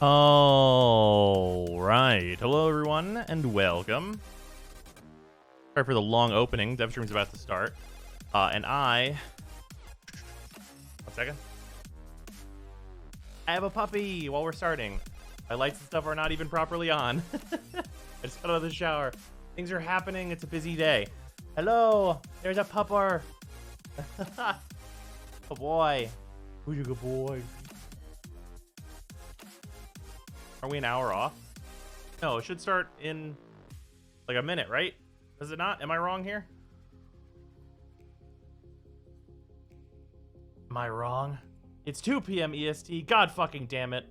All right. Hello, everyone, and welcome. Sorry for the long opening. Devstream's about to start. And I... 1 second. I have a puppy while we're starting. My lights and stuff are not even properly on. I just got out of the shower. Things are happening. It's a busy day. Hello. There's a pupper. Good boy. Who's a good boy? Are we an hour off? No, it should start in like a minute, right? Does it not? Am I wrong here? Am I wrong? It's 2 p.m. EST. God fucking damn it.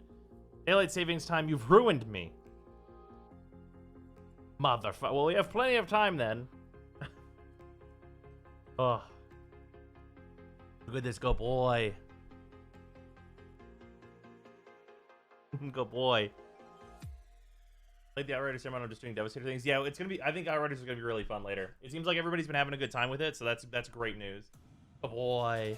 Daylight savings time, you've ruined me. Motherfucker. Well, we have plenty of time then. Ugh. Look at this good boy. Good boy. Like the Outriders ceremony, I'm just doing Devastator things. Yeah, it's gonna be. I think Outriders is gonna be really fun later. It seems like everybody's been having a good time with it, so that's great news. Good boy.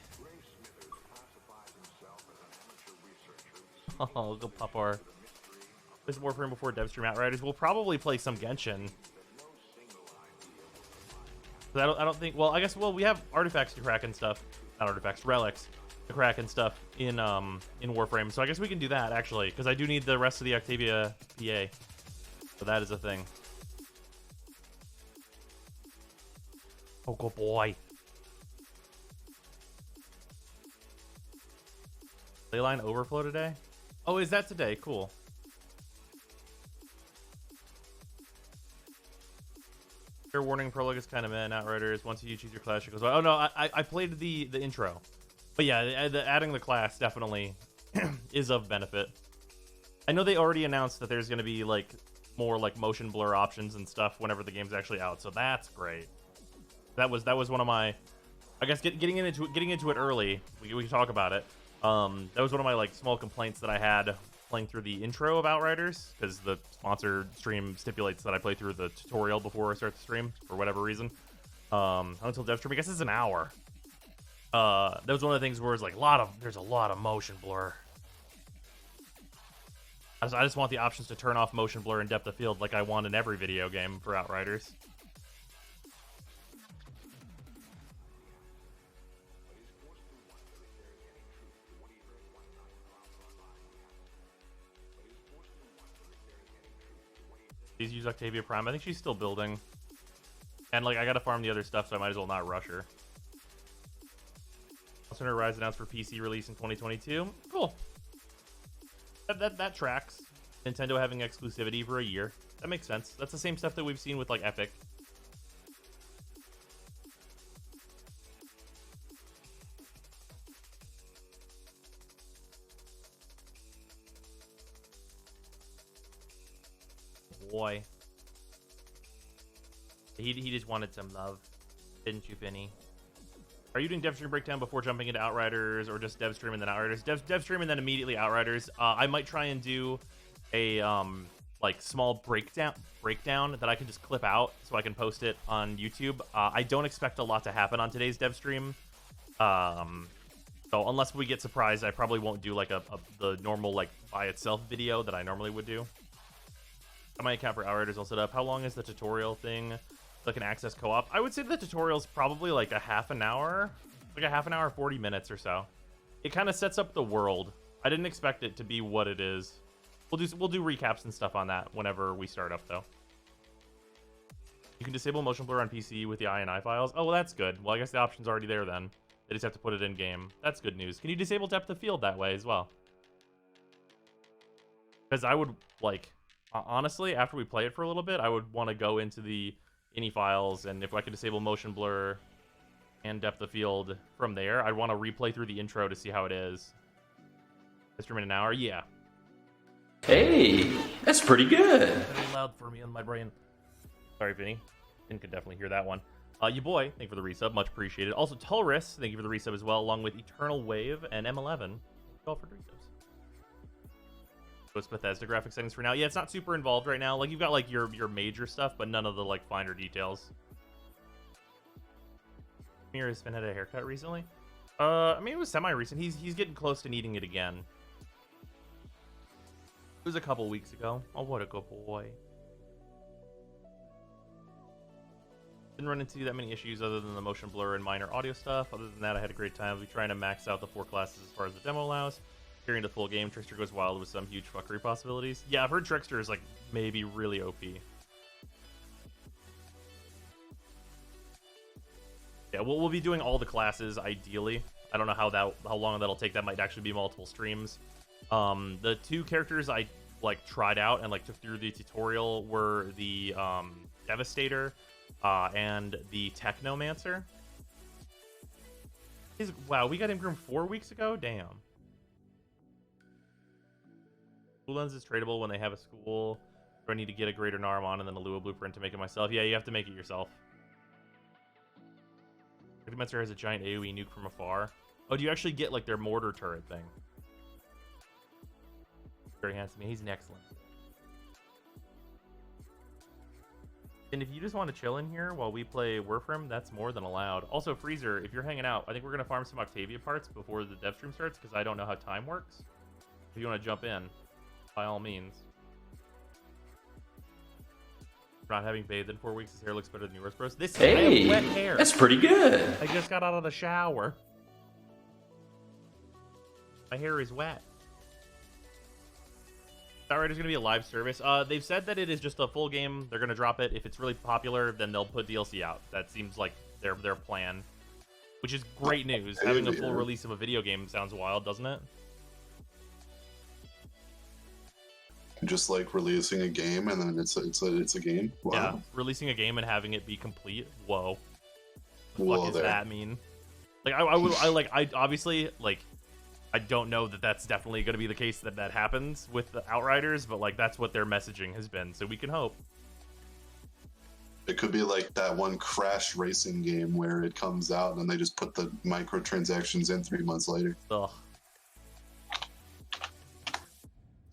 Oh, good pupper. Play some Warframe before Devstream Outriders. We'll probably play some Genshin. I don't think. Well, I guess. Well, we have artifacts to crack and stuff. Not artifacts, relics to crack and stuff in Warframe. So I guess we can do that actually, because I do need the rest of the Octavia PA. So that is a thing. Oh, good boy. Leyline overflow today? Oh, is that today? Cool. Fair warning, prologue is kind of meh. Outriders. Once you choose your class, it goes. Oh no, I played the intro, but yeah, adding the class definitely is of benefit. I know they already announced that there's going to be like more like motion blur options and stuff whenever the game's actually out, so that's great. That was one of my, I guess getting into it early. We can talk about it. That was one of my like small complaints that I had playing through the intro of Outriders, because the sponsored stream stipulates that I play through the tutorial before I start the stream for whatever reason. Until Devstream, I guess it's an hour. That was one of the things where it's like there's a lot of motion blur. I just want the options to turn off motion blur and depth of field like I want in every video game for Outriders. Please use Octavia Prime. I think she's still building. And like I gotta farm the other stuff, so I might as well not rush her. Monster Rise announced for PC release in 2022. Cool. That tracks. Nintendo having exclusivity for a year. That makes sense. That's the same stuff that we've seen with like Epic. Boy. He just wanted some love. Didn't you, Finny? Are you doing Devstream breakdown before jumping into Outriders, or just Devstream and then Outriders? Devstream and then immediately Outriders. I might try and do a like small breakdown that I can just clip out so I can post it on YouTube. I don't expect a lot to happen on today's Devstream. So unless we get surprised, I probably won't do like the normal like by itself video that I normally would do. Got my account for Outriders all set up. How long is the tutorial thing? Like an access co-op? I would say the tutorial's probably like a half an hour. Like a half an hour, 40 minutes or so. It kind of sets up the world. I didn't expect it to be what it is. We'll do recaps and stuff on that whenever we start up, though. You can disable motion blur on PC with the INI files. Oh, well, that's good. Well, I guess the option's already there then. They just have to put it in game. That's good news. Can you disable depth of field that way as well? Because I would, like, honestly, after we play it for a little bit, I would want to go into the INI files, and if I could disable motion blur and depth of field from there, I'd want to replay through the intro to see how it is. Stream in an hour? Yeah. Hey, that's pretty good. Very loud for me on my brain. Sorry, Vinny. Finn could definitely hear that one. You boy, thank you for the resub, much appreciated. Also, Tulris, thank you for the resub as well, along with Eternal Wave and M11. Thank you all for the resubs. So it's Bethesda graphic settings for now. Yeah, it's not super involved right now. Like, you've got, like, your major stuff, but none of the, like, finer details. Mir has Finn had a haircut recently. I mean, it was semi-recent. He's getting close to needing it again. It was a couple weeks ago. Oh, what a good boy. Didn't run into that many issues other than the motion blur and minor audio stuff. Other than that, I had a great time. I'll be trying to max out the 4 classes as far as the demo allows. Carrying the full game, Trickster goes wild with some huge fuckery possibilities. Yeah, I've heard Trickster is, like, maybe really OP. Yeah, we'll be doing all the classes, ideally. I don't know how long that'll take. That might actually be multiple streams. The 2 characters I, like, tried out and, like, took through the tutorial were the Devastator and the Technomancer. Wow, we got him groomed 4 weeks ago? Damn. School lens is tradable when they have a school. Do I need to get a greater Naramon and then a Lua blueprint to make it myself? Yeah, you have to make it yourself. Technomancer has a giant AoE nuke from afar. Oh, do you actually get, like, their mortar turret thing? Very handsome. He's an excellent. And if you just want to chill in here while we play Warframe, that's more than allowed. Also, Freezer, if you're hanging out, I think we're going to farm some Octavia parts before the Devstream starts, because I don't know how time works. If you want to jump in, by all means. Not having bathed in 4 weeks, his hair looks better than yours, bros. This I have wet hair. That's pretty good. I just got out of the shower. My hair is wet. Outriders is going to be a live service. They've said that it is just a full game. They're going to drop it. If it's really popular, then they'll put DLC out. That seems like their plan, which is great news. Having a full release of a video game sounds wild, doesn't it? Just like releasing a game and then it's a game. Wow. Yeah, releasing a game and having it be complete. Whoa. What the fuck does that mean? Like, I obviously, like, I don't know that that's definitely going to be the case that happens with the Outriders, but, like, that's what their messaging has been, so we can hope. It could be like that one Crash racing game where it comes out and they just put the microtransactions in 3 months later. Ugh.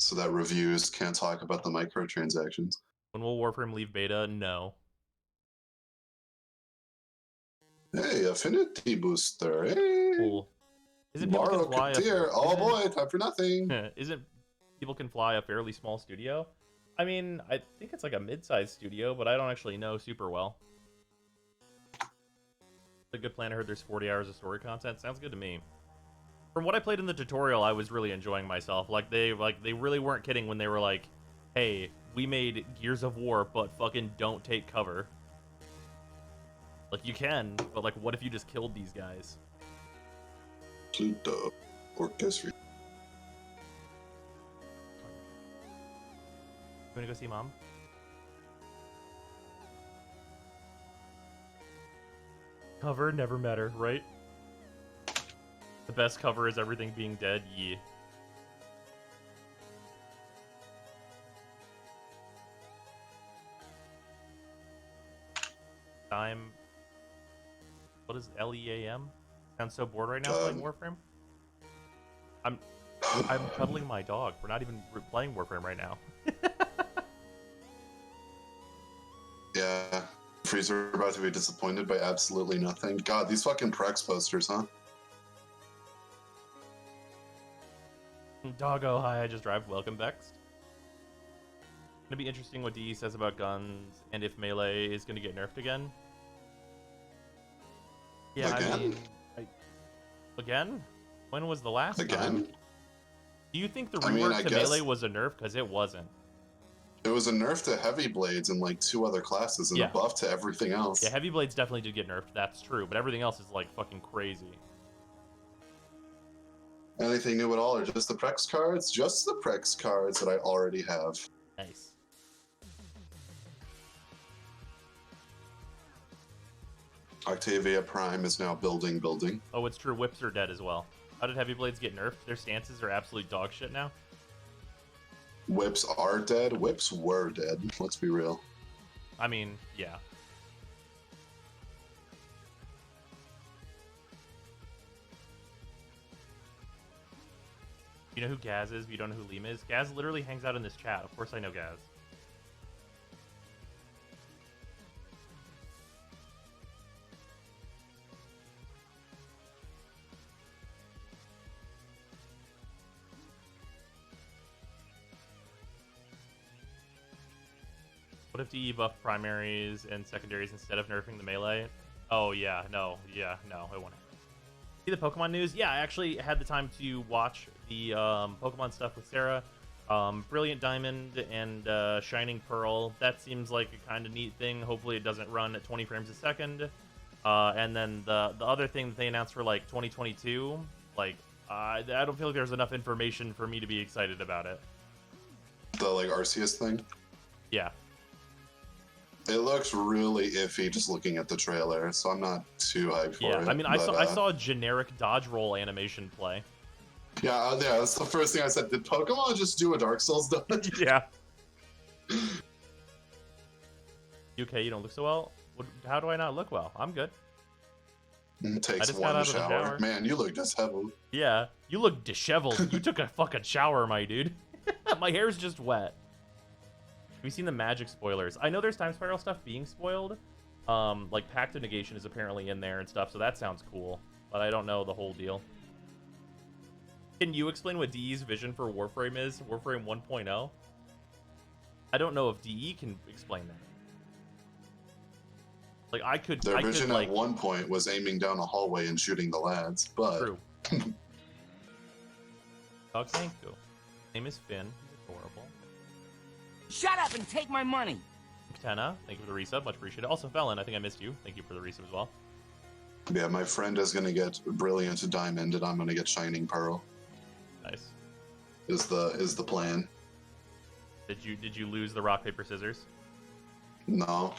So that reviews can't talk about the microtransactions. When will Warframe leave beta? No. Hey, affinity booster. Hey. Cool. Isn't people can fly oh boy, time for nothing. Isn't people can fly a fairly small studio? I mean, I think it's like a mid-sized studio, but I don't actually know super well. A good plan. I heard there's 40 hours of story content. Sounds good to me. From what I played in the tutorial, I was really enjoying myself. Like they really weren't kidding when they were like, "Hey, we made Gears of War, but fucking don't take cover." Like, you can, but, like, what if you just killed these guys? Pluto Orchestra. You wanna go see Mom? Cover never matter, right? The best cover is everything being dead, yeah. Time. What is LEAM? Sounds so bored right now playing Warframe. I'm cuddling my dog. We're not even playing Warframe right now. Yeah, Freezer about to be disappointed by absolutely nothing. God, these fucking Prex posters, huh? Doggo, hi, I just drive. Welcome, Vext. Gonna be interesting what DE says about guns and if melee is gonna get nerfed again. Yeah, again? I mean, again? When was the last time? Do you think the I mean, rework I to guess melee was a nerf? Because it wasn't. it was a nerf to heavy blades and like 2 other classes and Yeah. a buff to everything else. Yeah, heavy blades definitely did get nerfed. That's true, but everything else is like fucking crazy. Anything new at all, or just the Prex cards? Just the Prex cards that I already have. Nice. Octavia Prime is now building. Oh, it's true. Whips are dead as well. How did heavy blades get nerfed? Their stances are absolute dog shit now. Whips are dead. Whips were dead. Let's be real. I mean, yeah. You know who Gaz is, but you don't know who Lima is? Gaz literally hangs out in this chat. Of course I know Gaz. What if DE buffed primaries and secondaries instead of nerfing the melee? Oh, yeah, no, it won't. See the Pokemon news? Yeah, I actually had the time to watch the Pokemon stuff with Sarah. Brilliant Diamond and Shining Pearl. That seems like a kind of neat thing. Hopefully it doesn't run at 20 frames a second. And then the other thing that they announced for like 2022, like I don't feel like there's enough information for me to be excited about it. The like Arceus thing? Yeah. It looks really iffy just looking at the trailer, so I'm not too hyped for it. Yeah, I mean, I saw a generic dodge roll animation play. Yeah, that's the first thing I said. Did Pokemon just do a Dark Souls dodge? Yeah. UK, you don't look so well. How do I not look well? I'm good. Takes just got one out of the shower. shower. Man, you look disheveled. Yeah, you look disheveled. You took a fucking shower, my dude. My hair's just wet. Have you seen the magic spoilers? I know there's time spiral stuff being spoiled. Like Pact of Negation is apparently in there and stuff, so that sounds cool. But I don't know the whole deal. Can you explain what DE's vision for Warframe is? Warframe 1.0? I don't know if DE can explain that. Like I could. Their vision like, at one point was aiming down a hallway and shooting the lads, but true. Dog thank you. Name is Finn. He's adorable. Shut up and take my money! Katana, thank you for the resub, much appreciated. Also, Felon, I think I missed you. Thank you for the resub as well. yeah, my friend is gonna get Brilliant Diamond, and I'm gonna get Shining Pearl. Nice. Is the plan? Did you lose the rock paper scissors? No,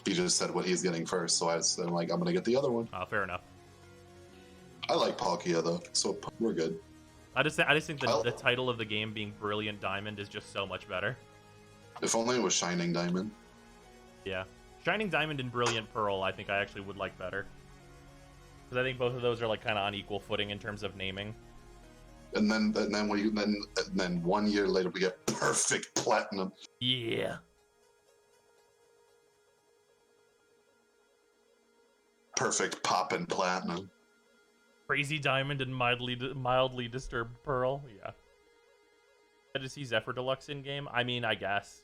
he just said what he's getting first, so I'm like, I'm gonna get the other one. Fair enough. I like Palkia though, so we're good. I just think the title of the game being Brilliant Diamond is just so much better. If only it was Shining Diamond. Yeah, Shining Diamond and Brilliant Pearl, I think I actually would like better. Because I think both of those are like kind of on equal footing in terms of naming. And then 1 year later we get Perfect Platinum. Yeah. Perfect Poppin' Platinum. Crazy Diamond and mildly disturbed Pearl. Yeah. Had to see Zephyr Deluxe in game. I mean, I guess.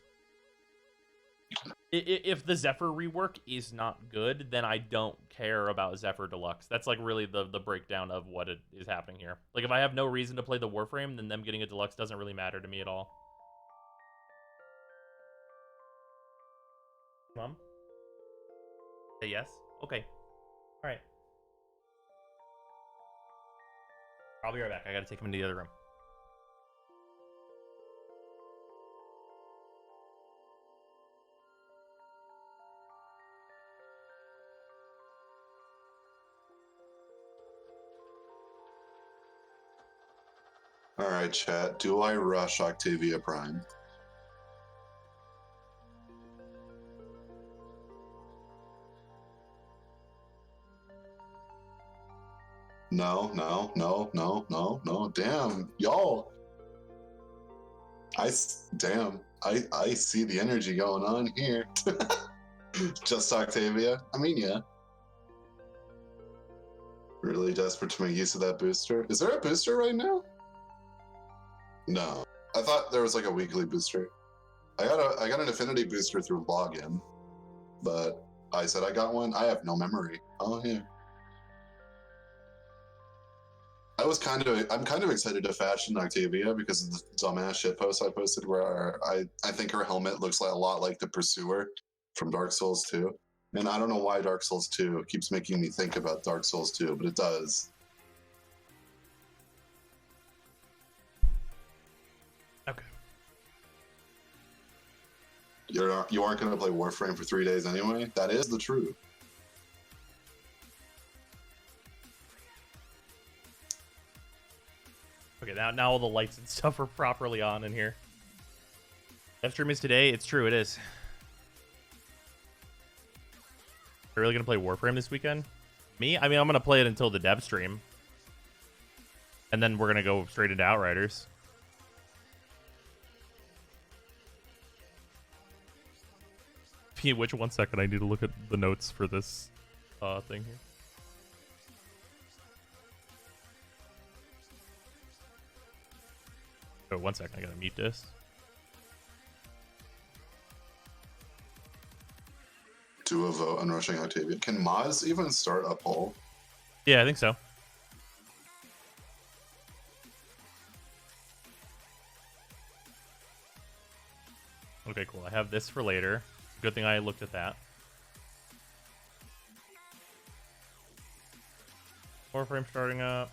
If the Zephyr rework is not good, then I don't care about Zephyr Deluxe. That's like really the breakdown of what is happening here. Like if I have no reason to play the Warframe, then them getting a Deluxe doesn't really matter to me at all. Mom? Say yes? Okay. Alright. I'll be right back. I gotta take him into the other room. Alright, chat. Do I rush Octavia Prime? No. Damn, y'all. I see the energy going on here. Just Octavia? I mean, yeah. Really desperate to make use of that booster. Is there a booster right now? No. I thought there was like a weekly booster. I got an affinity booster through login, but I said I got one. I have no memory. Oh, yeah. I'm kind of excited to fashion Octavia because of the dumbass shit post I posted where I think her helmet looks like a lot like the Pursuer from Dark Souls 2. And I don't know why Dark Souls 2 keeps making me think about Dark Souls 2, but it does. Okay. You aren't going to play Warframe for 3 days anyway? That is the truth. Okay, now all the lights and stuff are properly on in here. Devstream is today. It's true, it is. Are you really gonna play Warframe this weekend? Me? I mean, I'm gonna play it until the Devstream, and then we're gonna go straight into Outriders. Which 1 second? I need to look at the notes for this thing here. Oh, 1 second. I gotta mute this. Do a vote on rushing Octavia. Can Moz even start a poll? Yeah, I think so. Okay, cool. I have this for later. Good thing I looked at that. Warframe starting up.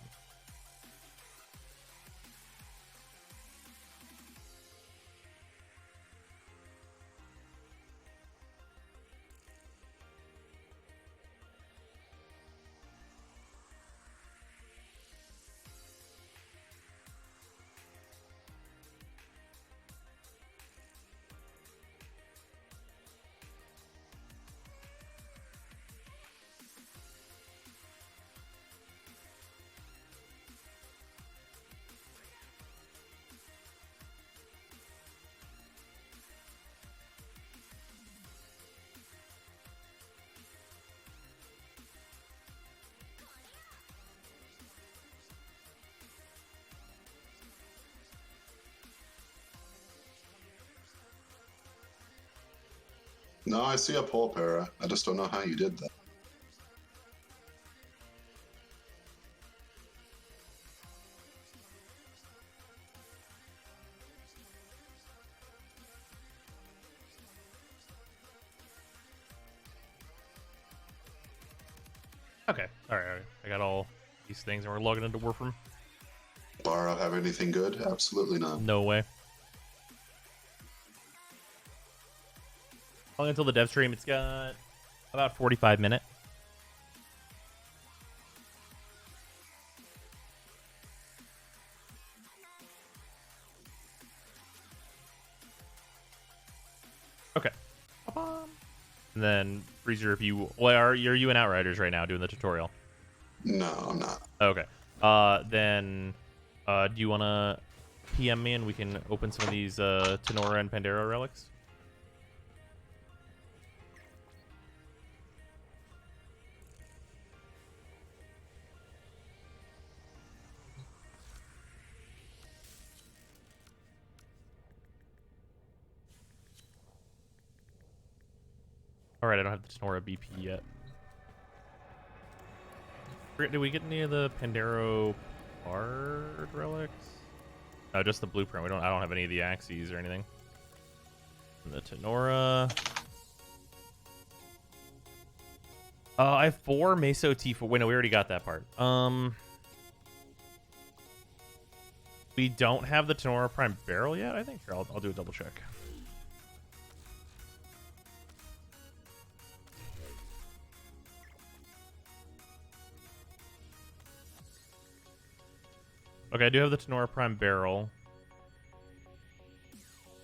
No, I see a poll, Para. I just don't know how you did that. Okay. All right. I got all these things, and we're logging into Warframe. Bara have anything good? Absolutely not. No way. Only until the Devstream. It's got about 45 minutes. Okay. And then Freezer, if you are you in Outriders right now doing the tutorial? No, I'm not. Okay. Then do you wanna PM me and we can open some of these Tenora and Pandero relics? Alright, I don't have the Tenora BP yet. Did we get any of the Pandero Bard relics? No, just the blueprint. I don't have any of the axes or anything. And the Tenora. I have 4 Meso T4. Wait, no, we already got that part. We don't have the Tenora Prime Barrel yet, I think. Here, I'll do a double check. Okay, I do have the Tenora Prime Barrel.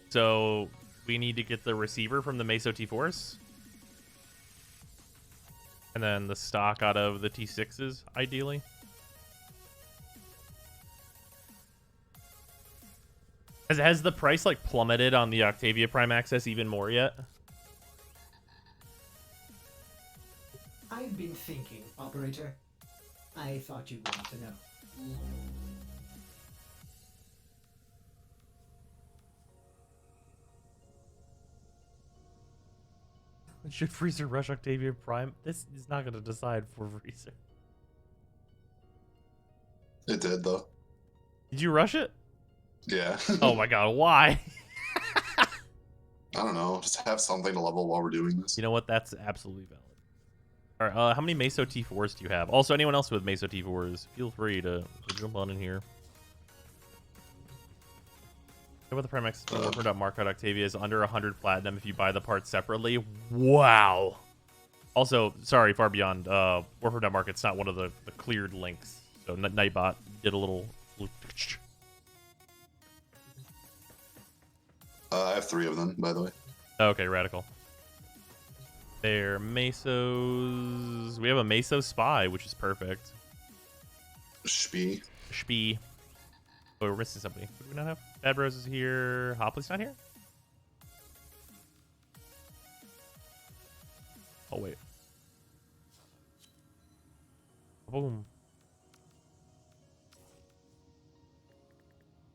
So we need to get the receiver from the Meso T4s. And then the stock out of the T6s, ideally. Has the price like plummeted on the Octavia Prime Access even more yet? I've been thinking, operator. I thought you'd want to know. Should Freezer rush Octavia Prime? This is not going to decide for Freezer. It did though. Did you rush it? Yeah. Oh my god, why? I don't know. Just have something to level while we're doing this. You know what? That's absolutely valid. All right, how many Meso T4s do you have? Also, anyone else with Meso T4s, feel free to jump on in here. What about the Primex? Warframe.mark Octavia is under 100 platinum if you buy the parts separately. Wow. Also, sorry, Far Beyond. Warframe.mark, it's not one of the cleared links. So Nightbot did a little. I have 3 of them, by the way. Okay, radical. They're Mesos. We have a Meso Spy, which is perfect. Spee. Spee. Oh, we're missing somebody. What do we not have? Bad Rose is here. Hopley's not here? Oh, wait. Boom.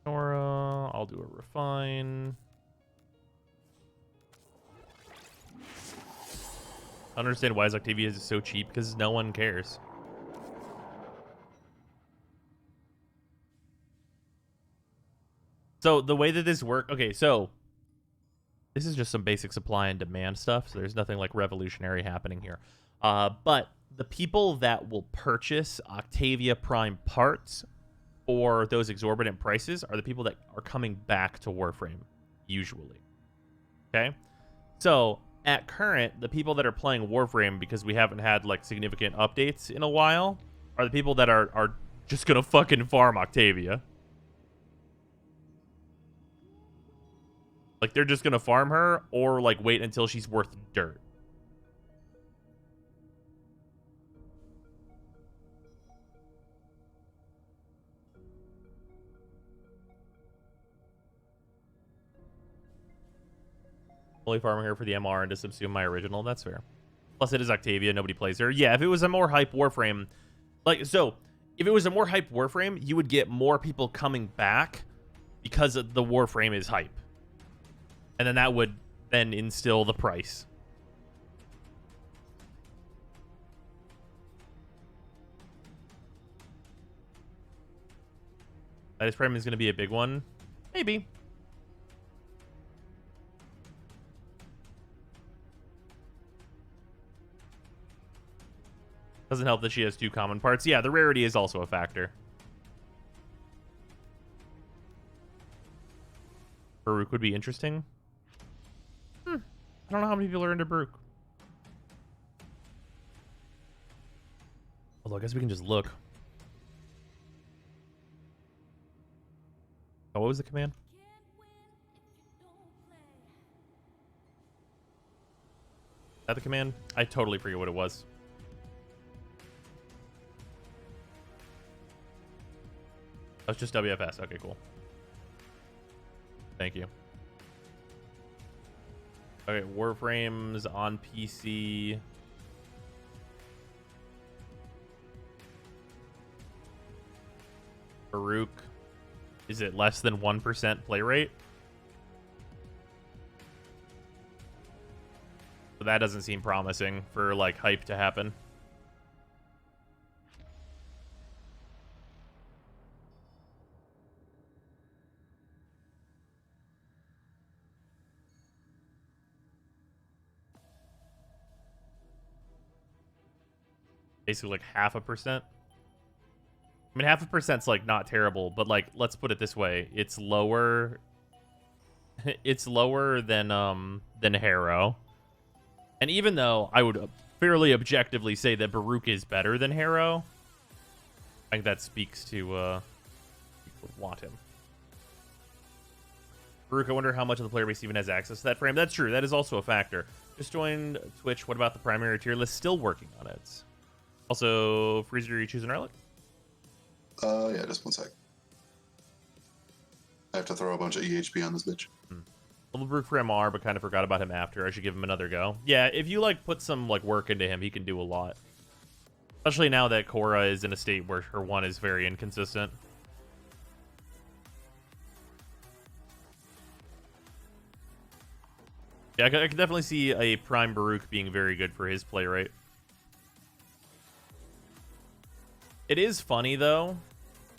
Nora. I'll do a refine. I don't understand why Octavia is so cheap, because no one cares. So the way that this works, okay, so this is just some basic supply and demand stuff, so there's nothing like revolutionary happening here. But the people that will purchase Octavia Prime parts for those exorbitant prices are the people that are coming back to Warframe, usually. Okay? So at current, the people that are playing Warframe because we haven't had like significant updates in a while are the people that are just gonna fucking farm Octavia. Like, they're just gonna farm her or like wait until she's worth dirt. Only farming her for the MR and to subsume my original. That's fair. Plus, it is Octavia. Nobody plays her. Yeah, if it was a more hype Warframe, like, so if it was a more hype Warframe, you would get more people coming back because the Warframe is hype, and then that would then instill the price. This Prime is going to be a big one, maybe. Doesn't help that she has 2 common parts. Yeah, the rarity is also a factor. Baruch would be interesting. I don't know how many people are into Baruch. Although I guess we can just look. Oh, what was the command? Is that the command? I totally forget what it was. That's just WFS. Okay, cool. Thank you. Okay, Warframes on PC. Baruch. Is it less than 1% play rate? So that doesn't seem promising for, like, hype to happen. Basically like 0.5%. I mean, 0.5%'s like not terrible, but like, let's put it this way: it's lower. It's lower than Harrow, and even though I would fairly objectively say that Baruch is better than Harrow, I think that speaks to people would want him. Baruch, I wonder how much of the player base even has access to that frame. That's true. That is also a factor. Just joined Twitch. What about the primary tier list? Still working on it. Also, Freezer, you choosing Relic? Yeah, just one sec. I have to throw a bunch of EHP on this bitch. Little Baruch for MR, but kind of forgot about him after. I should give him another go. Yeah, if you like put some like work into him, he can do a lot. Especially now that Korra is in a state where her 1 is very inconsistent. Yeah, I could definitely see a Prime Baruch being very good for his play rate. It is funny, though,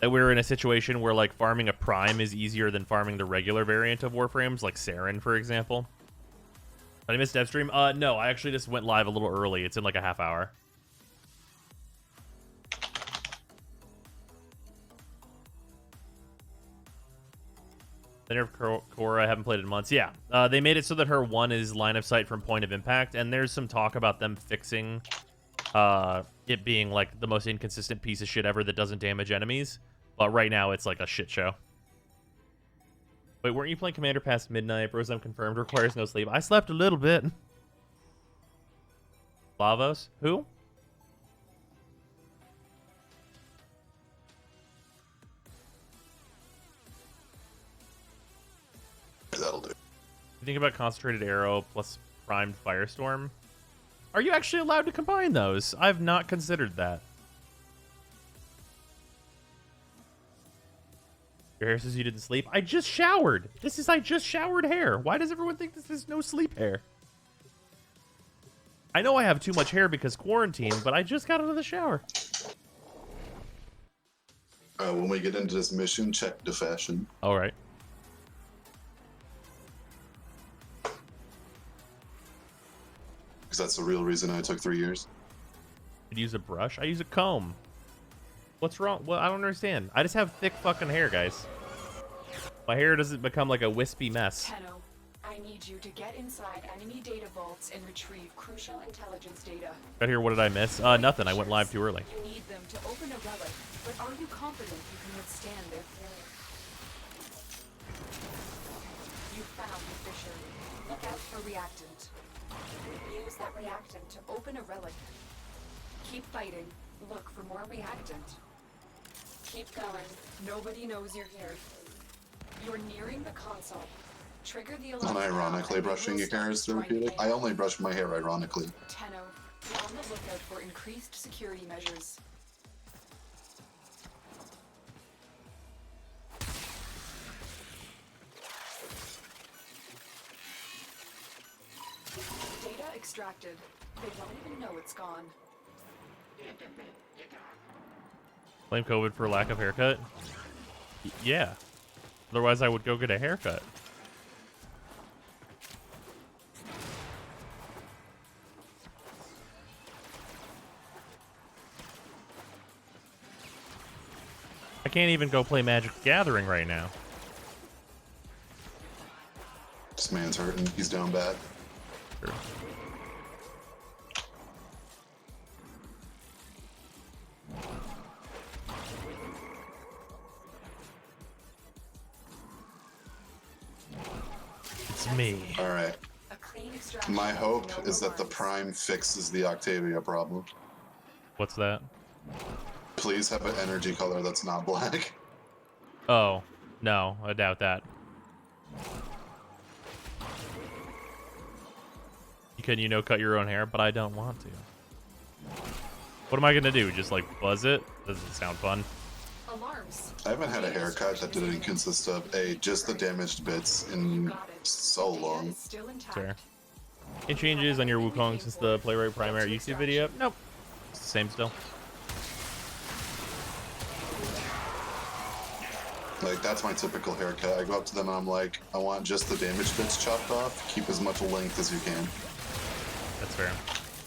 that we're in a situation where like farming a prime is easier than farming the regular variant of Warframes, like Saren, for example. Did I miss Devstream? No, I actually just went live a little early. It's in like a half hour. The nerf core, I haven't played in months. Yeah, they made it so that her 1 is line of sight from point of impact, and there's some talk about them fixing it being like the most inconsistent piece of shit ever that doesn't damage enemies. But right now, it's like a shit show. Wait, weren't you playing Commander past midnight? Brosem confirmed requires no sleep. I slept a little bit. Lavos? Who? That'll do. You think about concentrated arrow plus primed firestorm? Are you actually allowed to combine those? I've not considered that. Your hair says you didn't sleep. I just showered. This is I just showered hair. Why does everyone think this is no sleep hair? I know I have too much hair because quarantine, but I just got out of the shower. When we get into this mission, check the fashion. All right. Because that's the real reason I took 3 years. Could use a brush. I use a comb. What's wrong? Well, I don't understand. I just have thick fucking hair, guys. My hair doesn't become like a wispy mess. Tenno, I need you to get inside enemy data vaults and retrieve crucial intelligence data. Right here, what did I miss? Nothing. I went live too early. You need them to open a relic, but are you confident you can withstand their fury? You found the fissure. Look out for reactant. Use that reactant to open a relic. Keep fighting. Look for more reactant. Keep going. Nobody knows you're here. You're nearing the console. Trigger the alarm. Unironically brushing your hair is therapeutic. I only brush my hair ironically. Tenno, be on the lookout for increased security measures. Data extracted. They don't even know it's gone. Blame COVID for lack of haircut? Yeah. Otherwise, I would go get a haircut. I can't even go play Magic the Gathering right now. This man's hurting. He's down bad. Sure. It's me. All right. A clean extraction. My hope No is that the alarms. Prime fixes the Octavia problem. What's that? Please have an energy color that's not black. Oh, no, I doubt that. Can you know cut your own hair? But I don't want to. What am I gonna do? Just like buzz it? Doesn't sound fun. Alarms. I haven't had a haircut that didn't consist of just the damaged bits in Got it. so Data long. is still intact. Fair. Any changes on your Wukong since the Playwright Primary YouTube video? Nope. It's the same still. Like, that's my typical haircut. I go up to them and I'm like, I want just the damaged bits chopped off. Keep as much length as you can. That's fair.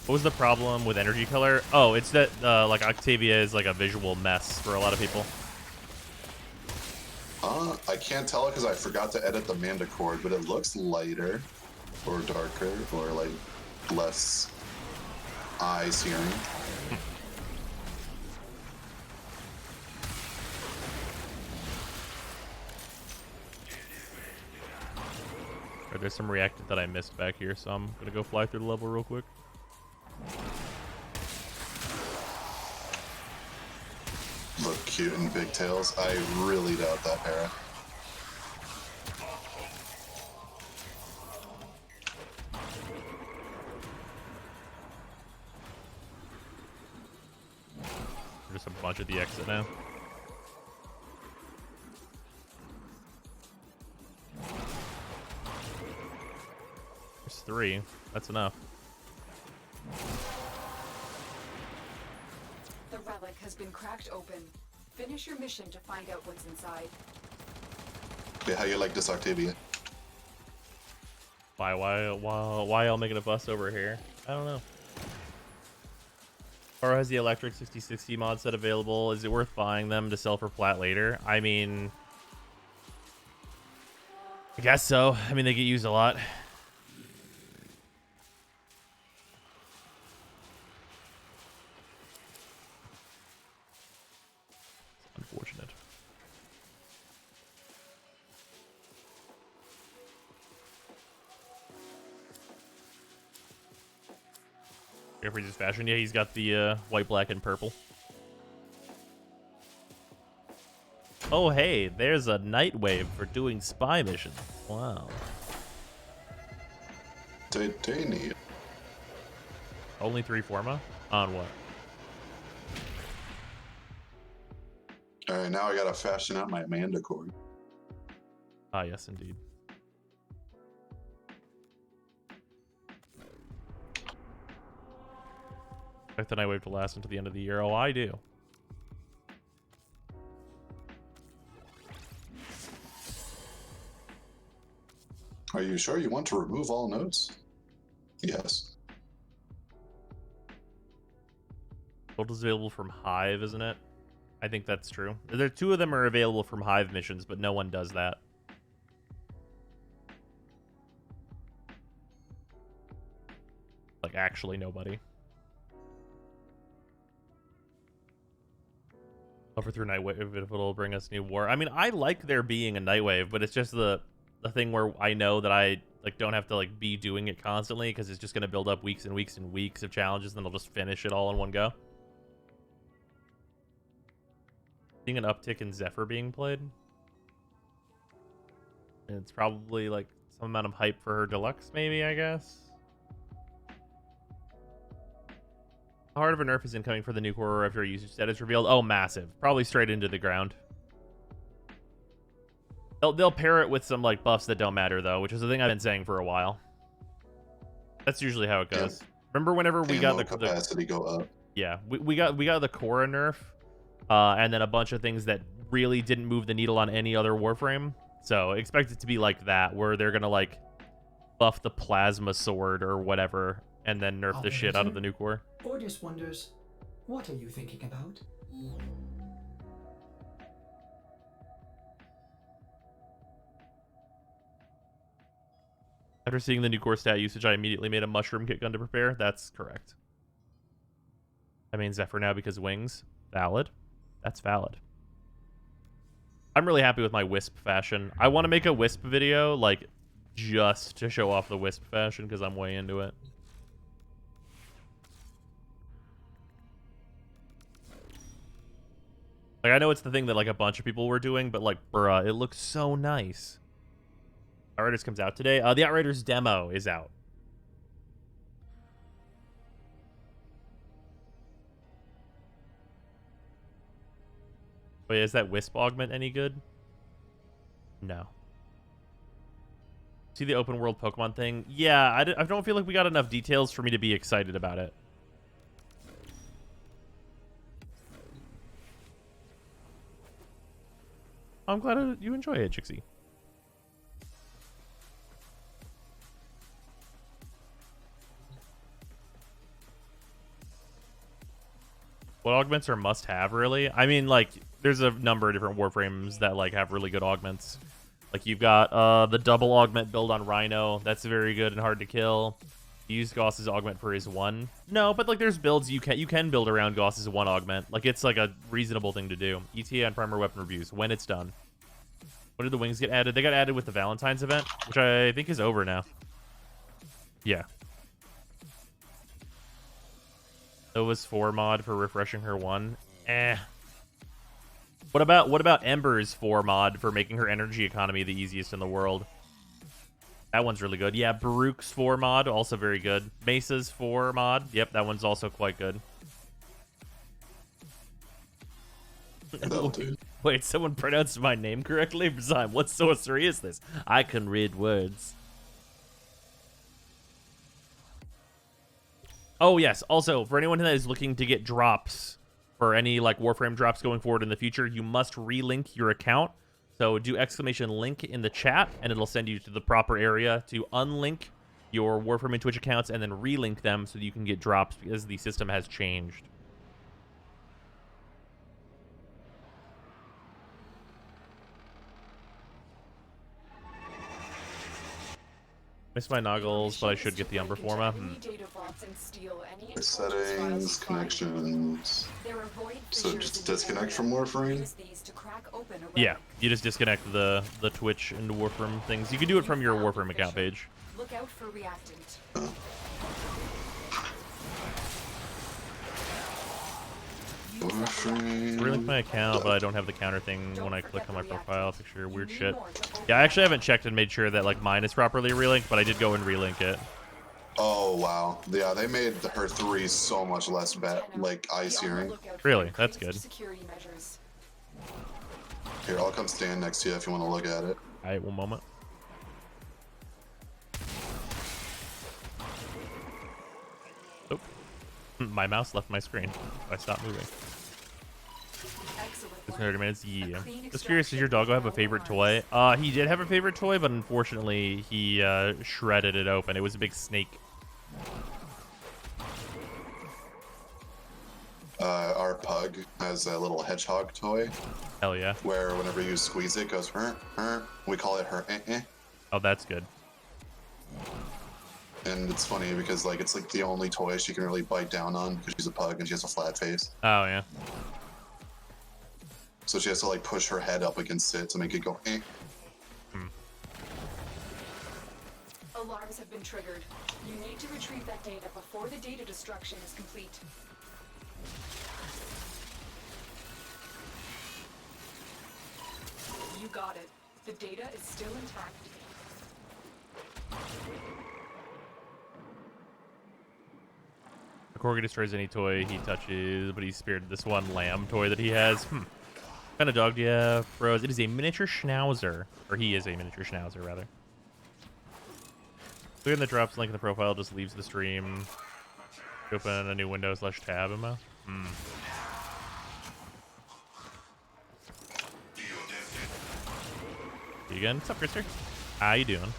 What was the problem with energy color? Oh, it's that like Octavia is like a visual mess for a lot of people. I can't tell it because I forgot to edit the Manda chord, but it looks lighter or darker or like less eye searing. There's some reactant that I missed back here, so I'm gonna go fly through the level real quick. Look cute in pigtails. I really doubt that parrot. There's a bunch at the exit now. There's 3. That's enough. The relic has been cracked open. Finish your mission to find out what's inside. Okay, how you like this, Octavia? Why y'all making a fuss over here? I don't know. Or has the electric 6060 mod set available? Is it worth buying them to sell for plat later? I mean, I guess so. I mean, they get used a lot. Unfortunate. Jeffrey's fashion. Yeah, he's got the white, black, and purple. Oh, hey, there's a night wave for doing spy missions. Wow. Titania. Only 3 forma? On what? Alright, now I gotta fashion out my Amanda cord. Ah, yes, indeed. Expect the night wave to last until the end of the year. Oh, I do. Are you sure you want to remove all notes? Yes. Gold is available from Hive, isn't it? I think that's true. There, 2 of them are available from Hive missions, but no one does that. Like, actually nobody. Over through Nightwave if it'll bring us new war. I mean, I like there being a Nightwave, but it's just the thing where I know that I like don't have to like be doing it constantly because it's just gonna build up weeks and weeks and weeks of challenges, and then I'll just finish it all in one go. Seeing an uptick in Zephyr being played. And it's probably like some amount of hype for her deluxe, maybe, I guess. How hard of a nerf is incoming for the new core after a usage status revealed? Oh, massive. Probably straight into the ground. They'll pair it with some like buffs that don't matter though, which is the thing I've been saying for a while. That's usually how it goes. Yep. Remember whenever we got the capacity go up? Yeah, we got the Korra nerf, and then a bunch of things that really didn't move the needle on any other Warframe. So expect it to be like that, where they're gonna like buff the plasma sword or whatever, and then nerf the shit out of the new core. Ordis wonders, what are you thinking about? After seeing the new core stat usage, I immediately made a mushroom kit gun to prepare. That's correct. I mean Zephyr now because wings. Valid. That's valid. I'm really happy with my Wisp fashion. I want to make a Wisp video, like, just to show off the Wisp fashion because I'm way into it. Like, I know it's the thing that, like, a bunch of people were doing, but, like, bruh, it looks so nice. Outriders comes out today. The Outriders demo is out. Wait, is that Wisp augment any good? No. See the open world Pokemon thing? Yeah, I don't feel like we got enough details for me to be excited about it. I'm glad you enjoy it, Jixie. What augments are must-have, really? I mean, like, there's a number of different Warframes that, like, have really good augments. Like, you've got the double augment build on Rhino. That's very good and hard to kill. Use Gauss's augment for his 1. No, but, like, there's builds you can build around Gauss's 1 augment. Like, it's, like, a reasonable thing to do. ETA on Primer Weapon Reviews, when it's done. When did the wings get added? They got added with the Valentine's event, which I think is over now. Yeah. Nova's 4 mod for refreshing her 1. Eh. What about Ember's 4 mod for making her energy economy the easiest in the world? That one's really good. Yeah, Baruch's 4 mod, also very good. Mesa's 4 mod. Yep, that one's also quite good. Wait, someone pronounced my name correctly? Besides, what sorcery is this? I can read words. Oh, yes. Also, for anyone that is looking to get drops for any like Warframe drops going forward in the future, you must relink your account. So do exclamation link in the chat, and it'll send you to the proper area to unlink your Warframe and Twitch accounts, and then relink them so that you can get drops because the system has changed. Miss my Noggles, but I should get the Umber Forma. Settings, connections. So just disconnect from Warframe? Yeah, you just disconnect the Twitch and Warframe things. You can do it from your Warframe account page. Look out for reactant. Warframe. Relink my account, but I don't have the counter thing when I click on my profile picture. Weird shit. Yeah, I actually haven't checked and made sure that like mine is properly relinked, but I did go and relink it. Oh wow, yeah, they made her 3 so much less bad, like eye searing. Really, that's good. Here, I'll come stand next to you if you want to look at it. All right, one moment. Oh, my mouse left my screen. I stopped moving. It's 30 minutes. Yeah. Just curious, does your doggo have a favorite toy? He did have a favorite toy, but unfortunately, he shredded it open. It was a big snake. Our pug has a little hedgehog toy. Hell yeah. Where whenever you squeeze it, goes her. We call it her eh. Oh, that's good. And it's funny because like it's like the only toy she can really bite down on because she's a pug and she has a flat face. Oh yeah. So she has to like push her head up against it to make it go eh. Alarms have been triggered. You need to retrieve that data before the data destruction is complete. You got it. The data is still intact. The Corgi destroys any toy he touches, but he's spared this one lamb toy that he has. What kind of dog do you have, Bros? It is a miniature schnauzer. Or he is a miniature schnauzer, rather. Look in the drops link in the profile, just leaves the stream. Open a new window / tab, Emma. You again? What's up, Krister? How you doing?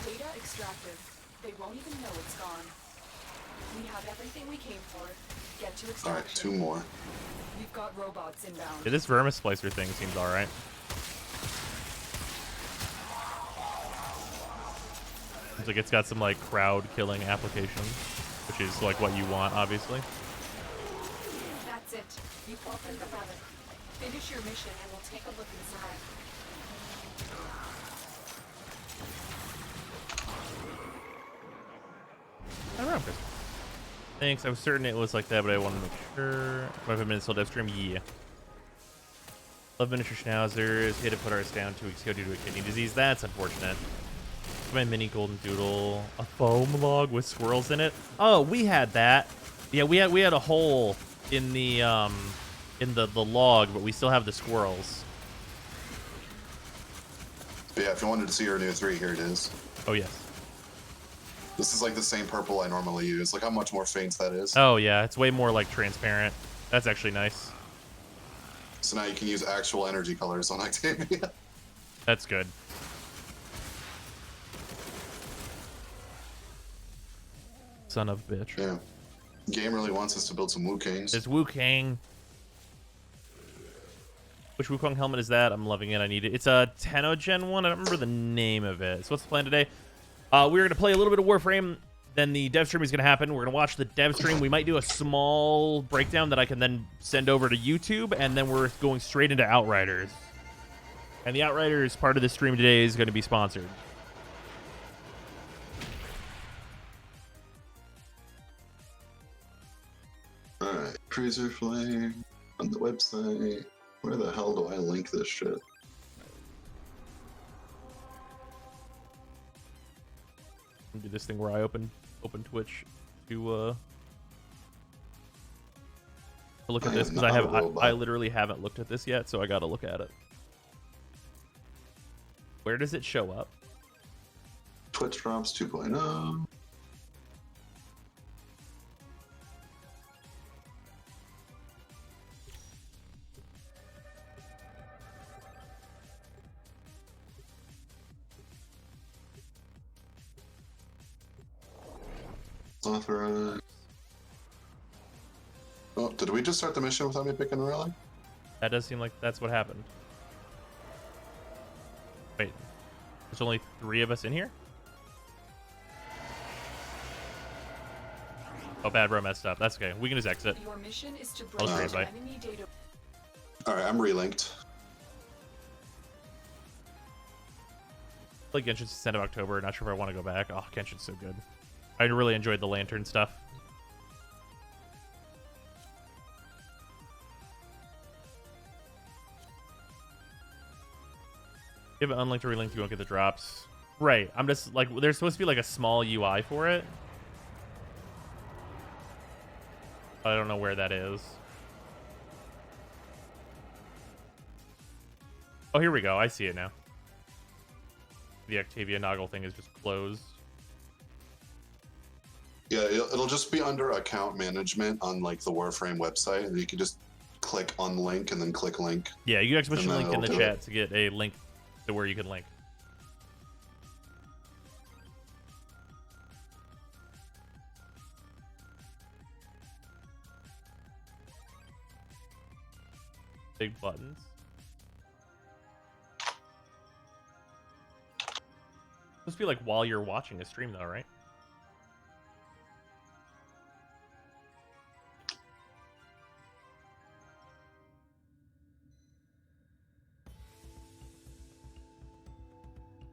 Data extracted. They won't even know it's gone. We have everything we came for. Get to extraction. Alright, 2 more. We've got robots inbound. Yeah, this Vermis Splicer thing seems alright. Seems like it's got some like crowd killing applications, which is like what you want, obviously. That's it. You've opened the relic. Finish your mission and we'll take a look inside. I don't know, Chris. Thanks. I was certain it was like that, but I wanted to make sure. 5 minutes till Devstream. Yeah. Love miniature schnauzers. He had to put ours down 2 weeks ago due to a kidney disease. That's unfortunate. My mini golden doodle, a foam log with swirls in it. Oh, we had that. Yeah, we had a hole in the log, but we still have the squirrels. But yeah, if you wanted to see her new 3, here it is. Oh yes. This is like the same purple I normally use. Look how much more faint that is. Oh yeah, it's way more like transparent. That's actually nice. So now you can use actual energy colors on Octavia. That's good. Son of a bitch. Yeah. Game really wants us to build some Wu-Kangs. There's Wu-Kang. Which Wukong helmet is that? I'm loving it. I need it. It's a Tenno Gen 1. I don't remember the name of it. So what's the plan today? We're going to play a little bit of Warframe. Then the dev stream is going to happen. We're going to watch the dev stream. We might do a small breakdown that I can then send over to YouTube. And then we're going straight into Outriders. And the Outriders part of the stream today is going to be sponsored. Alright, Cruiser Flame on the website. Where the hell do I link this shit? Do this thing where I open Twitch to look at this because I literally haven't looked at this yet, so I got to look at it. Where does it show up? Twitch drops 2.0. Authorize. Oh, did we just start the mission without me picking a rally? That does seem like that's what happened. Wait, there's only 3 of us in here? Oh, bad bro messed up. That's okay. We can just exit. Your mission is to I'll break just read, bye. enemy data. Alright, I'm relinked. Like Genshin's the end of October. Not sure if I want to go back. Oh, Genshin's so good. I really enjoyed the lantern stuff. If it unlinked or relinked, you won't get the drops. Right. I'm just like, there's supposed to be like a small UI for it. I don't know where that is. Oh, here we go. I see it now. The Octavia Noggle thing is just closed. Yeah, it'll just be under account management on like the Warframe website, and you can just click on link and then click link. Yeah, you can exclamation And then link in the it'll do chat it. to get a link to where you can link. Big buttons. Supposed to be like while you're watching a stream though, right?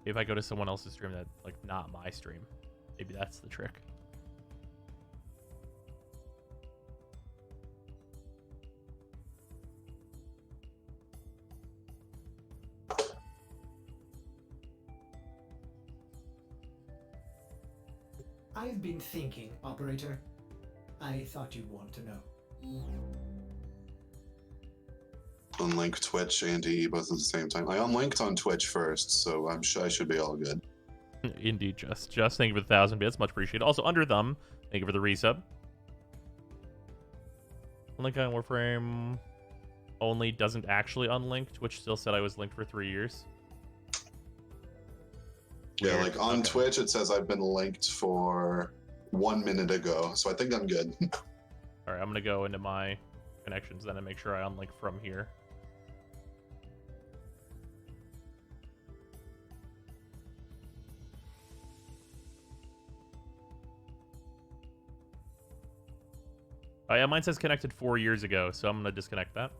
If I go to someone else's stream that like not my stream, maybe that's the trick. I've been thinking, operator. I thought you'd want to know. Unlink Twitch and EE both at the same time. I unlinked on Twitch first, so I'm sure I should be all good. Indeed, just thank you for the 1,000 bits, much appreciated. Also, Under Thumb, thank you for the resub. Link on Warframe only doesn't actually unlink. Twitch still said I was linked for 3 years. Yeah, Weird. like on Okay. Twitch it says I've been linked for 1 minute ago, so I think I'm good. All right, I'm gonna go into my connections then and make sure I unlink from here. Oh, yeah, mine says connected 4 years ago, so I'm gonna disconnect that.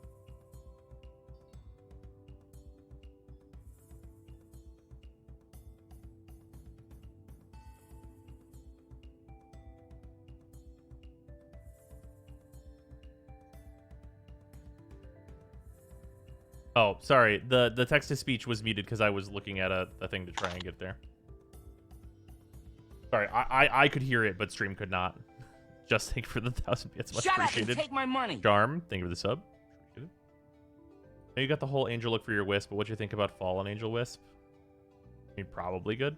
Oh, sorry. The text to speech was muted because I was looking at a thing to try and get there. Sorry, I could hear it, but stream could not. Just thank you for the 1,000 bits. Much Shut up and appreciated. take my money. Jarm, thank you for the sub. Appreciate it. Now you got the whole angel look for your wisp, but what do you think about Fallen Angel Wisp? I mean, probably good.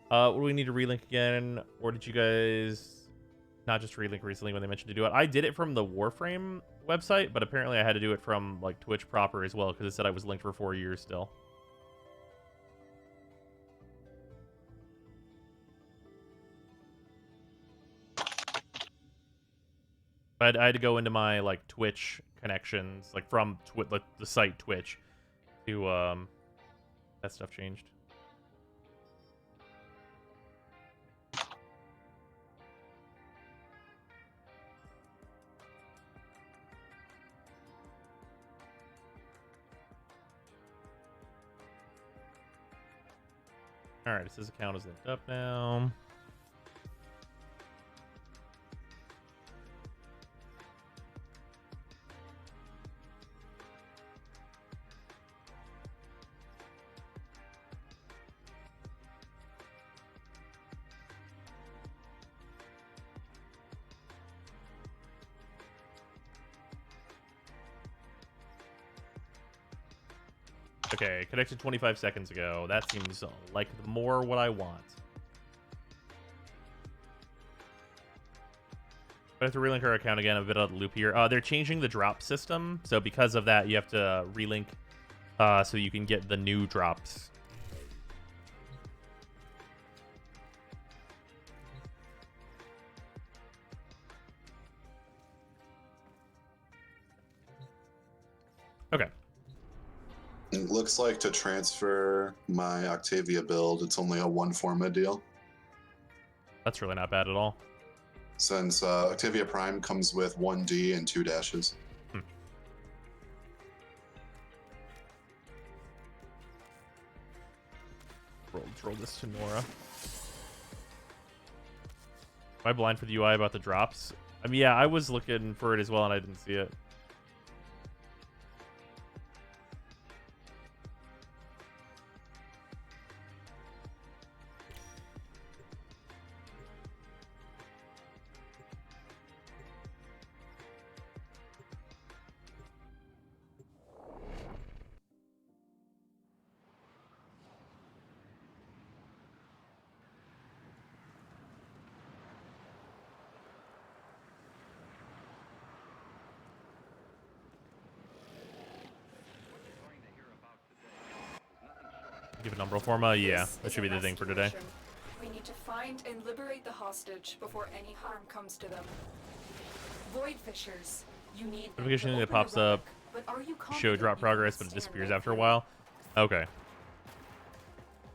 What do we need to relink again? Or did you guys not just relink recently when they mentioned to do it? I did it from the Warframe website, but apparently I had to do it from like Twitch proper as well because it said I was linked for 4 years still. I had to go into my like Twitch connections, like from like, the site Twitch, to that stuff changed. All right, this account is linked up now. Okay, connected 25 seconds ago. That seems like more what I want. I have to relink our account again. I'm a bit out of the loop here. They're changing the drop system, so because of that, you have to relink so you can get the new drops. It looks like to transfer my Octavia build, it's only a 1 Forma deal. That's really not bad at all. Since Octavia Prime comes with 1D and 2 dashes. Roll this to Nora. Am I blind for the UI about the drops? I mean, yeah, I was looking for it as well, and I didn't see it. Give an Umbral Forma? Yeah, that should be the thing for today. We need to find and liberate the hostage before any harm comes to them. Void Fishers, you need Notification that pops up. Show drop progress, but it disappears after a while. Okay.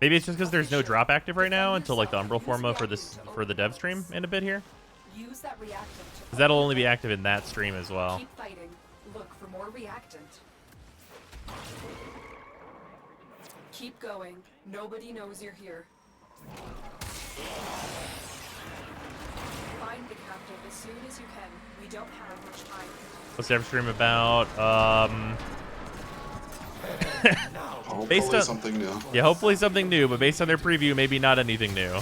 Maybe it's just because there's no drop active right now until like the Umbral Forma for the dev stream in a bit here. Use that reactant. Because that'll only be active in that stream as well. Keep fighting. Look for more reactant. Keep going. Nobody knows you're here. Find the captive as soon as you can. We don't have much time. What's the stream about? Hopefully something new. Yeah, hopefully something new, but based on their preview, maybe not anything new.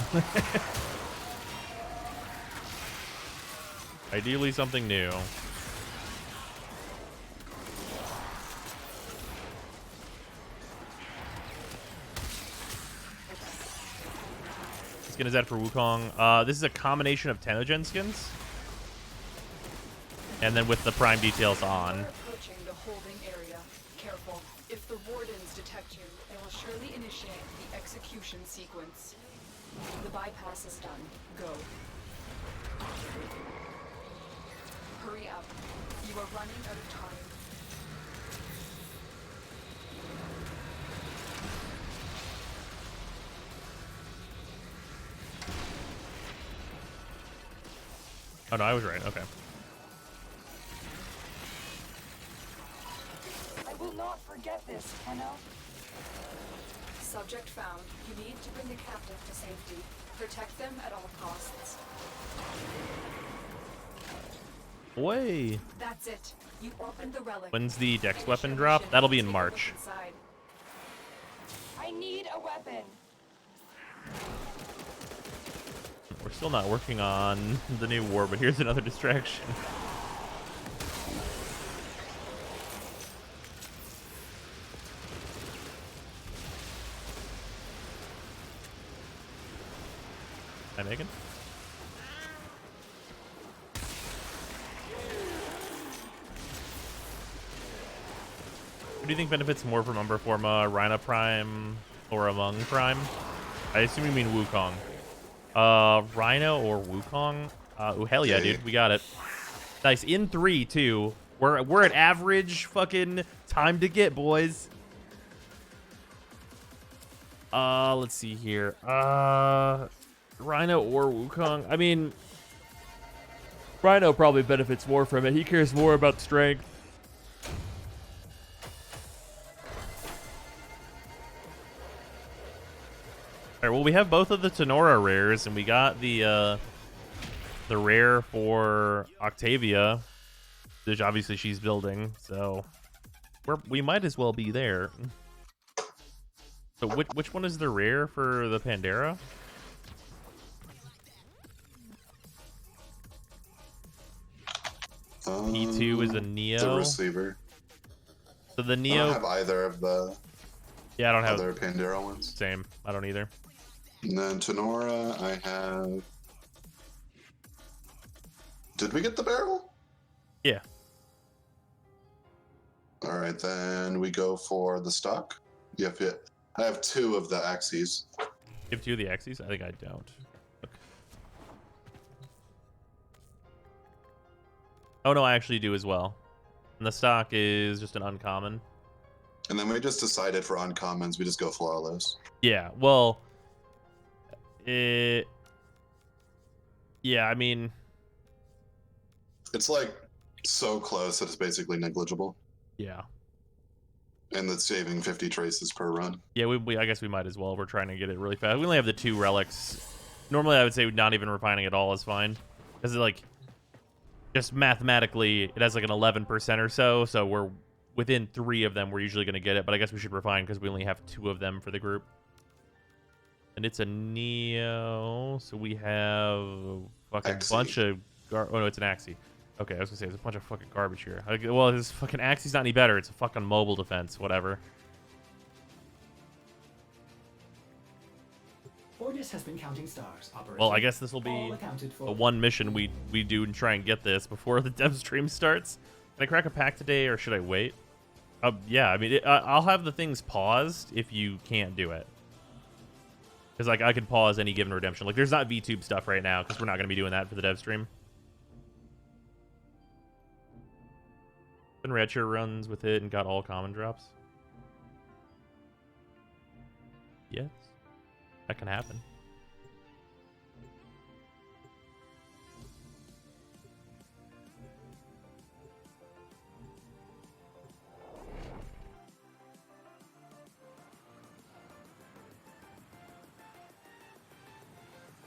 Ideally something new. Skin is that for Wukong? This is a combination of Tenogen skins. And then with the prime details on. Approaching the holding area. Careful. If the wardens detect you, they will surely initiate the execution sequence. The bypass is done. Go. Hurry up. You are running out of time. Oh no, I was right. Okay. I will not forget this, Tenno. Subject found. You need to bring the captive to safety. Protect them at all costs. Way. That's it. You opened the relic. When's the Dex weapon drop? That'll be in March. I need a weapon. We're still not working on the new war, but here's another distraction. Hi, Megan. What do you think benefits more from Umber Forma, Rhino Prime, or Among Prime? I assume you mean Wukong. Rhino or Wukong? Oh hell yeah, dude, we got it. Nice, in 3 too. We're at average fucking time to get, boys. Let's see here. Rhino or Wukong? I mean, Rhino probably benefits more from it. He cares more about strength. Alright, well, we have both of the Tenora rares, and we got the rare for Octavia, which obviously she's building, so we might as well be there. So which one is the rare for the Pandera? P2 is a Neo. The receiver. So the I Neo. don't have either of the Yeah, I don't have other Pandera ones. Same. I don't either. And then Tenora, I have. Did we get the barrel? Yeah. All right, then we go for the stock. Yep. I have 2 of the axes. You have 2 of the Axes? I think I don't. Look. Oh no, I actually do as well. And the stock is just an uncommon. And then we just decided for uncommons, we just go flawless. Yeah, well, yeah, I mean, It's like so close that it's basically negligible. yeah. And that's saving 50 traces per run. Yeah, I guess we might as well. We're trying to get it really fast. We only have the 2 relics. Normally, I would say not even refining at all is fine. Because, like, just mathematically, it has like an 11% or so. So we're within 3 of them. We're usually going to get it. But I guess we should refine because we only have 2 of them for the group. And it's a Neo. So we have a fucking Axie. bunch of... Oh, no, it's an Axie. Okay, I was going to say, there's a bunch of fucking garbage here. Well, this fucking Axie's not any better. It's a fucking mobile defense. Whatever. Ordis has been counting stars, operator. Well, I guess this will be All accounted for. the one mission we do and try and get this before the dev stream starts. Can I crack a pack today, or should I wait? Yeah, I mean, I'll have the things paused if you can't do it. Because, like, I could pause any given redemption. Like, there's not VTube stuff right now, because we're not going to be doing that for the dev stream. Been Redshirt runs with it and got all common drops. Yes. That can happen.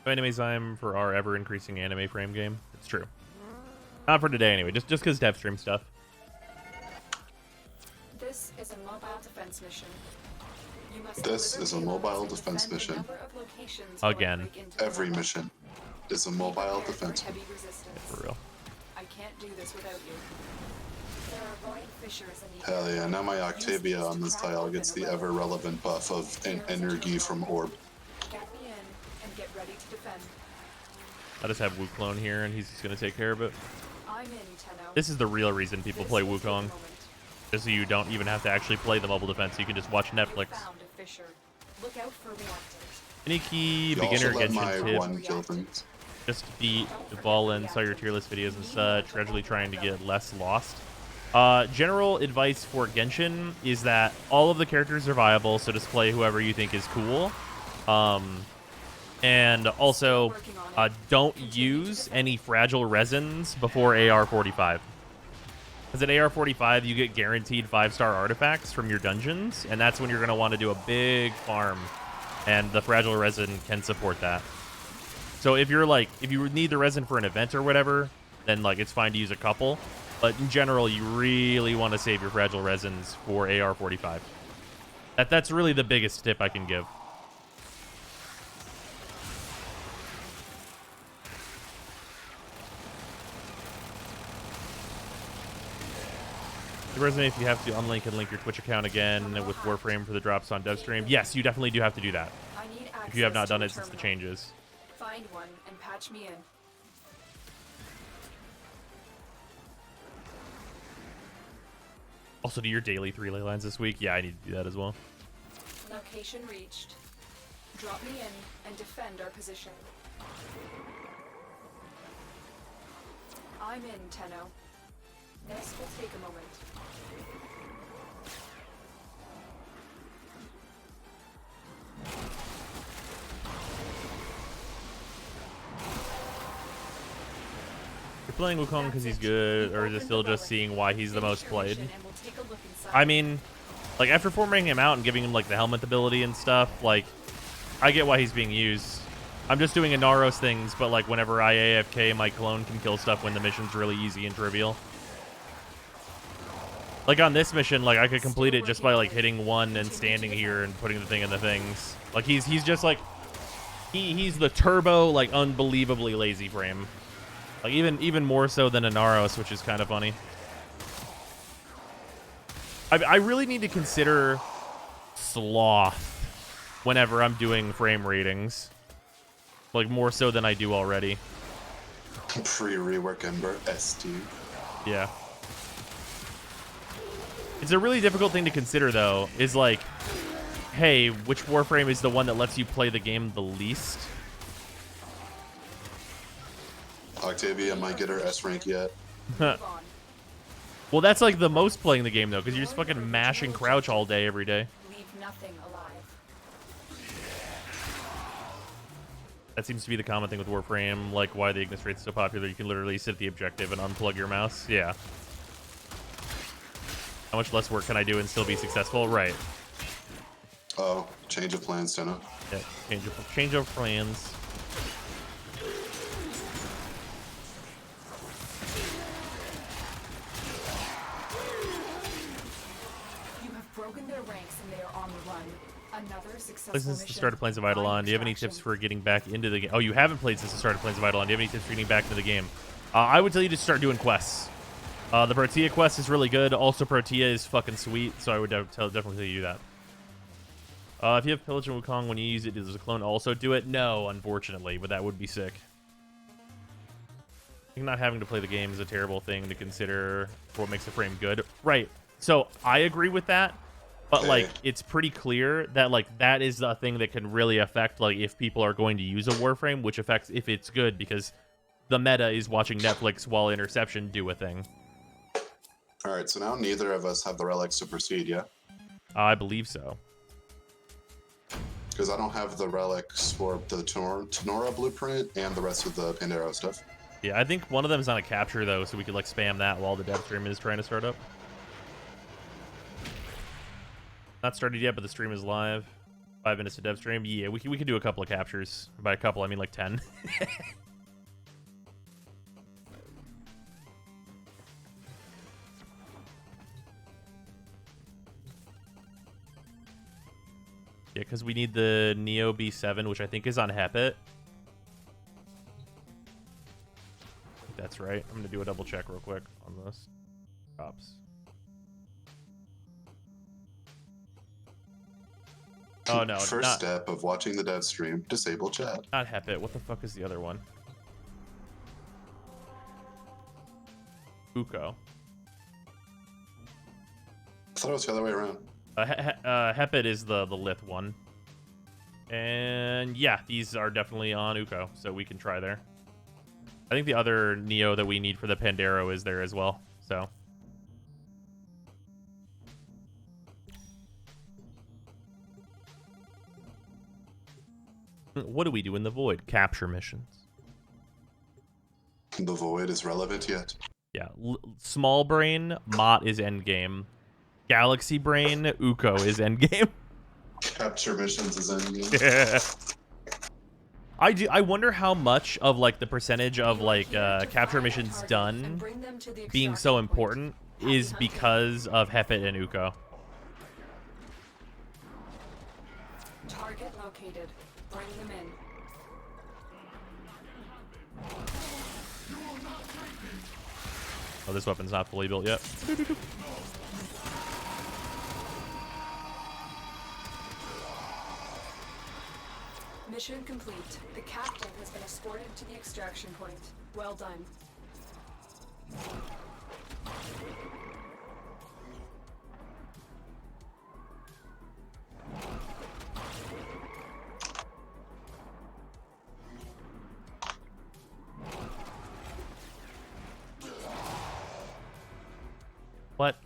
Anime Zyme for our ever-increasing anime frame game. It's true. Not for today, anyway. Just because dev stream stuff. This is a mobile defense mission. You must This deliver is a payloads mobile and defense defend a mission. number of locations while I Again. break into the Every mobile. mission is a Be mobile prepared for defense. heavy resistance. For real. I can't do this without you. There are void fissures in the Hell yeah, area. now my Use Octavia these on to this crack tile open gets a the relic. ever-relevant buff of energy from Orb. Get me in and get ready to defend. I just have Wukong here, and he's just going to take care of it. I'm in, Tenno. This is the real reason people play This will take a Wukong. moment. Just so you don't even have to actually play the mobile defense. You can just watch You Netflix. found a fissure. Look out for reactants. Any key, You beginner, also let my Genshin tip. one kill things. Just beat the ball in, saw your tier list videos and such, gradually trying to get less lost. General advice for Genshin is that all of the characters are viable, so just play whoever you think is cool. And also, don't use any fragile resins before AR-45. Because at AR-45, you get guaranteed 5-star artifacts from your dungeons, and that's when you're going to want to do a big farm, and the fragile resin can support that. So if you're like, if you need the resin for an event or whatever, then like it's fine to use a couple. But in general, you really want to save your fragile resins for AR-45. That's really the biggest tip I can give. The resume, if you have to unlink and link your Twitch account again with Warframe for the drops on Devstream. Yes, you definitely do have to do that. I need If you have not access to done a it since the terminal. changes. Find one and patch me in. Also, do your daily 3 ley lines this week? Yeah, I need to do that as well. Location reached. Drop me in and defend our position. I'm in, Tenno. This will take a moment. You're playing Wukong because he's good, or is it still just seeing why he's the most played? And we'll take a look inside. I mean, like, after forming him out and giving him, like, the helmet ability and stuff, like, I get why he's being used. I'm just doing Inaros things, but, like, whenever I AFK, my clone can kill stuff when the mission's really easy and trivial. Like, on this mission, like, I could complete it just by, like, hitting 1 and standing here and putting the thing in the things. Like, he's just, like, he's the turbo, like, unbelievably lazy frame. Like, even more so than Inaros, which is kind of funny. I really need to consider sloth whenever I'm doing frame ratings. Like, more so than I do already. Pre-rework Ember, ST. Yeah. It's a really difficult thing to consider, though, is like, hey, which Warframe is the one that lets you play the game the least? Octavia might get her S rank yet. Move on. Well, that's like the most playing the game though, because you're just fucking mashing crouch all day, every day. Leave nothing alive. That seems to be the common thing with Warframe, like why the Ignis rate is so popular. You can literally sit at the objective and unplug your mouse. Yeah. How much less work can I do and still be successful? Right. Oh, change of plans, Tenno. Yeah, change of plans. You have broken their ranks and they are on the run. Another successful Since the mission. start of Plains of Eidolon, do you have any tips for getting back into the game? Oh, you haven't played since the start of Plains of Eidolon. Do you have any tips for getting back into the game? I would tell you to start doing quests. The Protea quest is really good. Also, Protea is fucking sweet, so I would definitely tell you to do that. If you have Pillage and Wukong, when you use it, does a clone also do it? No, unfortunately, but that would be sick. I think not having to play the game is a terrible thing to consider for what makes the frame good. Right. So I agree with that, but like it's pretty clear that like that is the thing that can really affect like if people are going to use a Warframe, which affects if it's good because the meta is watching Netflix while Interception do a thing. All right, so now neither of us have the relics to proceed, yeah? I believe so. Because I don't have the relics for the Tenora blueprint and the rest of the Pandero stuff. Yeah, I think one of them is on a capture though, so we could like spam that while the Devstream is trying to start up. Not started yet, but the stream is live. 5 minutes to Devstream. Yeah, we can do a couple of captures. By a couple, I mean like 10. Yeah, because we need the Neo B7, which I think is on Hepit. That's right. I'm going to do a double check real quick on this. Ops. Oh, no. First step of watching the dev stream, disable chat. Not Hepit. What the fuck is the other one? Uko. I thought it was the other way around. Hepit is the Lith one. And yeah, these are definitely on Uko, so we can try there. I think the other Neo that we need for the Pandero is there as well, so. What do we do in the Void? Capture missions. The Void is relevant yet? Yeah, Small Brain, Mott is endgame. Galaxy Brain, Uko is endgame. Capture missions is endgame. Yeah. I wonder how much of like the percentage of like capture missions done being so important is because of Hepit and Uko. Target located. Bring them in. Oh, this weapon's not fully built yet. Mission complete. The captain has been escorted to the extraction point. Well done. What?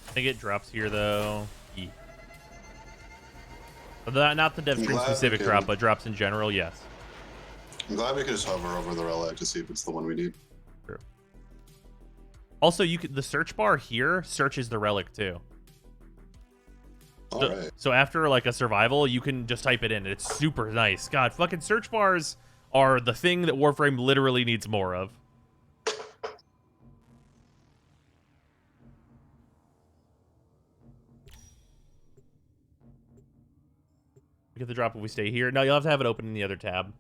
I think it drops here though. Yeah. Not the Devstream specific drop, but drops in general, yes. I'm glad we could just hover over the relic to see if it's the one we need. True. Also, you could the search bar here searches the relic too. Alright. So after like a survival, you can just type it in. It's super nice. God, fucking search bars are the thing that Warframe literally needs more of. We get the drop if we stay here. No, you'll have to have it open in the other tab.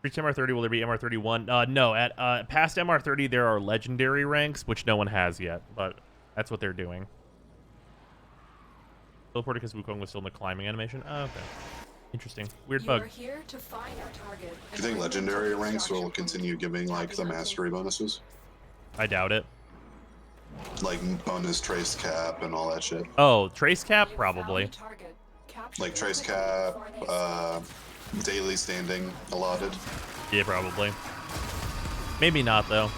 Reach MR30, will there be MR31? No, at past MR30 there are legendary ranks, which no one has yet, but that's what they're doing. Teleported because Wukong was still in the climbing animation? Oh, okay. Interesting. Weird You bug. are here to find our target. Do you think legendary ranks will continue giving like the mastery bonuses? I doubt it. Like bonus trace cap and all that shit. Oh, trace cap? You Probably. found the target. Capture Like them trace quickly cap, before they escape. daily standing allotted. Yeah, probably. Maybe not, though.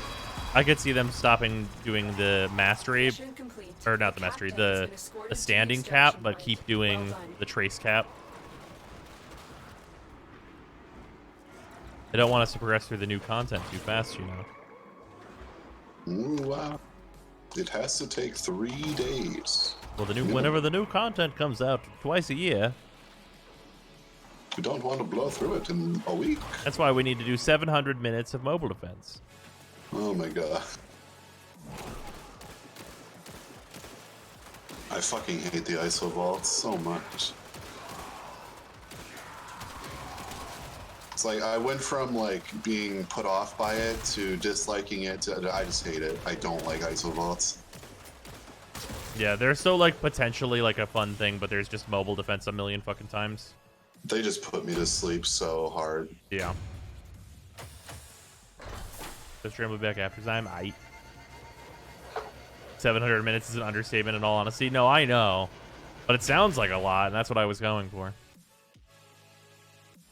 I could see them stopping doing the mastery, Mission complete. or not the mastery, captain has the been escorted the to standing extraction cap, but point. keep doing Well done. the trace cap. They don't want us to progress through the new content too fast, you know. Ooh, wow. It has to take 3 days. Well, whenever the new content comes out twice a year, We don't want to blow through it in a week. that's why we need to do 700 minutes of mobile defense. Oh my god. I fucking hate the ISO vault so much. It's like I went from like being put off by it to disliking it to I just hate it. I don't like ISO vaults. Yeah, they're so like potentially like a fun thing, but there's just mobile defense a million fucking times. They just put me to sleep so hard. Yeah. The stream will be back after time. 700 minutes is an understatement in all honesty. No, I know. But it sounds like a lot, and that's what I was going for.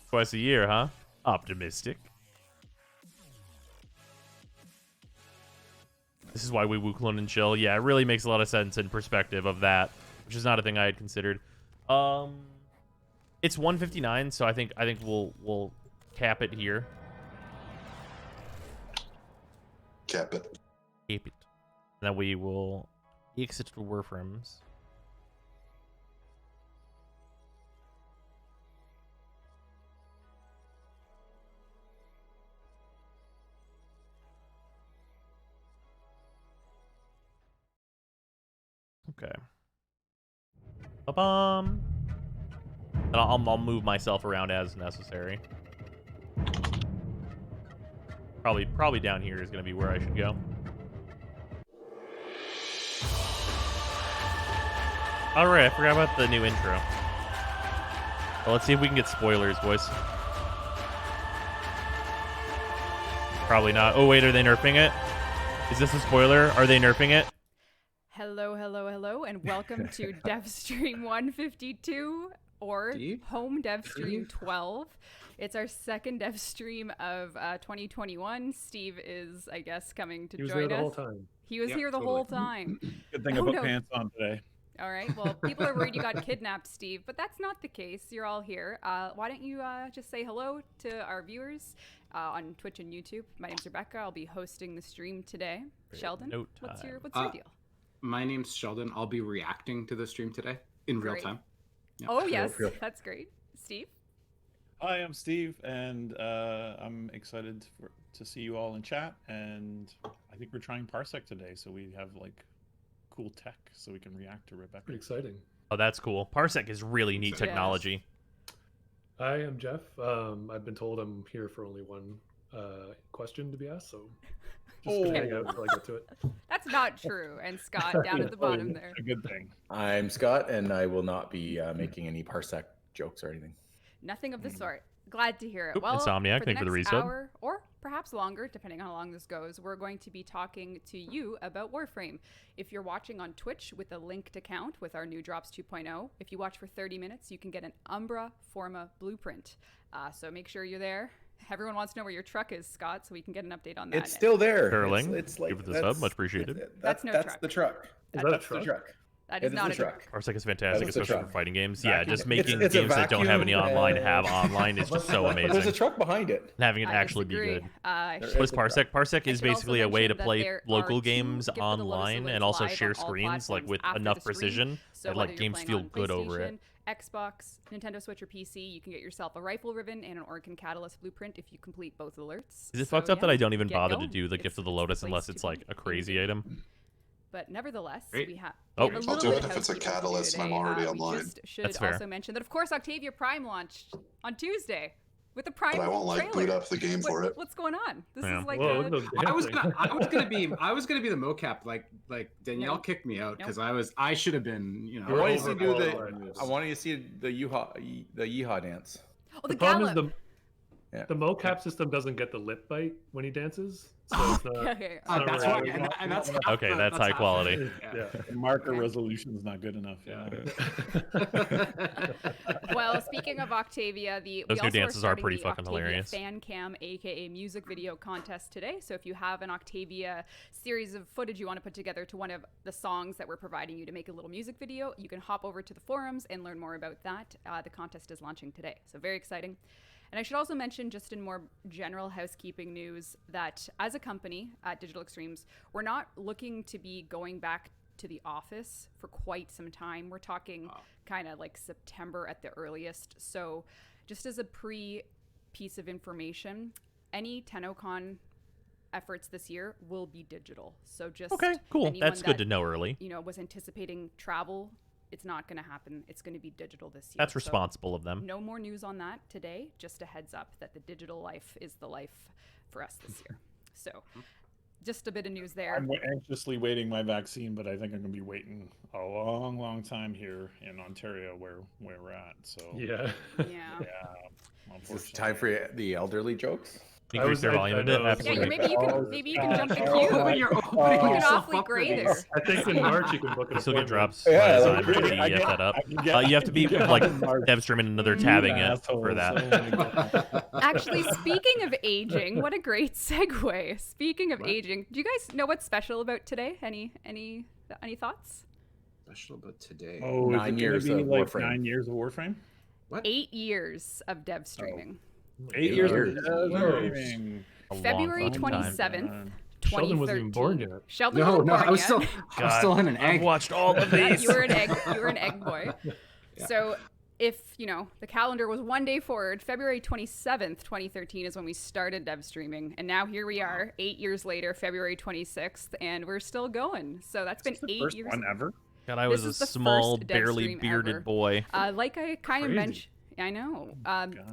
Twice a year, huh? Optimistic. This is why we woo clone and chill. Yeah, it really makes a lot of sense in perspective of that, which is not a thing I had considered. It's 159, so I think we'll cap it here. Cap it. Cap it. And then we will exit to Warframes. Okay. Ba-bum. And I'll move myself around as necessary. Probably down here is going to be where I should go. All right, I forgot about the new intro. Well, let's see if we can get spoilers, boys. Probably not. Oh, wait, are they nerfing it? Is this a spoiler? Are they nerfing it? Hello, hello, hello, and welcome to Devstream 152 or Steve? Home Devstream 12. It's our second Devstream of 2021. Steve is, I guess, coming to He was join there the us. whole time. He was Yep, here the totally. whole time. Good thing Oh, I put no. pants on today. All right. Well, people are worried you got kidnapped, Steve, but that's not the case. You're all here. Why don't you just say hello to our viewers on Twitch and YouTube? My name's Rebecca. I'll be hosting the stream today. Sheldon, Note what's your time. deal? My name's Sheldon. I'll be reacting to the stream today in real Great. time. Yep. Oh yes, real. that's great. Steve. Hi, I'm Steve, and I'm excited to see you all in chat. And I think we're trying Parsec today, so we have like cool tech, so we can react to Rebecca. Pretty exciting. Oh, that's cool. Parsec is really neat Yes. technology. Hi, I'm Jeff. I've been told I'm here for only one question to be asked, so just gonna hang out until I get to it. That's not true. And Scott down at the bottom there. A good thing. I'm Scott, and I will not be making any Parsec jokes or anything. Nothing of the sort. Glad to hear it. Oop, Well, Insomniac, for the thank you for the next resub. hour, or perhaps longer, depending on how long this goes, we're going to be talking to you about Warframe. If you're watching on Twitch with a linked account with our new Drops 2.0, if you watch for 30 minutes, you can get an Umbra Forma blueprint. So make sure you're there. Everyone wants to know where your truck is, Scott, so we can get an update on that. It's still there. Curling, It's like give it the sub, much appreciated. That's no that's truck. the truck. Is that a That's the truck? truck. That It is is not the a truck. truck. Parsec is fantastic, That was the especially for truck. fighting games. Yeah, just making It's a games that don't have any vacuum, online have online is just so But there's a amazing. truck behind it. And having it I actually disagree. be good. I There should What is is a truck. Parsec? Parsec I is should also basically a way to mention that play there local are two games Gift of the Lotus online alerts and also live share on all screens like platforms with after enough the stream. precision So that whether like you're games playing feel on good over it. PlayStation, Xbox, Nintendo Switch, or PC, you can get yourself a rifle ribbon and an Orkin Catalyst blueprint if you complete both alerts. Is it So, fucked up that yeah, I don't even get bother going. to do the Gift of the Lotus the unless place it's to like be a crazy indeed. item? But nevertheless, Great. we have Oh. a I'll little do bit it of if it's a housekeeping to do catalyst and I'm today. already We online. just should That's fair. also mention that, of course, Octavia Prime launched on Tuesday. With the Prime But I won't like boot trailer. up the game for it. What's going on? This Yeah. is like Whoa, a... no I was dancing. gonna be the mocap. Like Danielle No. kicked me out because Nope. I should have been. You I know. You're want you to see do overqualified. the. I want you to see the yeehaw dance. Oh, The the problem gallop. is the mocap system doesn't get the lip bite when he dances, so it's not. Okay. it's not That's really- why. And that's half Okay, the- that's high half quality. it. Yeah. The marker Okay. resolution is not good enough. Yeah. Well, speaking of Octavia, Those we new also dances are starting pretty the fucking Octavia hilarious. Fan Cam, aka music video contest today. So if you have an Octavia series of footage you want to put together to one of the songs that we're providing you to make a little music video, you can hop over to the forums and learn more about that. The contest is launching today, so very exciting. And I should also mention, just in more general housekeeping news, that as a company at Digital Extremes, we're not looking to be going back to the office for quite some time. We're talking kind of like September at the earliest. So just as a piece of information, any TennoCon efforts this year will be digital. So just Okay, cool. anyone That's good that, to know early. You know, was anticipating travel, it's not going to happen. It's going to be digital this year. That's So responsible of them. no more news on that today. Just a heads up that the digital life is the life for us this year. So just a bit of news there. I'm anxiously waiting my vaccine, but I think I'm going to be waiting a long, long time here in Ontario, where we're at. So Yeah. Yeah. Is this time for the elderly jokes? You increase their volume a bit. Yeah, Absolutely. maybe you can jump the queue. Open your Looking yourself awfully up for gray this. there. I think in March you can book an You still get appointment. drops. Yeah, by like, the time I you get- F that up. I can get- You have to be Yeah, like March. Devstream and another tabbing it for that. Actually, speaking of aging, what a great segue. Speaking of aging, do you guys know what's special about today? Any thoughts? Special about today. Oh, 9 is it gonna years be of like Warframe. 9 years of Warframe? 8 years of dev streaming. 8 years years. of Warframe. A long February fucking time. 27th, Sheldon wasn't even born 2013. yet. Sheldon No, wasn't no, born I was yet. still in an egg. I've watched all of Yeah, these. you were an egg boy. So if the calendar was one day forward, February 27th, 2013 is when we started dev streaming, and now here we are 8 years later, February 26th, and we're still going. So that's been Is this the 8 first years. one ever? God, I This was a is the small, first dev barely stream bearded ever. boy. Like I kind of Crazy. mentioned, I know.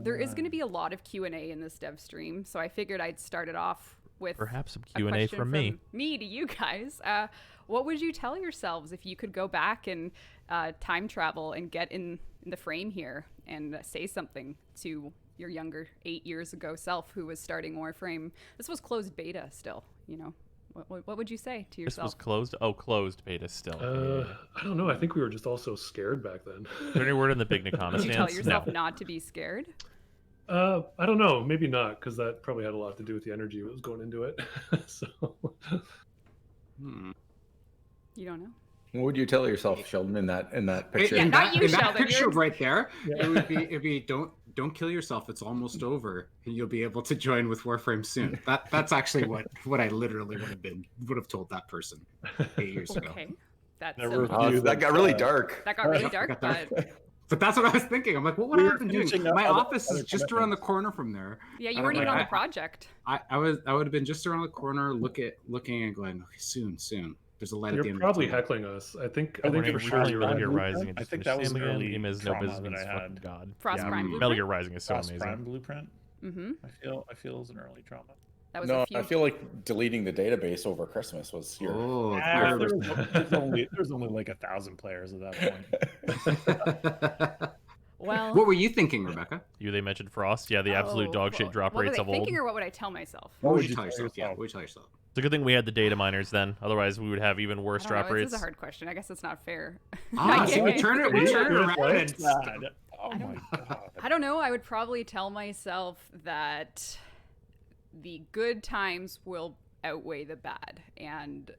There is going to be a lot of Q&A in this dev stream, so I figured I'd start it off with Perhaps some a Q&A question from me. Me to you guys. What would you tell yourselves if you could go back and time travel and get in the frame here and say something to your younger 8 years ago self who was starting Warframe? This was closed beta still, What would you say to This yourself? was closed? Oh, closed beta still. I don't know. I think we were just all so scared back then. Is there any word in the big Nakama Did you tell stance? yourself No. not to be scared? I don't know. Maybe not, because that probably had a lot to do with the energy that was going into it. So You don't know? What would you tell yourself, Sheldon, in that picture? Yeah, not you, in that Sheldon, picture you're- right there, it'd be don't kill yourself. It's almost over, and you'll be able to join with Warframe soon. That's actually what I literally would have told that person 8 years ago. Okay. That's Never That got really dark. that got really dark, but But that's what I was thinking. I'm like, what would I have been doing? finishing up My other- office other is just around the corner from there. yeah, you I weren't don't even know, on the project. I would have been just around the corner, looking and going, okay, soon. There's a light at the you're end. of probably the tunnel. heckling us. I think When for we sure really you Metal were. Gear Rising. I think that was an early game is no trauma business. that I Fucking had. God. Frostprime Blueprint. Metal Gear Rising is so Cross amazing. Prime Blueprint. Mm-hmm. I feel it was an early trauma. That was No, a few. I feel like deleting the database over Christmas was your. Oh, There's only like 1,000 players at that point. Well, what were you thinking, Rebecca? They mentioned Frost. Yeah, the absolute dog shit drop what rates was I of old. thinking, or what would I tell myself? What would you tell yourself? Yeah, what would you tell yourself? It's a good thing we had the data miners then. Otherwise, we would have even worse I don't know, drop rates. This is a hard question. I guess it's not fair. So we turn it around. And Oh my god. I don't know. I would probably tell myself that the good times will outweigh the bad, and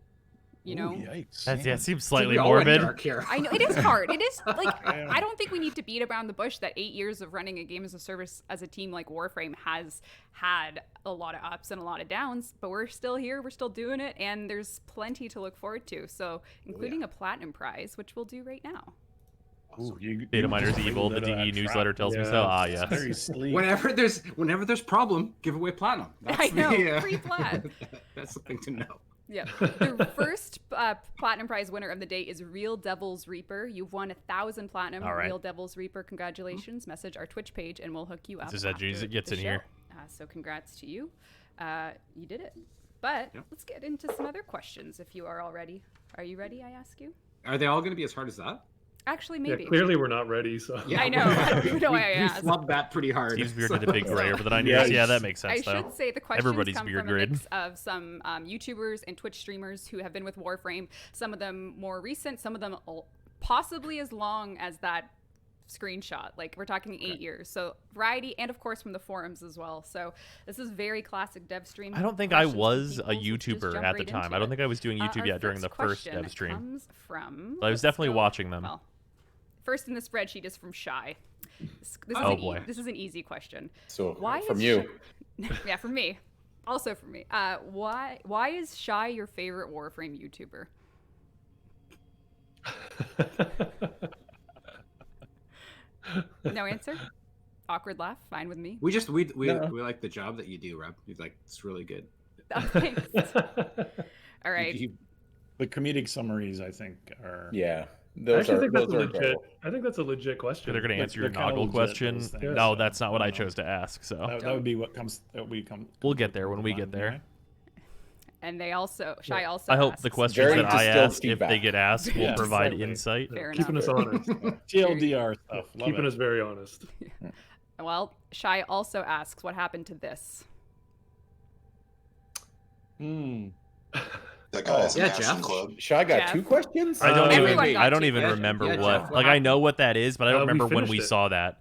Yikes. That seems slightly We all went morbid. dark here. I know it is hard. It is like I don't think we need to beat around the bush that 8 years of running a game as a service as a team like Warframe has had a lot of ups and a lot of downs, but we're still here, we're still doing it, and there's plenty to look forward to. So, including a platinum prize, which we'll do right now. Ooh, Data miners evil. The DE newsletter tells me so. Ah, yes. Very sleek. Whenever there's problem, give away platinum. That's I know, the, free plat. That's the thing to know. Yeah. The first platinum prize winner of the day is Real Devil's Reaper. You've won 1,000 platinum. All right. Real Devil's Reaper, congratulations. Message our Twitch page and we'll hook you up. This is as it gets the in show. here. So congrats to you. You did it. But let's get into some other questions if you are all ready. Are you ready, I ask you? Are they all going to be as hard as that? Actually, maybe. Yeah, clearly we're not ready. So Yeah, I know. I don't even know why I we asked. flubbed that pretty hard. Steve's beard did a big gray over the 9 years. Yeah, that makes sense, I though. should say the questions Everybody's come beard from a grade. mix of some YouTubers and Twitch streamers who have been with Warframe. Some of them more recent, some of them possibly as long as that screenshot. Like, we're talking 8 years. So variety, and of course from the forums as well. So this is very classic Devstream. I don't think I questions from was people, a so just YouTuber jump at the right time. into I don't it. think I was doing YouTube Our yet during the first question Devstream. comes from, But I was let's definitely go- watching them. Well, first in the spreadsheet is from Shy. This Oh, is boy. This is an easy question. So Why from is you. yeah, from me. Also from me. Why is Shy your favorite Warframe YouTuber? No answer? Awkward laugh? Fine with me. We No. like the job that you do, Rob. He's like, it's really good. Oh, thanks. All right. The comedic summaries, I think, are Yeah. I Those actually are think that's a those are legit. adorable. I think that's a legit question. They're going to Like, answer your they're kinda Noggle legit, question. those things, No, so that's not what I I don't know. chose to ask. So That would be what comes. That would become. we'll get there when we get there. Okay. And they also Shy also I hope asks, the questions Very that I distilled ask, if feedback. they get asked, will Yeah, provide slightly. insight. Fair Keeping enough. us honest. TLDR stuff. Love Keeping it. us very honest. Well, Shy also asks what happened to this. That guy's yeah, an Action Jeff. Club. Shy got Jeff? 2 questions. I don't Everyone even. got I don't two. even Yeah, remember yeah, what. Jeff, Like I know what that is, but I don't we remember when finished we it. saw that.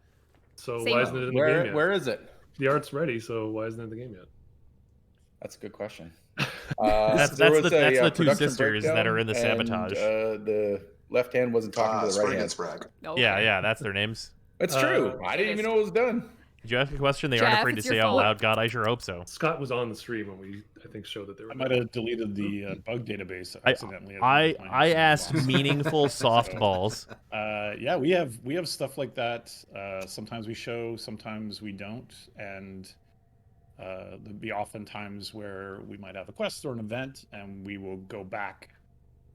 So Same why o- isn't it in the game yet? Where is it? The art's ready, so why isn't it in the game yet? That's a good question. That's there the was two production sisters that are in the breakdown, sabotage. And, the left hand wasn't talking to the Spring right and hand. Sprague. Okay. Yeah, that's their names. That's true. I didn't even know it was done. Did you ask a question they aren't Jeff, afraid to it's your say out fault. loud? God, I sure hope so. Scott was on the stream when we, I think, showed that they were. I might have deleted the bug database I accidentally. I asked meaningful softballs. Yeah, we have stuff like that. Sometimes we show, sometimes we don't, and there'd be often times where we might have a quest or an event, and we will go back,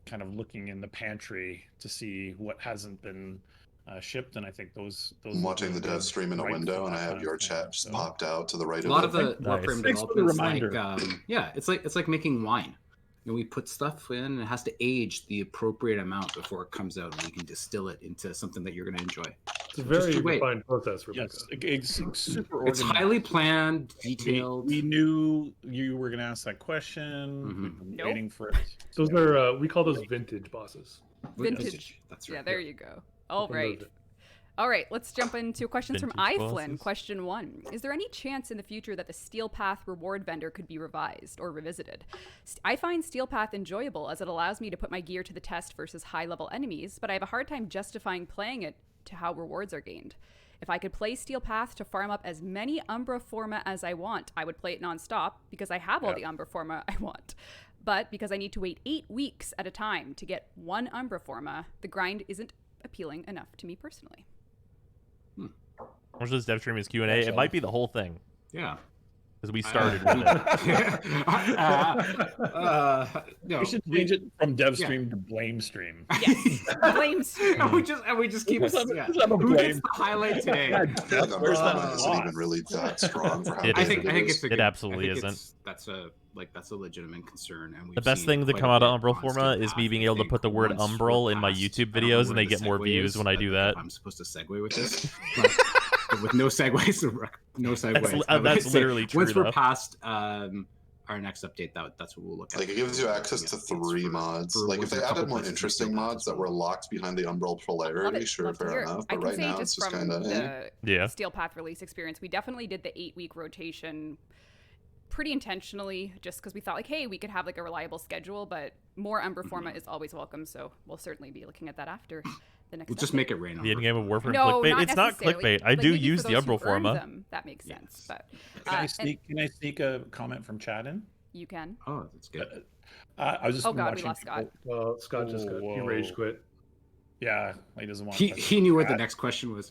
kind of looking in the pantry to see what hasn't been shipped. And I think those. I'm watching the dev stream in a right window, for and I that have kind your of thing, chat just so. popped out to the right A lot of it. the Nice. Warframe Thanks for the developments, reminder. yeah, it's like making wine. You know, we put stuff in, and it has to age the appropriate amount before it comes out, and we can distill it into something that you're going to enjoy. It's a very you wait. refined process, Rebecca. Yes, it's super It's organized. highly planned, detailed. We knew you were going to ask that question. Mhm. We've been Nope. waiting for it. Those are we call those vintage bosses. Vintage. That's right. Yeah, there you go. All From right. those- All right, let's jump into questions from Vintage iFlynn. bosses. Question 1. Is there any chance in the future that the Steel Path reward vendor could be revised or revisited? I find Steel Path enjoyable as it allows me to put my gear to the test versus high-level enemies, but I have a hard time justifying playing it to how rewards are gained. If I could play Steel Path to farm up as many Umbra Forma as I want, I would play it nonstop because I have all the Umbra Forma I want. But because I need to wait 8 weeks at a time to get one Umbra Forma, the grind isn't appealing enough to me personally. What's this Devstream is Q&A? It might be the whole thing Yeah. because we started with it. No, We should change it from Devstream to Blame Stream. Yes, blame stream. and we just keep. Let's have Yeah. a Who blame. gets the highlight today? I feel like Where's that Umbrella isn't boss? even really that strong for how It big I think it is. it's a It good, absolutely I think isn't. That's a legitimate concern. And The best thing to come out of Umbral Forma is me being able to put the word Umbral in my YouTube videos, and they get more views when I do that. I'm supposed to segue with this, but with no segues, no segues. I would That's say literally true, Once we're though. past our next update, that's what we'll look at. Like, it gives you access to Updates 3 for- mods. for Like, if what's they a couple added more places in interesting Steel Path mods as that were well. locked behind the Umbral polarity, sure, love to fair hear it. enough. I But can right say now, it's just just from kind of. the Yeah. Steel Path release experience, we definitely did the 8-week rotation pretty intentionally, just because we thought like, hey, we could have like a reliable schedule, but more Umbra Forma is always welcome, so we'll certainly be looking at that after the next. We'll just update. make it rain. The end game of Warframe No, clickbait. not It's not necessarily. clickbait. I Like, do maybe use for the those who Umbral earned Forma. them, that makes sense, but Can and I sneak a comment from Chad in? you can. Oh, that's good. I was just Oh God, we watching lost Scott. people- Well, Scott just got he rage Whoa. quit. Yeah, he doesn't want. He knew what the Chad. next question was.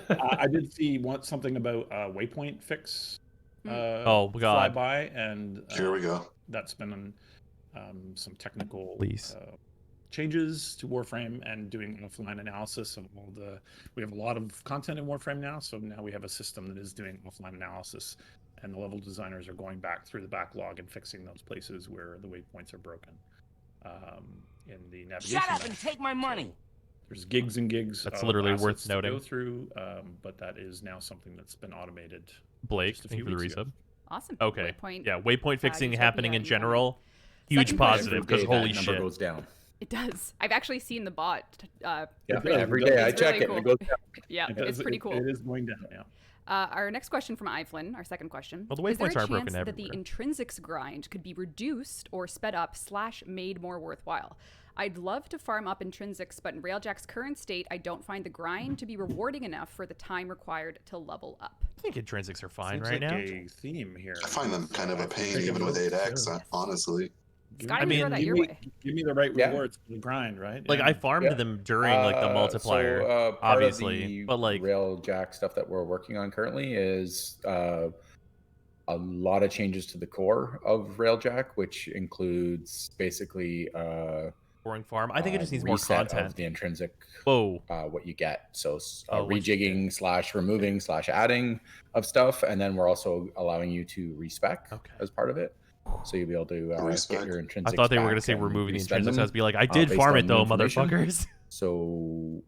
I did see something about waypoint fix. Oh, God. Flyby, and Here we go. That's been some technical Please. changes to Warframe and doing offline analysis of all the. We have a lot of content in Warframe now, so now we have a system that is doing offline analysis, and the level designers are going back through the backlog and fixing those places where the waypoints are broken. In the navigation. Shut up and take my money. There's gigs and gigs. That's of literally worth assets to noting. Go through, but that is now something that's been automated. Blake, just a thank few you for the weeks ago. resub. Awesome. Okay. Waypoint, Yeah, waypoint fixing utopia happening in and general. Huge Second positive because Every day holy that number shit. goes down. It does. I've actually seen the bot. Yeah, does, every it day does. I It's check really it. cool. It goes down. Yeah, it's pretty cool. It is going down. Yeah. Our next question from Iflin, our second question. Well, the is there waypoints a aren't broken chance that the everywhere. intrinsics grind could be reduced or sped up / made more worthwhile? I'd love to farm up intrinsics, but in Railjack's current state, I don't find the grind to be rewarding enough for the time required to level up. I think intrinsics are fine Seems right like now. a theme here. I find them kind of a pain, Take even with note. 8x, honestly. Scott, I mean, throw that give your me, way. give me the right Yeah. rewards for the grind, right? Like Yeah. I farmed them during like the multiplier, part obviously, of the but like Railjack stuff that we're working on currently is a lot of changes to the core of Railjack, which includes basically boring farm. I think it just needs more reset content. of the intrinsic. Whoa. What you get. So Oh, what you rejigging / removing / adding of stuff, and then we're also allowing you to respec as part of it. So you'll be able to get your intrinsics. I thought they were going to back say and removing the respend intrinsics. them, I was be like, I did based farm on it new though, information. motherfuckers. So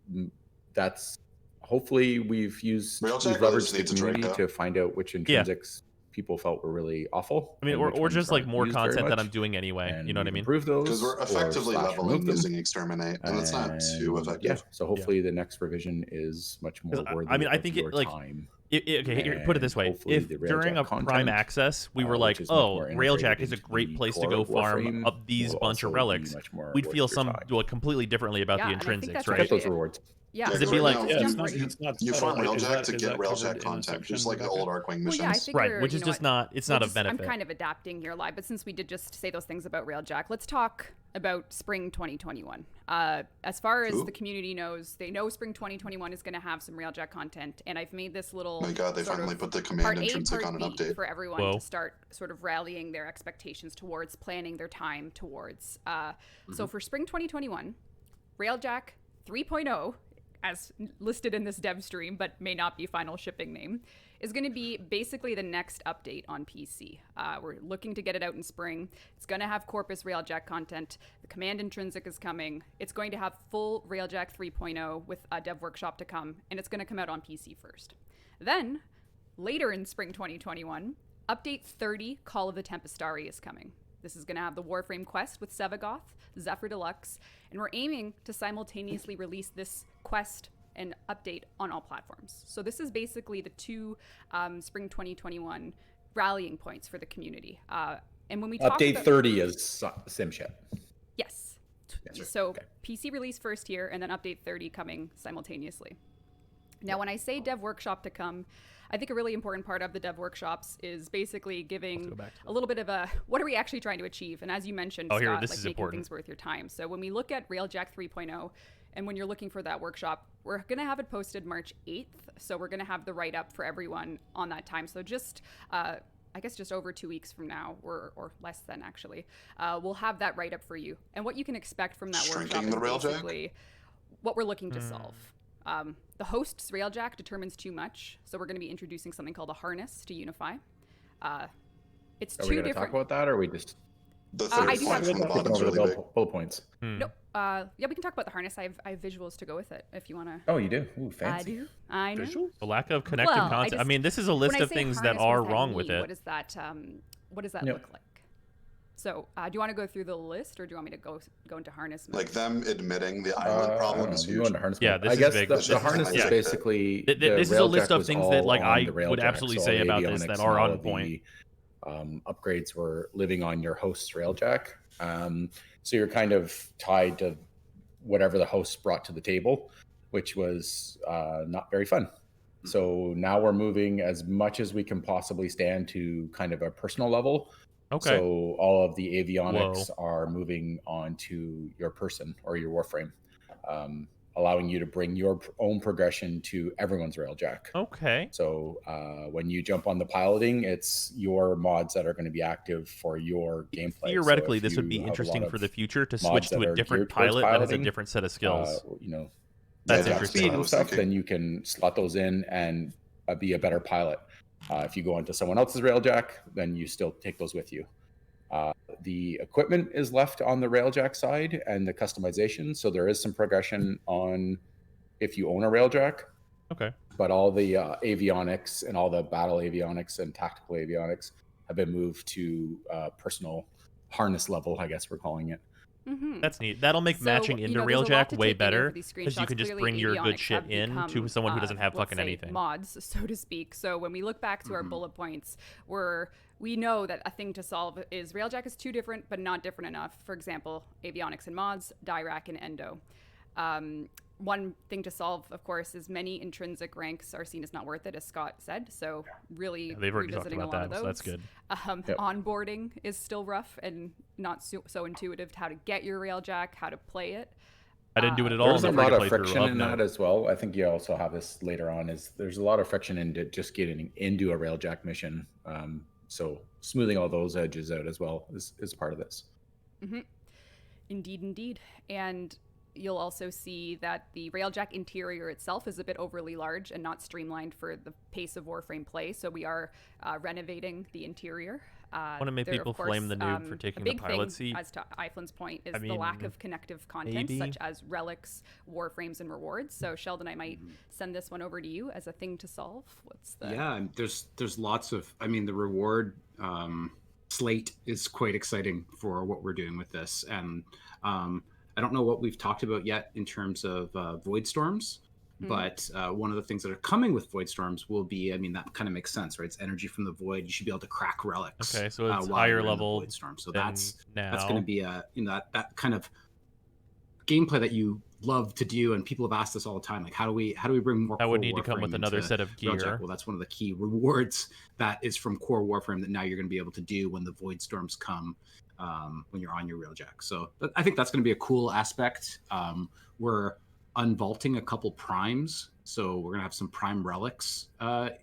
that's hopefully we've Railjack leveraged others the need to community drink to find out which intrinsics people felt were really awful. I mean, and which or ones just like aren't more used very content that much, I'm doing anyway. and You know what I we've mean? improved those Because we're effectively or / leveling remove them. using Exterminate, and it's not too And, effective. Yeah, so hopefully the next revision is much more 'Cause worthy. I mean, I of think your it like time. okay. Here, put it this and way: hopefully if the during Railjack a Prime content, access we were which like, is much oh, more Railjack integrated is a into great the place to core go of farm Warframe, up these will bunch of also be relics, much more we'd worth feel your time. completely differently about Yeah, the and I think intrinsics, that's right? Get those rewards. Yeah, Because it'd be so like, now Yeah, you, it's not you subtle. farm Like, is Railjack that- to is get that covered Railjack in a content, section, just like the Rebecca? old Arcwing Well, missions. yeah, I figure, right, which you is know just what, not. It's not a benefit. I'm kind of adapting here live, but since we did just say those things about Railjack, let's talk about spring 2021. As far as the community knows, they know spring 2021 is going to have some Railjack content, and I've made this little. My God, they sort finally of put the command part A, intrinsic part on an B update. for everyone Whoa. to start sort of rallying their expectations towards, planning their time towards. So for spring 2021, Railjack 3.0, as listed in this dev stream, but may not be final shipping name, is going to be basically the next update on PC. We're looking to get it out in spring. It's going to have Corpus Railjack content. The command intrinsic is coming. It's going to have full Railjack 3.0 with a dev workshop to come, and it's going to come out on PC first. Then, later in spring 2021, update 30 Call of the Tempestari is coming. This is going to have the Warframe quest with Sevagoth, Zephyr Deluxe, and we're aiming to simultaneously release this quest and update on all platforms. So this is basically the two spring 2021 rallying points for the community. And when we talk Update about, 30 is SimShip. yes. Yes, right. So Okay. PC release first here, and then update 30 coming simultaneously. Now, when I say dev workshop to come, I think a really important part of the dev workshops is basically giving a little bit of a, what are we actually trying to achieve? And as you mentioned, Oh, here, Scott, this like is making important. things worth your time. So when we look at Railjack 3.0, and when you're looking for that workshop, we're going to have it posted March 8th. So we're going to have the write-up for everyone on that time. So just, I guess just over 2 weeks from now, or less than actually, we'll have that write-up for you. And what you can expect from that workshop Shrinking is the Railjack? basically what we're looking to solve. The host's Railjack determines too much, so we're going to be introducing something called a harness to unify. It's Are we two going to different. talk about that, or are we just The I third do point have- from the skipping bottom is over the really big. bullet points? No, yeah, we can talk about the harness. I have visuals to go with it if you want to. Oh, you do? Ooh, I fancy. do. I know. The lack of connected Well, content. I mean, this is a list when I of say things that harness, are what does that wrong with mean? it. What does that Yep. look like? So, do you want to go through the list, or do you want me to go into harness mode? Like them admitting the island problem is we huge. go into harness Yeah, mode. this I is guess big. the This is- harness yeah. is basically This is a list Railjack of was things that all like on I the would Railjack, absolutely so say all the about this avionics that and are all on of point. the upgrades were living on your host's Railjack. So you're kind of tied to whatever the host brought to the table, which was not very fun. So now we're moving as much as we can possibly stand to kind of a personal level. Okay. So all of the avionics are moving onto your person or your Warframe. allowing you to bring your own progression to everyone's railjack. Okay. So when you jump on the piloting, it's your mods that are going to be active for your gameplay. Theoretically, So this would be interesting for the future to switch to a different pilot that has a different set of skills. That's interesting. Speed and stuff, then you can slot those in and be a better pilot. If you go onto someone else's railjack, then you still take those with you. The equipment is left on the railjack side and the customization, so there is some progression on if you own a railjack. Okay. But all the avionics and all the battle avionics and tactical avionics have been moved to personal harness level, I guess we're calling it. That's neat. That'll make matching into railjack way better because you can just bring your good shit in to someone who doesn't have fucking anything. Mods, so to speak. So when we look back to our bullet points, we know that a thing to solve is railjack is too different, but not different enough. For example, avionics and mods, die rack and endo. One thing to solve, of course, is many intrinsic ranks are seen as not worth it, as Scott said. So really they've already talked revisiting about a lot of that, those. so that's good. Onboarding is still rough and not so intuitive to how to get your railjack, how to play it. I didn't do it at all. There's a lot of friction in that as well. I think you also have this later on. There's a lot of friction into just getting into a railjack mission. So smoothing all those edges out as well is part of this. Indeed. And you'll also see that the railjack interior itself is a bit overly large and not streamlined for the pace of Warframe play. So we are renovating the interior. I want to make people flame the noob for taking the pilot seat. As to Eiflin's point, is the lack of connective content, such as relics, warframes, and rewards. So Sheldon, I might send this one over to you as a thing to solve. Yeah, there's lots of. I mean, the reward slate is quite exciting for what we're doing with this, and I don't know what we've talked about yet in terms of void storms. But one of the things that are coming with void storms will be, I mean, that kind of makes sense, right? It's energy from the void. You should be able to crack relics. Okay, so it's higher level void storm. So that's now. going to be that kind of gameplay that you love to do, and people have asked us all the time, like how do we bring more? That would need to come with another set of gear. Railjack? Well, that's one of the key rewards that is from core Warframe that now you're going to be able to do when the void storms come. When you're on your railjack. So I think that's going to be a cool aspect. We're unvaulting a couple primes, so we're going to have some prime relics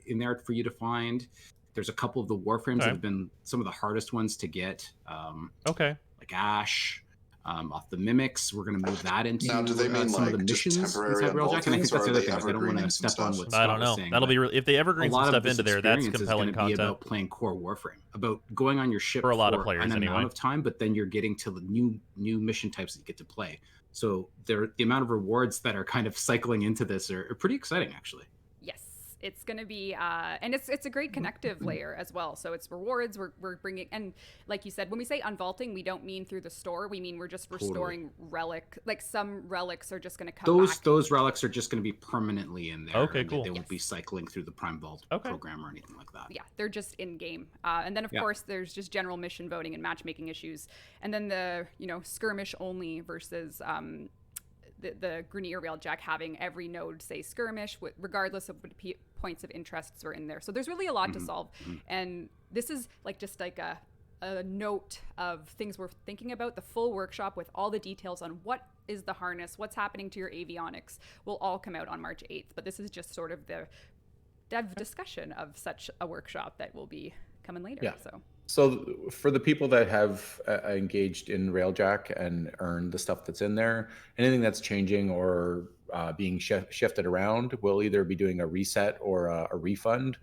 in there for you to find. There's a couple of the warframes that have been some of the hardest ones to get. Like Ash, off the mimics. We're going to move that into now, do they mean some like of the missions just temporary inside railjack. And I think that's the other thing. Like, I don't want to evergreening step some on stuff? what Scott I don't know. was saying, That'll be if they evergreen some stuff into there. That's compelling is content. Be about playing core Warframe, about going on your ship for a lot of players an anyway. amount of time, but then you're getting to the new mission types that you get to play. So the amount of rewards that are kind of cycling into this are pretty exciting, actually. Yes, it's going to be, and it's a great connective layer as well. So it's rewards. We're bringing, and like you said, when we say unvaulting, we don't mean through the store. We mean we're just restoring relic. Like some relics are just going to come back. Those relics are just going to be permanently in there. Okay, cool. They won't be cycling through the Prime Vault program or anything like that. Yeah, they're just in game. And then of course there's just general mission voting and matchmaking issues. And then the skirmish only versus the Grenier Railjack having every node say skirmish, regardless of what points of interests are in there. So there's really a lot to solve. And this is just like a note of things we're thinking about. The full workshop with all the details on what is the harness, what's happening to your avionics, will all come out on March 8th. But this is just sort of the dev discussion of such a workshop that will be coming later. Yeah. So for the people that have engaged in Railjack and earned the stuff that's in there, anything that's changing or being shifted around, we'll either be doing a reset or a refund.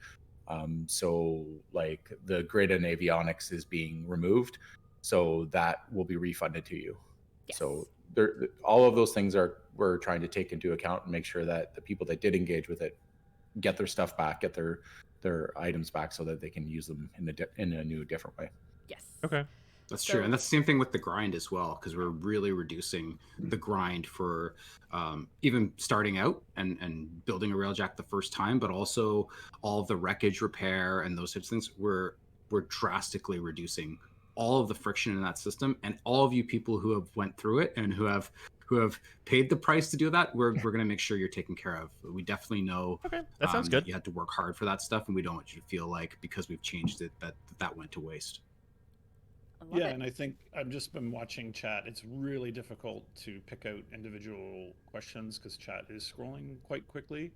So like the grid and avionics is being removed, so that will be refunded to you. Yes. So all of those things we're trying to take into account and make sure that the people that did engage with it get their stuff back, get their items back, so that they can use them in a new, different way. Yes. Okay. That's true. And that's the same thing with the grind as well, because we're really reducing the grind for even starting out and building a railjack the first time, but also all of the wreckage repair and those types of things. We're drastically reducing all of the friction in that system, and all of you people who have went through it and who have paid the price to do that, we're going to make sure you're taken care of. We definitely know that sounds good. That you had to work hard for that stuff, and we don't want you to feel like because we've changed it that went to waste. love Yeah, it. and I think I've just been watching chat. It's really difficult to pick out individual questions because chat is scrolling quite quickly.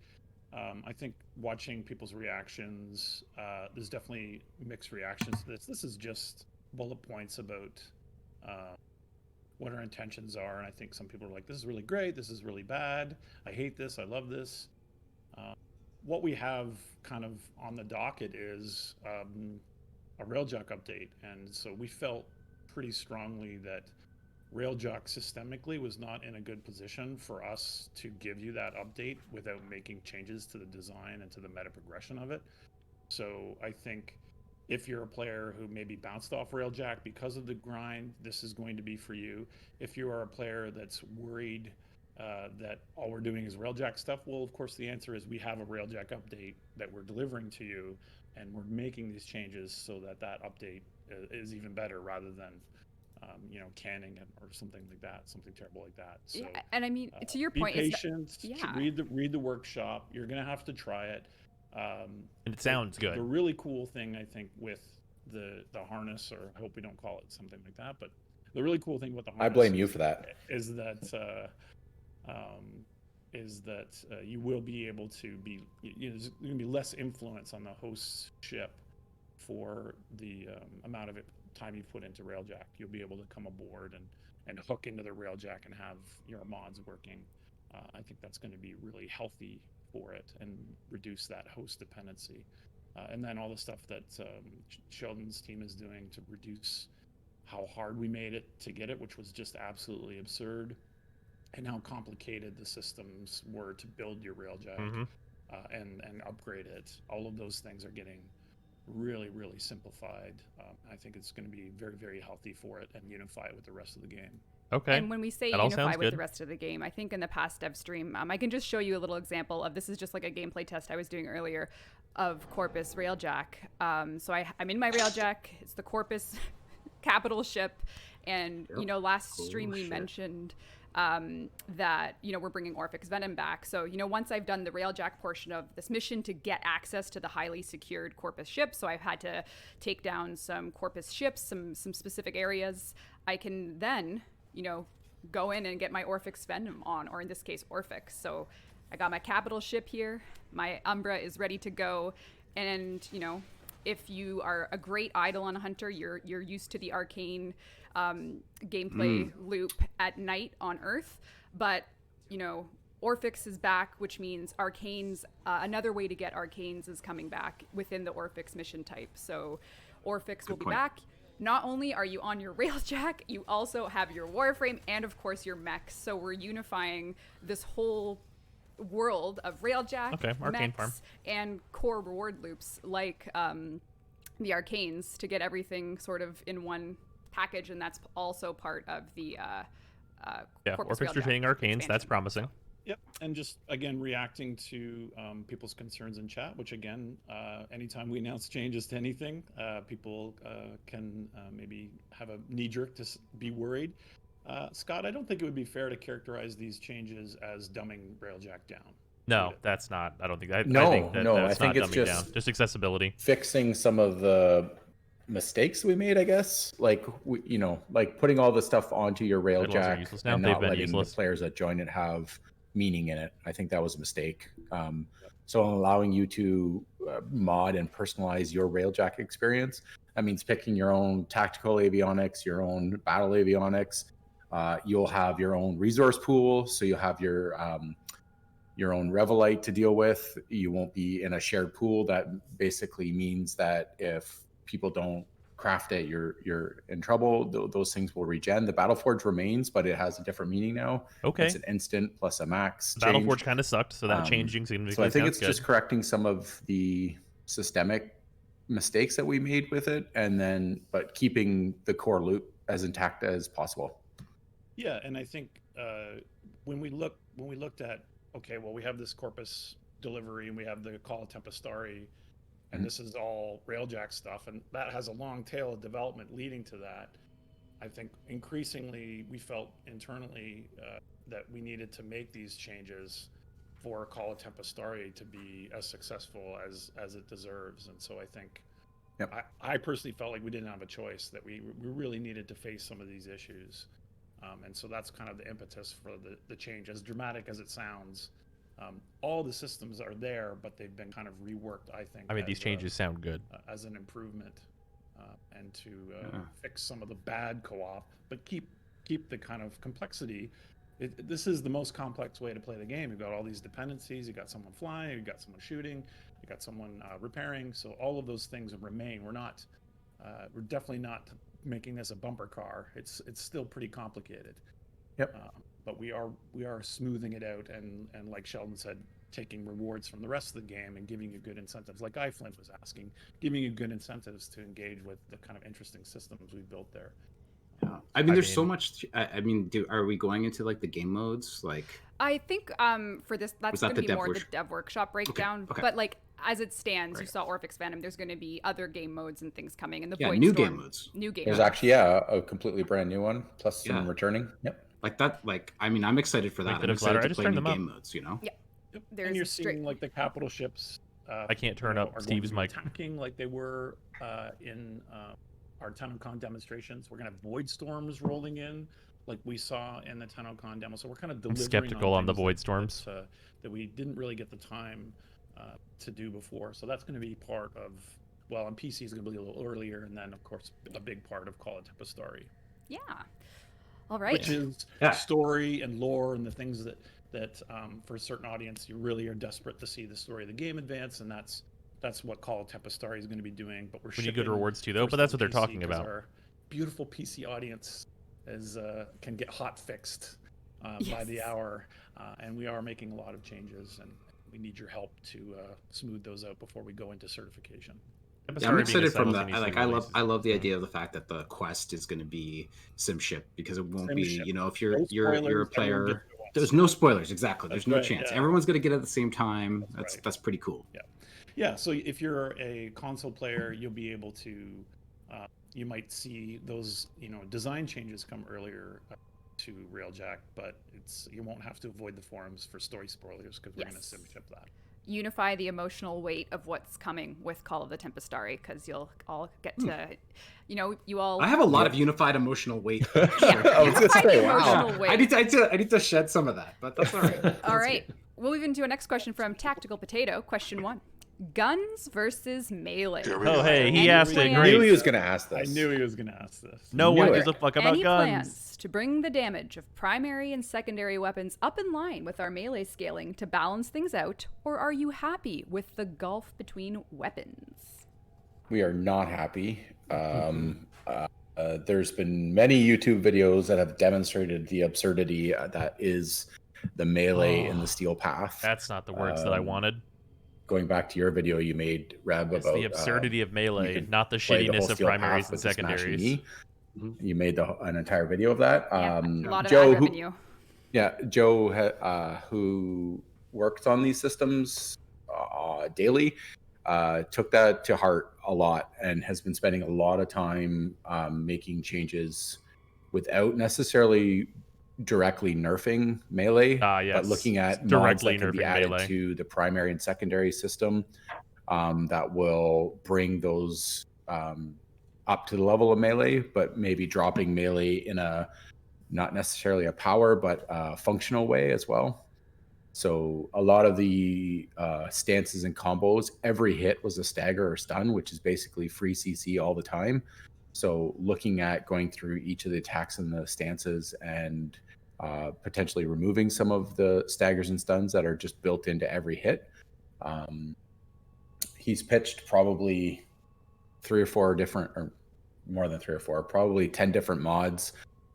I think watching people's reactions, there's definitely mixed reactions to this. This is just bullet points about what our intentions are. And I think some people are like, this is really great. This is really bad. I hate this. I love this. What we have kind of on the docket is a Railjack update. And so we felt pretty strongly that Railjack systemically was not in a good position for us to give you that update without making changes to the design and to the meta progression of it. So I think if you're a player who maybe bounced off Railjack because of the grind, this is going to be for you. If you are a player that's worried that all we're doing is Railjack stuff, well, of course, the answer is we have a Railjack update that we're delivering to you, and we're making these changes so that that update is even better rather than canning it or something like that, something terrible like that. So, Yeah, and I mean, to your be point, patient. yeah. Read the workshop. You're gonna have to try it. And it sounds good. The really cool thing I think with the harness, or I hope we don't call it something like that, but the really cool thing with the harness, I blame you for that. Is that you will be able to be, there's going to be less influence on the host's ship for the amount of time you put into Railjack. You'll be able to come aboard and hook into the Railjack and have your mods working. I think that's going to be really healthy for it and reduce that host dependency. And then all the stuff that Sheldon's team is doing to reduce how hard we made it to get it, which was just absolutely absurd, and how complicated the systems were to build your Railjack and upgrade it. All of those things are getting really, really simplified. I think it's going to be very, very healthy for it and unify it with the rest of the game. Okay. And when we say unify with the rest of the game, I think in the past Devstream, I can just show you a little example of, this is just like a gameplay test I was doing earlier of Corpus Railjack. So I'm in my Railjack. It's the Corpus capital ship. And, last stream we mentioned that, we're bringing Orphic's Venom back. So, once I've done the Railjack portion of this mission to get access to the highly secured Corpus ship, so I've had to take down some Corpus ships, some specific areas, I can then, go in and get my Orphic's Venom on, or in this case, Orphix. So I got my capital ship here. My Umbra is ready to go. And, if you are a great Eidolon hunter, you're used to the arcane gameplay loop at night on Earth. But, Orphix is back, which means arcanes, another way to get arcanes is coming back within the Orphix mission type. So Orphix will be back. Not only are you on your Railjack, you also have your Warframe and, of course, your mechs. So we're unifying this whole world of Railjack, mechs, and core reward loops like the arcanes to get everything sort of in one package, and that's also part of the Orphix retaining arcanes. That's promising. Yep, and just again reacting to people's concerns in chat, which again, anytime we announce changes to anything, people can maybe have a knee jerk to be worried. Scott, I don't think it would be fair to characterize these changes as dumbing Railjack down. No, that's not. I don't think that. No, I think that, no, that's I think not it's dumbing just down. Just accessibility. Fixing some of the mistakes we made, I guess. Like like putting all the stuff onto your Railjack and not letting the players that join it have meaning in it. I think that was a mistake. So allowing you to mod and personalize your Railjack experience. That means picking your own tactical avionics, your own battle avionics. You'll have your own resource pool, so you'll have your own Revelite to deal with. You won't be in a shared pool. That basically means that if people don't craft it, you're in trouble. Those things will regen. The Battleforge remains, but it has a different meaning now. Okay. It's an instant plus a max. Battleforge kind of sucked, so that changing significantly. So I think it's good. just correcting some of the systemic mistakes that we made with it, but keeping the core loop as intact as possible. Yeah, and I think when we looked at, okay, well, we have this Corpus delivery and we have the Call of Tempestari, and this is all Railjack stuff, and that has a long tail of development leading to that. I think increasingly we felt internally that we needed to make these changes for Call of Tempestari to be as successful as it deserves, and so I think I personally felt like we didn't have a choice, that we really needed to face some of these issues. And so that's kind of the impetus for the change. As dramatic as it sounds, all the systems are there, but they've been kind of reworked, I think. I mean, these changes sound good. As an improvement, and to fix some of the bad co-op, but keep the kind of complexity. This is the most complex way to play the game. You've got all these dependencies. You got someone flying. You got someone shooting. You got someone repairing. So all of those things remain. We're definitely not making this a bumper car. It's still pretty complicated. Yep. But we are smoothing it out, and like Sheldon said, taking rewards from the rest of the game and giving you good incentives, like iFlint was asking, giving you good incentives to engage with the kind of interesting systems we built there. Yeah. I mean, there's so much. I mean, are we going into like the game modes? Like, I think for this, that's going to be more the dev workshop breakdown. Okay. But like as it stands, you saw Orphix Phantom. There's going to be other game modes and things coming, and the Void new Storm, game modes. New game. There's modes. actually a completely brand new one, plus some returning. Yep. Like that. Like, I mean, I'm excited for that. I'm excited to play new game modes. You know. Yeah. There's and you're seeing like the capital ships. I can't turn up Steve's mic. Attacking like they were in our TennoCon demonstrations. We're gonna have Void Storms rolling in, like we saw in the TennoCon demo. So we're kind of delivering. I'm skeptical on the Void Storms that we didn't really get the time to do before. So that's going to be part of. Well, on PC is going to be a little earlier, and then of course a big part of Call of Tempestari. Yeah. All right. Which is story and lore and the things that for a certain audience you really are desperate to see the story of the game advance, and that's what Call of Tempestari is going to be doing. But we're need good rewards too, though. But that's what they're talking about. Our beautiful PC audience can get hot fixed by the hour, and we are making a lot of changes, and we need your help to smooth those out before we go into certification. Yeah, I'm excited from that. I love the idea of the fact that the quest is going to be SimShip, because it won't be, you know, if you're a player. There's no spoilers, exactly. There's no chance. Yeah. Everyone's going to get it at the same time. That's pretty cool. Yeah. So if you're a console player, you'll be able to. You might see those, design changes come earlier to Railjack, but you won't have to avoid the forums for story spoilers, because we're going to SimShip that. Unify the emotional weight of what's coming with Call of the Tempestari, because you'll all get to, you all. I have a lot of unified emotional weight. I was gonna say, wow. I need to shed some of that, but that's all right. All right, we'll move into a next question from Tactical Potato. Question 1: Guns versus melee. Oh, hey, he asked it. I knew he was going to ask this. I knew he was going to ask this. No one gives a fuck about Any guns. plans to bring the damage of primary and secondary weapons up in line with our melee scaling to balance things out, or are you happy with the gulf between weapons? We are not happy. There's been many YouTube videos that have demonstrated the absurdity that is the melee in the steel path. That's not the words that I wanted. Going back to your video you made, Reb, it's about the absurdity of melee, not the shittiness of primaries and secondaries. You made an entire video of that. A lot of Joe, ad revenue. Joe, who worked on these systems daily, took that to heart a lot and has been spending a lot of time making changes without necessarily directly nerfing melee, but looking at mods that can be added melee to the primary and secondary system that will bring those up to the level of melee, but maybe dropping melee in a not necessarily a power but a functional way as well. So a lot of the stances and combos, every hit was a stagger or stun, which is basically free CC all the time. So looking at going through each of the attacks and the stances and potentially removing some of the staggers and stuns that are just built into every hit. He's pitched probably 3 or 4 different, or more than 3 or 4, probably 10 different mods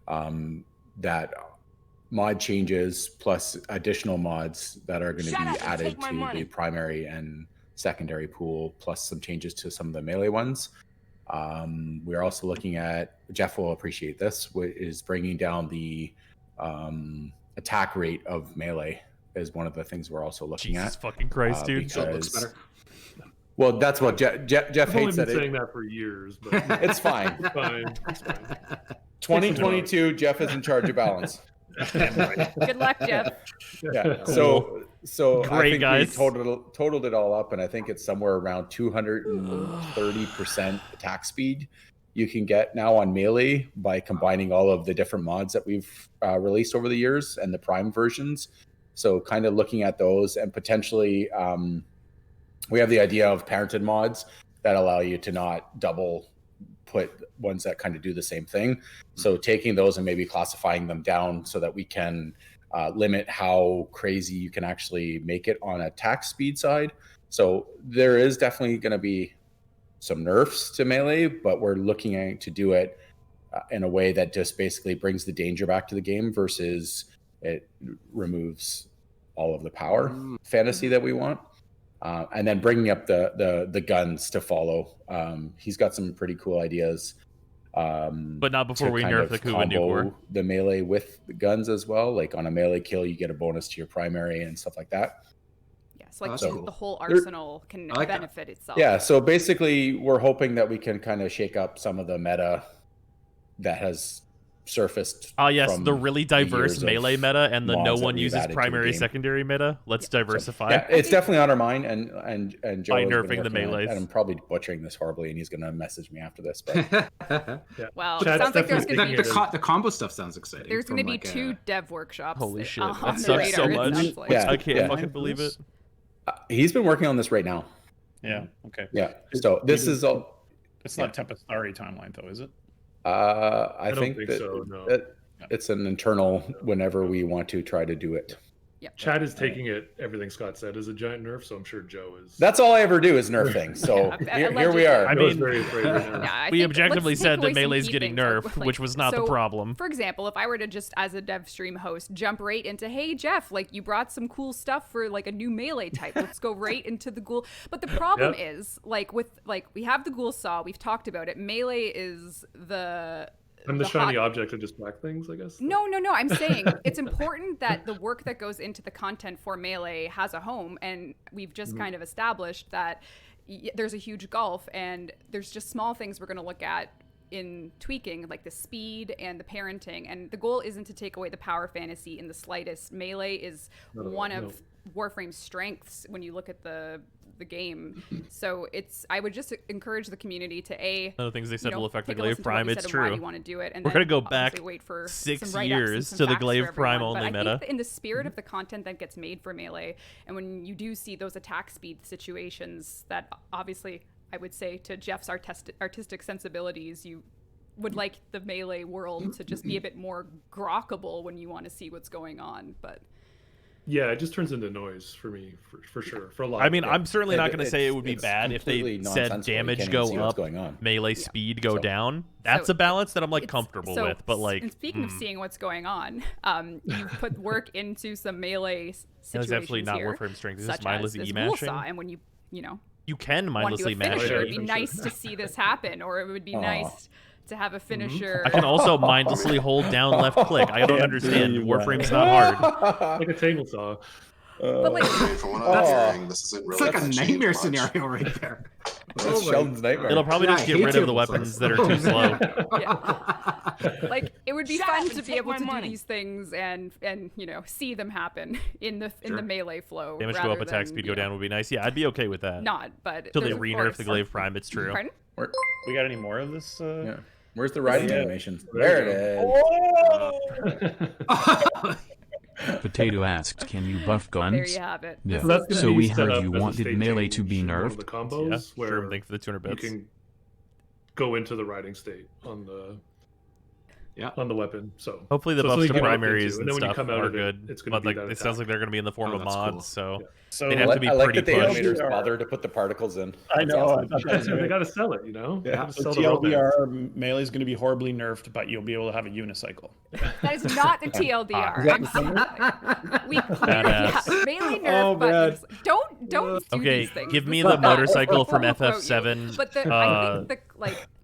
that mod changes plus additional mods that are going to be added to the primary and secondary pool, plus some changes to some of the melee ones. We're also looking at, Jeff will appreciate this, is bringing down the attack rate of melee is one of the things we're also looking at. Jesus fucking Christ, dude. Because, it looks better. Well, that's what Jeff hates. I've been saying that for years, but it's fine. It's fine. 2022, Jeff is in charge of balance. Good luck, Jeff. Yeah. So Great, I think guys. we totaled it all up, and I think it's somewhere around 230% attack speed you can get now on melee by combining all of the different mods that we've released over the years and the Prime versions. So kind of looking at those, and potentially we have the idea of parented mods that allow you to not double put ones that kind of do the same thing. So taking those and maybe classifying them down so that we can limit how crazy you can actually make it on attack speed side. So there is definitely going to be some nerfs to melee, but we're looking at to do it in a way that just basically brings the danger back to the game versus it removes all of the power fantasy that we want. And then bringing up the guns to follow. He's got some pretty cool ideas. But not before we nerf the Kuva Nukor. The melee with the guns as well. Like on a melee kill, you get a bonus to your primary and stuff like that. Yes, like So the whole arsenal can like that. benefit itself. Yeah, so basically we're hoping that we can kind of shake up some of the meta that has surfaced. Yes, from the really the diverse years of melee meta and the mods no that one we've uses added to the primary game. secondary meta. Let's diversify. Yeah, it's definitely on our mind, and Joe By has been nerfing the working on it, melees. and I'm probably butchering this horribly, and he's gonna message me after this. But Well, it Chad's sounds like there's definitely going to be taking The combo stuff sounds exciting. there's going to from, be like, two dev workshops. Holy shit, on that the sucks so radar, it much. sounds like. Yeah. I can't Yeah. fucking believe it. he's been working on this right now. Yeah. Okay. Yeah. So this is all. It's not Tempestari timeline though, is it? I don't think think that, so, no. that it's an internal whenever we want to try to do it. Chad is taking it, everything Scott said, as a giant nerf, so I'm sure Joe is. That's all I ever do is nerf things. So here we are. I Joe's mean, very afraid right now. Yeah, I we think objectively let's take said away that some melee's key getting things, nerfed, like, which was not the so, problem. For example, if I were to just, as a Devstream host, jump right into, hey, Jeff, like, you brought some cool stuff for, like, a new melee type. Let's go right into the ghoul. But the problem is, like, we have the ghoul saw. We've talked about it. Melee is I'm the the shiny hot- object of just black things, I guess. No. I'm saying it's important that the work that goes into the content for Melee has a home, and we've just kind of established that there's a huge gulf, and there's just small things we're going to look at in tweaking, like the speed and the parenting. And the goal isn't to take away the power fantasy in the slightest. Melee is one of Warframe's strengths when you look at the game. So I would just encourage the community to One of the things they said will affect the take a Glaive listen to what Prime. we It's said and why true. you want to do it, and We're then gonna go obviously back wait for 6 some write-ups and years some to the facts for Glaive Prime everyone. only But I meta. think in the spirit of the content that gets made for Melee, and when you do see those attack speed situations that obviously I would say to Jeff's artistic sensibilities, you would like the Melee world to just be a bit more grokkable when you want to see what's going on. But Yeah, it just turns into noise for me, for sure. For a lot. I mean, yeah. I'm certainly not going to say it would be it's bad if they completely said nonsensical. You damage can't even see go what's up, going on. melee speed go down. That's So a balance that I'm like it's- comfortable so- with. But like, and speaking of seeing what's going on, you put work into some Melee situations absolutely not here, Warframe strength. This is such mindless as this E-mashing. Ghoul Saw, and when you know you can want to do mindlessly a mash finisher, it. it'd be nice to see this happen, or it would be nice to have a finisher. I can also mindlessly hold down left click. I don't understand. Warframe's not hard. Like a table saw. But like, From what I'm hearing, this isn't It's really like a gonna change nightmare much. scenario right there. That's Sheldon's nightmare. It'll probably Yeah, just I get hate rid of the table weapons saws. that are too slow. like it would be Shut fun up to and be take able my to money. do these things and see them happen in the Melee flow. Damage go rather up, attack than, speed go down would be nice. Yeah, I'd be okay with that. Not, but Till they there's, of re-nerf course- the Glaive Prime. It's true. Pardon? We got any more of this? Yeah. Where's the riding Yeah. animation? There it is. Potato asked, "Can you buff guns?" There you have it. Yeah. So that's gonna So be we set heard up you as a wanted state melee to change be in one of nerfed. the combos Yeah, where sure. Thanks for the 200 you bits. can go into the riding state on the on the weapon. So Hopefully the so buffs something to you can opt primaries into, and then when you stuff come out are of it, good. it's gonna But be like, that it sounds like they're going to be in the form Oh, of that's mods, cool. so So they'd have to be I like pretty that the pushed. animators bother to put the particles in. I know. I attack. thought that was They great. got to sell it, you know. They Yeah. gotta So sell the romance. TLDR, melee is going to be horribly nerfed, but you'll be able to have a unicycle. That is not the TLDR. I'm sorry. We clearly Badass. Melee nerf Oh, buttons. Don't do Okay, these things. give me This the is not motorcycle from quote you. FF7. But I think the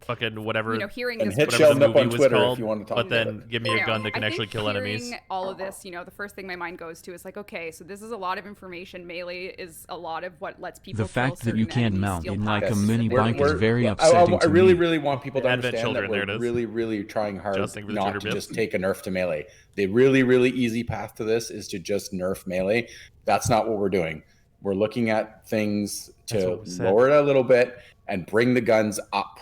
fucking whatever. You know, hearing And this, hit whatever Sheldon the up on movie was Twitter called, if you want to talk but about then it. give me a gun that can I actually think kill enemies. hearing all of this, you know, the first thing my mind goes to is like, okay, so this is a lot of information. Melee is a lot of what lets people. The fact that you can't mount in like a Yes. mini We're- bike is we're- very I upsetting to really, me. really want people to Advent understand children, that there we're it is. really, really trying hard Adjusting for the not trigger to bits. just take a nerf to melee. The really, really easy path to this is to just nerf melee. That's not what we're doing. We're looking at things That's to what was said. lower it a little bit and bring the guns up.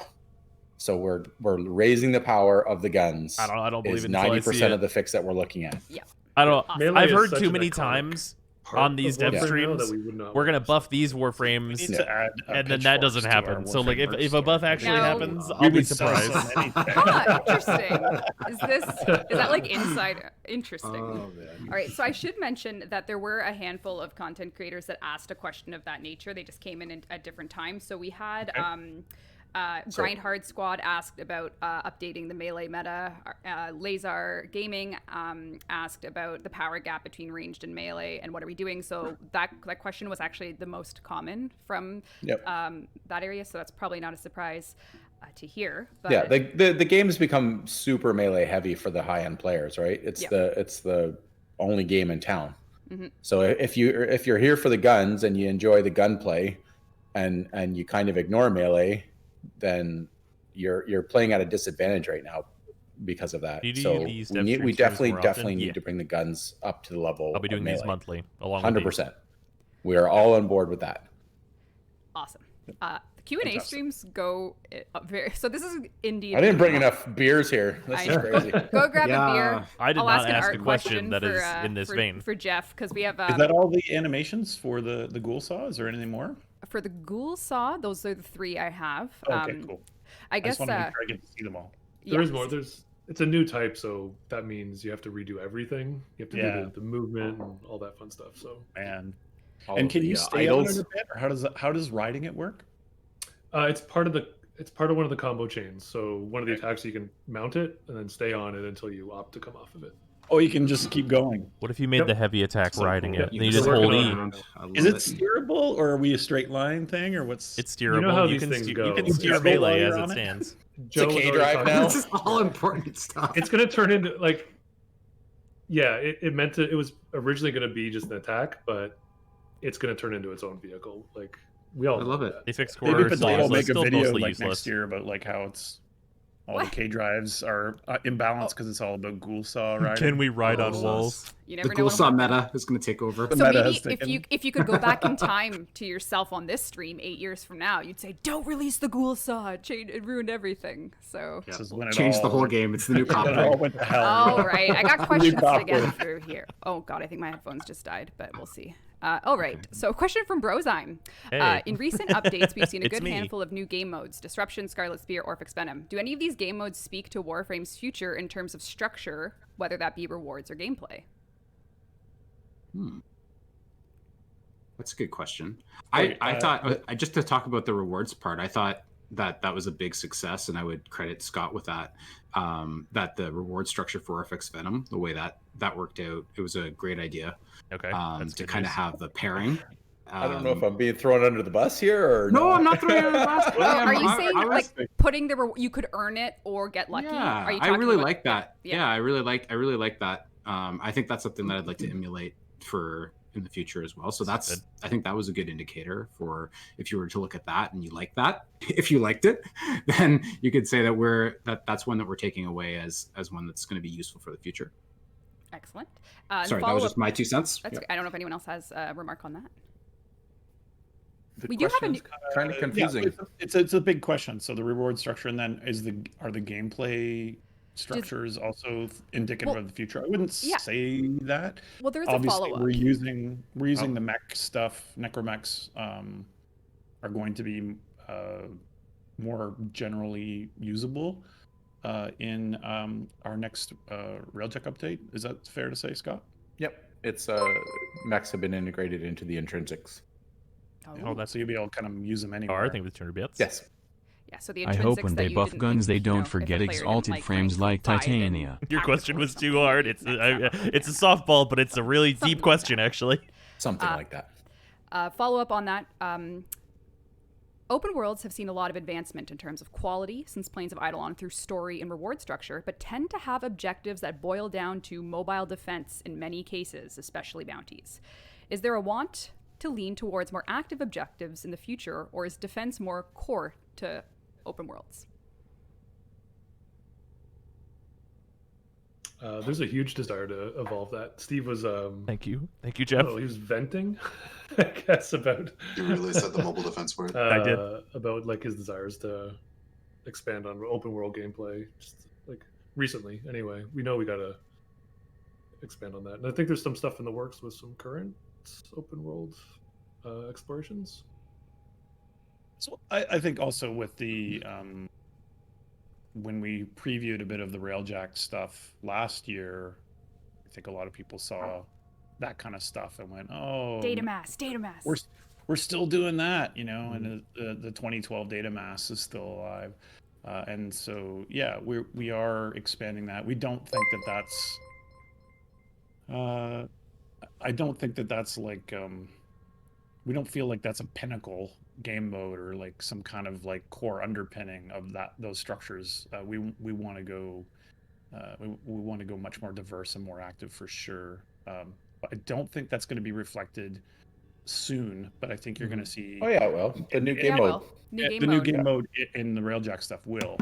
So we're raising the power of the guns. I don't believe is it until I see 90% it. of the fix that we're looking at. Yeah. I don't. Melee I've is heard such too an many iconic times part on these of dev Warframe now streams. that we would not We're gonna want. buff these warframes, We need to add and then that doesn't pitchforks to our happen. So like, Warframe if merch a buff store. actually No. happens, We I'll be would sell surprised. so many things. Ah, interesting. Is that like inside? Interesting. Oh, man. All right, so I should mention that there were a handful of content creators that asked a question of that nature. They just came in at different times. So we had Grind Hard Squad asked about updating the melee meta. Lazar Gaming asked about the power gap between ranged and melee and what are we doing. So that question was actually the most common from that area. So that's probably not a surprise to hear. But Yeah, the game's become super melee heavy for the high end players, right? It's the only game in town. Mm-hmm. So if you're here for the guns and you enjoy the gunplay, and you kind of ignore melee, then you're playing at a disadvantage right now because of that. Do you do So these we dev need, we streams definitely more often? definitely need Yeah. to bring the guns up to the level. I'll be doing of these melee. monthly, along with 100%. We are all on board with that. awesome. The Q&A Fantastic. streams go very. So this is indie. I didn't bring enough beers here. This I is know. crazy. Go grab a beer. I did I'll not ask an ask art a question that for, is in this vein. for Jeff because we have Is that all the animations for the ghoul saw? Is there anything more? for the ghoul saw. Those are the three I have. Okay, cool. I guess. just want to make sure I get to see them all. There is yes. more. It's a new type, so that means you have to redo everything. You have to Yeah. do the movement and all that fun stuff. So Man. All And of can the, you stay on it idols. a bit, or how does riding it work? it's part of one of the combo chains. So one of the attacks you can mount it and then stay on it until you opt to come off of it. Oh, you can just keep going. What if you made Yep. the heavy attack So riding cool. it? Yeah, Then you so just we're hold working E. on it. Is it steerable, or are we a straight line thing, or what's? It's steerable. know how you these can things you go. can It's steer just melee while as you're it on it? stands. Joe K was already drive talking now? about- This is all important stuff. It's gonna turn into like, yeah, it was originally gonna be just an attack, but it's gonna turn into its own vehicle. Like we all I love know it. that. They fixed Maybe core, Patel will make a still video mostly like useless. next year about like how it's all What? the K drives are imbalanced because it's all about ghoul saw riding. Can we ride on Oh, walls? You never The know. ghoul what saw will meta is going to take over. The So meta maybe has taken- if you could go back in time to yourself on this stream 8 years from now, you'd say, "Don't release the ghoul saw. It ruined everything." So. This is when it Change the all whole went- game. It's the new cop when it all thing. went to hell. All right, I got questions to copy. get through here. Oh God, I think my headphones just died, but we'll see. All right, so question from Brozyme. Hey. In recent updates, we've seen a It's good me. handful of new game modes: Disruption, Scarlet Spear, Orphic Venom. Do any of these game modes speak to Warframe's future in terms of structure, whether that be rewards or gameplay? That's a good question. Wait, I thought, just to talk about the rewards part, I thought that was a big success, and I would credit Scott with that. That the reward structure for Orphic Venom, the way that worked out, it was a great idea. Okay, that's to good kind of news. have the pairing. I don't know if I'm being thrown under the bus here or No, I'm not throwing it under the bus. Are you I- saying I was- like putting you could earn it or get lucky? Yeah, Are you I talking really about- like that. Yeah. Yeah, I really like that. I think that's something that I'd like to emulate for in the future as well. So Good. I think that was a good indicator for if you were to look at that and you like that, if you liked it, then you could say that that's one that we're taking away as one that's going to be useful for the future. Excellent. And Sorry, that was follow-up- just my 2 cents. That's Yeah. okay. I don't know if anyone else has a remark on that. The We do have a question's new- kind of confusing. It's a big question. So the reward structure, and then are the gameplay structures also indicative Well, of the future? I wouldn't yeah. say that. Well, there is Obviously, a follow-up. we're using the mech stuff. Necromechs are going to be more generally usable in our next Railtech update. Is that fair to say, Scott? Yep. It's mechs have been integrated into the intrinsics. Oh, that's So you'll be able to kind of use them anywhere. hard thing with 200 bits. Yes. Yeah, so the I hope intrinsics when that they you buff didn't guns, they think, don't if a forget player didn't exalted like frames like rank 5 in Titania. Your tactical question was too warfare. hard. It's a softball, but it's a really deep question, actually. Something like that. Follow up on that. Open worlds have seen a lot of advancement in terms of quality since Plains of Eidolon through story and reward structure, but tend to have objectives that boil down to mobile defense in many cases, especially bounties. Is there a want to lean towards more active objectives in the future, or is defense more core to open worlds? There's a huge desire to evolve that. Steve was Thank you, Jeff. he was venting, I guess, about. You really said the mobile defense word. I did. About like his desires to expand on open world gameplay, just like recently. Anyway, we know we gotta expand on that, and I think there's some stuff in the works with some current open world explorations. So I think also with the when we previewed a bit of the Railjack stuff last year, I think a lot of people saw that kind of stuff and went, "Oh, data mass. We're still doing that," you know, and the 2012 data mass is still alive, and so yeah, we are expanding that. We don't think that that's. I don't think that that's like. We don't feel like that's a pinnacle game mode or like some kind of like core underpinning of those structures. We want to go we want to go much more diverse and more active for sure. But I don't think that's going to be reflected soon, but I think you're going to see Oh yeah, well, the new game mode. New game mode in the Railjack stuff will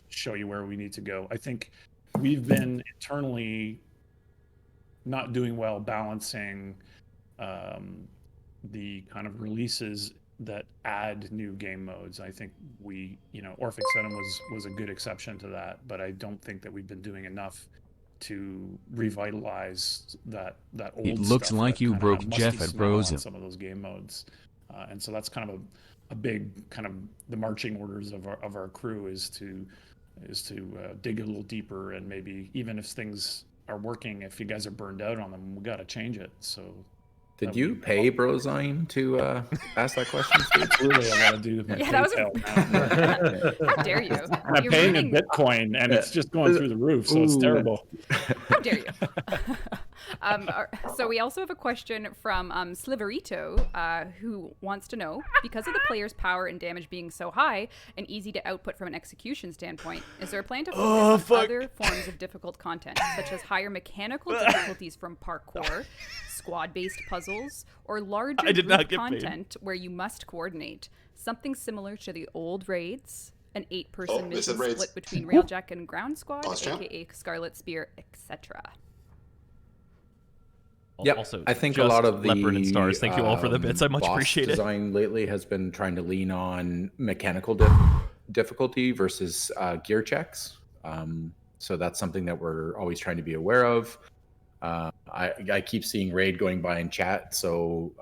show you where we need to go. I think we've been internally not doing well balancing the kind of releases that add new game modes. I think we, Orphic Venom was a good exception to that, but I don't think that we've been doing enough to revitalize that old It looks stuff like that you kinda broke had musty Jeff at smell on Frozen. some of those game modes, and so that's kind of a big kind of the marching orders of our crew is to dig a little deeper, and maybe even if things are working, if you guys are burned out on them, we got to change it. So did you pay Brozine to ask that question, Steve? Absolutely, I want to do with my That was PayPal now. How dare you? And I'm You're paying ruining- in Bitcoin, and it's just going through the roof, so it's terrible. How dare you? So we also have a question from Sliverito, who wants to know, because of the player's power and damage being so high and easy to output from an execution standpoint, is there a plan to focus on other forms of difficult content, such as higher mechanical difficulties from parkour, squad-based puzzles, or larger group content where you must coordinate? Something similar to the old raids, an 8-person mission split between Railjack and Ground Squad, aka Scarlet Spear, etc. Yeah, Also, I think a just lot of the Leopard and Stars. Thank you all for the bits. I much boss appreciate it. design lately has been trying to lean on mechanical difficulty versus gear checks. So that's something that we're always trying to be aware of. I keep seeing raid going by in chat. So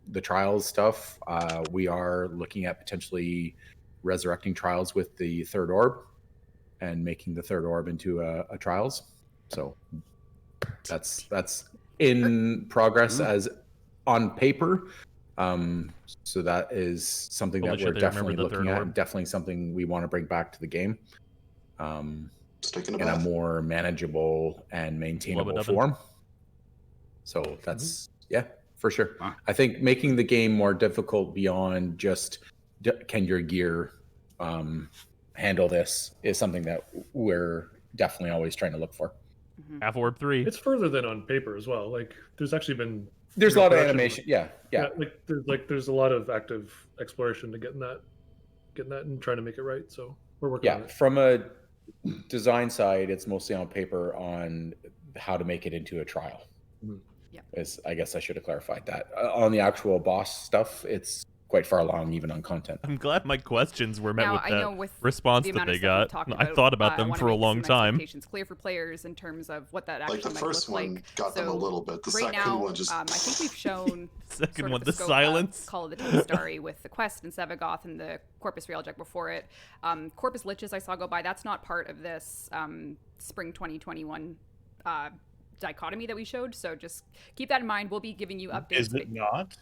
the trials stuff, we are looking at potentially resurrecting trials with the third orb and making the third orb into a trials. So that's in progress as on paper. So that is something that we're definitely looking at, and definitely something we want to bring back to the game in a more manageable and maintainable form. So that's for sure. I think making the game more difficult beyond just can your gear handle this is something that we're definitely always trying to look for. Half Orb 3. It's further than on paper as well. Like there's actually been a lot of animation. Yeah. There's a lot of active exploration to getting that and trying to make it right. So we're working on it. From a design side, it's mostly on paper on how to make it into a trial. I guess I should have clarified that. On the actual boss stuff, it's quite far along, even on content. I'm glad my questions were met Now, with I that know with response the that amount of they stuff we've got. talked I thought about them I wanna for a make long some time. expectations clear for players in terms of what that actually Like the might first look one like. got them a little bit. The right second now, one just. I think we've shown Second sort of one, the scope of silence. Call of the Ten Starry with the quest in Sevagoth and the Corpus Railjack before it. Corpus Liches I saw go by. That's not part of this spring 2021 dichotomy that we showed. So just keep that in mind. We'll be giving you updates. Is it not?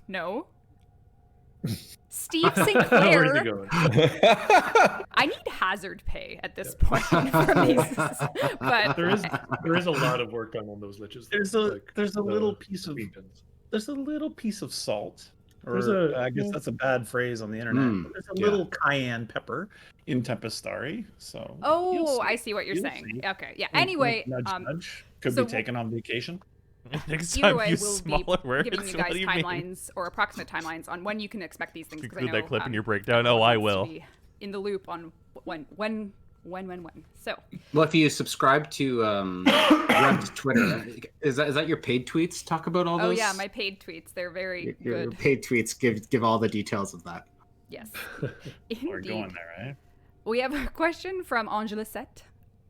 No. Steve Sinclair. Where's he going? I need hazard pay at this point from these, but there is a lot of work done on those liches. There's a little piece of salt Or I guess that's a bad phrase on the internet. But there's a little cayenne pepper in Tempestari. So Oh, I see what you're saying. See. Okay, yeah. Anyway, nudge. Could so be taken on vacation. Next either time way, you we'll smaller be words. giving you What guys do you mean? timelines or approximate timelines on when you can expect these things. 'Cause I Include know, that clip in your breakdown. Oh, I will. To be in the loop on when. So. Well, if you subscribe to Rev's Twitter, is that your paid tweets? Talk about all those. Oh yeah, my paid tweets. They're very your good. paid tweets give all the details of that. Yes. We're going there, right? We have a question from Angela Set.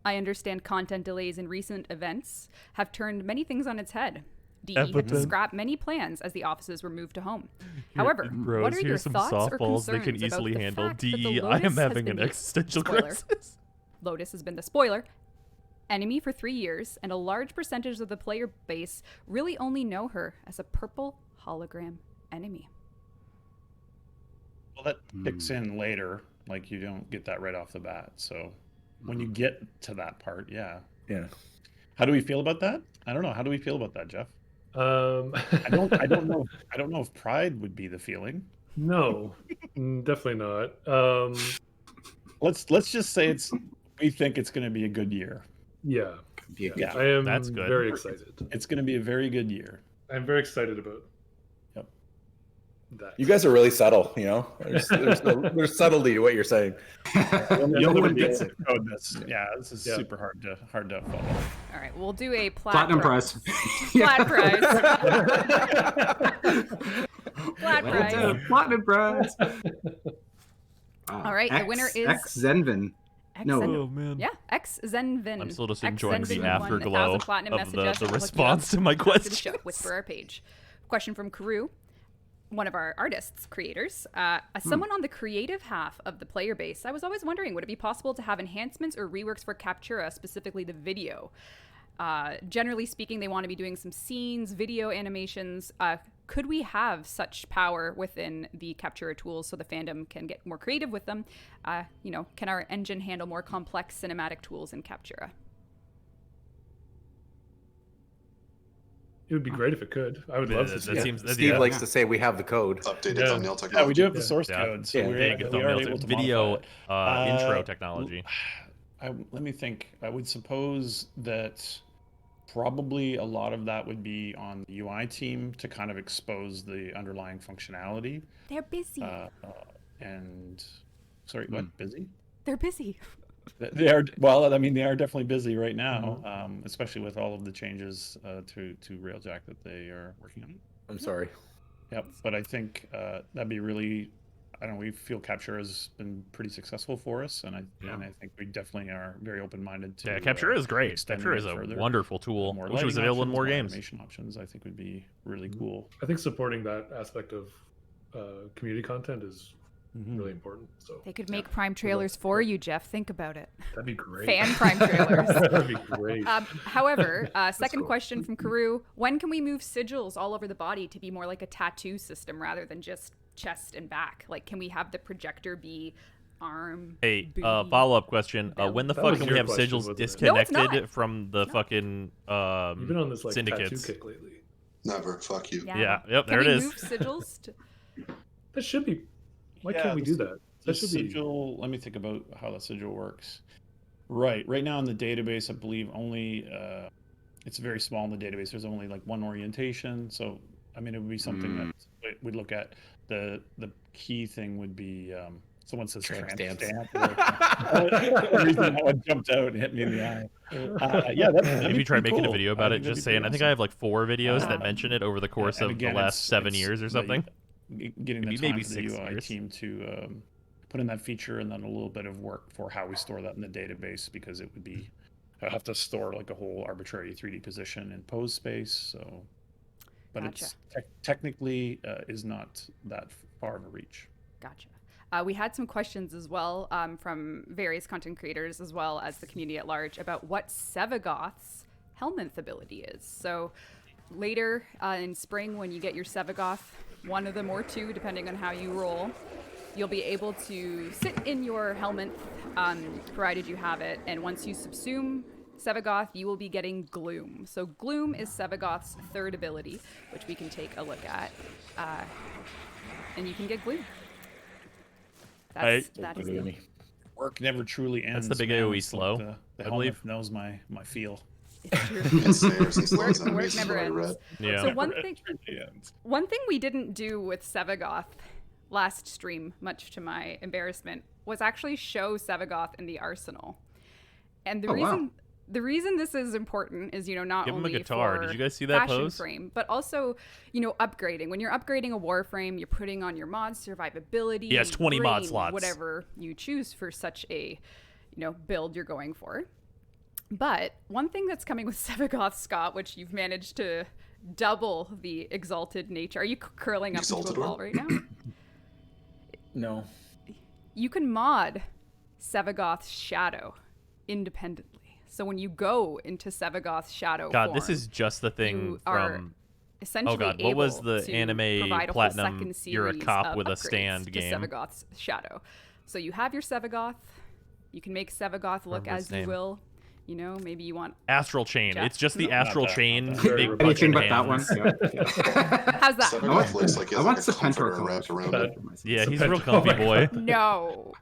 I understand content delays in recent events have turned many things on its head. DE had to scrap many plans as the offices were moved to home. However, Bros, what are your here's some thoughts or softballs concerns they can easily about the handle. fact that the DE, I Lotus am has having been an the- existential spoiler. crisis. Lotus has been the spoiler enemy for 3 years, and a large percentage of the player base really only know her as a purple hologram enemy. Well, that kicks in later. Like, you don't get that right off the bat. So when you get to that part, yeah. How do we feel about that? I don't know. How do we feel about that, Jeff? I don't know. I don't know if pride would be the feeling. No, definitely not. Let's just say we think it's going to be a good year. Yeah. Yeah, I am that's good. very excited. It's going to be a very good year. I'm very excited about that. You guys are really subtle, you know. There's subtlety to what you're saying. No one gets it. Yeah, this is super hard to follow. All right, we'll do a Platinum prize. Flat prize. Flat prize. Platinum prize. All right, the winner is X Zenvin. No, Oh man. Yeah, X Zenvin. I'm still just X enjoying the Zenvin won afterglow 1,000 platinum of the messages. Look you up response to my after the questions. show. Whisper our page. Question from Karu, one of our artists, creators. As someone on the creative half of the player base, I was always wondering, would it be possible to have enhancements or reworks for Captura, specifically the video? Generally speaking, they want to be doing some scenes, video animations. Could we have such power within the Captura tools so the fandom can get more creative with them? Can our engine handle more complex cinematic tools in Captura? It would be great if it could. I would love to see it. Steve likes to say we have the code. Updated thumbnail technology. Yeah, we do have the source code, so we are thumbnails, able to video modify it. intro technology. Let me think. I would suppose that probably a lot of that would be on the UI team to kind of expose the underlying functionality. They're busy. And sorry, what? Busy? They're busy. They are. Well, I mean, they are definitely busy right now, especially with all of the changes to Railjack that they are working on. I'm sorry. Yep, but I think that'd be really. I don't know. We feel Capture has been pretty successful for us, and I think we definitely are very open-minded to. Yeah, Capture is great. extending Capture it is a further. wonderful tool, More which was lighting available in options, more games. Animation options, I think, would be really cool. I think supporting that aspect of community content is really important. So They could make Prime trailers for you, Jeff. Think about it. that'd be great. Fan Prime trailers. That'd be great. However, second question from Karu. When can we move sigils all over the body to be more like a tattoo system rather than just chest and back? Like, can we have the projector be arm, Hey, booty, follow-up question. When the That fuck was can we your have question, sigils wasn't it? disconnected No, it's not. from the fucking You've been on this like syndicates? tattoo kick lately. Never. Fuck you. Yeah, yep, Can there it we is. move sigils to... That should be. Why Yeah, can't we the do s- that? The That should be. sigil. Let me think about how the sigil works. Right now in the database, I believe only it's very small in the database. There's only like one orientation, so I mean it would be something that we'd look at. The key thing would be someone says tramp stamp. The reason that one jumped out and hit me in the eye. Yeah, that'd If be you try pretty making a cool. video about I it, think that'd just be saying, pretty I think I have like 4 videos that Um, mention it over the course of again, the last 7 years or something. Getting the Maybe time for the 6 UI years. team to put in that feature and then a little bit of work for how we store that in the database, because it would be I have to store like a whole arbitrary 3D position in pose space. So, but it's technically is not that far of a reach. Gotcha. We had some questions as well from various content creators as well as the community at large about what Sevagoth's Helminth ability is. So later in spring, when you get your Sevagoth, one of them or two, depending on how you roll, you'll be able to sit in your Helminth, provided you have it, and once you subsume Sevagoth, you will be getting Gloom. So Gloom is Sevagoth's third ability, which we can take a look at. And you can get Gloom. That is it. Work never truly ends. That's the big man. AoE It's like slow, The I helmet believe. knows my feel. It's true. The work never ends. Yeah. So one thing we didn't do with Sevagoth last stream, much to my embarrassment, was actually show Sevagoth in the arsenal. And the reason this is important is, not Give him a only guitar. for Did you guys see that fashion pose? frame, but also, upgrading. When you're upgrading a Warframe, you're putting on your mods, survivability, Yeah, it's 20 mod brain, slots. whatever you choose for such a, build you're going for. But one thing that's coming with Sevagoth, Scott, which you've managed to double the exalted nature. Are you curling up into a ball right now? No. You can mod Sevagoth's shadow independently. So when you go into Sevagoth's shadow God, form, this is just the thing you are from. essentially Oh God, what was able the to anime provide a whole Platinum? second You're a series cop of with a upgrades stand to game. Sevagoth's shadow. So you have your Sevagoth. You can make Sevagoth look Remember his as you name. will. Maybe you want Astral Chain. Jeff? It's just the No. astral Not that, chain. not that. Big Anything fucking but that one. hands. How's that? Sevagoth looks like he I has want like a Serpentor comforter wrapped around But- him. Yeah, he's a real comfy boy. No.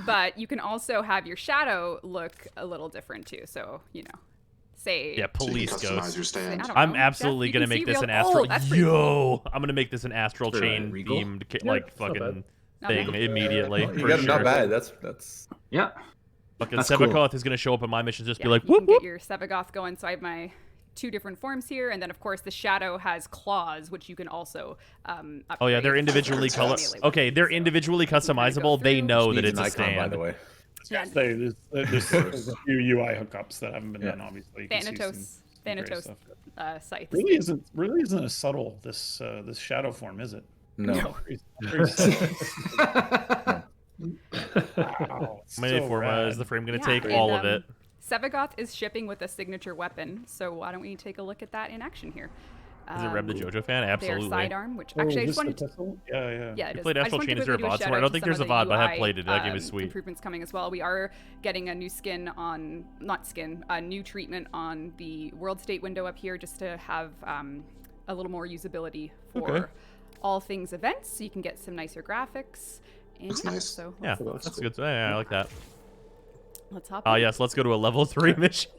But you can also have your shadow look a little different too. So, say. Yeah, So you police can customize ghost. your stand. I don't I'm know, absolutely Jeff, you gonna can make see this real- an astral. Oh, that's pretty Yo, cool. I'm gonna make this an astral For chain Regal? themed Yeah, like it's not fucking Not thing bad. immediately. You for got it, sure. not bad. That's Yeah. Fucking That's Sevagoth cool. is gonna show up in my missions, just Yeah, be like, you whoop can whoop. get your Sevagoth going. So I have my 2 different forms here, and then of course the shadow has claws, which you can also Oh yeah, they're upgrade individually for color. melee Okay, weapons, they're so individually you can kinda go customizable. They through. know that needs it's an a icon, by stand. the way. Yeah. Say there's a few UI hookups that haven't been done. Obviously, You can see some great Thanatos stuff. scythes. Really isn't as subtle this shadow form, is it? No. Very subtle. Wow, How many so form rad. is the frame gonna Yeah, take? and, All of it. Sevagoth is shipping with a signature weapon, so why don't we take a look at that in action here? Is it Reb the JoJo fan? Their Absolutely. sidearm, which Oh, actually I is just wanted this to. the pistol? Yeah. Yeah, it You is. played I just Astral wanted Chain. to Is there a quickly do VOD somewhere? I don't shout-out think to there's a some of VOD, the but I have UI, played it. That game is sweet. Improvements coming as well. We are getting a new skin on, not skin, a new treatment on the world state window up here, just to have a little more usability for Okay. all things events, so you can get some nicer graphics. And Looks yeah, nice. so Yeah, that's good. Yeah, I like that. let's hop Oh in. yes, let's go to a level 3 mission.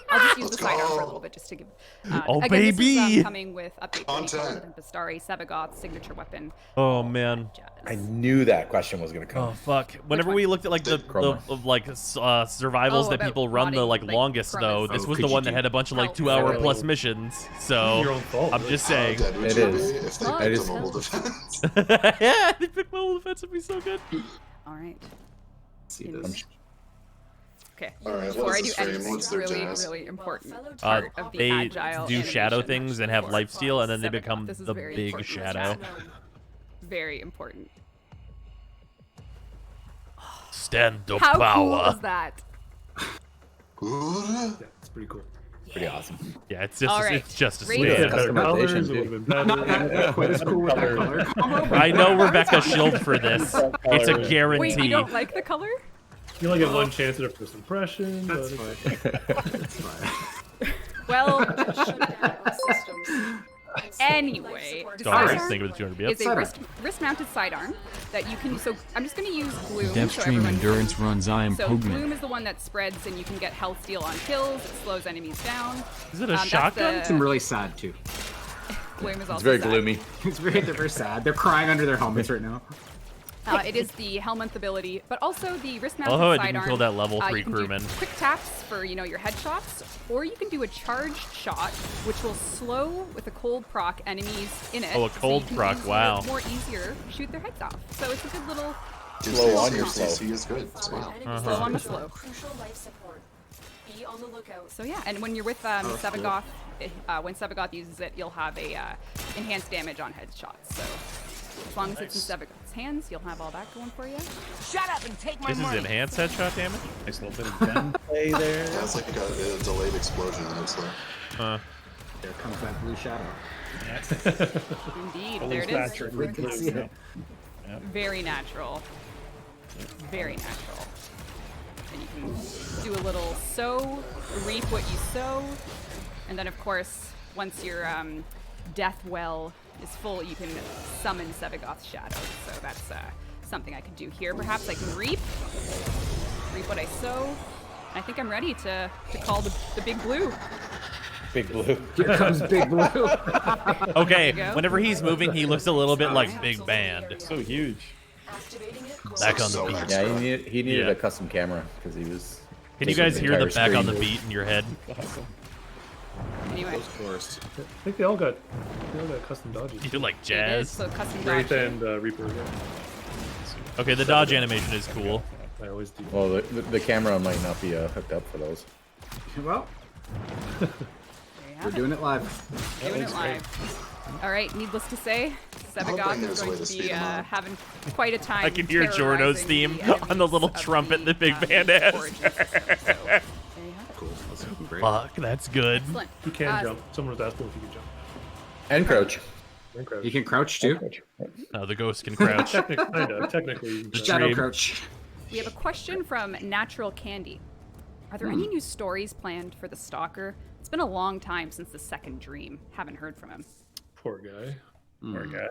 I'll just use Let's the sidearm for a go. little bit just to give. Oh, again, this is baby! coming with updates to Content. Bastari, Sevagoth, signature weapon. Oh man. Jazz. I knew that question was gonna come. Oh fuck! Whenever one? we looked at like the Chroma. survivals Oh, that about people run the modding, like like, longest Chroma's. though, this Oh, was could the you one that do had a bunch of like help 2-hour for- plus missions. Your So own fault. I'm just How saying. dead would It you is. be if they Oh, picked it the is. mobile defense? Yeah, they picked mobile defense would be so good. All right. See this. Okay. All right, Before what I is do this frame? anything, What's their really, jazz? really important part of the They agile do shadow animation things and have for lifesteal, and then they Sevagoth. become This is the very big important. shadow. Very important. Stand up How cool power. is that? Ooh. Yeah, it's pretty cool. Pretty awesome. Yeah, it's just All right. it's just a Raise stand. Better colors, Customization, it would have been better. Not quite as cool with that color combo. I know Rebecca shilled for this. It's a Wait, guarantee. you don't like the color? You only get one chance at a first impression. That's but fine. That's fine. Well, Systems. anyway, the Sorry, sidearm thinking of the 200 is a wrist-mounted sidearm that you can. So I'm just going to use Gloom. so Devstream everyone endurance can- runs I am So Pugman. Gloom is the one that spreads, and you can get health steal on kills. It slows enemies down. Is it a That's shotgun? the- I'm really sad too. Gloom is also It's very sad. gloomy. They're very sad. They're crying under their helmets right now. It is the Helmonth ability, but also the wrist-mounted Oh, I sidearm. didn't kill that level 3 you can do crewman. quick taps for your headshots, or you can do a charged shot, which will slow with a cold proc enemies in it. Oh, a so cold you can proc, easier- wow. More easier shoot their heads off. So it's a good little Slow on your CC slow. is good. It's fine. slow on the slow. Crucial life support. Be on the lookout. So yeah, and when you're with Sevagoth, when Sevagoth uses it, you'll have a enhanced damage on headshots. So as long as it's in Sevagoth's hands, you'll have all that going for you. Shut up and take my This is money. enhanced headshot damage? Nice little bit of gunplay there. Yeah, it's like a delayed explosion. It's like There comes that blue shadow. Indeed, At there least it is. natural. We can see it. Very natural. Very natural. And you can do a little sow, reap what you sow, and then of course, once your death well is full, you can summon Sevagoth's shadow. So that's something I could do here. Perhaps I can reap what I sow. And I think I'm ready to call the big blue. Big Blue. Here comes Big Blue. Okay, whenever he's moving, he looks a little bit like Big Band. So huge. Back on the beat. Yeah, he needed a custom camera because he was. Can you taking guys hear the entire back on the screen. beat in your head? Anyway. I think they all got custom dodges. You do like It is, jazz. so custom Wraith dodge. and Reaper. Yeah. Okay, the dodge animation is cool. I always do. Well, the camera might not be hooked up for those. Well, we're doing it live. Doing it live. All right, needless to say, Sevagoth is going to be having quite a time. I can hear Jorno's theme on the little trumpet that Big Band has. Cool. That's great. Fuck, that's good. Excellent. He can jump. Someone was asking if he could jump. And crouch. And crouch. You can crouch too. No, the ghost can crouch. Technically, you can Shadow crouch. crouch. We have a question from Natural Candy. Are there any new stories planned for the Stalker? It's been a long time since the second dream. Haven't heard from him. Poor guy. Poor guy.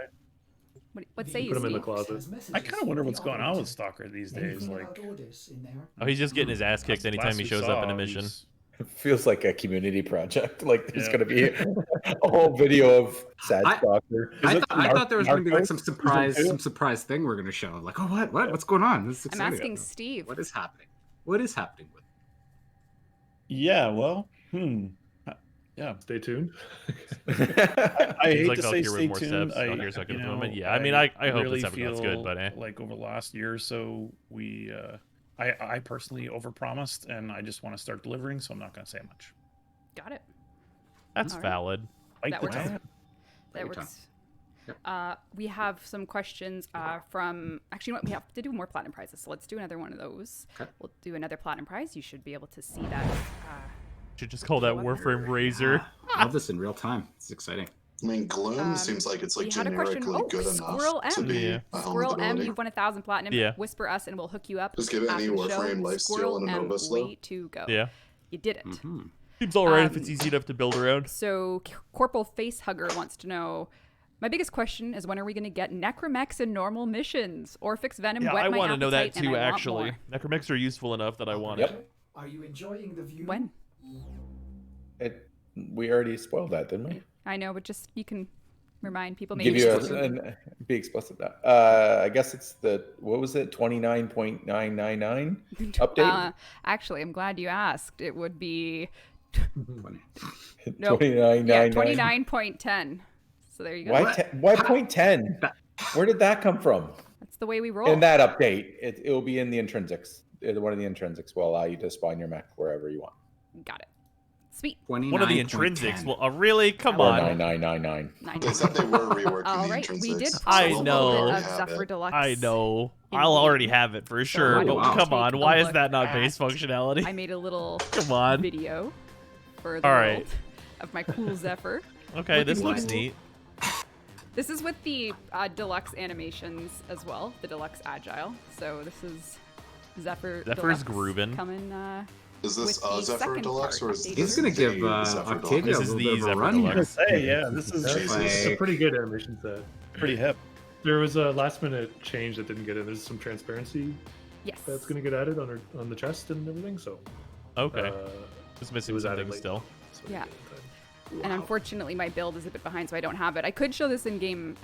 What say you, Put him in the Steve? closet. I kind of wonder what's going on with Stalker these days. Like, Oh, he's just getting his ass kicked anytime last he we shows up in a saw, mission. he's- It feels like a community project. Like there's Yeah. going to be a whole video of Sad Stalker. I thought there was going to be like some Narcos? surprise thing we're going to show. Like, oh, what's going on? This is I'm exciting. asking Steve. What is happening? What is happening with? Yeah, well, yeah. Stay tuned. I Seems hate like to they'll say hear stay more tuned. steps. I'll hear second you from it. know, Yeah, I mean, I hope really the Sevagoth's good, but like over the last year or so, we, I personally overpromised, and I just want to start delivering, so I'm not going to say much. Got it. that's All right. valid. Like That the works. time. That works. We have some questions from. Actually, you know what? We have to do more platinum prizes, so let's do another one of those. Okay. We'll do another platinum prize. You should be able to see that. Should just call that Warframe Razor. I love this in real time. It's exciting. I mean, Gloom seems like it's like We had a question. generically good Squirrel enough to M. be Yeah. a helmet Squirrel M, ability. you've won 1,000 platinum. Yeah. Whisper us, and we'll hook you up. Just give it any after the show. Warframe lifesteal Squirrel and a M, Nova slow. way to go. Yeah. You did it. Seems alright if it's easy enough to build around. So Corporal Facehugger wants to know. My biggest question is when are we going to get Necromex and normal missions? Orphix Venom, Yeah, whet I my want to know that appetite, and too, I want actually. more. Necromex are useful enough that I want Yep. it. Are you enjoying the view? When? We already spoiled that, didn't we? I know, but just you can remind people. Give Maybe you just- be explicit. I guess it's the what was it 29.999 update. Actually, I'm glad you asked. It would be 29.99. yeah, 29.10. So there you go. Why 0.10? Where did that come from? That's the way we roll. In that update, it will be in the intrinsics. One of the intrinsics will allow you to spawn your mech wherever you want. Got it. Sweet. One of the intrinsics. Well, really? Come Or on. 9999. They said they were reworking All the right, we did. intrinsics. I post a know. little bit We of have Zephyr it. Deluxe. I know. in I'll the already have it for sure, I but will come take on. a Why is look that not at- base functionality? I made a little Come on. video for the All world right. of my cool Zephyr. Okay, this Looking looks cool. neat. This is with the deluxe animations as well, the deluxe agile. So this is Zephyr. Zephyr's Deluxe grooving. Coming. Is this with the Zephyr second Deluxe part or is updated. this He's gonna the give Zephyr Octavia This a is little the bit of a Zephyr run Deluxe. here. Hey, yeah, this is Jesus. It's a pretty good animation set. pretty hip. There was a last minute change that didn't get in. There's some transparency Yes. that's going to get added on the chest and everything. So Okay. uh, Just it missing was added something late. still. So Yeah. it didn't And unfortunately, my build is a bit behind, so I don't have it. I could show this in game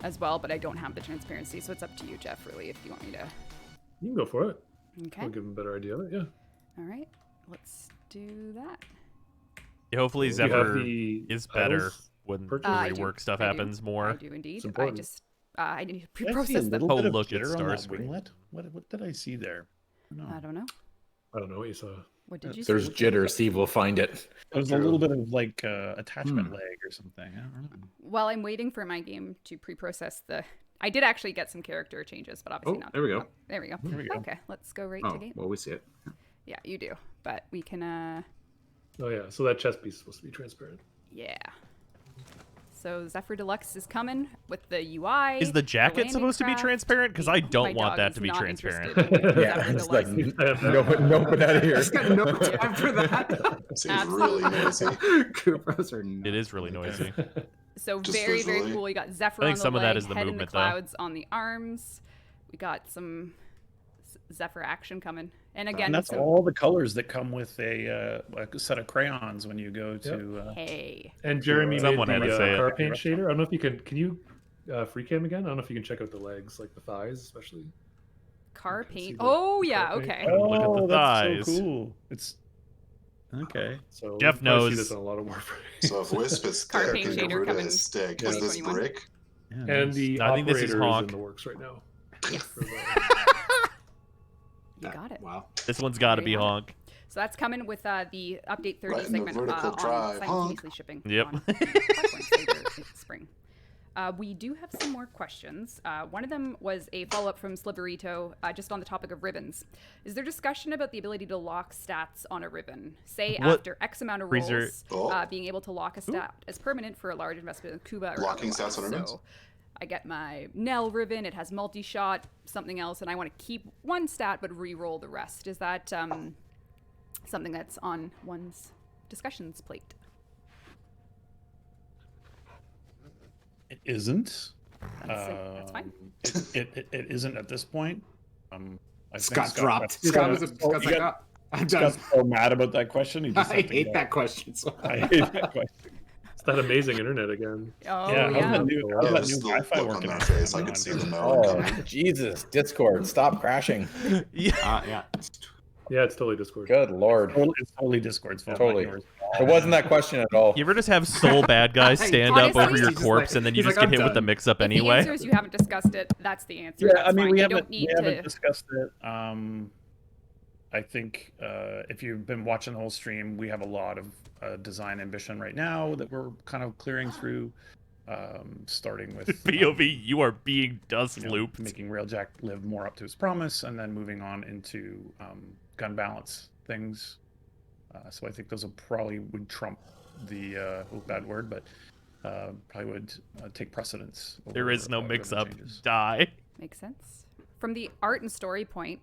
as well, but I don't have the transparency, so it's up to you, Jeff. Really, if you want me to. You can go for it. Okay. I'll give him a better idea of it. Yeah. All right. Let's do that. Yeah, hopefully You have Zephyr the is better idols when the purchase? I do. rework stuff I do. happens more. I do indeed. It's I important. just I need to Did I see a pre-process them. little Oh, bit of look at jitter on that Starscream. winglet? What did I see there? No. I don't know. I don't know what you saw. What did you There's see? jitter. Steve will find it. There was a little bit of like attachment lag or something. I don't know. While I'm waiting for my game to pre-process the, I did actually get some character changes, but obviously Oh, not. there we go. There we go. There we go. Okay, let's go right Oh, to game. well, we see it. Yeah, you do, but we can. Oh yeah. So that chest piece is supposed to be transparent. Yeah. So Zephyr Deluxe is coming with the UI. Is the jacket landing supposed to be craft. transparent? Because I My don't want dog that is to be not transparent. interested in Yeah, Zephyr it's like Deluxe. no put that here. He's got no time for that. Seems really noisy. Koopas are It is really noisy. So Just very, very visually. cool. You got Zephyr I on think the some of leg, that is the head in movement, the though. clouds on the arms. We got some Zephyr action coming. And again, And that's so all the colors that come with a set of crayons when you go to. hey. And Jeremy made Someone had to the say it. car paint shader. I don't know if you can you free cam again? I don't know if you can check out the legs, like the thighs, especially. Car can see paint. the- Oh, the yeah, car paint. okay. Look at the Oh, that's thighs. so cool. It's okay. So Jeff you probably see knows. this on a lot of Warframe. So if Wisp is Car stick paint and shader Garuda coming is stick, Yeah. is this 2021. brick? Yeah, And nice. the I think this is operator is in honk. the works right now. Yes. For the- You got it. Wow. This one's got to There be you have it. honk. So that's coming with the update 30 Right in the segment vertical on drive, simultaneously shipping. Yep. On platforms later in spring. We do have some more questions. One of them was a follow-up from Sliverito, just on the topic of ribbons. Is there discussion about the ability to lock stats on a ribbon? Say What- after X amount of Freezer- rolls, Oh. being able to lock a stat as permanent for a large investment in Cuba or Locking otherwise. stats on ribbons? So I get my Nell ribbon, it has multi-shot, something else, and I want to keep one stat but re-roll the rest. Is that something that's on one's discussions plate? It isn't. That's fine. It isn't at this point. I think Scott dropped. Scott's like, I'm done. Scott's so mad about that question. He just I had to hate go. that question. So I hate that question. It's that amazing internet again. Oh, Yeah, yeah. how's that new, how's Yeah, that just new the Wi-Fi look on working their out? face. I could see the no one Oh, coming. Jesus. Discord, stop crashing. yeah. Yeah, it's totally Discord. Good Lord. It's totally Discord's fault. Totally. Not yours. It wasn't that question at all. You ever just have soul bad guys stand up Honestly, over your he's just corpse like- and then you he's just like, get "I'm hit with the done." mix-up If the anyway? answer is you haven't discussed it, that's the answer. Yeah, That's I mean, fine. we You haven't don't need we haven't to. discussed it. I think if you've been watching the whole stream, we have a lot of design ambition right now that we're kind of clearing through. Starting with POV, you are being dust you know, looped. making Railjack live more up to his promise, and then moving on into gun balance things. So I think those will probably would trump the bad word, but probably would take precedence. There is no ribbon mix-up. changes. Die. Makes sense. From the art and story point,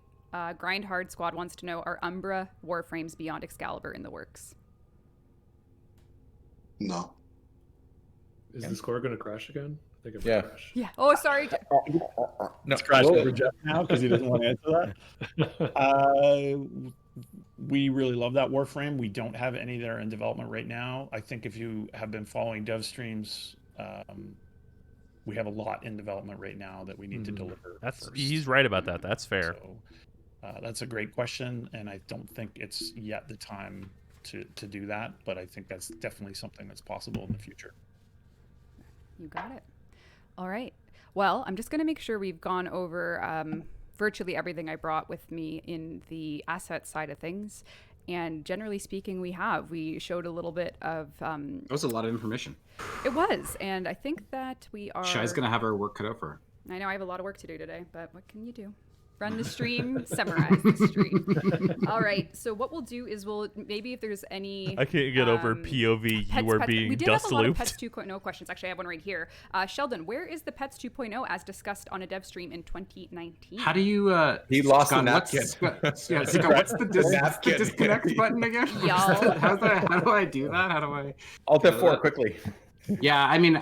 Grind Hard Squad wants to know, are Umbra Warframes beyond Excalibur in the works? No. Is the score going to crash again? I think it might Yeah. crash. Yeah. Oh, sorry. No, Let's crash whoa. over Jeff now because he doesn't want to answer that. We really love that Warframe. We don't have any that are in development right now. I think if you have been following Devstreams, we have a lot in development right now that we need to deliver. That's first. he's right about that. That's fair. So, that's a great question, and I don't think it's yet the time to do that. But I think that's definitely something that's possible in the future. You got it. All right. Well, I'm just going to make sure we've gone over virtually everything I brought with me in the asset side of things. And generally speaking, we showed a little bit of... That was a lot of information. It was. And I think that we are... Shai's going to have her work cut out for her. I know I have a lot of work to do today, but what can you do? Run the stream, summarize the stream. All right. So what we'll do is we'll maybe if there's any. I can't get over POV. You are being we did dust have a lot of looped. Pets 2.0 questions. Actually, I have one right here. Sheldon, where is the Pets 2.0 as discussed on a dev stream in 2019? How do you? He lost Scott, the what's- napkin. Yeah, Scott, what's the disconnect button again? Y'all. How do I do that? How do I? Alt F4 quickly. Yeah, I mean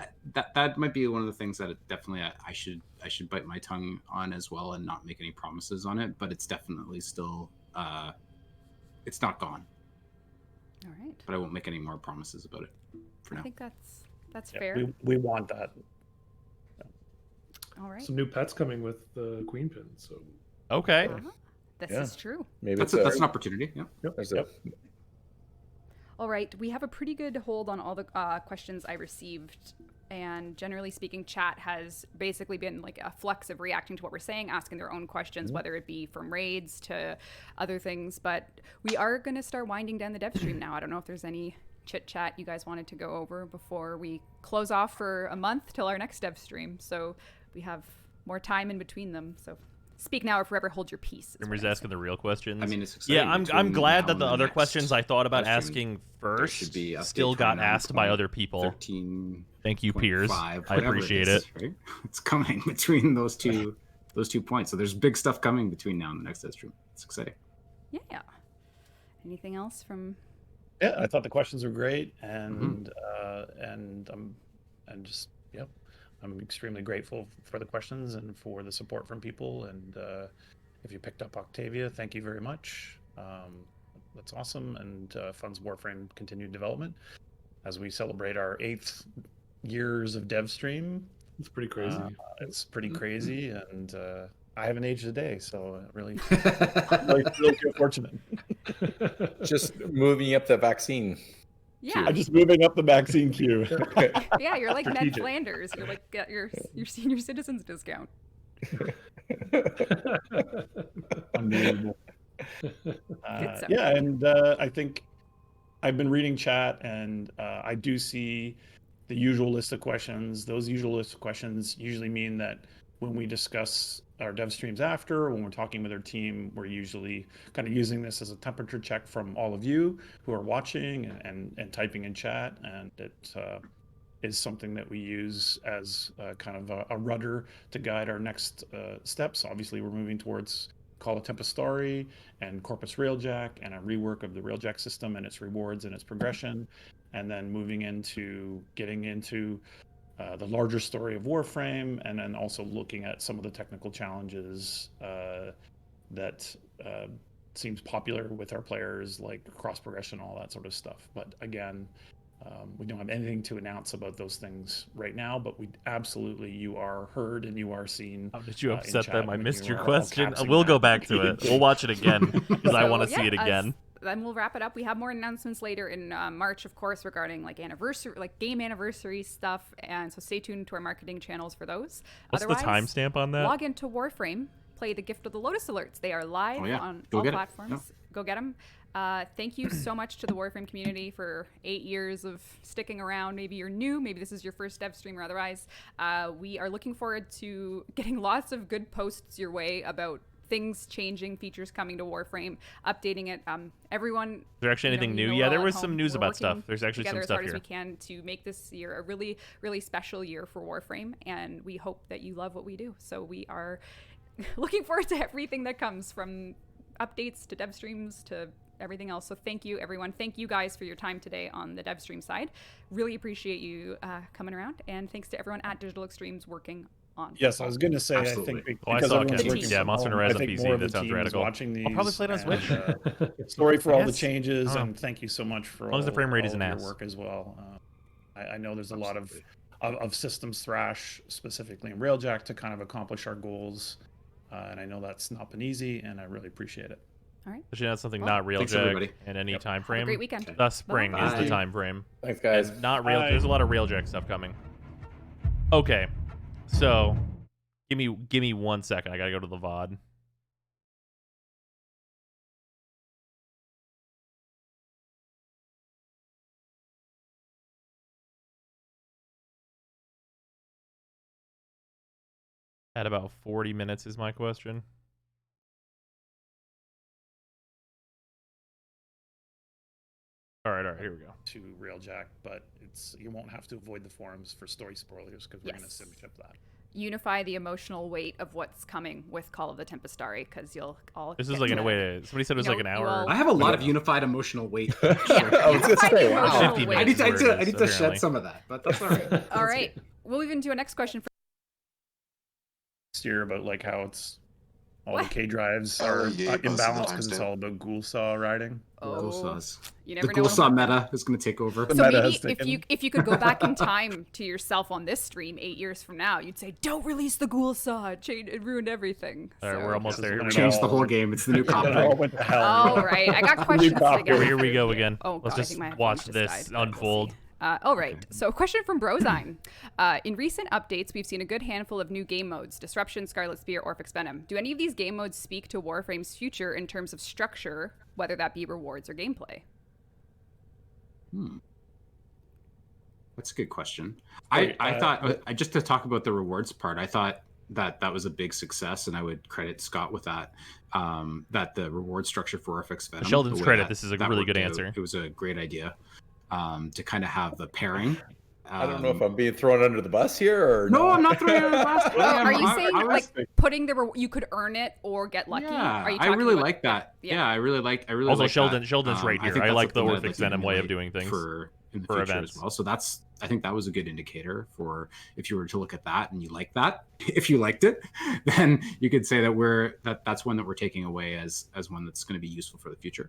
that might be one of the things that definitely I should bite my tongue on as well and not make any promises on it. But it's definitely still it's not gone. All right. But I won't make any more promises about it for now. I think that's Yeah, fair. we want that. All right. Some new pets coming with the queen pin. So Okay. This Yeah. is true. Maybe That's it's an opportunity. Yeah. There's All right, we have a pretty good hold on all the questions I received. And generally speaking, chat has basically been like a flux of reacting to what we're saying, asking their own questions, whether it be from raids to other things. But we are going to start winding down the dev stream now. I don't know if there's any chit chat you guys wanted to go over before we close off for a month till our next dev stream. So we have more time in between them. So Speak now or forever hold your peace. Streamers asking the real questions. I mean, it's exciting. Yeah, I'm Between glad now that and the other next questions I thought about live asking stream, there should first be update still got coming on asked by other people. 13. Thank you, peers. 5, I appreciate it. Right? It's coming between those two points. So there's big stuff coming between now and the next live stream. It's exciting. Yeah. Anything else from? Yeah, I thought the questions were great, and and just yep, I'm extremely grateful for the questions and for the support from people. And if you picked up Octavia, thank you very much. That's awesome, and funds Warframe continued development as we celebrate our 8th years of Devstream. It's pretty crazy. It's pretty crazy, and I haven't aged a day, so really feel fortunate. Just moving up the vaccine. Yeah. I'm just moving up the vaccine queue. Yeah, you're like Ned Strategic. Flanders. You're like got your senior citizens discount. Unbelievable. Yeah, and I think I've been reading chat, and I do see the usual list of questions. Those usual list of questions usually mean that when we discuss our dev streams after, when we're talking with our team, we're usually kind of using this as a temperature check from all of you who are watching and typing in chat, and it is something that we use as kind of a rudder to guide our next steps. Obviously, we're moving towards Call of Tempestari and Corpus Railjack and a rework of the Railjack system and its rewards and its progression, and then moving into getting into the larger story of Warframe, and then also looking at some of the technical challenges that seems popular with our players, like cross progression, all that sort of stuff. But again, we don't have anything to announce about those things right now, but we absolutely, you are heard and you are seen. How did you in upset chat them? I when missed you your are all question. capsing We'll go that. back to it. We'll watch it again because I want to see it again. Then we'll wrap it up. We have more announcements later in March, of course, regarding like game anniversary stuff, and so stay tuned to our marketing channels for those. What's the timestamp on that? Log into Warframe, play the Gift of the Lotus alerts. They are live on all platforms. Go get them. Thank you so much to the Warframe community for 8 years of sticking around. Maybe you're new, maybe this is your first dev stream or otherwise. We are looking forward to getting lots of good posts your way about things changing, features coming to Warframe, updating it. Everyone. Is there actually anything new? Yeah, there was some news about stuff. There's actually some stuff here. As hard as we can to make this year a really, really special year for Warframe, and we hope that you love what we do. So we are looking forward to everything that comes, from updates to dev streams to everything else. So thank you, everyone. Thank you guys for your time today on the dev stream side. Really appreciate you coming around, and thanks to everyone at Digital Extremes working on. Yes, I was going to say, Absolutely. I think I because saw everyone's Kenny. working Yeah, from Monster home, Hunter I Rise on think PC. more of That the sounds team is radical. watching these. I'll probably play it on Switch. Sorry for all the Yes. changes, Oh. and thank you so much for As long as the frame rate all isn't of your ass. work as well. I know there's a lot of systems thrash, specifically in Railjack, to kind of accomplish our goals, and I know that's not been easy, and I really appreciate it. All right. Especially not something Well, not real thanks, jack everybody. in any time Have a frame. great weekend. The spring is the Bye. time frame. Thanks, guys. And not real. Bye. There's a lot of Railjack stuff coming. Okay, so give me 1 second. I gotta go to the VOD. At about 40 minutes is my question. All right, here we go. To Railjack, but you won't have to avoid the forums for story spoilers because we're going to Yes. sim ship that. Unify the emotional weight of what's coming with Call of the Tempestari, because you'll all. This is get like to in a it. way. Somebody said it was You like know, an you hour. all- I have a lot of unified emotional weight. I was going to say, wow. Emotional 50 weight. I need to, minutes is where it I is, need to apparently. shed some of that, but that's all right. All right. We'll move into a next question for. Next year about like how it's all What? the K drives Oh, are yeah, posted the imbalanced because it's timestamp. all about ghoul saw riding. Ghoul saws. You The never Ghoul know. Saw meta is going to take over. So meta maybe has taken- if you could go back in time to yourself on this stream 8 years from now, you'd say, "Don't release the Ghoul Saw. It ruined everything." All right, So- we're almost there. Here we go. Change the whole game. It's the new It all copyright. went to hell. All right, I got questions to copy. get Here we through go here. again. Oh, Let's God, I just think my phone watch just this died, but we'll unfold. see. All right. So, question from Brozine. In recent updates, we've seen a good handful of new game modes: Disruption, Scarlet Spear, Orphic Venom. Do any of these game modes speak to Warframe's future in terms of structure, whether that be rewards or gameplay? That's a good question. Wait, I thought, just to talk about the rewards part, I thought that was a big success, and I would credit Scott with that. That the reward structure for FX Venom, Sheldon's the way credit. that This is a that really good worked out, answer. It was a great idea to kind of have the pairing. I don't know if I'm being thrown under the bus here or No, not. I'm not throwing you under the bus. Are you saying like putting you could earn it or get lucky? Yeah, Are you I talking really about, like that. Yeah, I really like. Also, like Sheldon's that. right here. think I that's like the something that I'd Orphix like to Venom way of emulate doing things for in the for future events as well. So I think that was a good indicator for if you were to look at that and you like that. If you liked it, then you could say that that's one that we're taking away as one that's going to be useful for the future.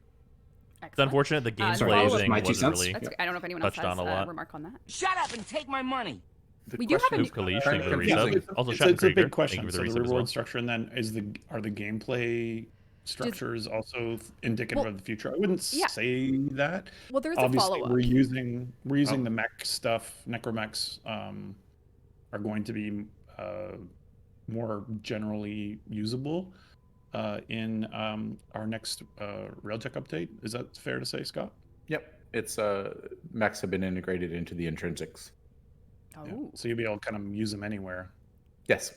It's unfortunate the gameplay thing wasn't really I don't know if anyone else touched has on a lot. remark on that. Shut up and take my money. We do have a new... Kalish, thank you for the resub. Also, It's a big Shattenkreeger, question. thank you So for the the resub as reward well. structure, and then are the gameplay structures also indicative of the future? I wouldn't say that. Well, there is obviously a follow-up. we're using the mech stuff. Necromechs are going to be more generally usable in our next Railjack update. Is that fair to say, Scott? Yep. It's mechs have been integrated into the intrinsics. Oh. Yeah. So you'll be able to kind of use them anywhere. Yes.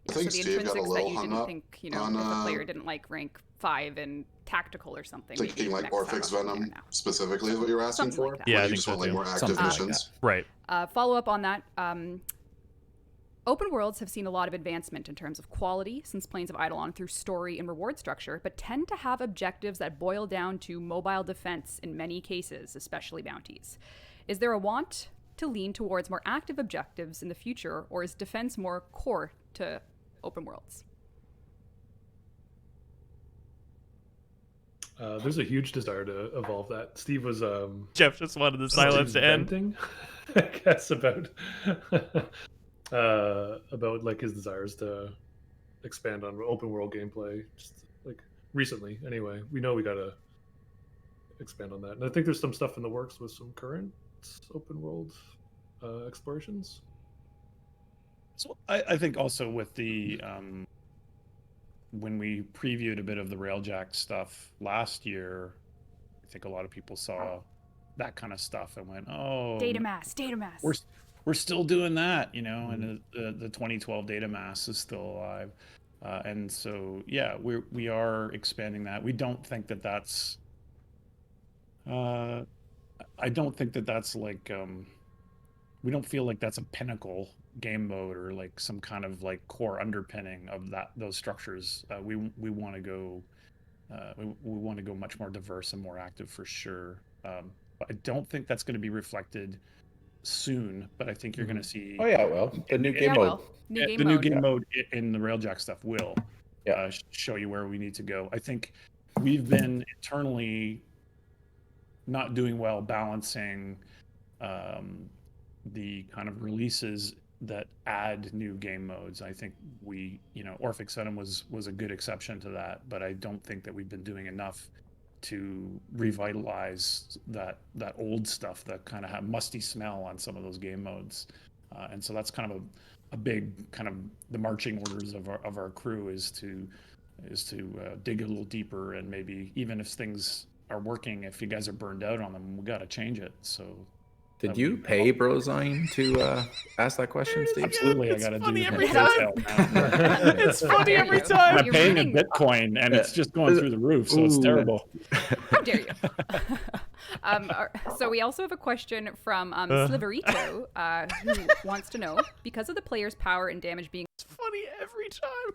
Yeah, I think so the Steve got a intrinsics that little you hung didn't up think, on, if a player didn't like rank 5 in tactical or something. thinking maybe like next time Orphix up there Venom now. specifically is what you're asking Something for. like that. Yeah, Where I you think just so want like too. more active Something like missions. Right. Follow up on that. Open worlds have seen a lot of advancement in terms of quality since Planes of Eidolon through story and reward structure, but tend to have objectives that boil down to mobile defense in many cases, especially bounties. Is there a want to lean towards more active objectives in the future, or is defense more core to open worlds? There's a huge desire to evolve that. Steve was Jeff just wanted the silence to end. venting, I guess, about like his desires to expand on open world gameplay. Just like recently, anyway. We know we gotta expand on that, and I think there's some stuff in the works with some current open world explorations. So I think also with the when we previewed a bit of the Railjack stuff last year, I think a lot of people saw that kind of stuff and went, "Oh, data mass. We're still doing that," and the 2012 data mass is still alive, and so yeah, we are expanding that. We don't think that that's. I don't think that that's like. We don't feel like that's a pinnacle game mode or like some kind of like core underpinning of those structures. We want to go. We want to go much more diverse and more active for sure. But I don't think that's going to be reflected soon. But I think you're going to see. Oh yeah, well, the new game mode. New game mode in the Railjack stuff will show you where we need to go. I think we've been internally not doing well balancing the kind of releases that add new game modes. I think Orphix Venom was a good exception to that, but I don't think that we've been doing enough to revitalize that old stuff that kind of had musty smell on some of those game modes. And so that's kind of a big kind of the marching orders of our crew is to dig a little deeper, and maybe even if things are working, if you guys are burned out on them, we got to change it. So did you pay Brozine to ask that question, Steve? Absolutely, I got to do every time. It's funny every time. I'm paying in Bitcoin, and it's just going through the roof, so it's terrible. How dare you? So we also have a question from Sliverito, who wants to know, because of the player's power and damage being... It's funny every time.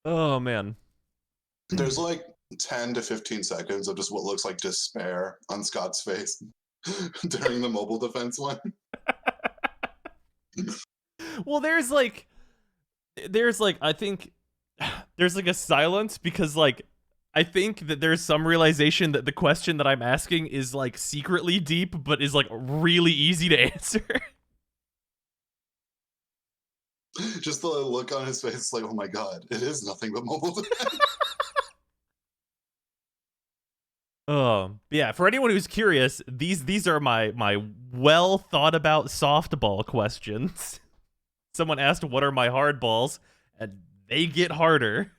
Oh, man. There's like 10 to 15 seconds of just what looks like despair on Scott's face during the mobile defense one. Well, there's like I think there's like a silence because like I think that there's some realization that the question that I'm asking is like secretly deep but is like really easy to answer. Just the look on his face like, oh my god, it is nothing but mobile defense. Yeah, for anyone who's curious, these are my well thought about softball questions. Someone asked what are my hardballs, and they get harder.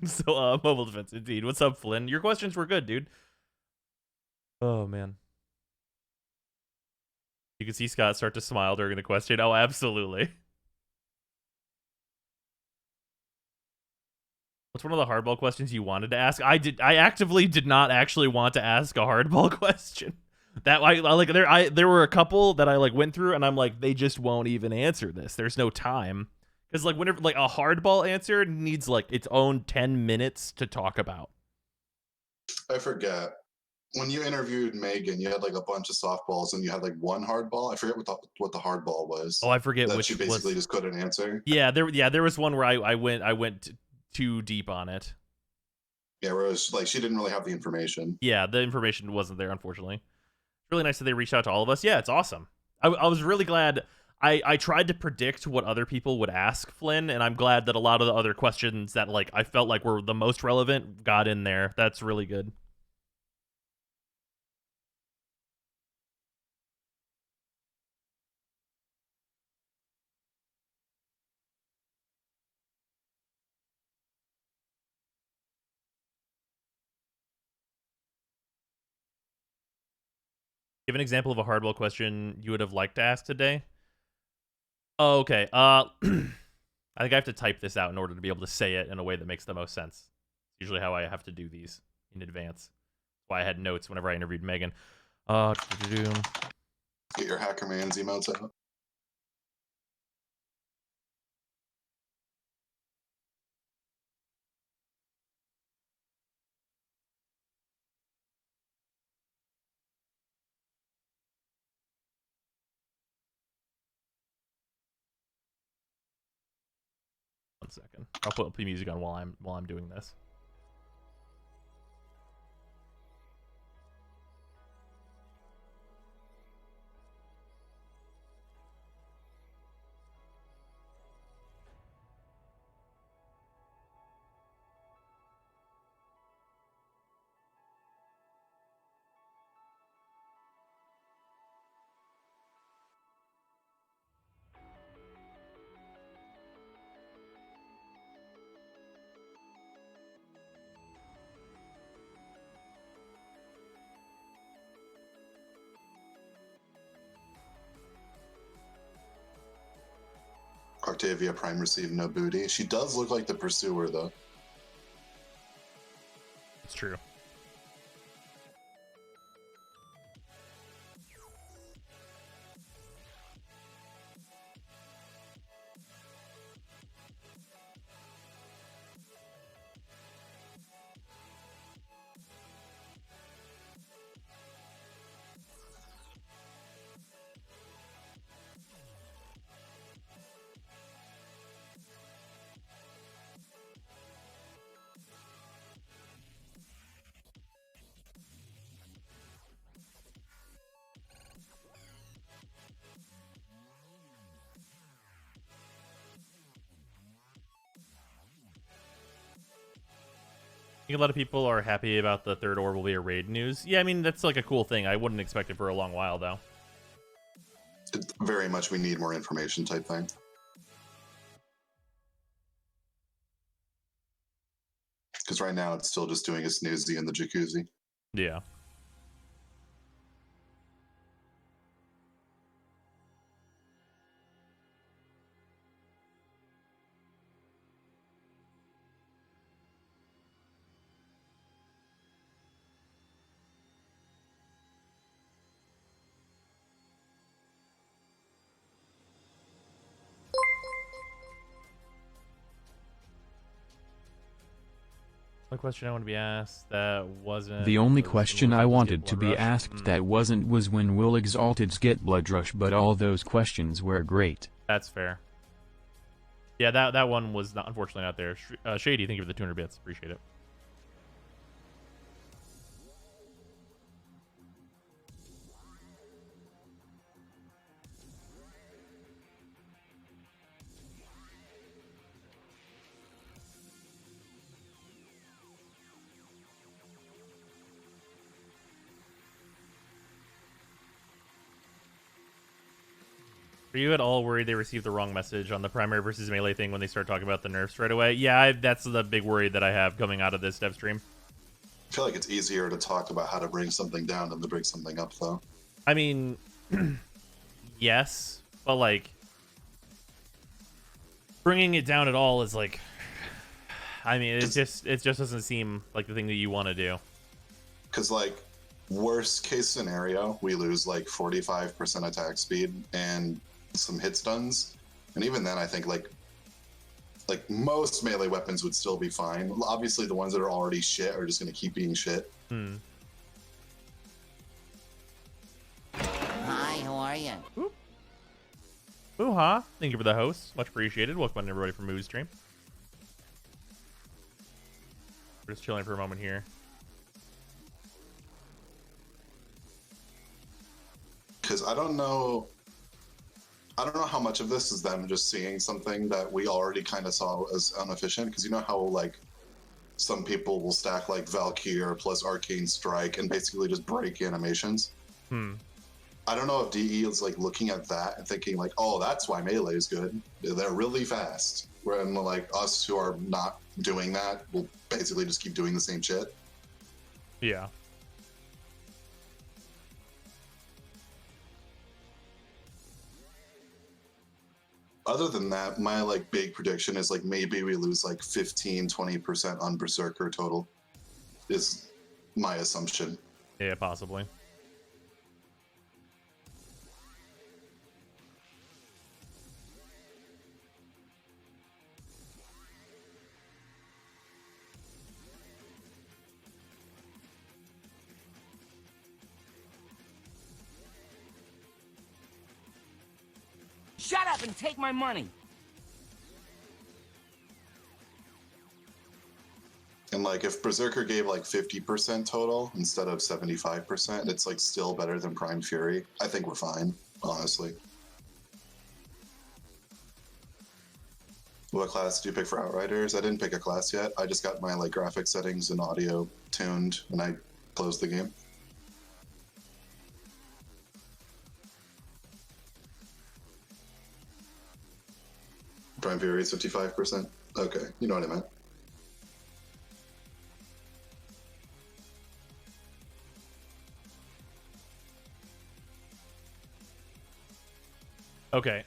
So, mobile defense, indeed. What's up, Flynn? Your questions were good, dude. Oh, man. You can see Scott start to smile during the question. Oh, absolutely. What's one of the hardball questions you wanted to ask? I actively did not actually want to ask a hardball question. That I like there were a couple that I like went through and I'm like, they just won't even answer this. There's no time. Because like whenever like a hardball answer needs like its own 10 minutes to talk about. I forget. When you interviewed Megan, you had like a bunch of softballs and you had like one hardball. I forget what the hardball was. Oh, I forget that which she basically just couldn't answer. Yeah, there was one where I went too deep on it. Yeah, where it was like she didn't really have the information. Yeah, the information wasn't there, unfortunately. It's really nice that they reached out to all of us. Yeah, it's awesome. I was really glad. I tried to predict what other people would ask Flynn, and I'm glad that a lot of the other questions that like I felt like were the most relevant got in there. That's really good. Give an example of a hardball question you would have liked to ask today. Oh, okay. I think I have to type this out in order to be able to say it in a way that makes the most sense. Usually how I have to do these in advance. That's why I had notes whenever I interviewed Megan. Get your Hacker Man's emotes out. 1 second. I'll put music on while I'm doing this. Octavia Prime received no booty. She does look like the pursuer, though. It's true. I think a lot of people are happy about the third orb will be a raid news. Yeah, I mean, that's like a cool thing. I wouldn't expect it for a long while, though. It's very much we need more information type thing. Because right now it's still just doing a snoozy in the jacuzzi. Yeah. One question I want to be asked that wasn't... The only question I wanted to be asked that wasn't was when will Exalteds get Blood Rush, but all those questions were great. That's fair. Yeah, that one was not, unfortunately not there. Shady, thank you for the 200 bits. Appreciate it. Are you at all worried they received the wrong message on the primary versus melee thing when they start talking about the nerfs right away? Yeah, that's the big worry that I have coming out of this dev stream. I feel like it's easier to talk about how to bring something down than to bring something up, though. I mean, yes, but like bringing it down at all is like, I mean, it just doesn't seem like the thing that you want to do. Because like, worst case scenario, we lose like 45% attack speed and some hit stuns, and even then, I think like most melee weapons would still be fine. Obviously, the ones that are already shit are just going to keep being shit. Hi, how are you? Ooh-ha. Thank you for the host. Much appreciated. Welcome everybody from Mood Stream. We're just chilling for a moment here. Because I don't know how much of this is them just seeing something that we already kind of saw as inefficient. Because you know how like some people will stack like Valkyrie plus Arcane Strike and basically just break animations. I don't know if DE is like looking at that and thinking like, oh, that's why melee is good. They're really fast. When like us who are not doing that will basically just keep doing the same shit. Yeah. Other than that, my like big prediction is like maybe we lose like 15-20% on Berserker total is my assumption. Yeah, possibly. Shut up and take my money. And like if Berserker gave like 50% total instead of 75%, it's like still better than Prime Fury. I think we're fine, honestly. What class did you pick for Outriders? I didn't pick a class yet. I just got my like graphic settings and audio tuned and I closed the game. Prime Fury is 55%. Okay, you know what I meant. Okay.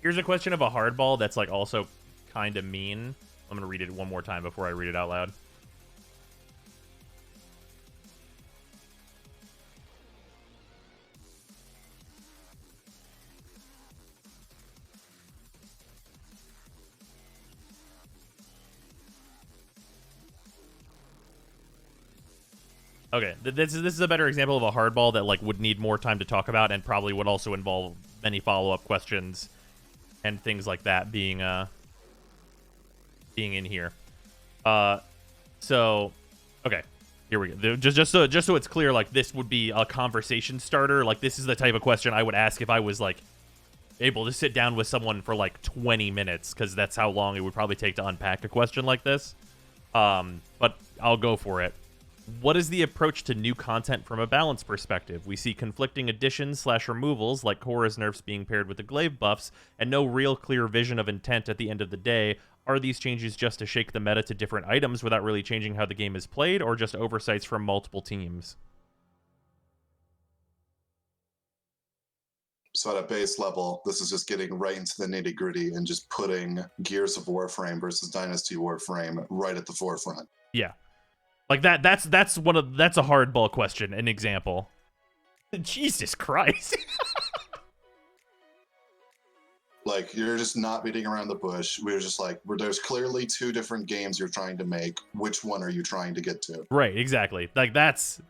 Here's a question of a hardball that's like also kind of mean. I'm gonna read it one more time before I read it out loud. Okay, this is a better example of a hardball that like would need more time to talk about and probably would also involve many follow-up questions and things like that being in here. So okay, here we go. Just so it's clear, like this would be a conversation starter. Like this is the type of question I would ask if I was like able to sit down with someone for like 20 minutes, because that's how long it would probably take to unpack a question like this. But I'll go for it. What is the approach to new content from a balance perspective? We see conflicting additions / removals, like Korra's nerfs being paired with the glaive buffs, and no real clear vision of intent at the end of the day. Are these changes just to shake the meta to different items without really changing how the game is played, or just oversights from multiple teams? So at a base level, this is just getting right into the nitty gritty and just putting Gears of Warframe versus Dynasty Warframe right at the forefront. Yeah. Like that's a hardball question, an example. Jesus Christ. Like, you're just not beating around the bush. We're just like, there's clearly two different games you're trying to make. Which one are you trying to get to? Right, exactly. Like that's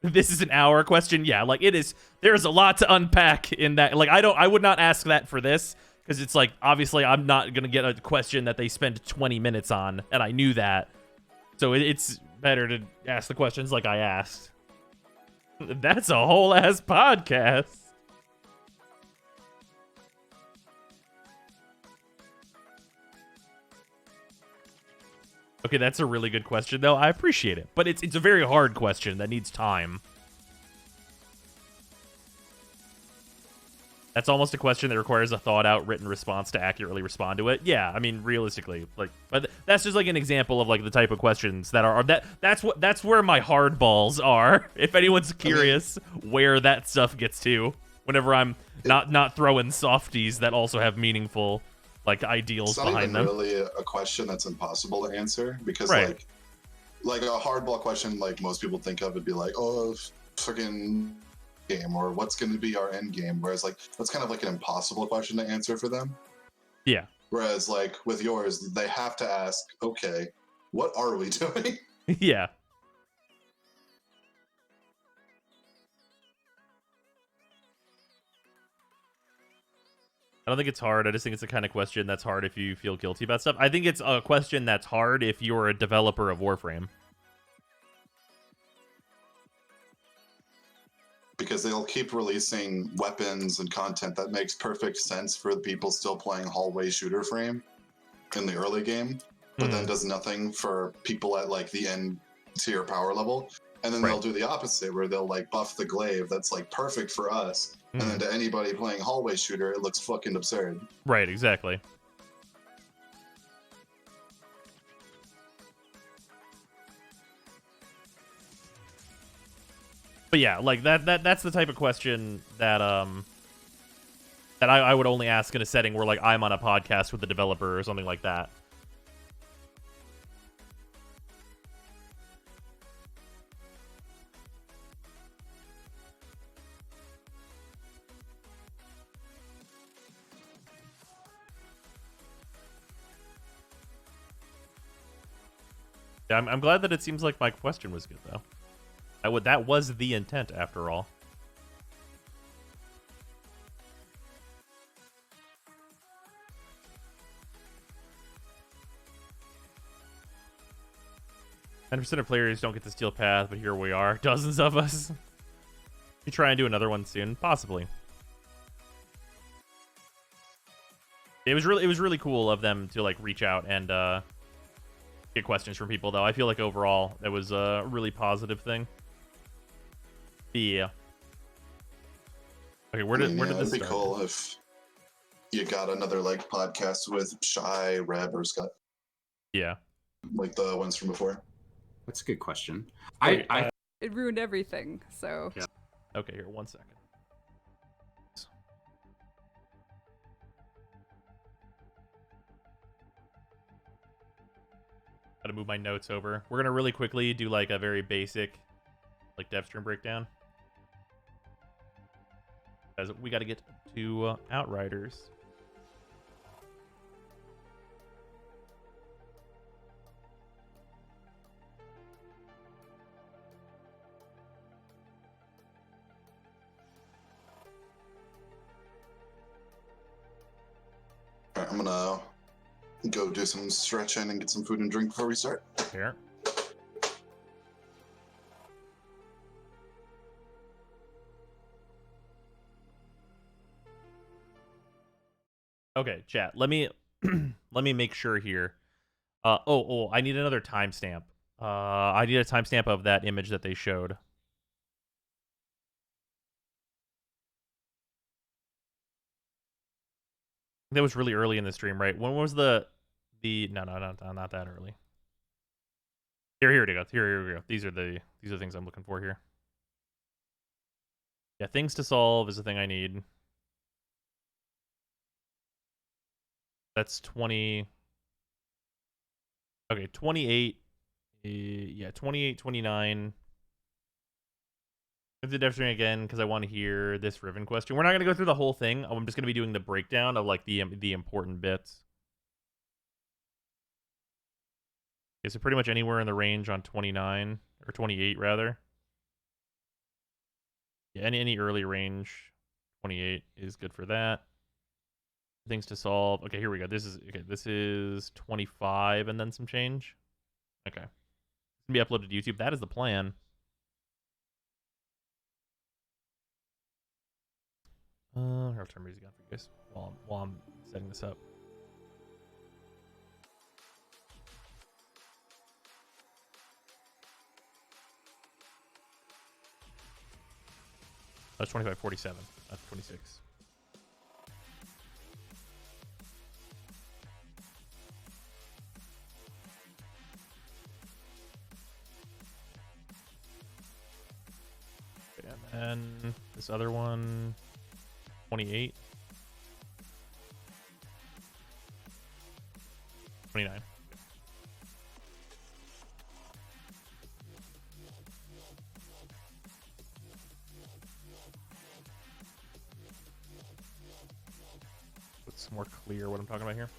this is an hour question. Yeah, like it is. There's a lot to unpack in that. Like I would not ask that for this, because it's like obviously I'm not gonna get a question that they spend 20 minutes on, and I knew that. So it's better to ask the questions like I asked. That's a whole ass podcast. Okay, that's a really good question, though. I appreciate it. But it's a very hard question that needs time. That's almost a question that requires a thought-out written response to accurately respond to it. Yeah, I mean, realistically, like, but that's just like an example of like the type of questions that are that's where my hard balls are. If anyone's curious where that stuff gets to, whenever I'm not throwing softies that also have meaningful like ideals It's not behind even them. really a question that's impossible to answer because Right. like a hardball question like most people think of would be like, oh, freaking game, or what's going to be our end game, whereas like that's kind of like an impossible question to answer for them. Yeah. Whereas like with yours, they have to ask, okay, what are we doing? Yeah. I don't think it's hard. I just think it's the kind of question that's hard if you feel guilty about stuff. I think it's a question that's hard if you're a developer of Warframe. Because they'll keep releasing weapons and content that makes perfect sense for the people still playing hallway shooter frame in the early game, but then does nothing for people at like the end tier power level. And then they'll do the opposite where they'll like buff the glaive that's like perfect for us. And then to anybody playing hallway shooter, it looks fucking absurd. Right, exactly. But yeah, like that's the type of question that that I would only ask in a setting where like I'm on a podcast with the developer or something like that. Yeah, I'm glad that it seems like my question was good though. That was the intent after all. % of players don't get the steel path, but here we are, dozens of us. You try and do another one soon, possibly. It was really cool of them to like reach out and get questions from people, though. I feel like overall it was a really positive thing. Yeah. Okay, where did this it'd be start? cool if you got another like podcast with Shy, Reb, or Scott. Yeah. Like the ones from before. That's a good question. It ruined everything, so. Yeah. Okay, here, 1 second. Gotta move my notes over. We're gonna really quickly do like a very basic, like Devstream breakdown. As we gotta get to Outriders. All right, I'm gonna go do some stretching and get some food and drink before we start. Here. Okay, chat. Let me let me make sure here. I need another timestamp. I need a timestamp of that image that they showed. That was really early in the stream, right? When was the no, not that early. Here we go. Here we go. These are the things I'm looking for here. Yeah, things to solve is the thing I need. That's 20. Okay, 28. Yeah, 28, 29. I did Devstream again because I want to hear this Riven question. We're not going to go through the whole thing. I'm just going to be doing the breakdown of like the important bits. Okay, so pretty much anywhere in the range on 29 or 28 rather. Yeah, any early range, 28 is good for that. Things to solve. Okay, here we go. This is 25 and then some change. Okay, it's gonna be uploaded to YouTube. That is the plan. I'll turn music on for you guys while I'm setting this up. That's 25:47. That's 26. this other one, 28. 29. It's more clear what I'm talking about here.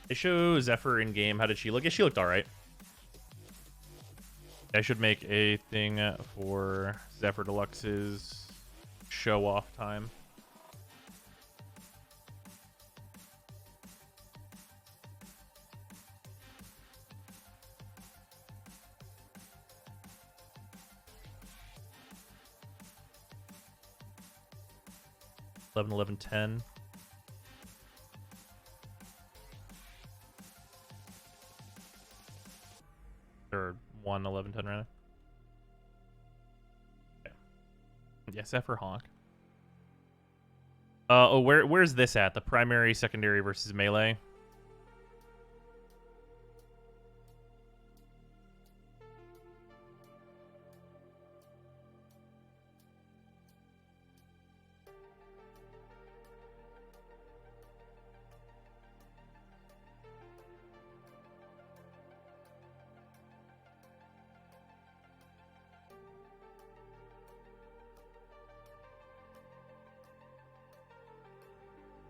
They show Zephyr in game. How did she look? Yeah, she looked all right. I should make a thing for Zephyr Deluxe's show off time. Eleven, 11, 10. Or 1, 11, 10 rather. Okay. Yeah, Zephyr Honk. Where's this at? The primary, secondary versus melee?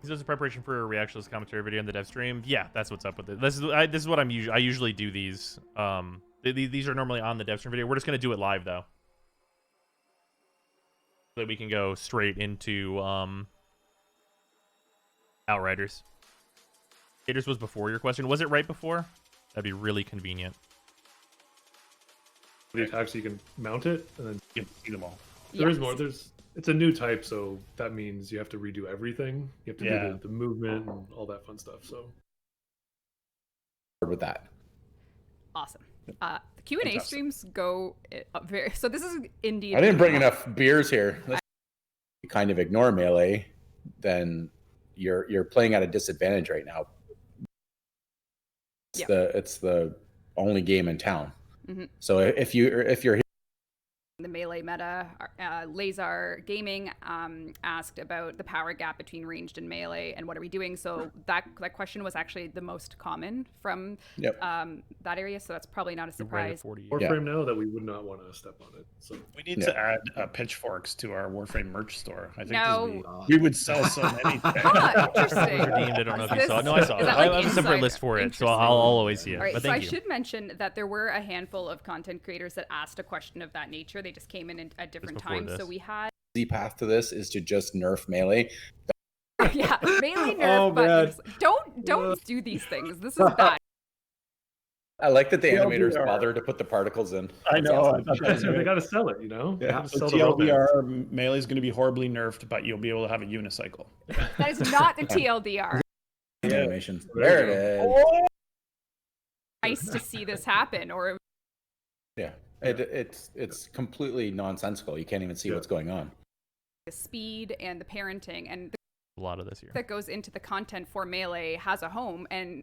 This is preparation for a reactionless commentary video in the dev stream. Yeah, that's what's up with it. This is what I usually do these. These are normally on the dev stream video. We're just gonna do it live though, so that we can go straight into Outriders. Outriders was before your question. Was it right before? That'd be really convenient. The attacks you can mount it and then You can see them all. There is more. It's a new type, so that means you have to redo everything. You have to do the movement and all that fun stuff. So with that. Awesome. The Q&A streams go very... So this is indeed... I didn't bring enough beers here. If you kind of ignore melee, then you're playing at a disadvantage right now. It's the only game in town. Mm-hmm. So if you're The melee meta, Lazar Gaming asked about the power gap between ranged and melee and what are we doing. So that question was actually the most common from that area. So that's probably not a surprise. Warframe now that we would not want to step on it. So we need to add pitchforks to our Warframe merch store. I think we would sell so many things. Interesting. Redeemed. I don't know if you saw it. No, I saw it. I have a separate list for it, so I'll always see it. All right, but so thank I you. should mention that there were a handful of content creators that asked a question of that nature. They just came in at different times. So we had easy path to this is to just nerf melee. yeah, melee nerf buttons. Don't do these things. This is bad. I like that the animators bother to put the particles in. I know. They got to sell it, you know? Yeah. Gotta So sell the romance. TLDR melee is going to be horribly nerfed, but you'll be able to have a unicycle. That is not the TLDR. Animations. There it is. Nice to see this happen. Or yeah, it's completely nonsensical. You can't even see what's going on. the speed and the parenting and A lot of this here. that goes into the content for melee has a home, and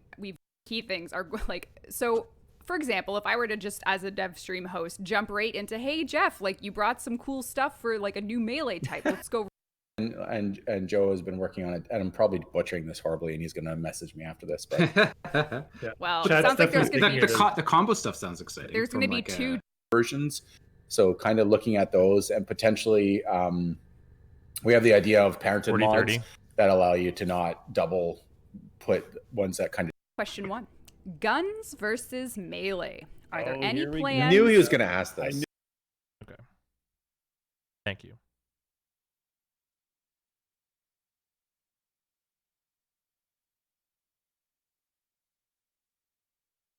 key things are like, so for example, if I were to just as a dev stream host jump right into, hey Jeff, like you brought some cool stuff for like a new melee type, let's go. And Joe has been working on it, and I'm probably butchering this horribly, and he's gonna message me after this. But well, it sounds like there's gonna be the combo stuff sounds exciting. There's gonna be two versions, so kind of looking at those, and potentially we have the idea of parented 40, mods 30. that allow you to not double put ones that kind of. Question 1: guns versus melee. Are there Oh, any here we go. plans? I knew he was going to ask this. Okay. Thank you.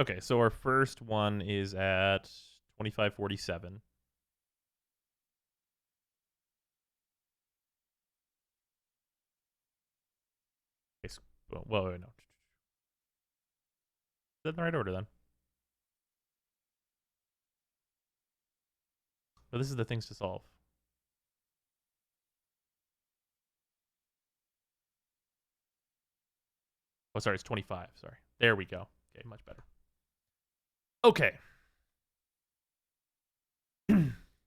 Okay, so our first one is at 2547. Okay, well, wait, no. Is that in the right order then? No, this is the things to solve. Oh, sorry, it's 25. Sorry. There we go. Okay, much better. Okay.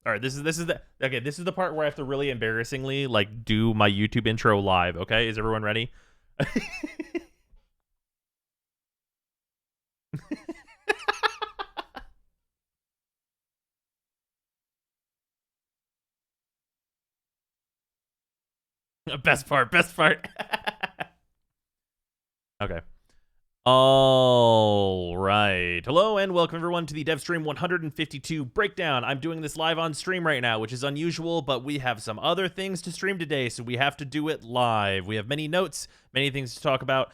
All right, this is the part where I have to really embarrassingly like do my YouTube intro live. Okay, is everyone ready? Best part. Okay. All right. Hello and welcome everyone to the Devstream 152 breakdown. I'm doing this live on stream right now, which is unusual, but we have some other things to stream today, so we have to do it live. We have many notes, many things to talk about.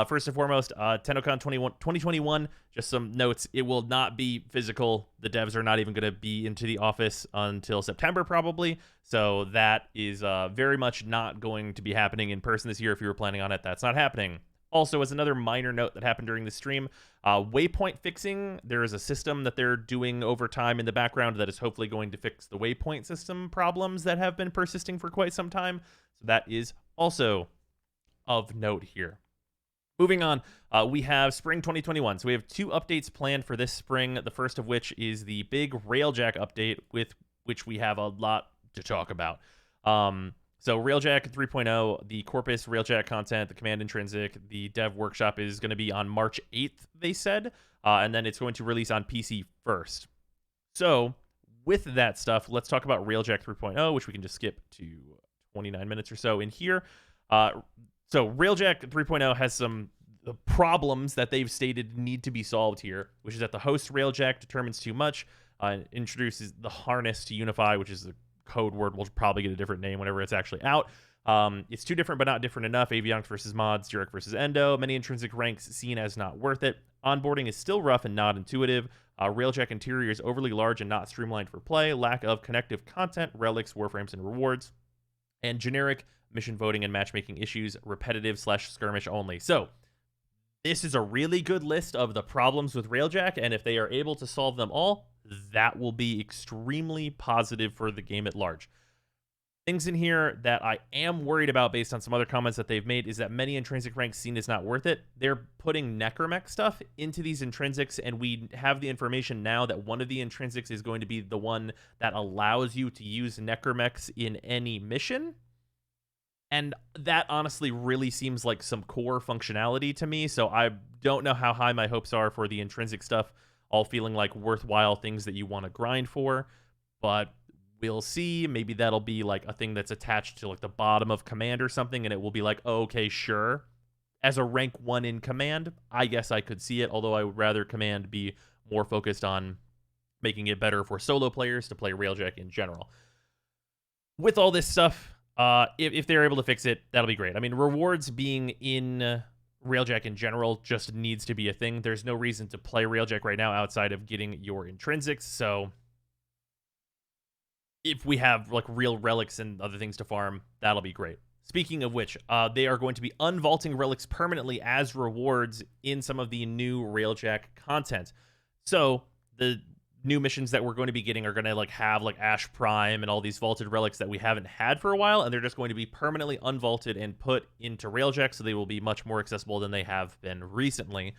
First and foremost, TennoCon 2021, just some notes. It will not be physical. The devs are not even going to be into the office until September probably, so that is very much not going to be happening in person this year. If you were planning on it, that's not happening. Also, as another minor note that happened during the stream, waypoint fixing. There is a system that they're doing over time in the background that is hopefully going to fix the waypoint system problems that have been persisting for quite some time. So that is also of note here. Moving on, we have spring 2021. So we have 2 updates planned for this spring. The first of which is the big Railjack update, with which we have a lot to talk about. So Railjack 3.0, the Corpus Railjack content, the Command Intrinsic, the dev workshop is going to be on March 8th, they said, and then it's going to release on PC first. So with that stuff, let's talk about Railjack 3.0, which we can just skip to 29 minutes or so in here. So Railjack 3.0 has some problems that they've stated need to be solved here, which is that the host Railjack determines too much, introduces the harness to unify, which is the code word. Will probably get a different name whenever it's actually out. It's too different but not different enough. Avionics versus mods, Zurich versus Endo. Many intrinsic ranks seen as not worth it. Onboarding is still rough and not intuitive. Railjack interior is overly large and not streamlined for play. Lack of connective content, relics, warframes, and rewards. And generic mission voting and matchmaking issues, repetitive / skirmish only. So this is a really good list of the problems with Railjack, and if they are able to solve them all, that will be extremely positive for the game at large. Things in here that I am worried about based on some other comments that they've made is that many intrinsic ranks seen as not worth it. They're putting necromech stuff into these intrinsics, and we have the information now that one of the intrinsics is going to be the one that allows you to use necromechs in any mission. And that honestly really seems like some core functionality to me, so I don't know how high my hopes are for the intrinsic stuff, all feeling like worthwhile things that you want to grind for, but we'll see. Maybe that'll be like a thing that's attached to like the bottom of command or something, and it will be like, oh, okay, sure. As a rank 1 in command, I guess I could see it, although I would rather command be more focused on making it better for solo players to play Railjack in general. With all this stuff, if they're able to fix it, that'll be great. I mean, rewards being in Railjack in general just needs to be a thing. There's no reason to play Railjack right now outside of getting your intrinsics, so if we have like real relics and other things to farm, that'll be great. Speaking of which, they are going to be unvaulting relics permanently as rewards in some of the new Railjack content. So the new missions that we're going to be getting are going to like have like Ash Prime and all these vaulted relics that we haven't had for a while, and they're just going to be permanently unvaulted and put into Railjack, so they will be much more accessible than they have been recently.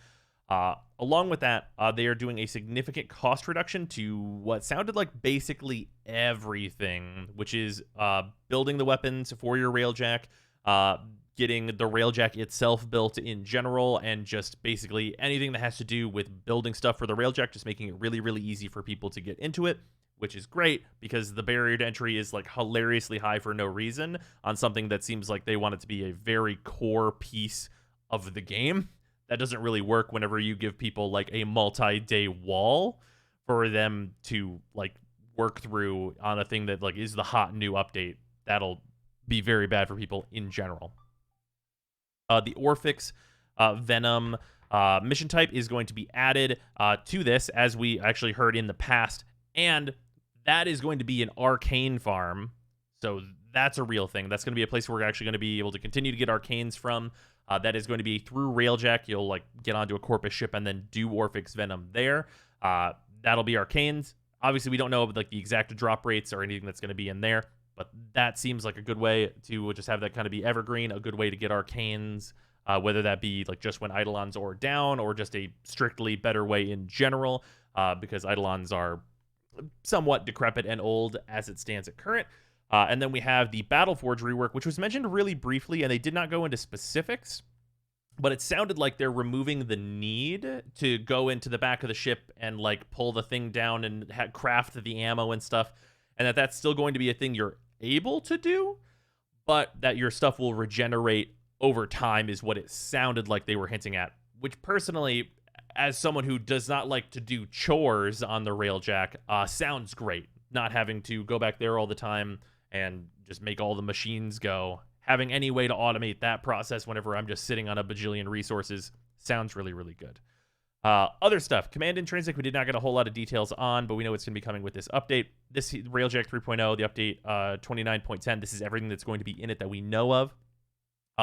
Along with that, they are doing a significant cost reduction to what sounded like basically everything, which is building the weapons for your Railjack, getting the Railjack itself built in general, and just basically anything that has to do with building stuff for the Railjack, just making it really, really easy for people to get into it, which is great because the barrier to entry is like hilariously high for no reason on something that seems like they want it to be a very core piece of the game. That doesn't really work whenever you give people like a multi-day wall for them to like work through on a thing that like is the hot new update. That'll be very bad for people in general. The Orphix Venom mission type is going to be added to this, as we actually heard in the past, and that is going to be an arcane farm. So that's a real thing. That's going to be a place where we're actually going to be able to continue to get arcanes from. That is going to be through Railjack. You'll like get onto a Corpus ship and then do Orphix Venom there. That'll be arcanes. Obviously, we don't know like the exact drop rates or anything that's going to be in there, but that seems like a good way to just have that kind of be evergreen, a good way to get arcanes, whether that be like just when Eidolons are down or just a strictly better way in general, because Eidolons are somewhat decrepit and old as it stands at current. And then we have the Battleforge rework, which was mentioned really briefly, and they did not go into specifics, but it sounded like they're removing the need to go into the back of the ship and like pull the thing down and craft the ammo and stuff, and that's still going to be a thing you're able to do, but that your stuff will regenerate over time is what it sounded like they were hinting at, which personally, as someone who does not like to do chores on the Railjack, sounds great. Not having to go back there all the time and just make all the machines go. Having any way to automate that process whenever I'm just sitting on a bajillion resources sounds really, really good. Other stuff. Command Intrinsic, we did not get a whole lot of details on, but we know it's going to be coming with this update. This Railjack 3.0, the update 29.10, this is everything that's going to be in it that we know of.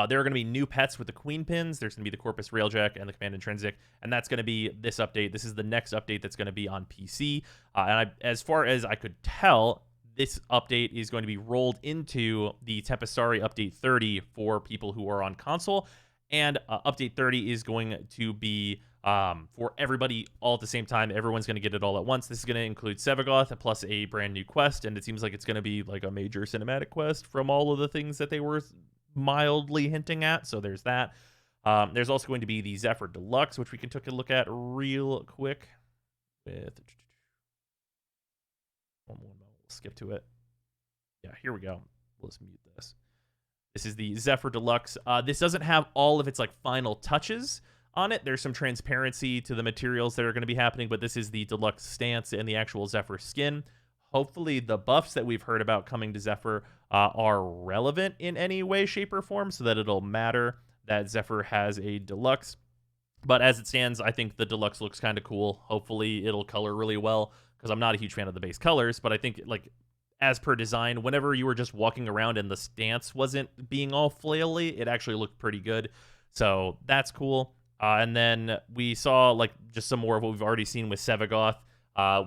There are going to be new pets with the Queen Pins. There's going to be the Corpus Railjack and the Command Intrinsic, and that's going to be this update. This is the next update that's going to be on PC. As far as I could tell, this update is going to be rolled into the Tepesari Update 30 for people who are on console, and Update 30 is going to be for everybody all at the same time. Everyone's going to get it all at once. This is going to include Sevagoth plus a brand new quest, and it seems like it's going to be like a major cinematic quest from all of the things that they were mildly hinting at, so there's that. There's also going to be the Zephyr Deluxe, which we can take a look at real quick with one more moment. We'll skip to it. Yeah, here we go. Let's mute this. This is the Zephyr Deluxe. This doesn't have all of its like final touches on it. There's some transparency to the materials that are going to be happening, but this is the deluxe stance and the actual Zephyr skin. Hopefully the buffs that we've heard about coming to Zephyr are relevant in any way, shape, or form, so that it'll matter that Zephyr has a deluxe. But as it stands, I think the deluxe looks kind of cool. Hopefully it'll color really well, because I'm not a huge fan of the base colors, but I think like as per design, whenever you were just walking around and the stance wasn't being all flaily, it actually looked pretty good. So that's cool. And then we saw like just some more of what we've already seen with Sevagoth.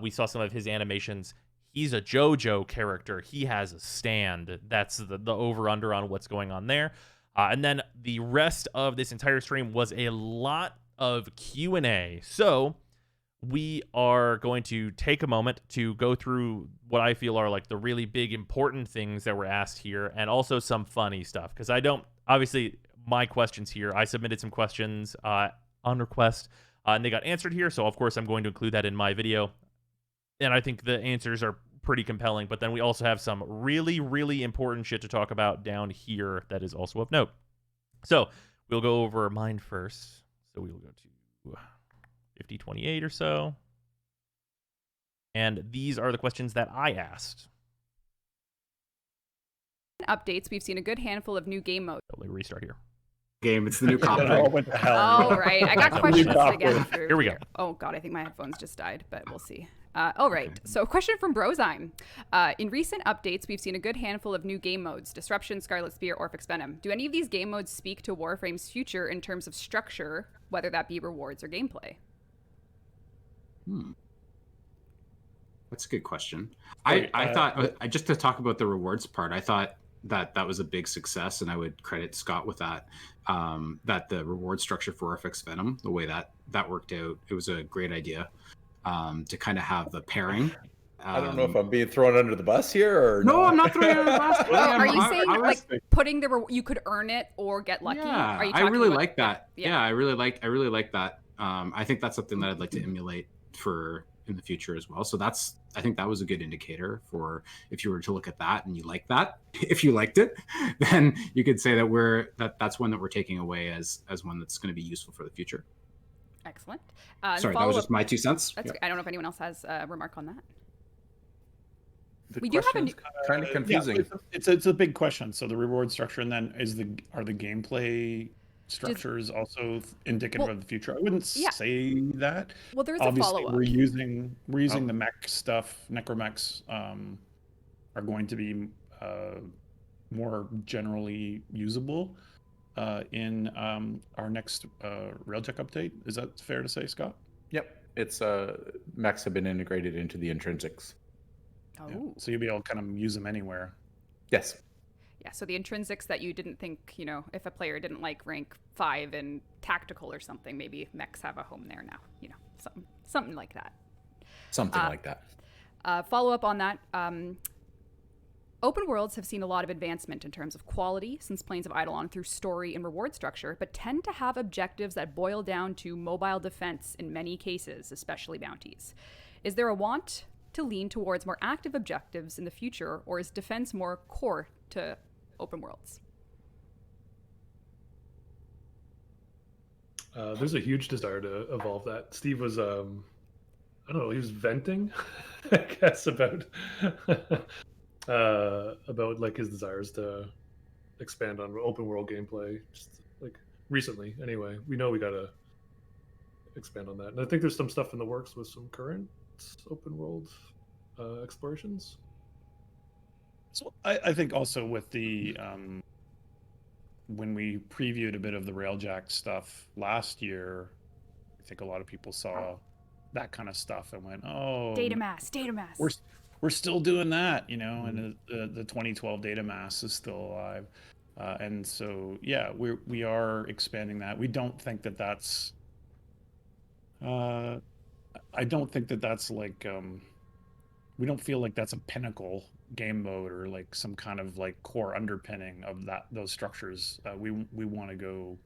We saw some of his animations. He's a JoJo character. He has a stand. That's the over-under on what's going on there. And then the rest of this entire stream was a lot of Q&A. So we are going to take a moment to go through what I feel are like the really big important things that were asked here, and also some funny stuff. Because obviously, my questions here, I submitted some questions on request, and they got answered here. So, of course, I'm going to include that in my video. And I think the answers are pretty compelling, but then we also have some really, really important shit to talk about down here that is also of note. So we'll go over mine first. So we will go to 5028 or so. And these are the questions that I asked. Updates, we've seen a good handful of new game modes. Let me restart here. It's the new cockpit. Oh, right. I got questions again. Here we go. Oh, God, I think my headphones just died, but we'll see. All right. Okay. So question from Brozyme. In recent updates, we've seen a good handful of new game modes: Disruption, Scarlet Spear, Orphix Venom. Do any of these game modes speak to Warframe's future in terms of structure, whether that be rewards or gameplay? That's a good question. I thought, just to talk about the rewards part, I thought that was a big success, and I would credit Scott with that. That the reward structure for Orphix Venom, the way that worked out, it was a great idea. To kind of have the pairing. I don't know if I'm being thrown under the bus here or no. I'm not throwing you under the bus. Are you saying like putting you could earn it or get lucky? Yeah, Are you I really about, like that. Yeah, I really like that. I think that's something that I'd like to emulate for in the future as well. So I think that was a good indicator for if you were to look at that and you like that. If you liked it, then you could say that that's one that we're taking away as one that's going to be useful for the future. Excellent. Sorry, that was just my 2 cents. That's I don't know if anyone else has a remark on that. We do have a kind of confusing. Yeah, it's a big question. So the reward structure, and then are the gameplay structures also indicative of the future? I wouldn't say that. Well, there's obviously a follow-up. We're using the mech stuff. Necromechs are going to be more generally usable in our next Railjack update. Is that fair to say, Scott? Yep. It's mechs have been integrated into the intrinsics. Oh. Yeah. So you'll be able to kind of use them anywhere. Yes. Yeah, so the intrinsics that you didn't think, if a player didn't like rank 5 in tactical or something, maybe mechs have a home there now, something like that. Something like that. Follow up on that. Open worlds have seen a lot of advancement in terms of quality since Planes of Eidolon through story and reward structure, but tend to have objectives that boil down to mobile defense in many cases, especially bounties. Is there a want to lean towards more active objectives in the future, or is defense more core to open worlds? There's a huge desire to evolve that. Steve was, I don't know, he was venting, I guess, about like his desires to expand on open world gameplay. Just like recently, anyway. We know we gotta expand on that, and I think there's some stuff in the works with some current open world explorations. So I think also with the when we previewed a bit of the Railjack stuff last year, I think a lot of people saw that kind of stuff and went, "Oh, data mass. We're still doing that," you know, and the 2012 data mass is still alive, and so yeah, we are expanding that. We don't think that that's. I don't think that that's like. We don't feel like that's a pinnacle game mode or like some kind of like core underpinning of those structures. We want to go.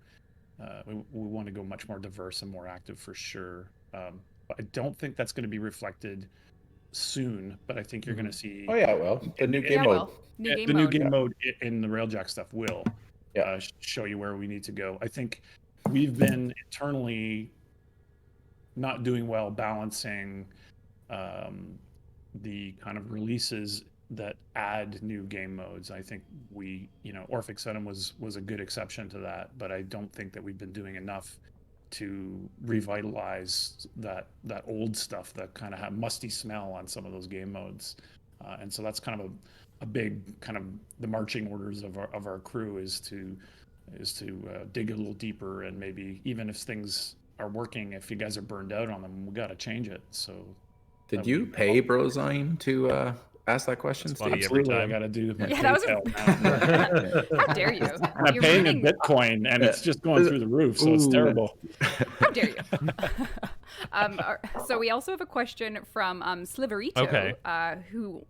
We want to go much more diverse and more active for sure. But I don't think that's going to be reflected soon, but I think you're going to see. Oh yeah, well, the new game mode. The new game mode in the Railjack stuff will show you where we need to go. I think we've been internally not doing well balancing the kind of releases that add new game modes. I think Orphic Venom was a good exception to that, but I don't think that we've been doing enough to revitalize that old stuff that kind of have musty smell on some of those game modes, and so that's kind of a big kind of the marching orders of our crew is to dig a little deeper, and maybe even if things are working, if you guys are burned out on them, we got to change it. So did you pay Brozine to ask that question, Steve? Absolutely, I got to do my that was how dare you? And I'm paying in Bitcoin, and it's just going through the roof, so it's terrible. How dare you? So we also have a question from Sliverito. Okay.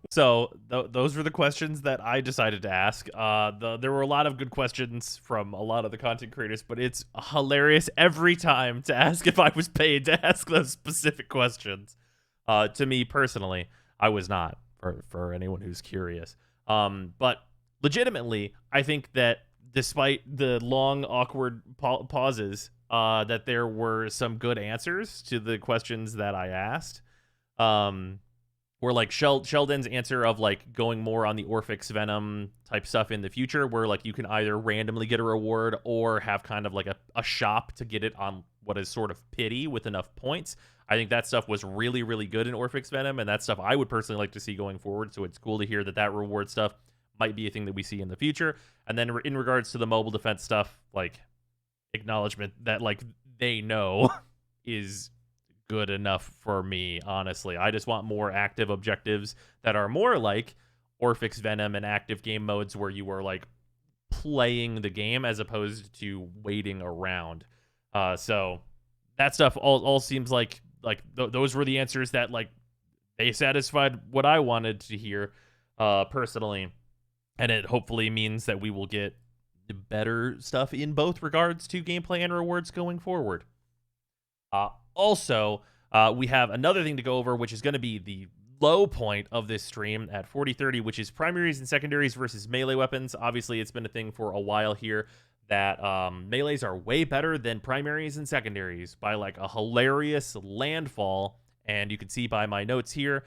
So those were the questions that I decided to ask. There were a lot of good questions from a lot of the content creators, but it's hilarious every time to ask if I was paid to ask those specific questions. To me personally, I was not. For anyone who's curious, but legitimately, I think that despite the long, awkward pauses, that there were some good answers to the questions that I asked. Where like Sheldon's answer of like going more on the Orphic Venom type stuff in the future, where like you can either randomly get a reward or have kind of like a shop to get it on what is sort of pity with enough points. I think that stuff was really, really good in Orphic Venom, and that stuff I would personally like to see going forward. So it's cool to hear that reward stuff might be a thing that we see in the future. And then in regards to the mobile defense stuff, like acknowledgement that like they know is good enough for me, honestly. I just want more active objectives that are more like Orphic Venom and active game modes where you are like playing the game as opposed to waiting around. So that stuff all seems like those were the answers that like they satisfied what I wanted to hear personally, and it hopefully means that we will get better stuff in both regards to gameplay and rewards going forward. Also, we have another thing to go over, which is going to be the low point of this stream at 40:30, which is primaries and secondaries versus melee weapons. Obviously, it's been a thing for a while here that melees are way better than primaries and secondaries by like a hilarious landfall, and you can see by my notes here,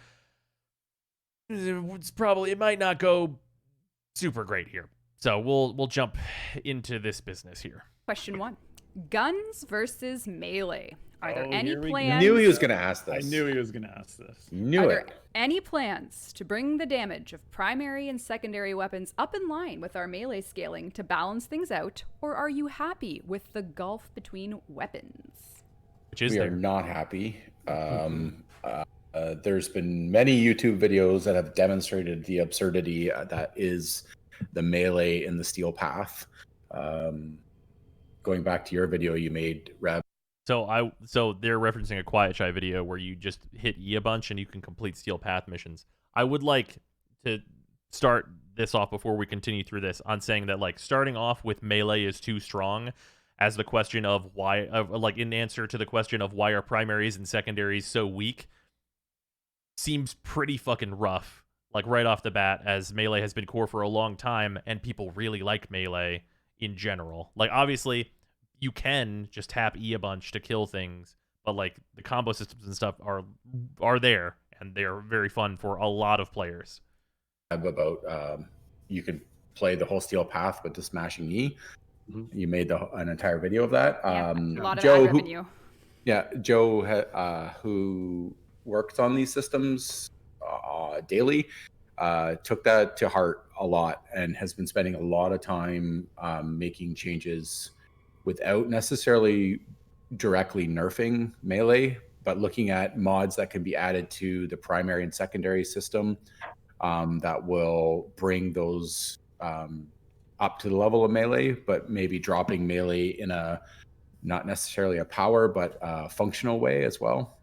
it might not go super great here. So we'll jump into this business here. Question 1: guns versus melee. Are there any plans? I knew he was going to ask this. I knew he was going to ask this. Are there any plans to bring the damage of primary and secondary weapons up in line with our melee scaling to balance things out, or are you happy with the gulf between weapons? We are not happy. There's been many YouTube videos that have demonstrated the absurdity that is the melee in the steel path. Going back to your video you made, Rev, So they're referencing a Quiet Shy video where you just hit E a bunch and you can complete Steel Path missions. I would like to start this off before we continue through this on saying that like starting off with melee is too strong as the question of why, like in answer to the question of why are primaries and secondaries so weak, seems pretty fucking rough. Like right off the bat, as melee has been core for a long time and people really like melee in general. Like obviously you can just tap E a bunch to kill things, but like the combo systems and stuff are there, and they are very fun for a lot of players. About you could play the whole Steel Path with the smashing E. You made an entire video of that. Yeah, a lot of Joe, ad revenue. Joe, who worked on these systems daily, took that to heart a lot and has been spending a lot of time making changes without necessarily directly nerfing melee, but looking at mods that can be added to the primary and secondary system that will bring those up to the level of melee, but maybe dropping melee in a not necessarily a power, but a functional way as well.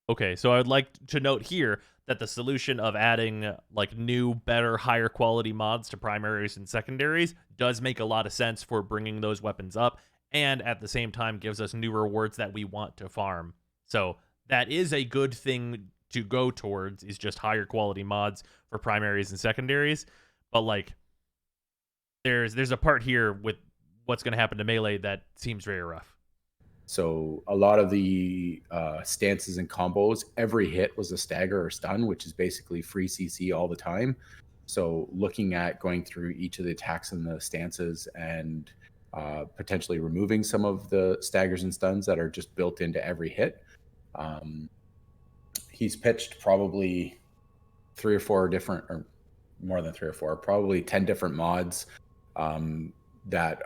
Okay, so I would like to note here that the solution of adding like new, better, higher quality mods to primaries and secondaries does make a lot of sense for bringing those weapons up, and at the same time gives us new rewards that we want to farm. So that is a good thing to go towards, is just higher quality mods for primaries and secondaries. But like there's a part here with what's going to happen to melee that seems very rough. So a lot of the stances and combos, every hit was a stagger or stun, which is basically free CC all the time. So looking at going through each of the attacks and the stances and potentially removing some of the staggers and stuns that are just built into every hit. He's pitched probably 3 or 4 different, or more than 3 or 4, probably 10 different mods that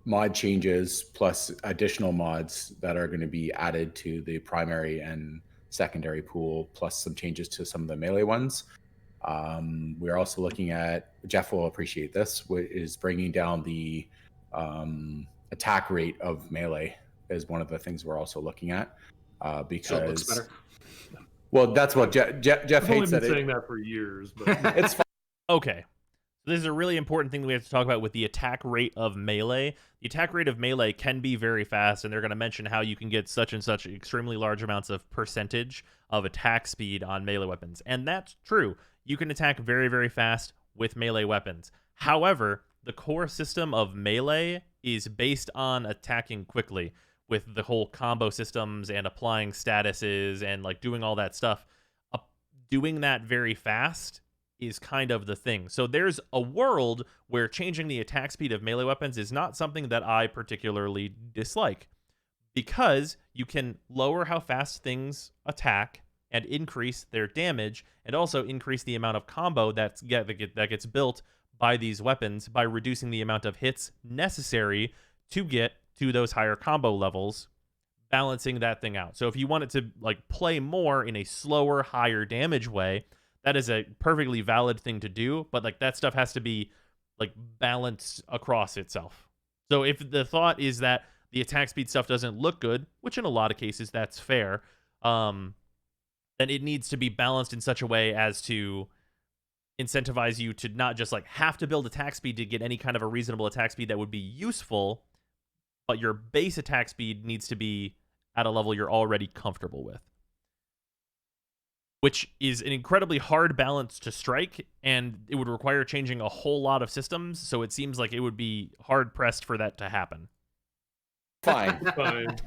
mod changes plus additional mods that are going to be added to the primary and secondary pool, plus some changes to some of the melee ones. We're also looking at, Jeff will appreciate this, is bringing down the attack rate of melee is one of the things we're also looking at because so it looks better. Well, that's what Jeff I've only hates. been saying that for years, but it's fine. Okay. This is a really important thing that we have to talk about with the attack rate of melee. The attack rate of melee can be very fast, and they're going to mention how you can get such and such extremely large amounts of percentage of attack speed on melee weapons. And that's true. You can attack very, very fast with melee weapons. However, the core system of melee is based on attacking quickly with the whole combo systems and applying statuses and like doing all that stuff. Doing that very fast is kind of the thing. So there's a world where changing the attack speed of melee weapons is not something that I particularly dislike, because you can lower how fast things attack and increase their damage, and also increase the amount of combo that gets built by these weapons by reducing the amount of hits necessary to get to those higher combo levels, balancing that thing out. So if you want it to like play more in a slower, higher damage way, that is a perfectly valid thing to do, but like that stuff has to be like balanced across itself. So if the thought is that the attack speed stuff doesn't look good, which in a lot of cases that's fair, then it needs to be balanced in such a way as to incentivize you to not just like have to build attack speed to get any kind of a reasonable attack speed that would be useful, but your base attack speed needs to be at a level you're already comfortable with, which is an incredibly hard balance to strike, and it would require changing a whole lot of systems, so it seems like it would be hard-pressed for that to happen. Fine. fine.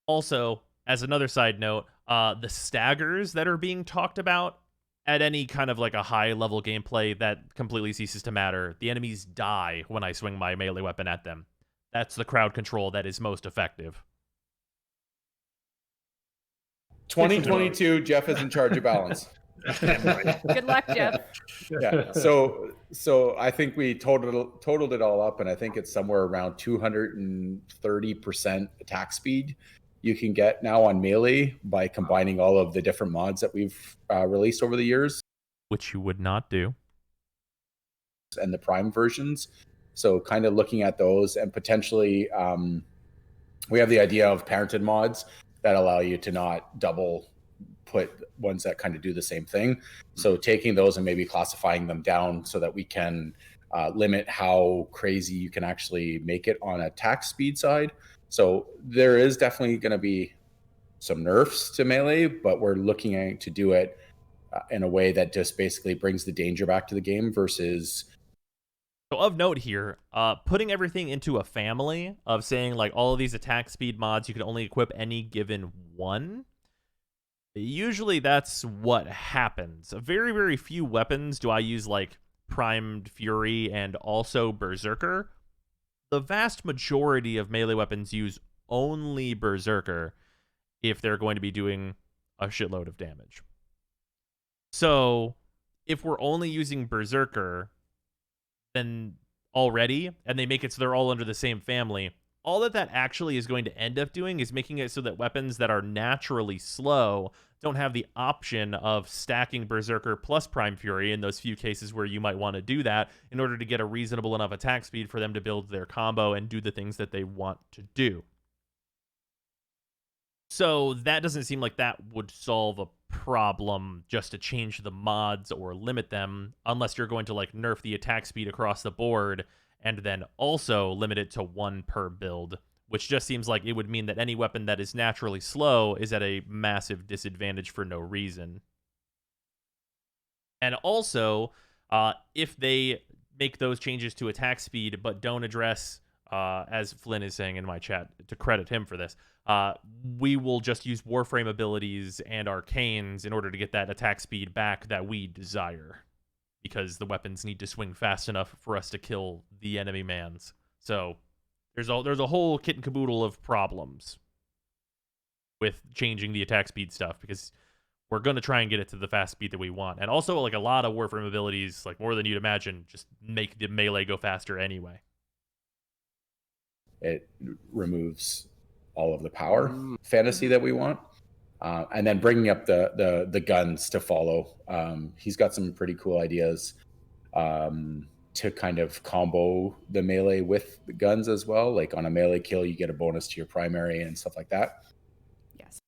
Also, as another side note, the staggers that are being talked about at any kind of like a high-level gameplay, that completely ceases to matter. The enemies die when I swing my melee weapon at them. That's the crowd control that is most effective. 2022, Jeff is in charge of balance. Good luck, Jeff. Yeah. So I think we totaled it all up, and I think it's somewhere around 230% attack speed you can get now on melee by combining all of the different mods that we've released over the years, which you would not do, and the prime versions. So kind of looking at those and potentially We have the idea of parented mods that allow you to not double put ones that kind of do the same thing. So taking those and maybe classifying them down so that we can limit how crazy you can actually make it on attack speed side. So there is definitely going to be some nerfs to melee, but we're looking at to do it in a way that just basically brings the danger back to the game versus. So of note here, putting everything into a family of saying like all of these attack speed mods, you can only equip any given one. Usually that's what happens. Very, very few weapons do I use like Primed Fury and also Berserker. The vast majority of melee weapons use only Berserker if they're going to be doing a shitload of damage. So if we're only using Berserker, then already, and they make it so they're all under the same family, all that actually is going to end up doing is making it so that weapons that are naturally slow don't have the option of stacking Berserker plus Prime Fury in those few cases where you might want to do that in order to get a reasonable enough attack speed for them to build their combo and do the things that they want to do. So that doesn't seem like that would solve a problem just to change the mods or limit them, unless you're going to like nerf the attack speed across the board and then also limit it to 1 per build, which just seems like it would mean that any weapon that is naturally slow is at a massive disadvantage for no reason. And also, if they make those changes to attack speed but don't address, as Flynn is saying in my chat, to credit him for this, we will just use Warframe abilities and arcanes in order to get that attack speed back that we desire, because the weapons need to swing fast enough for us to kill the enemy mans. So there's a whole kit and caboodle of problems with changing the attack speed stuff, because we're going to try and get it to the fast speed that we want. And also, like, a lot of Warframe abilities, like more than you'd imagine, just make the melee go faster anyway. It removes all of the power fantasy that we want. And then bringing up the guns to follow. He's got some pretty cool ideas to kind of combo the melee with the guns as well. Like on a melee kill, you get a bonus to your primary and stuff like that. Yes.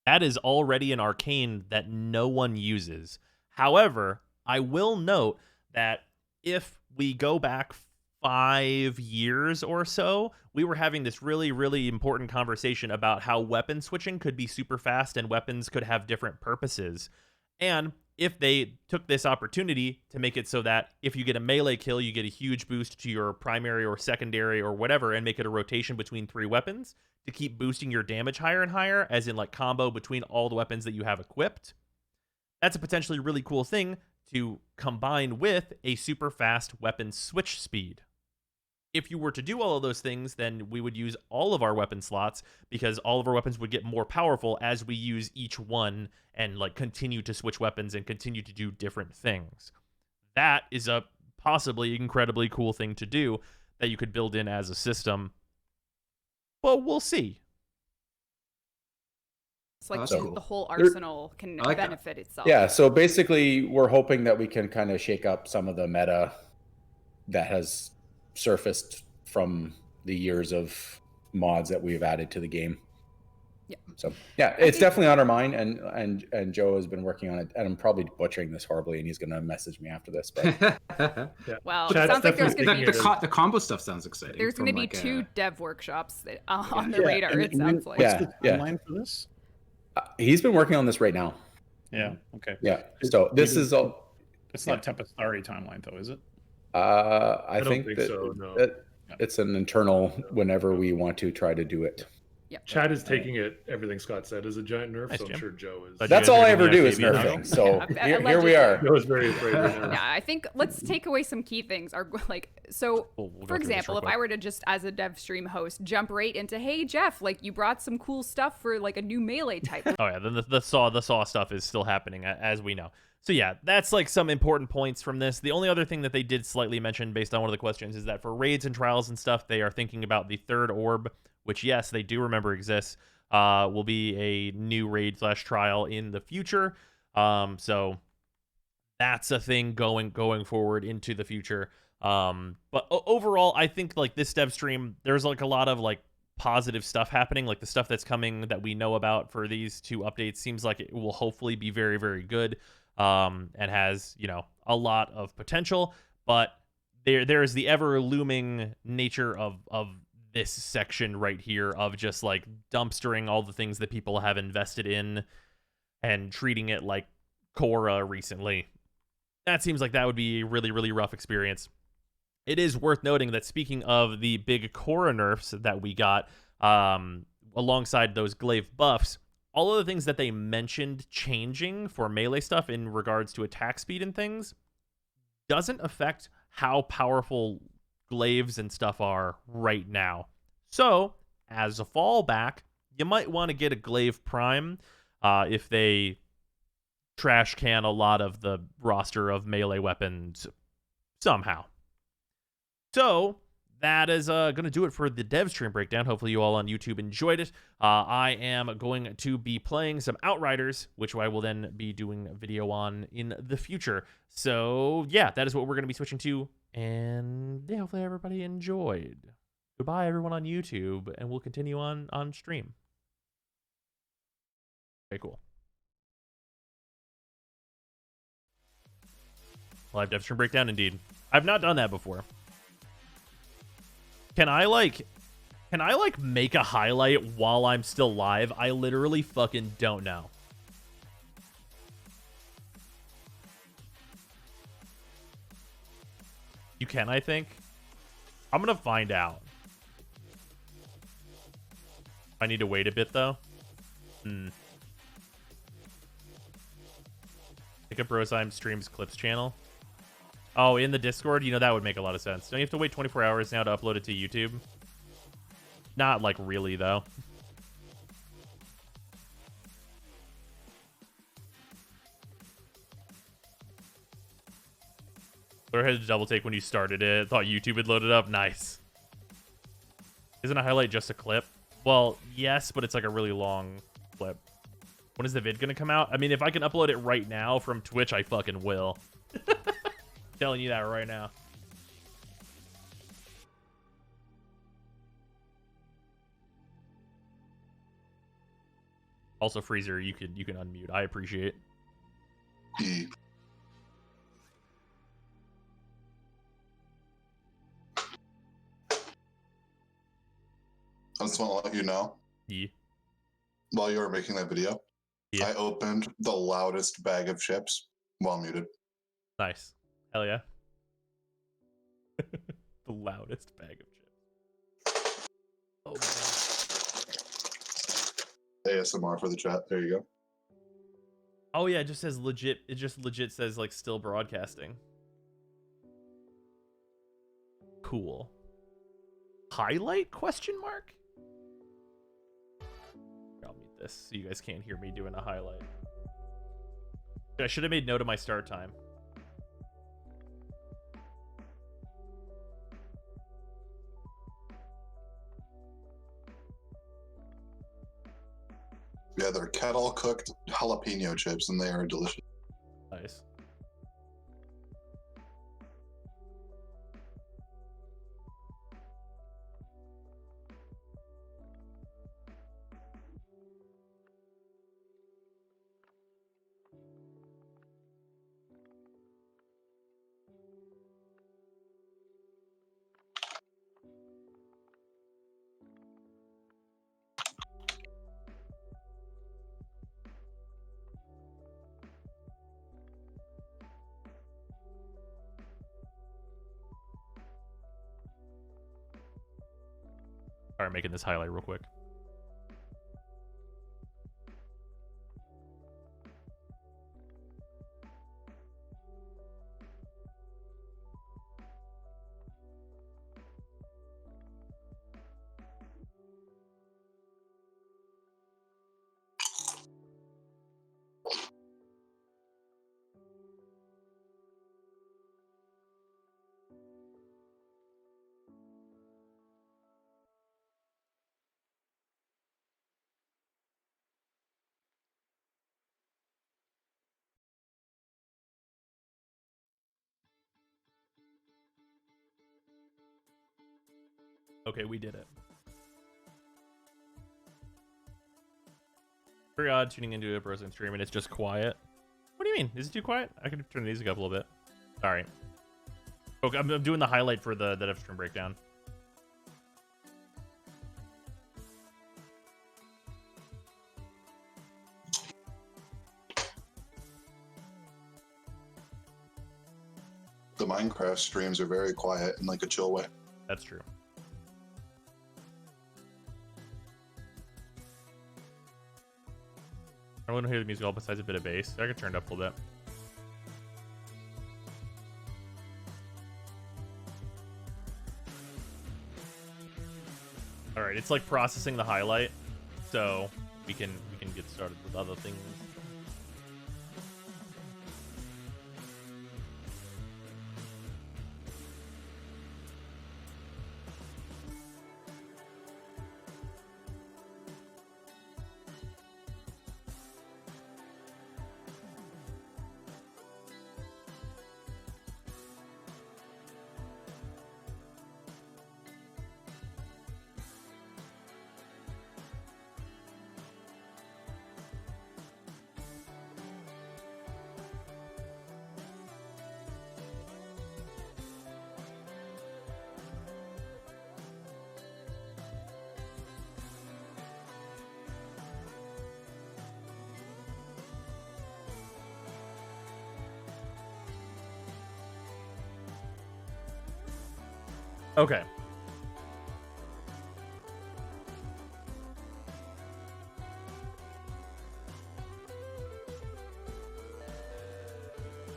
That is already an arcane that no one uses. However, I will note that if we go back 5 years or so, we were having this really, really important conversation about how weapon switching could be super fast and weapons could have different purposes. And if they took this opportunity to make it so that if you get a melee kill, you get a huge boost to your primary or secondary or whatever, and make it a rotation between 3 weapons to keep boosting your damage higher and higher, as in like combo between all the weapons that you have equipped, that's a potentially really cool thing to combine with a super fast weapon switch speed. If you were to do all of those things, then we would use all of our weapon slots, because all of our weapons would get more powerful as we use each one and like continue to switch weapons and continue to do different things. That is a possibly incredibly cool thing to do that you could build in as a system. But we'll see. It's like So the whole arsenal can like that. benefit itself. Yeah, so basically we're hoping that we can kind of shake up some of the meta that has surfaced from the years of mods that we've added to the game. Yeah. So yeah, it's definitely on our mind, and Joe has been working on it, and I'm probably butchering this horribly, and he's gonna message me after this. But Well, it Chad's sounds like there's definitely going to be taking it the combo stuff sounds exciting. there's going to from, be like, 2 dev workshops on the Yeah, radar. and- It and sounds like. yeah, What's the yeah. timeline for this? He's been working on this right now. Yeah. Okay. Yeah. So this is all. It's not Tempestari timeline though, is it? I don't think think that, so, no. that it's an internal whenever we want to try to do it. Yeah. Chad is taking it. Everything Scott said is a giant nerf, Nice, so I'm Jim. sure Joe is. But That's you guys all are I ever giving do us is baby nerfing. now? So Yeah, here we are. Joe is very afraid right now. Yeah, I think let's take away some key things. Are like so. We'll go For through this example, real if quick. I were to just as a Devstream host jump right into, hey Jeff, like you brought some cool stuff for like a new melee type. Oh yeah, then the saw stuff is still happening, as we know. So yeah, that's like some important points from this. The only other thing that they did slightly mention based on one of the questions is that for raids and trials and stuff, they are thinking about the 3rd orb, which yes, they do remember exists. Will be a new raid / trial in the future. So that's a thing going forward into the future. But overall, I think like this dev stream, there's like a lot of like positive stuff happening. Like the stuff that's coming that we know about for these 2 updates seems like it will hopefully be very, very good, and has, you know, a lot of potential. But there is the ever looming nature of this section right here of just like dumpstering all the things that people have invested in and treating it like Korra recently. That seems like that would be a really, really rough experience. It is worth noting that speaking of the big Korra nerfs that we got, alongside those glaive buffs, all of the things that they mentioned changing for melee stuff in regards to attack speed and things doesn't affect how powerful glaives and stuff are right now. So, as a fallback, you might want to get a glaive prime if they trash can a lot of the roster of melee weapons somehow. So, that is going to do it for the Devstream breakdown. Hopefully you all on YouTube enjoyed it. I am going to be playing some Outriders, which I will then be doing a video on in the future. So, yeah, that is what we're going to be switching to. And yeah, hopefully everybody enjoyed. Goodbye, everyone on YouTube, and we'll continue on stream. Very cool. Live Devstream breakdown, indeed. I've not done that before. Can I make a highlight while I'm still live? I literally fucking don't know. You can, I think. I'm gonna find out. I need to wait a bit, though. Pick up Rosheim streams clips channel. Oh, in the Discord? You know, that would make a lot of sense. Don't you have to wait 24 hours now to upload it to YouTube? Not, like, really, though. Or had to double take when you started it. Thought YouTube had loaded up. Nice. Isn't a highlight just a clip? Well, yes, but it's like a really long clip. When is the vid gonna come out? I mean, if I can upload it right now from Twitch, I fucking will. Telling you that right now. Also, Freezer, you can unmute. I appreciate. I just want to let you know. Yeah. While you were making that video, I opened the loudest bag of chips while muted. Nice. Hell yeah. The loudest bag of chips. Oh man. ASMR for the chat. There you go. Oh yeah, it just says legit. It just legit says like still broadcasting. Cool. Highlight question mark? I'll mute this so you guys can't hear me doing a highlight. I should have made note of my start time. Yeah, they're kettle cooked jalapeno chips, and they are delicious. Nice. Alright, making this highlight real quick. Okay, we did it. Very odd tuning into a person stream and it's just quiet. What do you mean? Is it too quiet? I could turn the music up a little bit. Sorry. Okay, I'm doing the highlight for the Devstream breakdown. The Minecraft streams are very quiet in like a chill way. That's true. I want to hear the music all besides a bit of bass. I could turn it up a little bit. All right, it's like processing the highlight, so we can get started with other things. Okay.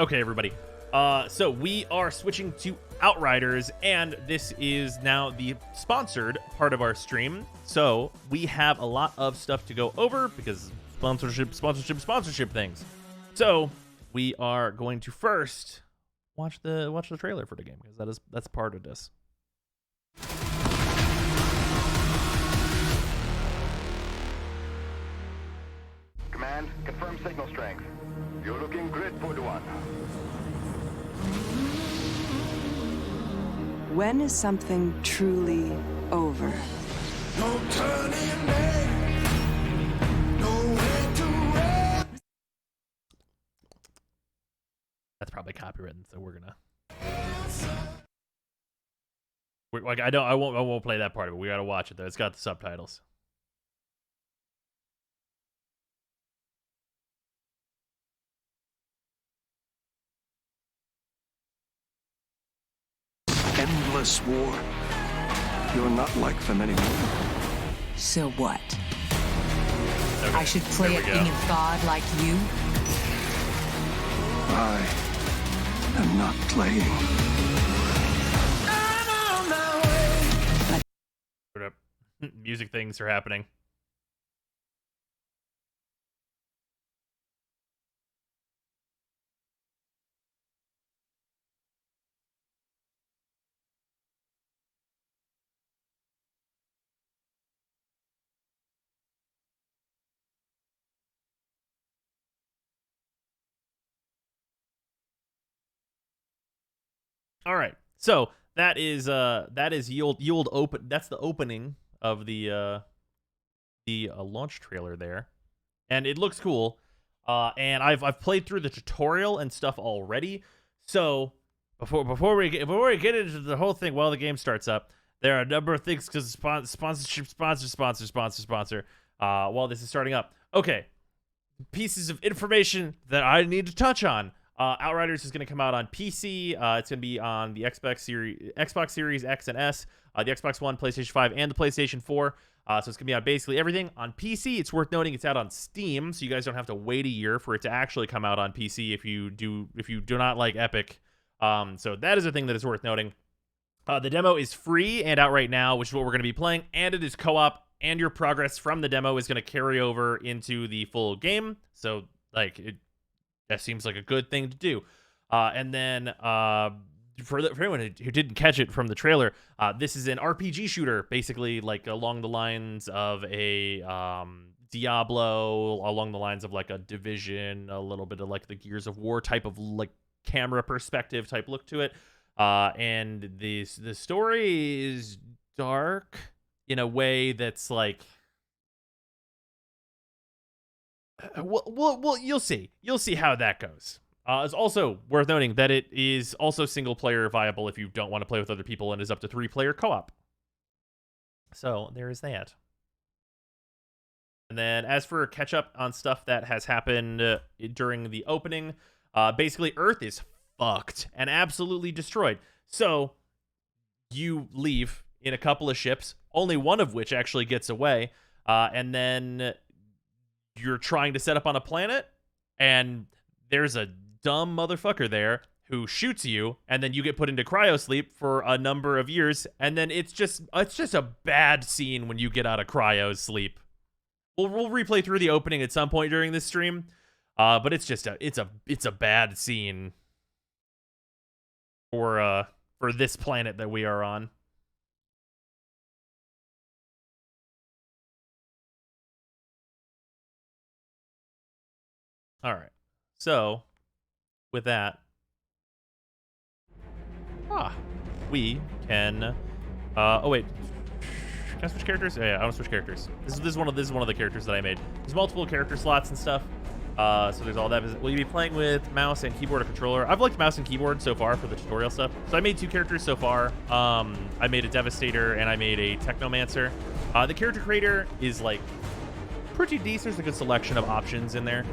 Okay, everybody. So we are switching to Outriders, and this is now the sponsored part of our stream. So we have a lot of stuff to go over because sponsorship things. So we are going to first watch the trailer for the game because that's part of this. Command, confirm signal strength. You're looking great, Padawan. When is something truly over? No turning back. Nowhere to run. That's probably copywritten, so we're gonna. I won't play that part of it. We gotta watch it though. It's got the subtitles. Endless war. You're not like them anymore. So what? I should play at being a god like you? I am not playing. Music things are happening. All right, so that is yield open. That's the opening of the launch trailer there, and it looks cool. And I've played through the tutorial and stuff already. So before we get into the whole thing, while the game starts up, there are a number of things because sponsor. While this is starting up, okay, pieces of information that I need to touch on. Outriders is going to come out on PC. It's going to be on the Xbox Series X and S, the Xbox One, PlayStation 5, and the PlayStation 4. So it's going to be on basically everything. On PC, it's worth noting it's out on Steam, so you guys don't have to wait a year for it to actually come out on PC if you do not like Epic. So that is a thing that is worth noting. The demo is free and out right now, which is what we're going to be playing, and it is co-op, and your progress from the demo is going to carry over into the full game. So that seems like a good thing to do. And then for anyone who didn't catch it from the trailer, this is an RPG shooter, basically like along the lines of a Diablo, along the lines of like a Division, a little bit of like the Gears of War type of like camera perspective type look to it. And the story is dark in a way that's like Well, you'll see. You'll see how that goes. It's also worth noting that it is also single player viable if you don't want to play with other people, and is up to 3-player co-op. So there is that. And then as for catch up on stuff that has happened during the opening, basically Earth is fucked and absolutely destroyed. So you leave in a couple of ships, only one of which actually gets away, and then you're trying to set up on a planet, and there's a dumb motherfucker there who shoots you, and then you get put into cryosleep for a number of years, and then it's just a bad scene when you get out of cryosleep. We'll replay through the opening at some point during this stream, but it's just it's a bad scene for this planet that we are on. All right, so with that, we can. Oh wait, can I switch characters? Oh, yeah, I want to switch characters. This is one of the characters that I made. There's multiple character slots and stuff. So there's all that. Will you be playing with mouse and keyboard or controller? I've liked mouse and keyboard so far for the tutorial stuff. So I made 2 characters so far. I made a Devastator and I made a Technomancer. The character creator is like pretty decent. There's a good selection of options in there.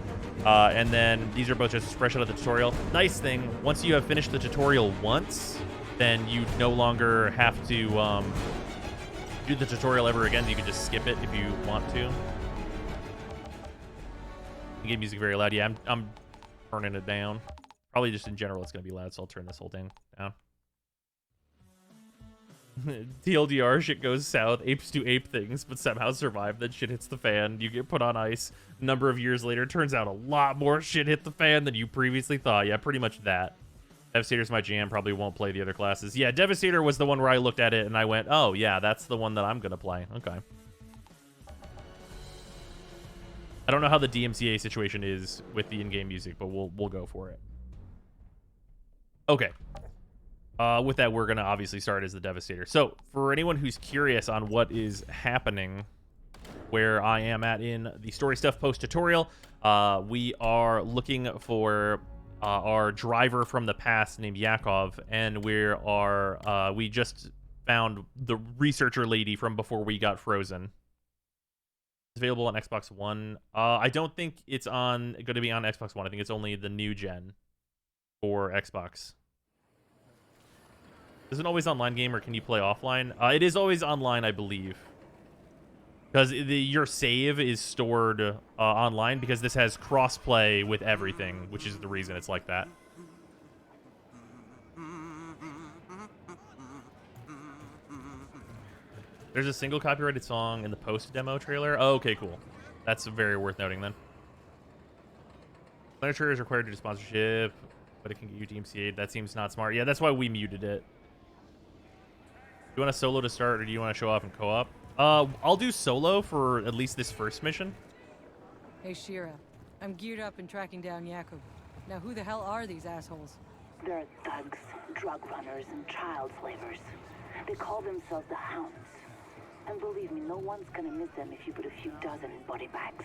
And then these are both just fresh out of the tutorial. Nice thing, once you have finished the tutorial once, then you no longer have to do the tutorial ever again. You can just skip it if you want to. The game music very loud. Yeah, I'm turning it down. Probably just in general it's going to be loud, so I'll turn this whole thing down. TLDR, shit goes south, apes do ape things, but somehow survive, then shit hits the fan, you get put on ice. A number of years later, turns out a lot more shit hit the fan than you previously thought. Yeah, pretty much that. Devastator's my jam, probably won't play the other classes. Yeah, Devastator was the one where I looked at it and I went, oh yeah, that's the one that I'm gonna play. Okay. I don't know how the DMCA situation is with the in-game music, but we'll go for it. Okay. With that, we're going to obviously start as the Devastator. So, for anyone who's curious on what is happening, where I am at in the story stuff post-tutorial, we are looking for our driver from the past named Yakov, and we just found the researcher lady from before we got frozen. It's available on Xbox One. I don't think it's going to be on Xbox One. I think it's only the new gen for Xbox. Is it an always online game, or can you play offline? It is always online, I believe. Because your save is stored online, because this has cross-play with everything, which is the reason it's like that. There's a single copyrighted song in the post-demo trailer. Oh, okay, cool. That's very worth noting, then. Literature is required to do sponsorship, but it can get you DMCA'd. That seems not smart. Yeah, that's why we muted it. Do you want a solo to start, or do you want to show off in co-op? I'll do solo for at least this first mission. Hey, Shira. I'm geared up and tracking down Yakub. Now, who the hell are these assholes? They're thugs, drug runners, and child slavers. They call themselves the Hounds. And believe me, no one's gonna miss them if you put a few dozen in body bags.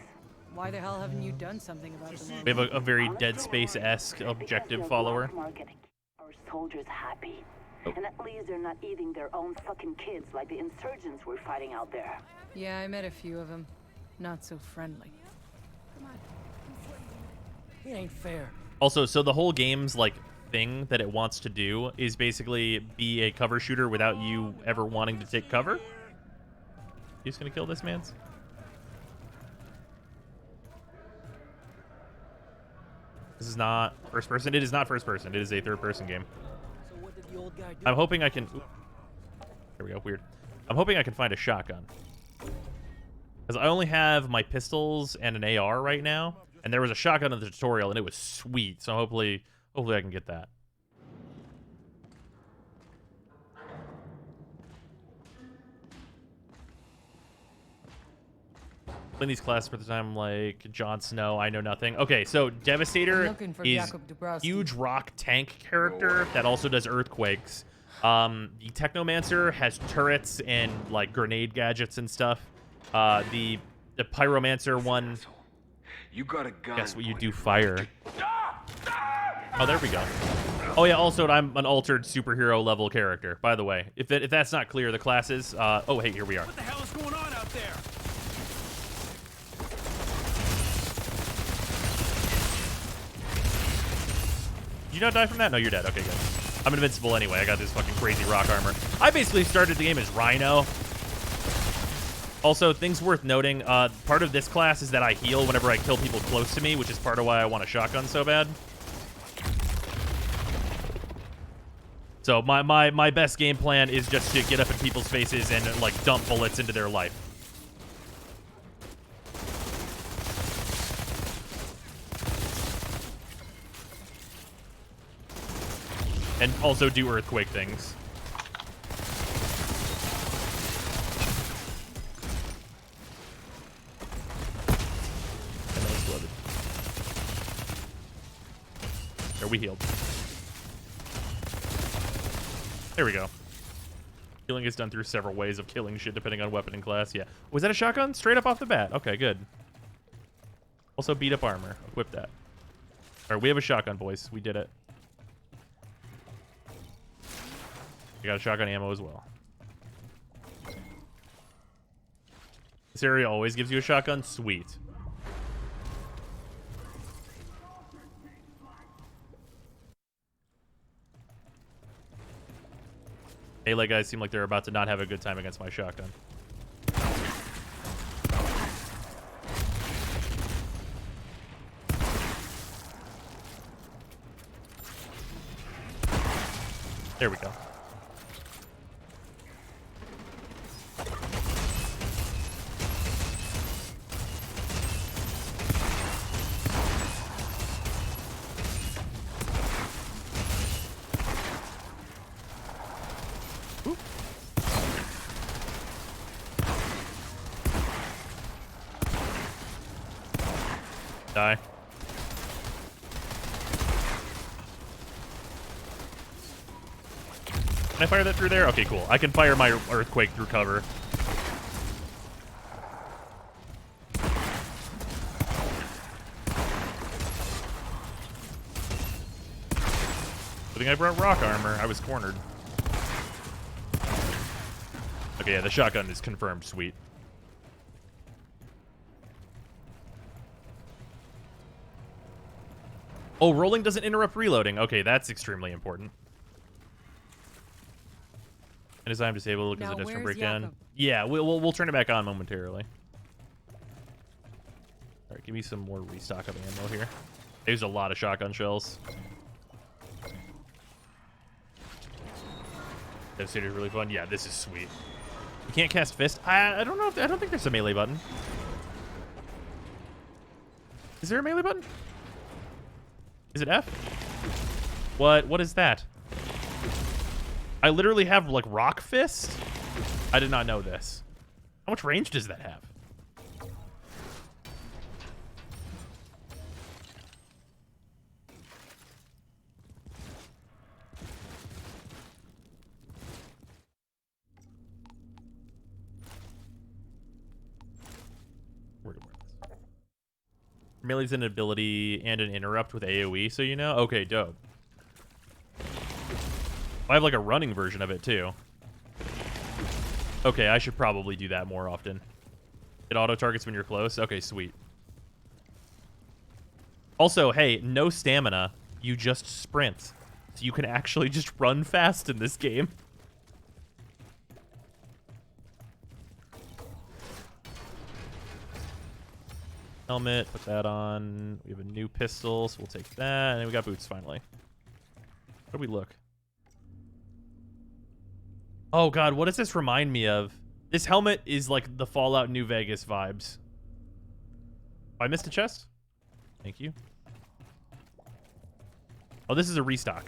Why the hell haven't you done something about them? We have a very Dead Space-esque objective follower. Our soldiers happy. And at least they're not eating their own fucking kids like the insurgents we're fighting out there. Yeah, I met a few of them. Not so friendly. Come on. It ain't fair. Also, so the whole game's like thing that it wants to do is basically be a cover shooter without you ever wanting to take cover. You just gonna kill this man's? This is not first person. It is not first person. It is a third person game. I'm hoping I can... Oop. There we go. Weird. I'm hoping I can find a shotgun. Because I only have my pistols and an AR right now. And there was a shotgun in the tutorial, and it was sweet. So hopefully I can get that. Playing these classes for the time like Jon Snow, I know nothing. Okay, so Devastator is huge rock tank character that also does earthquakes. The Technomancer has turrets and like grenade gadgets and stuff. The Pyromancer one You got a gun. Guess what you do, fire. Oh, there we go. Oh yeah, also I'm an altered superhero level character, by the way. If that's not clear, the classes, oh hey, here we are. What the hell is going on out there? Did you not die from that? No, you're dead. Okay, good. I'm invincible anyway. I got this fucking crazy rock armor. I basically started the game as Rhino. Also, things worth noting, part of this class is that I heal whenever I kill people close to me, which is part of why I want a shotgun so bad. So my best game plan is just to get up in people's faces and like dump bullets into their life. And also do earthquake things. And that exploded. There, we healed. There we go. Healing is done through several ways of killing shit depending on weapon and class. Yeah. Was that a shotgun? Straight up off the bat. Okay, good. Also beat up armor. Equip that. All right, we have a shotgun, boys. We did it. We got a shotgun ammo as well. This area always gives you a shotgun? Sweet. Melee guys seem like they're about to not have a good time against my shotgun. There we go. Die. Can I fire that through there? Okay, cool. I can fire my earthquake through cover. I think I brought rock armor. I was cornered. Okay, yeah, the shotgun is confirmed. Sweet. Oh, rolling doesn't interrupt reloading. Okay, that's extremely important. And as I'm disabled because of Devstream breakdown. Yeah, we'll turn it back on momentarily. All right, give me some more restock of ammo here. I used a lot of shotgun shells. Devastator's really fun. Yeah, this is sweet. You can't cast fist. I don't know. I don't think there's a melee button. Is there a melee button? Is it F? What is that? I literally have like rock fist? I did not know this. How much range does that have? Melee's an ability and an interrupt with AoE, so you know? Okay, dope. I have like a running version of it too. Okay, I should probably do that more often. It auto targets when you're close. Okay, sweet. Also, hey, no stamina. You just sprint. So you can actually just run fast in this game. Helmet, put that on. We have a new pistol, so we'll take that. And then we got boots finally. Where do we look? Oh god, what does this remind me of? This helmet is like the Fallout New Vegas vibes. Oh, I missed a chest? Thank you. Oh, this is a restock.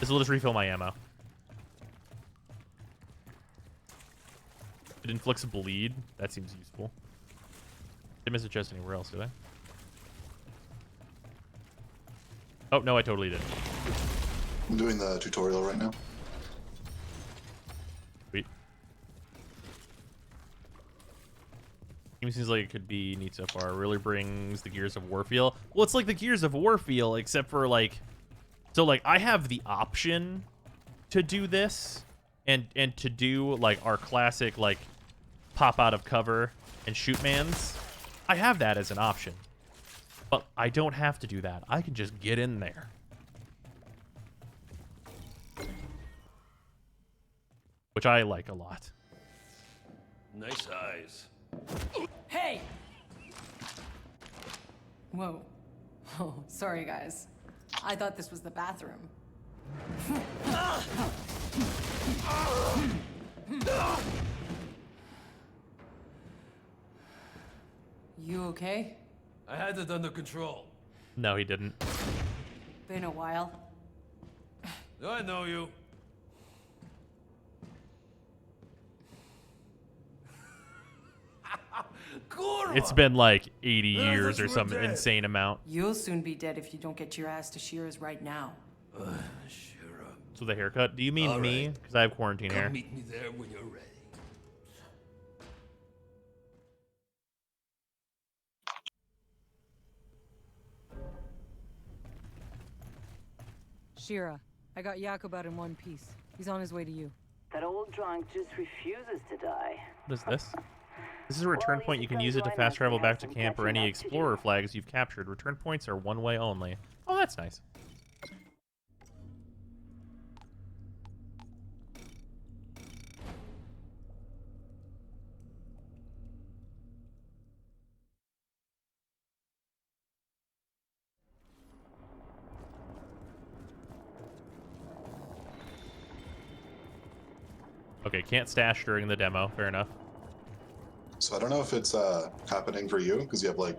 This will just refill my ammo. It inflicts bleed. That seems useful. Didn't miss a chest anywhere else, did I? Oh, no, I totally did. I'm doing the tutorial right now. Sweet. Seems like it could be neat so far. It really brings the Gears of War feel. Well, it's like the Gears of War feel, except for like, so like I have the option to do this and to do like our classic like pop out of cover and shoot mans. I have that as an option, but I don't have to do that. I can just get in there. Which I like a lot. Nice eyes. Hey! Whoa. Oh, sorry, guys. I thought this was the bathroom. You okay? I had it under control. No, he didn't. Been a while. I know you. It's been like 80 years or some insane amount. You'll soon be dead if you don't get your ass to Shira's right now. Shira. So the haircut? Do you mean All me? right. Because I have quarantine hair. Come meet me there when you're ready. Shira, I got Jakub out in one piece. He's on his way to you. That old drunk just refuses to die. What is this? This is a return point. You can use it to fast travel back to camp or any explorer flags you've captured. Return points are one way only. Oh, that's nice. Okay, can't stash during the demo. Fair enough. So I don't know if it's happening for you because you have like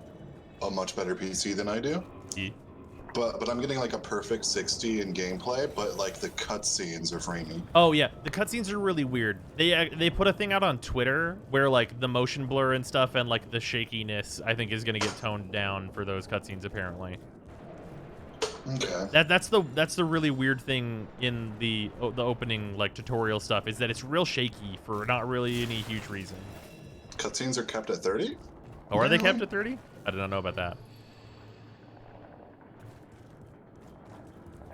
a much better PC than I do. Yeah. But I'm getting like a perfect 60 in gameplay, but like the cutscenes are framing. Oh yeah, the cutscenes are really weird. They put a thing out on Twitter where like the motion blur and stuff and like the shakiness I think is gonna get toned down for those cutscenes apparently. Okay. That's the really weird thing in the opening like tutorial stuff is that it's real shaky for not really any huge reason. Cutscenes are kept at 30? Oh, are they kept at 30? I did not know about that.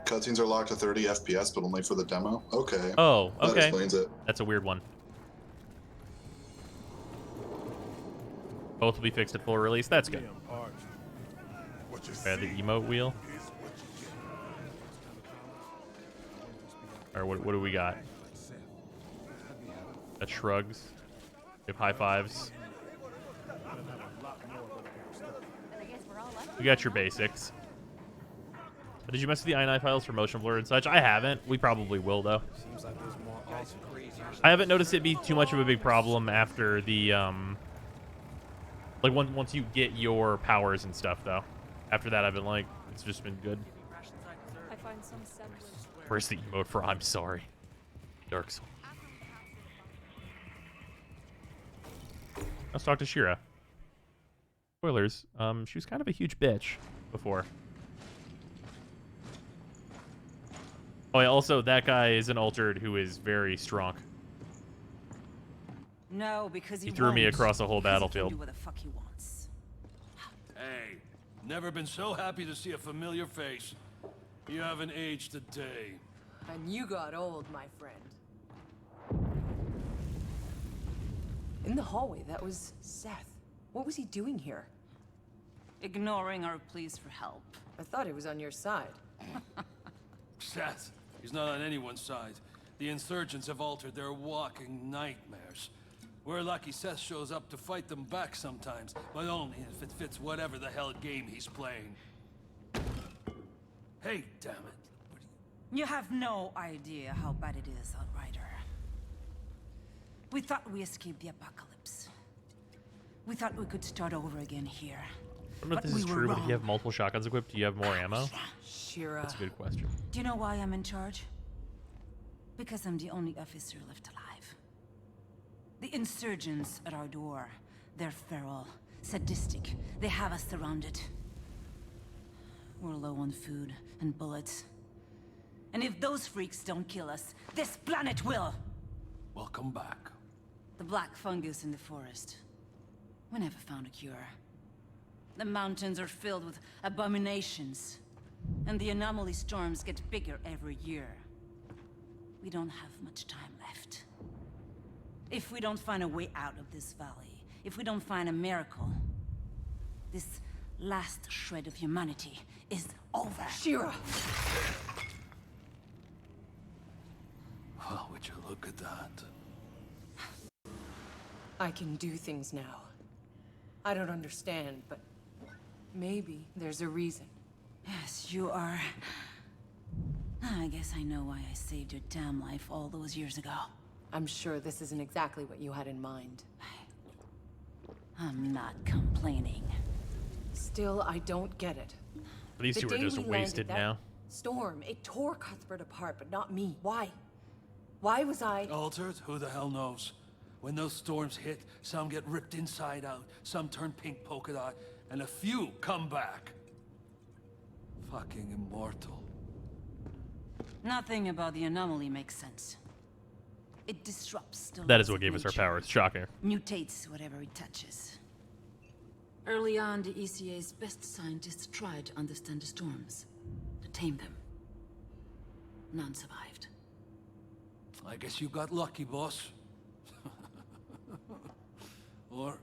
Cutscenes are locked to 30 FPS, but only for the demo? Okay. Oh, That okay. explains it. That's a weird one. Both will be fixed at full release. That's good. The emote wheel. Or what do we got? That shrugs. We have high fives. We got your basics. Did you mess with the INI files for motion blur and such? I haven't. We probably will though. I haven't noticed it be too much of a big problem after the like once you get your powers and stuff though. After that I've been like, it's just been good. I find some semblance. Where's the emote for I'm sorry? Dark Soul. Let's talk to Shira. Spoilers, she was kind of a huge bitch before. Oh yeah, also that guy is an altered who is very strong. No, because He threw me across a whole battlefield. Do what the fuck he wants. Hey, never been so happy to see a familiar face. You haven't aged a day. And you got old, my friend. In the hallway, that was Seth. What was he doing here? Ignoring our pleas for help. I thought he was on your side. Seth, he's not on anyone's side. The insurgents have altered their walking nightmares. We're lucky Seth shows up to fight them back sometimes, but only if it fits whatever the hell game he's playing. Hey, damn it. You have no idea how bad it is, Outrider. We thought we escaped the apocalypse. We thought we could start over again here. I don't know if this is true, but if you have multiple shotguns equipped, do you have more ammo? Shira. That's a good question. Do you know why I'm in charge? Because I'm the only officer left alive. The insurgents at our door, they're feral, sadistic. They have us surrounded. We're low on food and bullets. And if those freaks don't kill us, this planet will! Welcome back. The black fungus in the forest. We never found a cure. The mountains are filled with abominations, and the anomaly storms get bigger every year. We don't have much time left. If we don't find a way out of this valley, if we don't find a miracle, this last shred of humanity is over. Shira! Well, would you look at that? I can do things now. I don't understand, but maybe there's a reason. Yes, you are. I guess I know why I saved your damn life all those years ago. I'm sure this isn't exactly what you had in mind. I'm not complaining. Still, I don't get it. These two are just wasted now. Storm, it tore Cuthbert apart, but not me. Why? Why was I... Altered? Who the hell knows? When those storms hit, some get ripped inside out, some turn pink polka dot, and a few come back. Fucking immortal. Nothing about the anomaly makes sense. It disrupts the That laws is what of gave us our nature. powers. Shocking. Mutates whatever it touches. Early on, the ECA's best scientists tried to understand the storms, to tame them. None survived. I guess you got lucky, boss. Or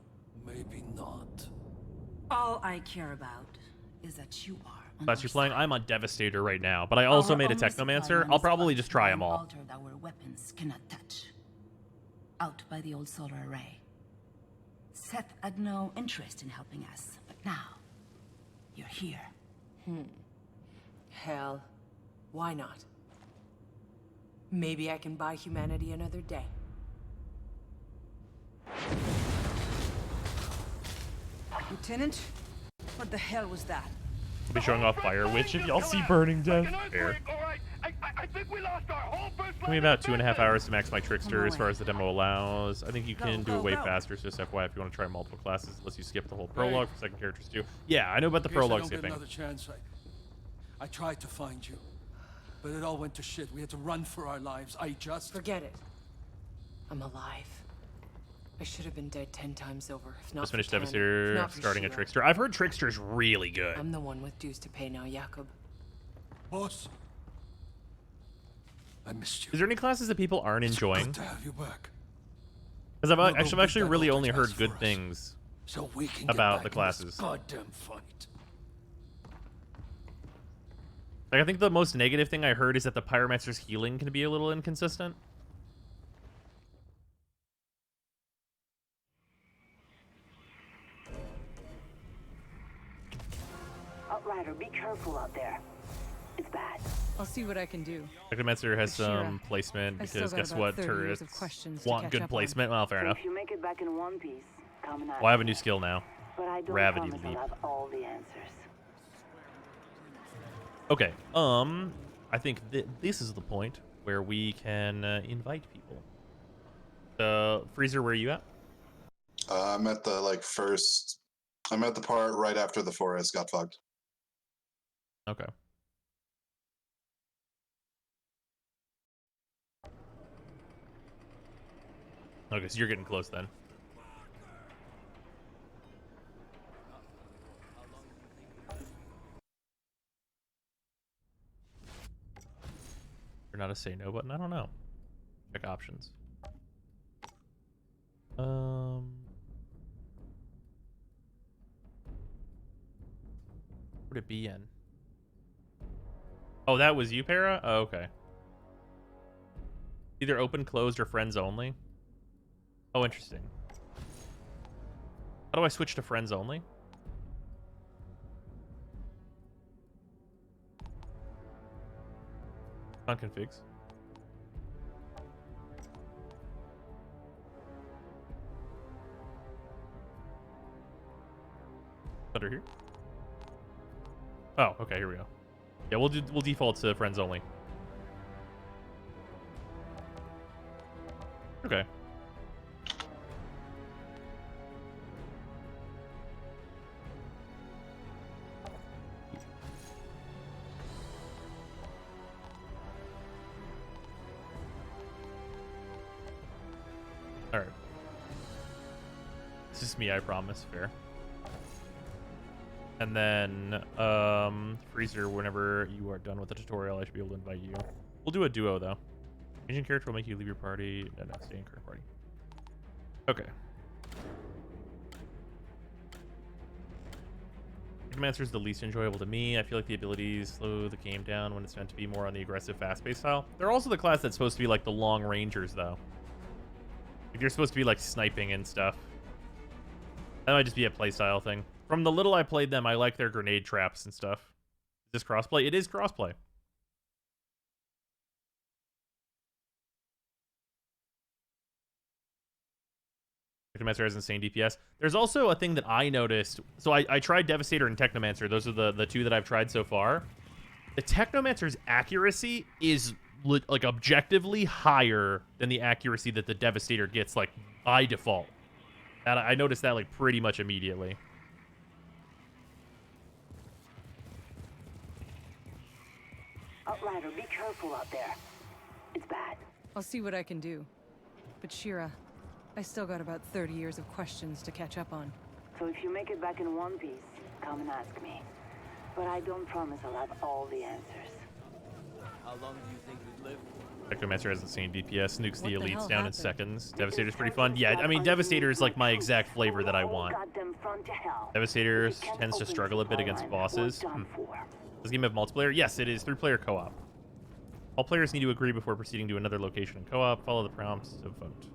maybe not. All I care about is that you are on Class our you're playing? side. I'm on Devastator right now, but I also Our made a only supply Technomancer. line I'll is probably fought just try by them an all. altar that our weapons cannot touch. Out by the old solar array. Seth had no interest in helping us, but now you're here. Hell, why not? Maybe I can buy humanity another day. Lieutenant, what the hell was that? I'll be showing off Fire Witch if y'all see Burning Death. Fair. I think we lost our whole first Give me about 2.5 hours to max my Trickster as far as the demo allows. I think you can do it way faster, so just FYI if you want to try multiple classes, unless you skip the whole prologue for second characters too. Yeah, I know about the In case I prologue don't get skipping. another chance, I tried to find you, but it all went to shit. We had to run for our lives. I just... Forget it. I'm alive. I should have been dead 10 times over, if not Just for finished Tanner, if Devastator, not for starting a Shira. Trickster. I've heard Trickster's really good. I'm the one with dues to pay now, Jakob. Boss, I missed you. Is there any classes that people aren't enjoying? Good to have you back. Because We'll go I've beat actually that really Altered only heard mess good for us, things so we can about get the back in classes. this goddamn fight. Like, I think the most negative thing I heard is that the Pyromancer's healing can be a little inconsistent. Outrider, be careful out there. It's bad. I'll see what I can do. Technomancer has Shira, some placement I still because got guess about what? 30 years of Turrets questions to want catch good up on. placement. Well, fair So enough. if you make it back in one piece, come and Well, I have a new skill now. But I don't Gravity promise leap. I'll have all the answers. Okay. I think this is the point where we can invite people. Freezer, where are you at? I'm at the first. I'm at the part right after the forest got fucked. Okay. Okay, so you're getting close then. Or not a say no button? I don't know. Check options. Where'd it be in? Oh, that was you, Para? Oh, okay. Either open, closed, or friends only. Oh, interesting. How do I switch to friends only? On configs. Under here. Oh, okay, here we go. Yeah, we'll default to friends only. Okay. All right. It's just me, I promise. Fair. And then, Freezer, whenever you are done with the tutorial, I should be able to invite you. We'll do a duo, though. Changing character will make you leave your party. No, stay in current party. Okay. Necromancer is the least enjoyable to me. I feel like the abilities slow the game down when it's meant to be more on the aggressive, fast-paced style. They're also the class that's supposed to be like the long rangers, though. Like, you're supposed to be like sniping and stuff. That might just be a playstyle thing. From the little I played them, I like their grenade traps and stuff. Is this crossplay? It is crossplay. Technomancer has insane DPS. There's also a thing that I noticed. So I tried Devastator and Technomancer. Those are the two that I've tried so far. The Technomancer's accuracy is like objectively higher than the accuracy that the Devastator gets like by default. And I noticed that like pretty much immediately. Outrider, be careful out there. It's bad. I'll see what I can do. But Shira, I still got about 30 years of questions to catch up on. So if you make it back in one piece, come and ask me. But I don't promise I'll have all the answers. How long do you think you'd live for? Technomancer has insane DPS, nukes the What the hell elites down in happened? seconds. Devastator's pretty fun. Yeah, I mean, Devastator is like my exact flavor that I want. Devastator tends to struggle a bit against bosses. Does this game have multiplayer? Yes, it is 3-player co-op. All players need to agree before proceeding to another location in co-op. Follow the prompts to vote.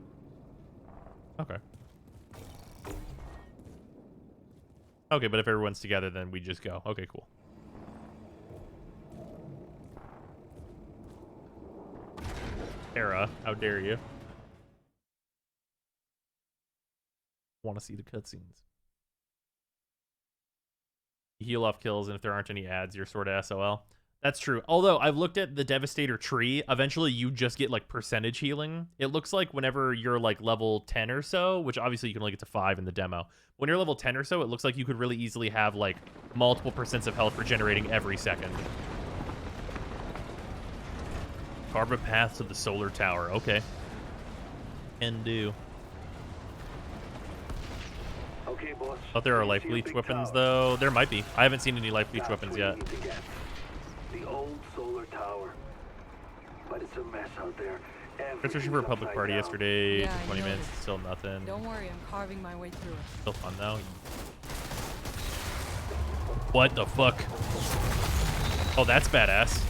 Okay. Okay, but if everyone's together, then we just go. Okay, cool. Era, how dare you? Want to see the cutscenes. Heal off kills, and if there aren't any ads, you're sort of SOL. That's true. Although, I've looked at the Devastator tree. Eventually, you just get, like, percentage healing. It looks like whenever you're, like, level 10 or so, which obviously you can only get to 5 in the demo. When you're level 10 or so, it looks like you could really easily have, like, multiple percents of health regenerating every second. Carve a path to the solar tower. Okay. Can do. Okay, boss. Thought there are life leech weapons, though. There might be. I haven't seen any life leech weapons yet. The old solar tower. But it's a mess out there. Searching for a public party yesterday. Yeah, I 20 minutes. noticed. Still nothing. Don't worry, I'm carving my way through it. Still fun, though. What the fuck? Oh, that's badass.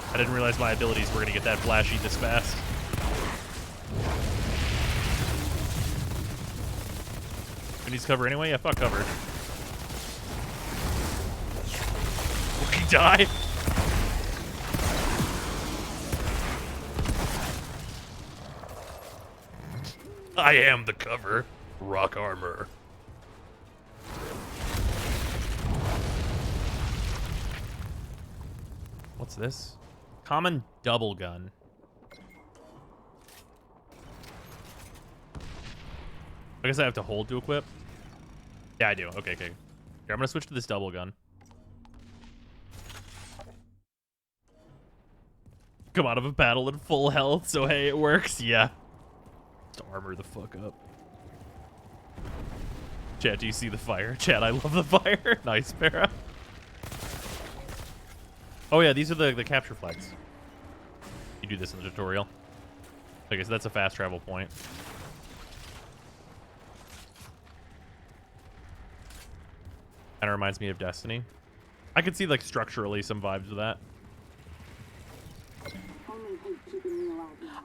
I didn't realize my abilities were going to get that flashy this fast. Who needs cover anyway? Yeah, fuck cover. Will he die? I am the cover. Rock armor. What's this? Common double gun. I guess I have to hold to equip. Yeah, I do. Okay, okay. Here, I'm gonna switch to this double gun. Come out of a battle at full health, so hey, it works. Yeah. Just armor the fuck up. Chat, do you see the fire? Chat, I love the fire. Nice, Para. Oh yeah, these are the capture flags. You do this in the tutorial. Okay, so that's a fast travel point. Kind of reminds me of Destiny. I could see like structurally some vibes with that.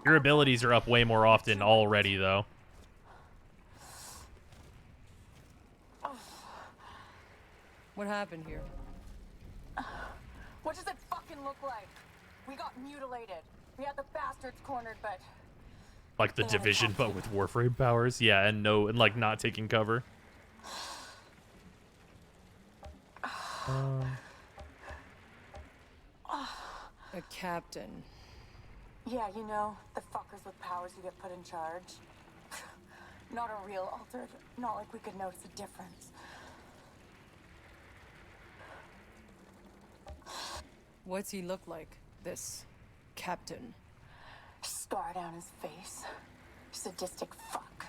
Your abilities are up way more often already, though. What happened here? What does it fucking look like? We got mutilated. We had the bastards cornered, but Like the Division, but with Warframe powers. Yeah, and like not taking cover. A captain. Yeah, you know, the fuckers with powers who get put in charge. Not a real altered. Not like we could notice a difference. What's he look like, this captain? Scar down his face. Sadistic fuck.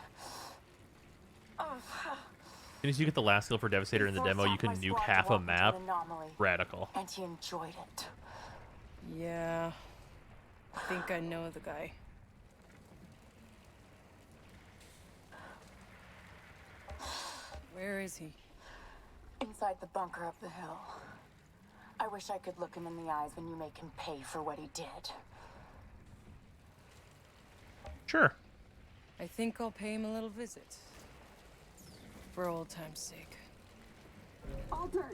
As soon as you get the last skill for Devastator in the demo, you can nuke half a map. Radical. And he enjoyed it. Yeah. I think I know the guy. Where is he? Inside the bunker up the hill. I wish I could look him in the eyes when you make him pay for what he did. Sure. I think I'll pay him a little visit. For old time's sake. Alter!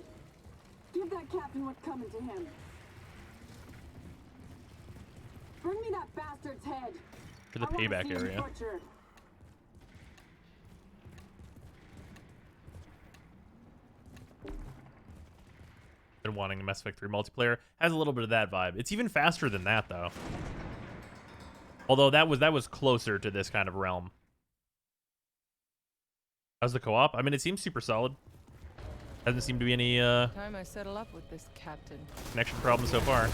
Give that captain what's coming to him. Bring me that bastard's head. To the payback area. Been wanting Mass Effect 3 multiplayer. Has a little bit of that vibe. It's even faster than that though. Although that was closer to this kind of realm. How's the co-op? I mean, it seems super solid. Hasn't seemed to be any Time I settle up with this captain. connection problems so far.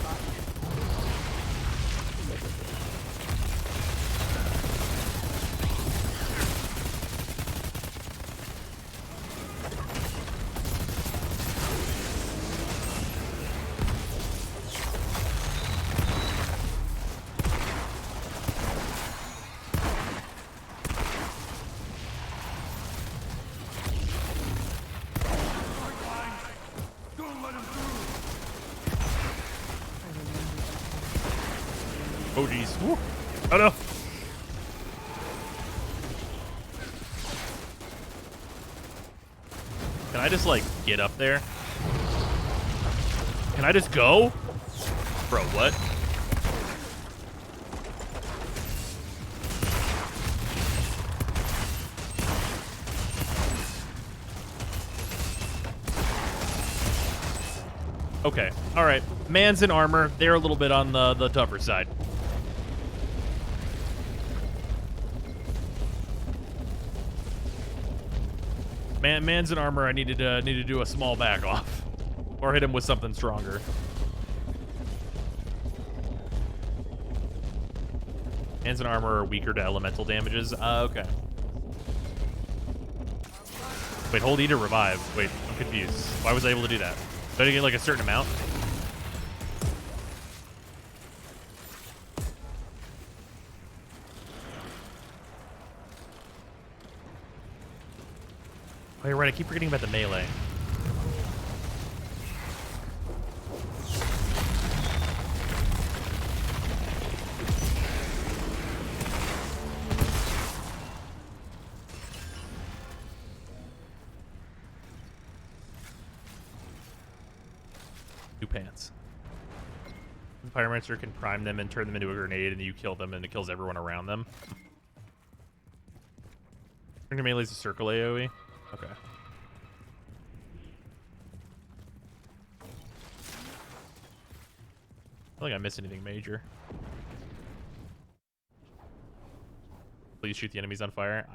Oh geez. Woo. Oh no. Can I just like get up there? Can I just go? Bro, what? Okay, alright. Man's in armor. They're a little bit on the tougher side. Man's in armor. I need to do a small back off, or hit him with something stronger. Man's in armor are weaker to elemental damages. Okay. Wait, hold E to revive. Wait, I'm confused. Why was I able to do that? Did I get like a certain amount? Oh, you're right. I keep forgetting about the melee. New pants. The Pyromancer can prime them and turn them into a grenade, and you kill them, and it kills everyone around them. Turning melee is a circle AoE. Okay. I don't think I missed anything major. Please shoot the enemies on fire.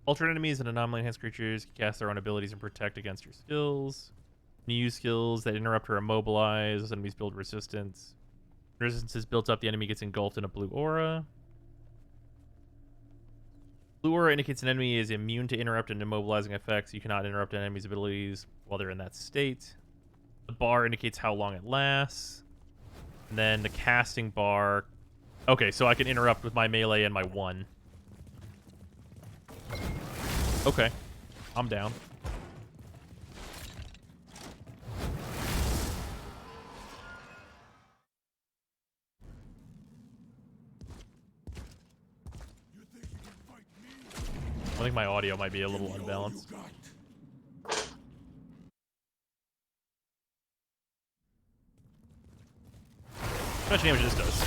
Alternate enemies and anomaly enhanced creatures can cast their own abilities and protect against your skills. New skills that interrupt or immobilize enemies build resistance. Resistance is built up, the enemy gets engulfed in a blue aura. Blue aura indicates an enemy is immune to interrupt and immobilizing effects. You cannot interrupt an enemy's abilities while they're in that state. The bar indicates how long it lasts. And then the casting bar. Okay, so I can interrupt with my melee and my 1. Okay, I'm down. I think my audio might be a little unbalanced. How much damage this does?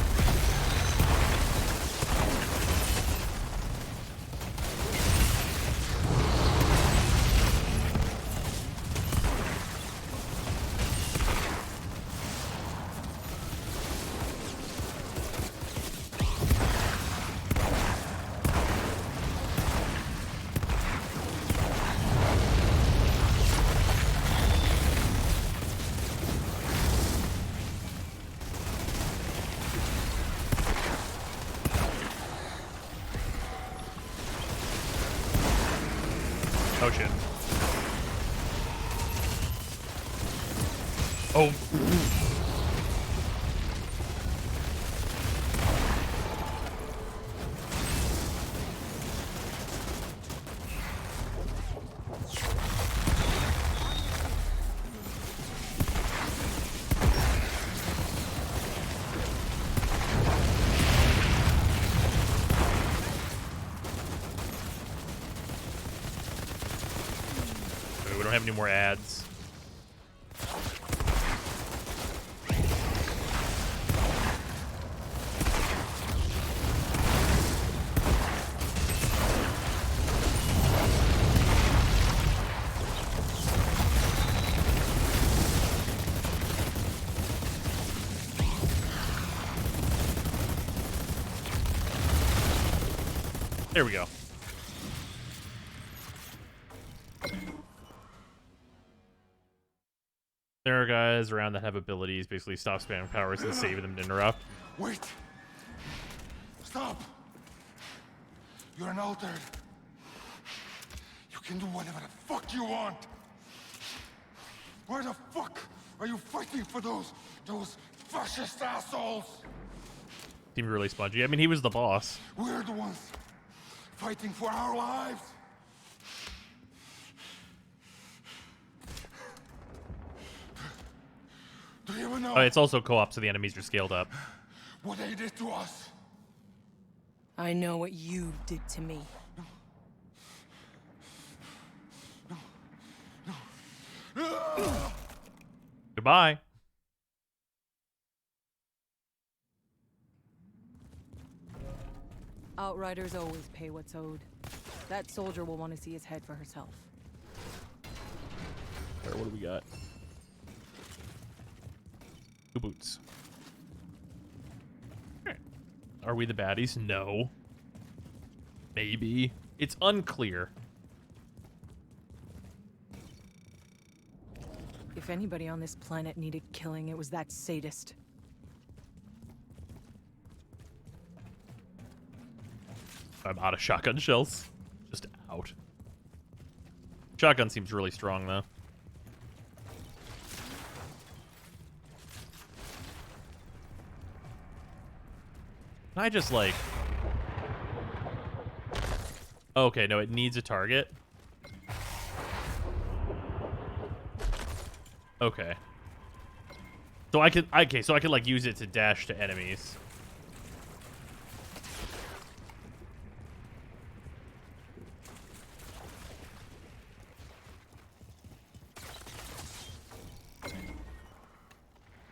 shit. Oh. We don't have any more ads. There we go. There are guys around that have abilities, basically stop spamming powers and save them to interrupt. Wait! Stop! You're an altered. You can do whatever the fuck you want. Why the fuck are you fighting for those fascist assholes? Seemed really spongy. I mean, he was the boss. We're the ones fighting for our lives. Do you even know It's also co-op, so the enemies are scaled up. what they did to us? I know what you did to me. Goodbye. Outriders always pay what's owed. That soldier will want to see his head for herself. Alright, what do we got? 2 boots. Alright. Are we the baddies? No. Maybe. It's unclear. If anybody on this planet needed killing, it was that sadist. I'm out of shotgun shells. Just out. Shotgun seems really strong, though. Can I just, like... Okay, no, it needs a target. Okay. So I can... Okay, so I can, like, use it to dash to enemies.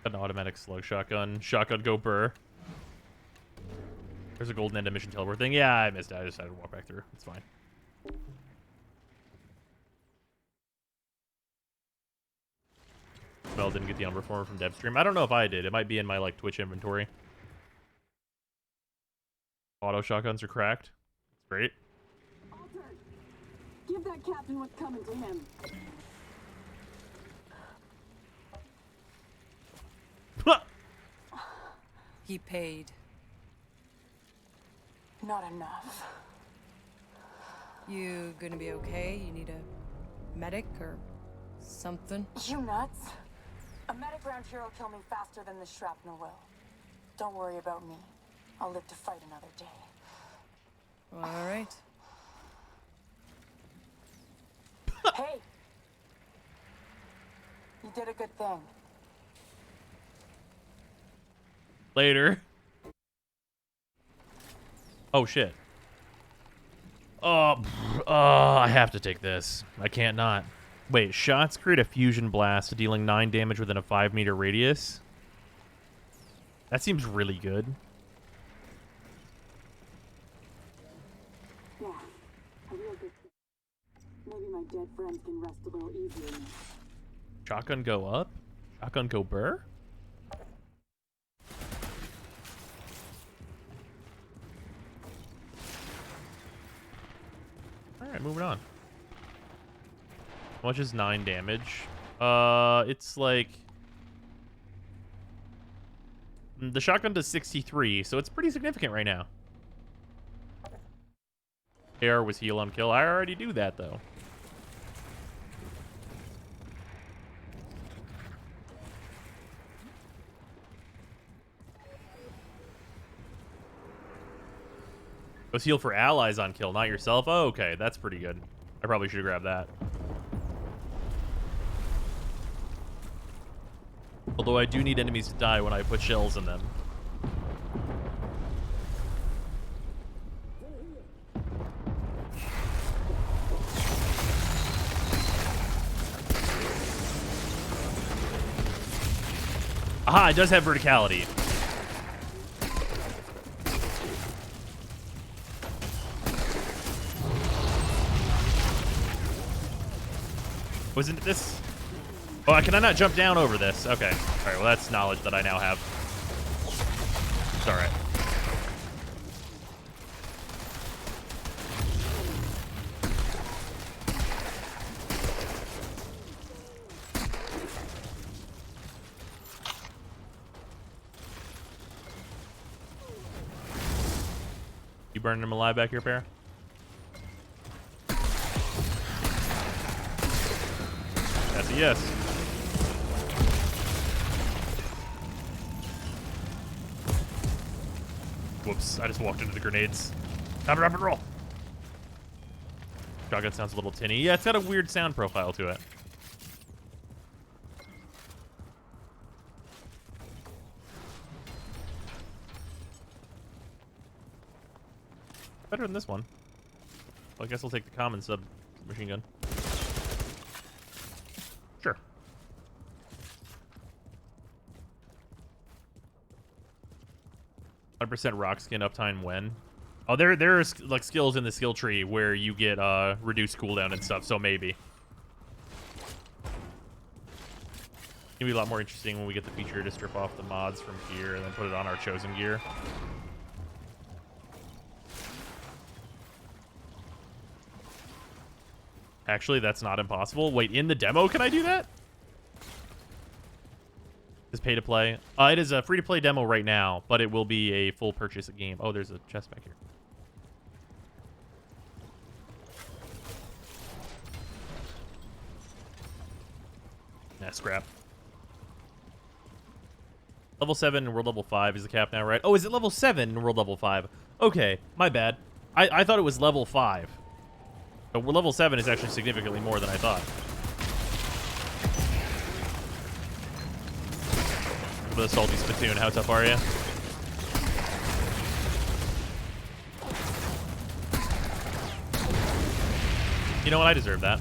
An automatic slug shotgun. Shotgun go burr. There's a golden end emission teleport thing. Yeah, I missed it. I decided to walk back through. It's fine. Well, didn't get the Umbra form from Devstream. I don't know if I did. It might be in my like Twitch inventory. Auto shotguns are cracked. It's great. Alter, give that captain what's coming to him. He paid. Not enough. You gonna be okay? You need a medic or something? You nuts? A medic round here will kill me faster than the shrapnel will. Don't worry about me. I'll live to fight another day. All right. Hey! You did a good thing. Later. Oh, shit. I have to take this. I can't not. Wait, shots create a fusion blast, dealing 9 damage within a 5-meter radius? That seems really good. Yeah, a real good. Maybe my dead friends can rest a little easier now. Shotgun go up? Shotgun go burr? Alright, moving on. How much is 9 damage? It's like... The shotgun does 63, so it's pretty significant right now. AR was heal on kill. I already do that, though. Was heal for allies on kill, not yourself? Oh, okay, that's pretty good. I probably should have grabbed that. Although I do need enemies to die when I put shells in them. Aha, it does have verticality. Wasn't it this? Oh, can I not jump down over this? Okay. All right, well, that's knowledge that I now have. It's all right. You burning him alive back here, Pear? That's a yes. Whoops, I just walked into the grenades. Time to rapid roll. Shotgun sounds a little tinny. Yeah, it's got a weird sound profile to it. Better than this one. Well, I guess I'll take the common submachine gun. Sure. %, rock skin uptime when? Oh, there's like skills in the skill tree where you get reduced cooldown and stuff, so maybe. It'll be a lot more interesting when we get the feature to strip off the mods from gear and then put it on our chosen gear. Actually, that's not impossible. Wait, in the demo, can I do that? Is pay to play? It is a free to play demo right now, but it will be a full purchase game. Oh, there's a chest back here. Nah, scrap. Level 7 and world level 5 is the cap now, right? Oh, is it level 7 and world level 5? Okay, my bad. I thought it was level 5. But level 7 is actually significantly more than I thought. For the salty spittoon, how tough are you? You know what? I deserve that.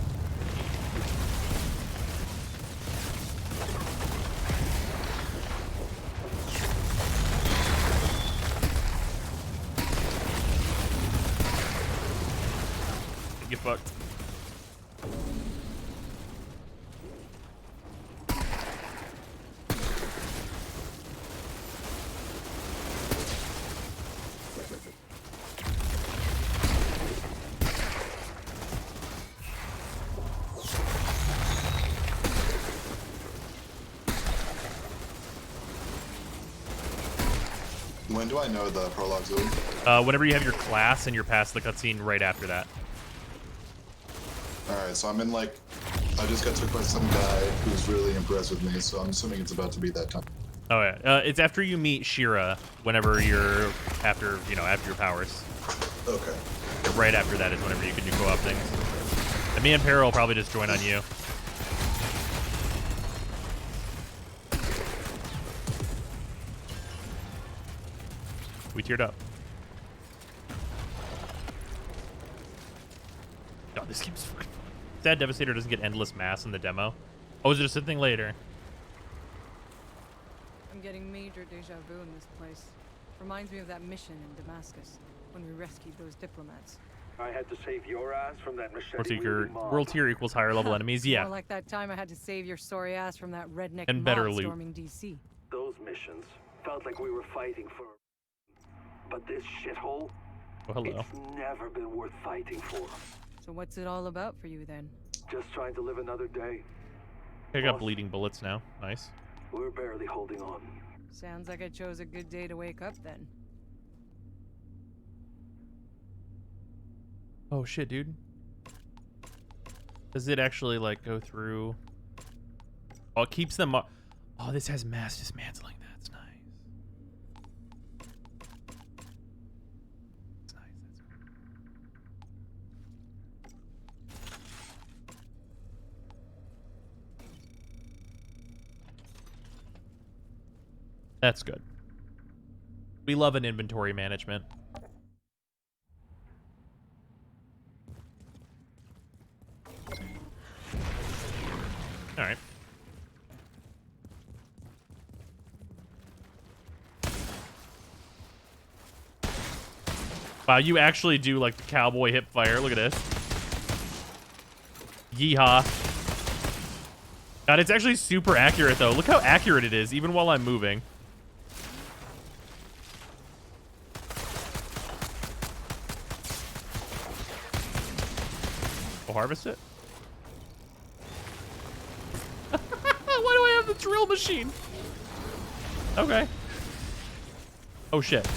Get fucked. When do I know the prologue's over? Whenever you have your class and you're past the cutscene right after that. Alright, so I'm in like... I just got took by some guy who's really impressed with me, so I'm assuming it's about to be that time. Oh yeah, it's after you meet Shira. Whenever you're after your powers. Okay. Right after that is whenever you can do co-op things. And me and Peril will probably just join on you. We teared up. God, this keeps fucking... Sad Devastator doesn't get endless mass in the demo. Oh, is it just a thing later? I'm getting major deja vu in this place. Reminds me of that mission in Damascus, when we rescued those diplomats. I had to save your ass from that machete. World tier equals higher level enemies, yeah. More like that time I had to save your sorry ass from that redneck And mob better loot. storming DC. Those missions felt like we were fighting for... But this shithole, Oh, hello. it's never been worth fighting for. So what's it all about for you then? Just trying to live another day. I got bleeding bullets now. Nice. We're barely holding on. Sounds like I chose a good day to wake up then. Oh shit, dude. Does it actually like go through? Oh, it keeps them up. Oh, this has mass dismantling. That's nice. That's nice. That's That's good. We love an inventory management. All right. Wow, you actually do like the cowboy hip fire. Look at this. Yeehaw. God, it's actually super accurate though. Look how accurate it is, even while I'm moving. We'll harvest it. Why do I have the drill machine? Okay. Oh shit.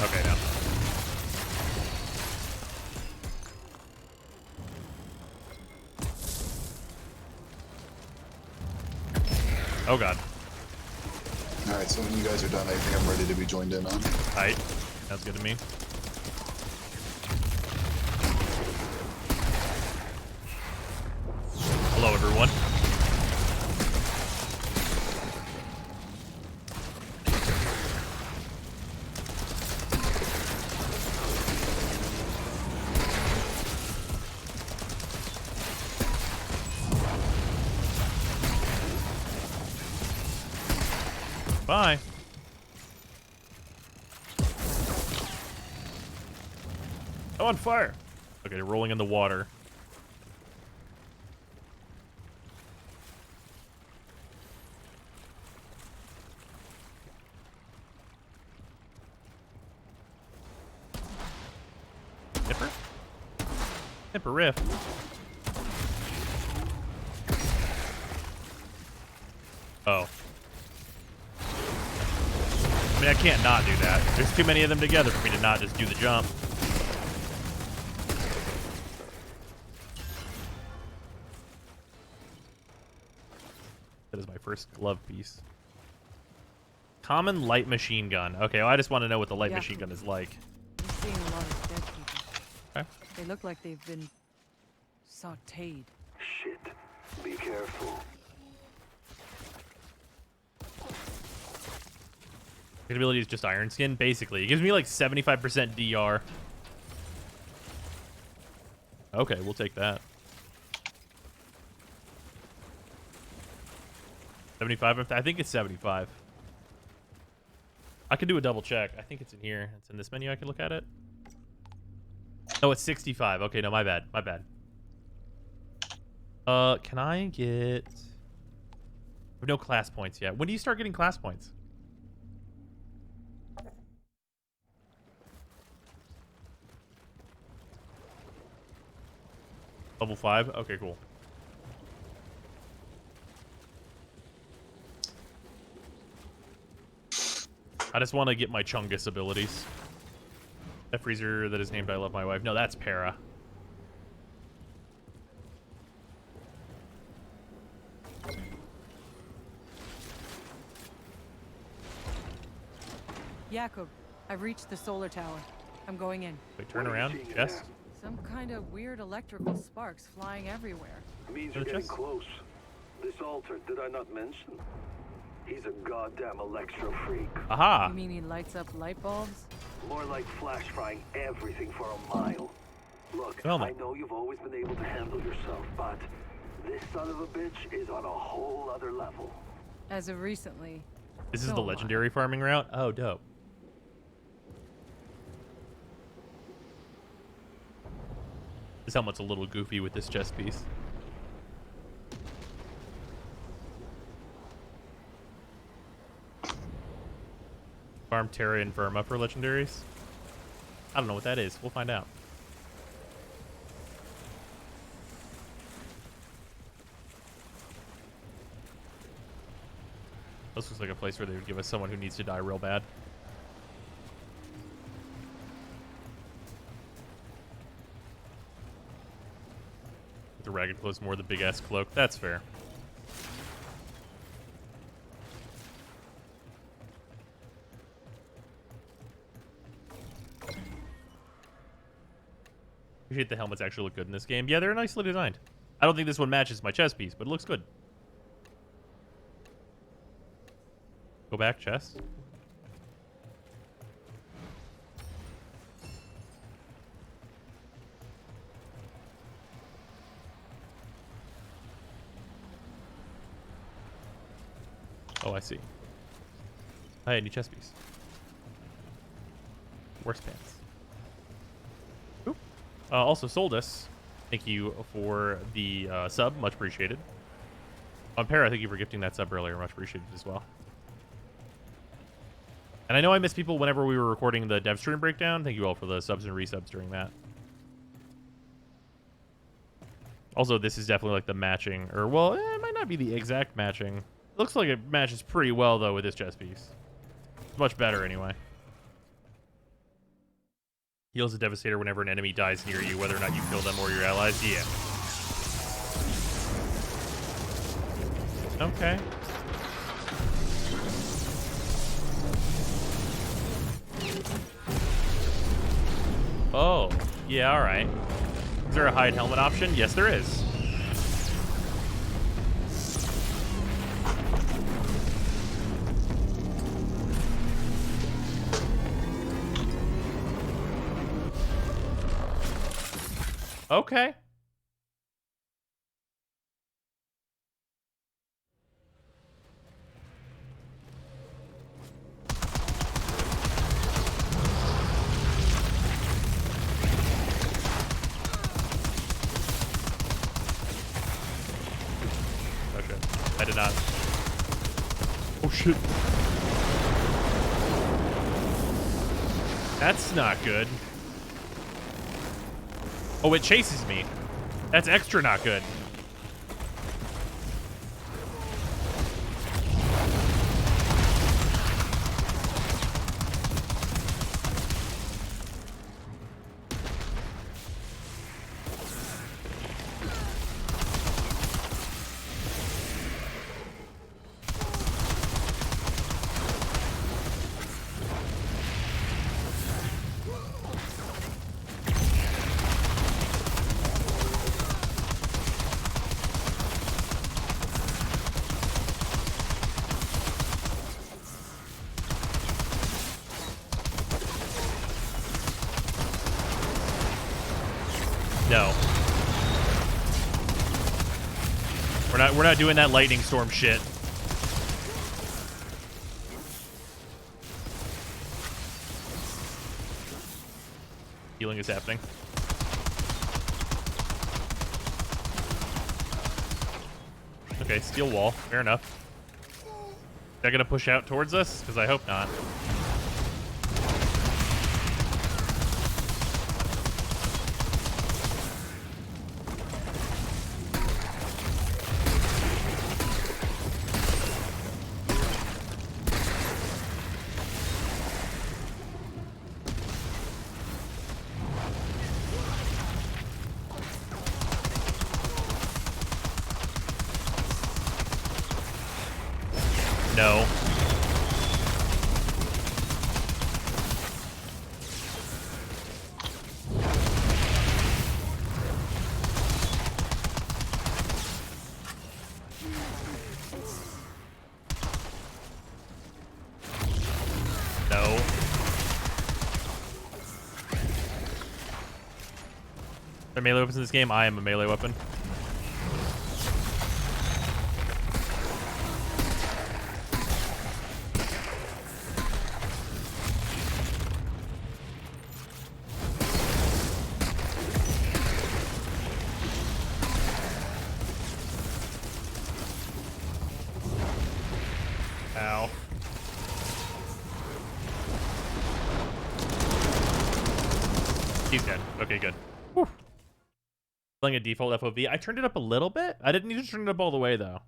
Okay, now. Oh god. Alright, so when you guys are done, I think I'm ready to be joined in on. Alright. Sounds good to me. Hello, everyone. Bye. Oh, on fire. Okay, they're rolling in the water. Nipper? Nipper riff. Oh. I mean, I can't not do that. There's too many of them together for me to not just do the jump. That is my first glove piece. Common light machine gun. Okay, well, I just want to know what the light machine gun is like. I'm seeing a lot of dead people. Okay. They look like they've been sautéed. Shit. Be careful. Ability is just Iron Skin, basically. It gives me like 75% DR. Okay, we'll take that. 75? I think it's 75. I can do a double check. I think it's in here. It's in this menu. I can look at it. Oh, it's 65. Okay, no, my bad. My bad. Can I get... I have no class points yet. When do you start getting class points? Level 5? Okay, cool. I just want to get my Chungus abilities. That freezer that is named I Love My Wife. No, that's Para. Jakob, I've reached the solar tower. I'm going in. Wait, turn around. Yes. Some kind of weird electrical sparks flying everywhere. Means you're getting close. This altar, did I not mention? He's a goddamn electro freak. Aha! You mean he lights up light bulbs? More like flash frying everything for a mile. Look, Oh my. I know you've always been able to handle yourself, but this son of a bitch is on a whole other level. As of recently. This is so the am I. legendary farming route? Oh, dope. This helmet's a little goofy with this chest piece. Farm Terra and Verma for legendaries? I don't know what that is. We'll find out. This looks like a place where they would give us someone who needs to die real bad. The ragged clothes more the big ass cloak. That's fair. Appreciate the helmets actually look good in this game. Yeah, they're nicely designed. I don't think this one matches my chest piece, but it looks good. Go back, chest. Oh, I see. Hey, new chest piece. Worse pants. Oop. Also sold us. Thank you for the sub. Much appreciated. On Para, thank you for gifting that sub earlier. Much appreciated as well. And I know I missed people whenever we were recording the Devstream breakdown. Thank you all for the subs and resubs during that. Also, this is definitely like the matching, or well, it might not be the exact matching. It looks like it matches pretty well though with this chest piece. It's much better anyway. Heals a Devastator whenever an enemy dies near you, whether or not you kill them or your allies. Yeah. Okay. Oh, yeah, alright. Is there a hide helmet option? Yes, there is. Okay. Oh shit. I did not. Oh shit. That's not good. Oh, it chases me. That's extra not good. No. We're not doing that lightning storm shit. Healing is happening. Okay, steel wall. Fair enough. They're gonna push out towards us? Because I hope not. No. No. Are melee weapons in this game? I am a melee weapon. Ow. He's dead. Okay, good. Whew. Playing a default FOV. I turned it up a little bit. I didn't need to turn it up all the way, though.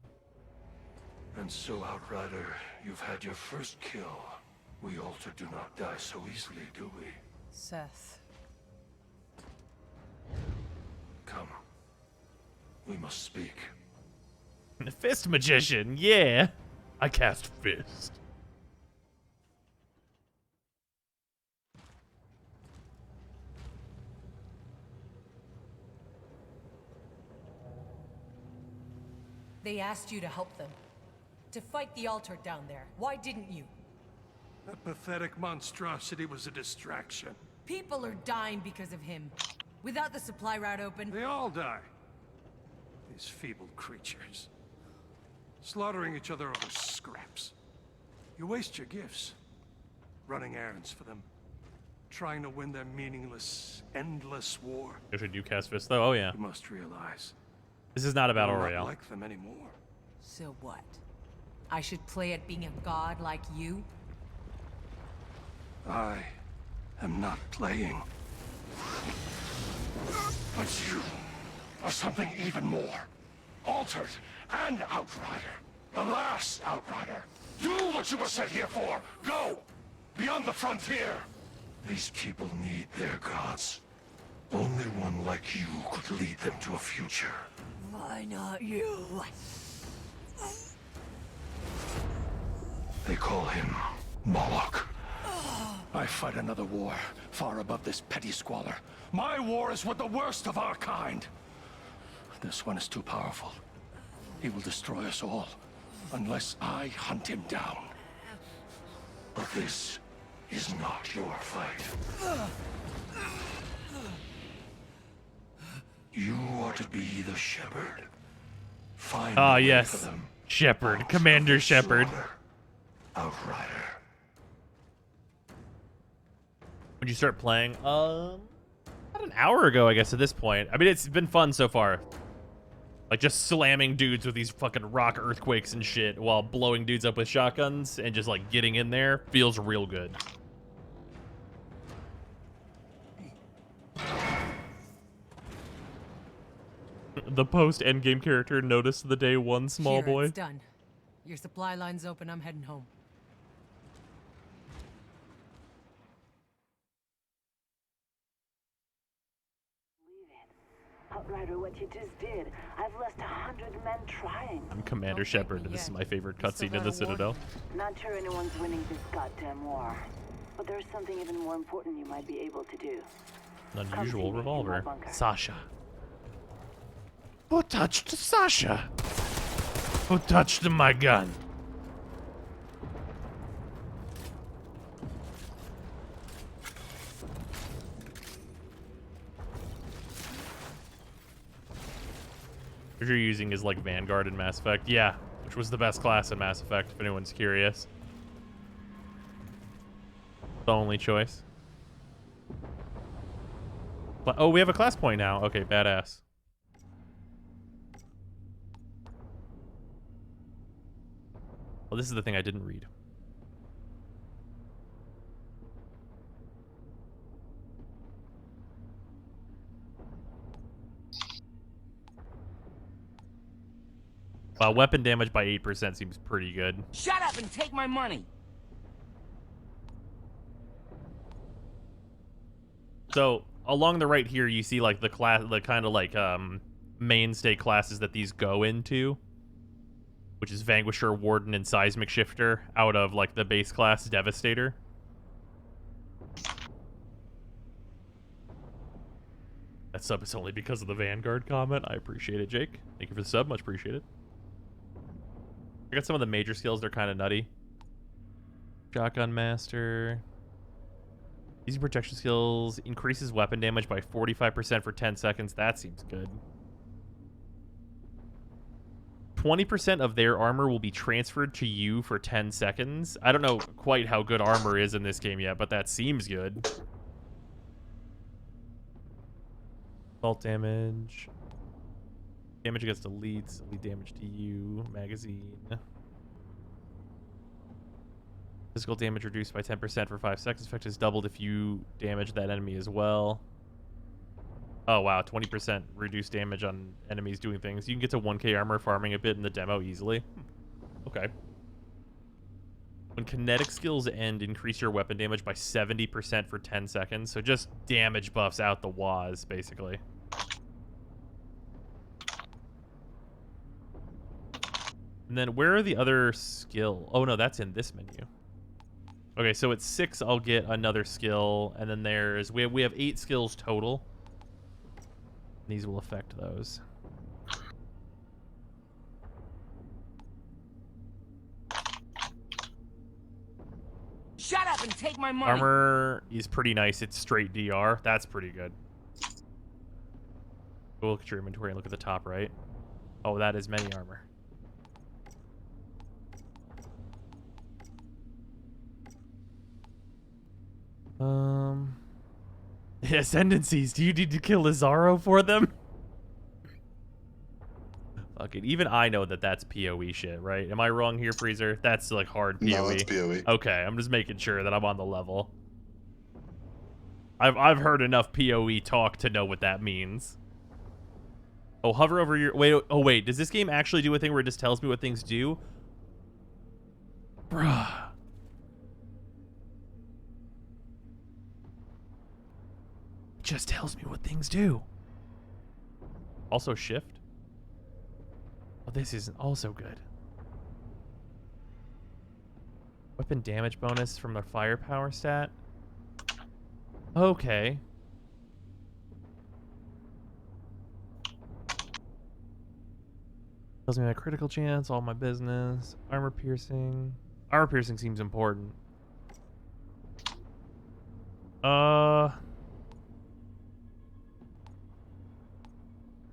And so, Outrider, you've had your first kill. We Alter do not die so easily, do we? Seth. Come. We must speak. The Fist Magician, yeah. I cast Fist. They asked you to help them. To fight the altar down there. Why didn't you? That pathetic monstrosity was a distraction. People are dying because of him. Without the supply route open... They all die. These feeble creatures. Slaughtering each other over scraps. You waste your gifts. Running errands for them. Trying to win their meaningless, endless war. You should do cast fist though. Oh yeah. You must realize. This is not a battle you're royale. Not like them anymore. So what? I should play at being a god like you? I am not playing. But you are something even more. Altered and Outrider. The last Outrider. Do what you were sent here for. Go! Beyond the frontier. These people need their gods. Only one like you could lead them to a future. Why not you? They call him Moloch. I fight another war, far above this petty squalor. My war is with the worst of our kind. This one is too powerful. He will destroy us all, unless I hunt him down. But this is not your fight. You are to be the shepherd. Find Ah, a way yes. for them. Shepherd. Commander Shepherd. Outrider. When you start playing? About an hour ago, I guess, at this point. I mean, it's been fun so far. Like, just slamming dudes with these fucking rock earthquakes and shit while blowing dudes up with shotguns and just, like, getting in there feels real good. The post-endgame character noticed the day one small Here, boy. It's done. Your supply line's open. I'm heading home. Outrider, what you just did. I've lost 100 men trying. I'm Commander Shepard, and this is my favorite cutscene in the Citadel. Not sure anyone's winning this goddamn war. But there's something even more important you might be able to do. An unusual revolver. Sasha. Who touched Sasha? Who touched my gun? What you're using is like Vanguard in Mass Effect. Yeah, which was the best class in Mass Effect, if anyone's curious. The only choice. But, oh, we have a class point now. Okay, badass. Well, this is the thing I didn't read. Weapon damage by 8% seems pretty good. Shut up and take my money. So along the right here, you see like the class, the kind of like mainstay classes that these go into, which is Vanquisher, Warden, and Seismic Shifter out of like the base class Devastator. That sub is only because of the Vanguard comment. I appreciate it, Jake. Thank you for the sub. Much appreciated. I got some of the major skills. They're kind of nutty. Shotgun Master. Easy protection skills. Increases weapon damage by 45% for 10 seconds. That seems good. 20% of their armor will be transferred to you for 10 seconds. I don't know quite how good armor is in this game yet, but that seems good. Assault damage. Damage against elites. Elite damage to you. Magazine. Physical damage reduced by 10% for 5 seconds. Effect is doubled if you damage that enemy as well. Oh, wow. 20% reduced damage on enemies doing things. You can get to 1k armor farming a bit in the demo easily. Okay. When kinetic skills end, increase your weapon damage by 70% for 10 seconds. So just damage buffs out the waz, basically. And then where are the other skill? Oh, no, that's in this menu. Okay, so at 6, I'll get another skill. And then there's... We have 8 skills total. These will affect those. Shut up and take my money. Armor is pretty nice. It's straight DR. That's pretty good. Go look at your inventory and look at the top right. Oh, that is many armor. The Ascendancies. Do you need to kill Lazaro for them? Fuck it. Even I know that that's PoE shit, right? Am I wrong here, Freezer? That's like hard PoE. No, that's PoE. Okay, I'm just making sure that I'm on the level. I've heard enough PoE talk to know what that means. Oh, hover over your... Wait, oh wait. Does this game actually do a thing where it just tells me what things do? Bruh. It just tells me what things do. Also shift. Oh, this isn't also good. Weapon damage bonus from the firepower stat. Okay. Tells me my critical chance, all my business. Armor piercing. Armor piercing seems important.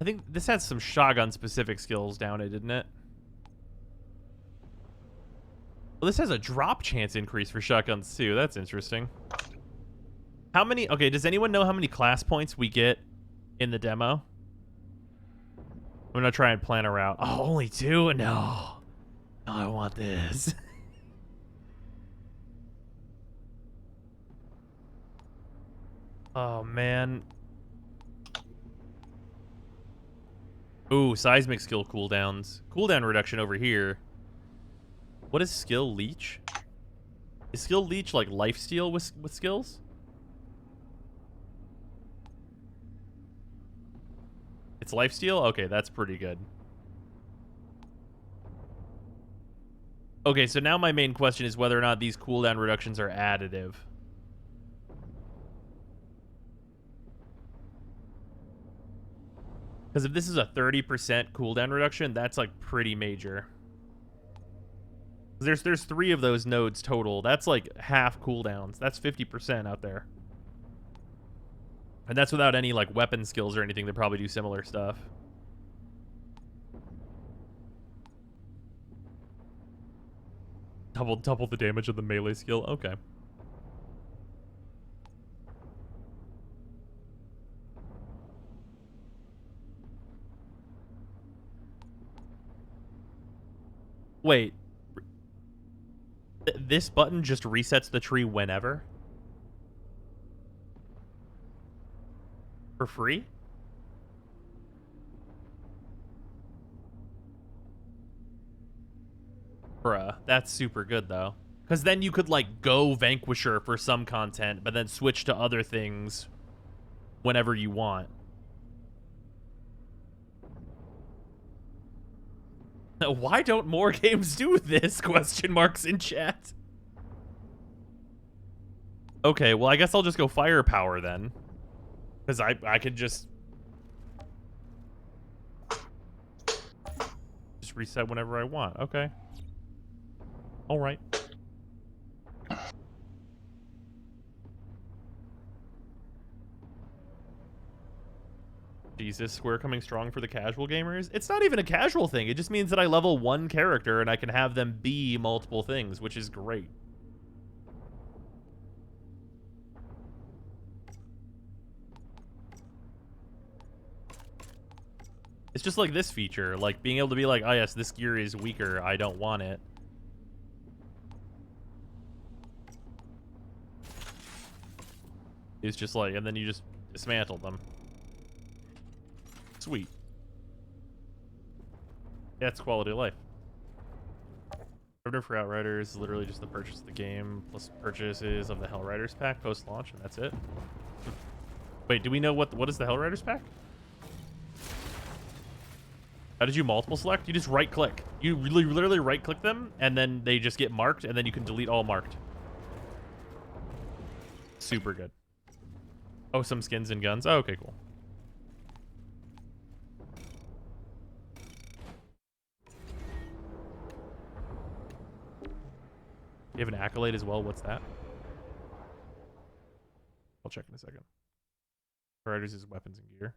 I think this had some shotgun specific skills down it, didn't it? Well, this has a drop chance increase for shotguns too. That's interesting. How many... Okay, does anyone know how many class points we get in the demo? I'm gonna try and plan a route. Oh, only 2? No. No, I want this. Oh, man. Ooh, seismic skill cooldowns. Cooldown reduction over here. What is skill leech? Is skill leech like lifesteal with skills? It's lifesteal? Okay, that's pretty good. Okay, so now my main question is whether or not these cooldown reductions are additive. Because if this is a 30% cooldown reduction, that's like pretty major. There's 3 of those nodes total. That's like half cooldowns. That's 50% out there. And that's without any like weapon skills or anything that probably do similar stuff. Double the damage of the melee skill. Okay. Wait. This button just resets the tree whenever? For free? Bruh, that's super good though. Because then you could like go Vanquisher for some content, but then switch to other things whenever you want. Why don't more games do this? Question marks in chat. Okay, well I guess I'll just go firepower then. Because I could just reset whenever I want. Okay. All right. Jesus, we're coming strong for the casual gamers. It's not even a casual thing. It just means that I level 1 character and I can have them be multiple things, which is great. It's just like this feature, like being able to be like, oh yes, this gear is weaker, I don't want it. It's just like, and then you just dismantle them. Sweet. That's quality of life. Revenue for Outriders is literally just the purchase of the game, plus purchases of the Hellriders pack post-launch, and that's it. Wait, do we know what is the Hellriders pack? How did you multiple select? You just right click. You literally right click them and then they just get marked and then you can delete all marked. Super good. Oh, some skins and guns. Oh, okay, cool. You have an accolade as well. What's that? I'll check in a second. Outriders is weapons and gear.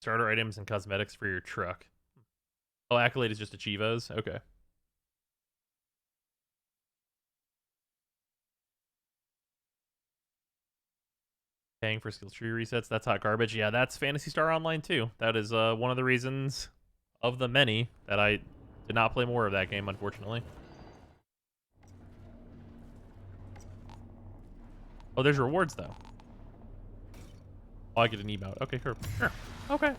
Starter items and cosmetics for your truck. Oh, accolade is just achievos. Okay. Paying for skill tree resets. That's hot garbage. Yeah, that's Phantasy Star Online too. That is one of the reasons of the many that I did not play more of that game, unfortunately. Oh, there's rewards though. Oh, I get an emote. Okay, sure. Okay.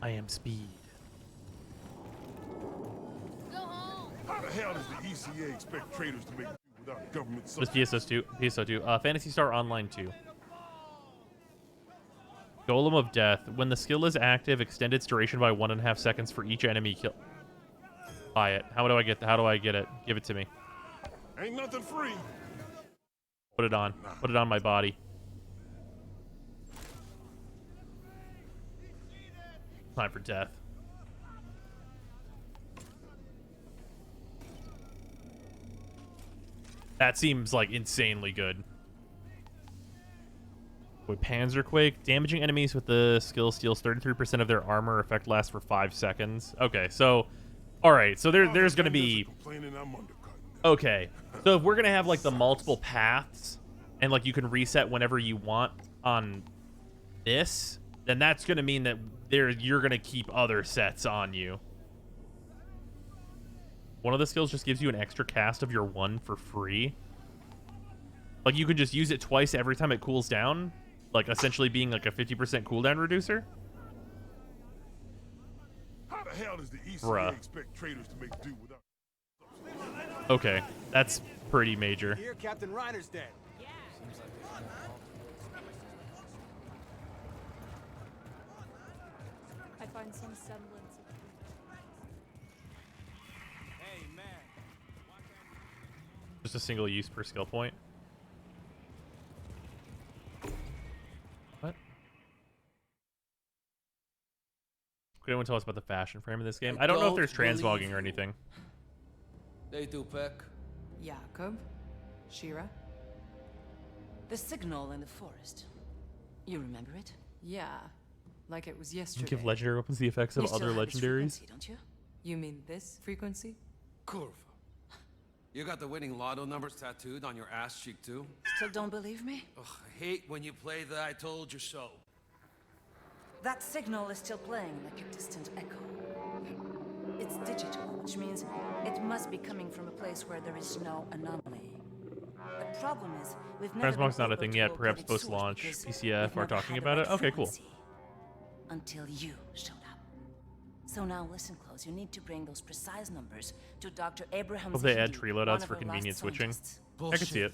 I am speed. How the hell does the ECA expect traders to make do without government This PSO2. Phantasy Star Online 2. Golem of Death. When the skill is active, extend its duration by 1.5 seconds for each enemy kill. Buy it. How do I get it? Give it to me. Ain't nothing free. Put it on. Put it on my body. Time for death. That seems like insanely good. With Panzerquake, damaging enemies with the skill steals 33% of their armor. Effect lasts for 5 seconds. Okay, so, all right, so there's gonna be. Okay, so if we're gonna have like the multiple paths, and like you can reset whenever you want on this, then that's gonna mean that you're gonna keep other sets on you. One of the skills just gives you an extra cast of your one for free. Like you could just use it twice every time it cools down, like essentially being like a 50% cooldown reducer. How the hell does the ECA Bruh. expect traders to make do without? Okay, that's pretty major. Here, Captain Ryder's dead. I find some semblance of. Hey, man. Just a single use per skill point. What? Could anyone tell us about the fashion frame of this game? I don't know if there's transvogging or anything. They do, Peck. Jakob? Shira? The signal in the forest. You remember it? Yeah, like it was You yesterday. give legendary weapons the effects of You still other have its legendaries. frequency, don't you? You mean this frequency? Curva. You got the winning lotto numbers tattooed on your ass cheek too? Still don't believe me? Ugh, I hate when you play the I told you so. That signal is still playing like a distant echo. It's digital, which means it must be coming from a place where there is no anomaly. The problem is, we've never Transmog's been not a able thing to yet. locate Perhaps its source post-launch because PCF we've are never talking had the about right it. Okay, cool. frequency until you showed up. So now listen close. You need to bring those precise numbers to Dr. Abraham Hope they add Zahidi, tree one loadouts of for our convenient last switching. scientists. I can see it.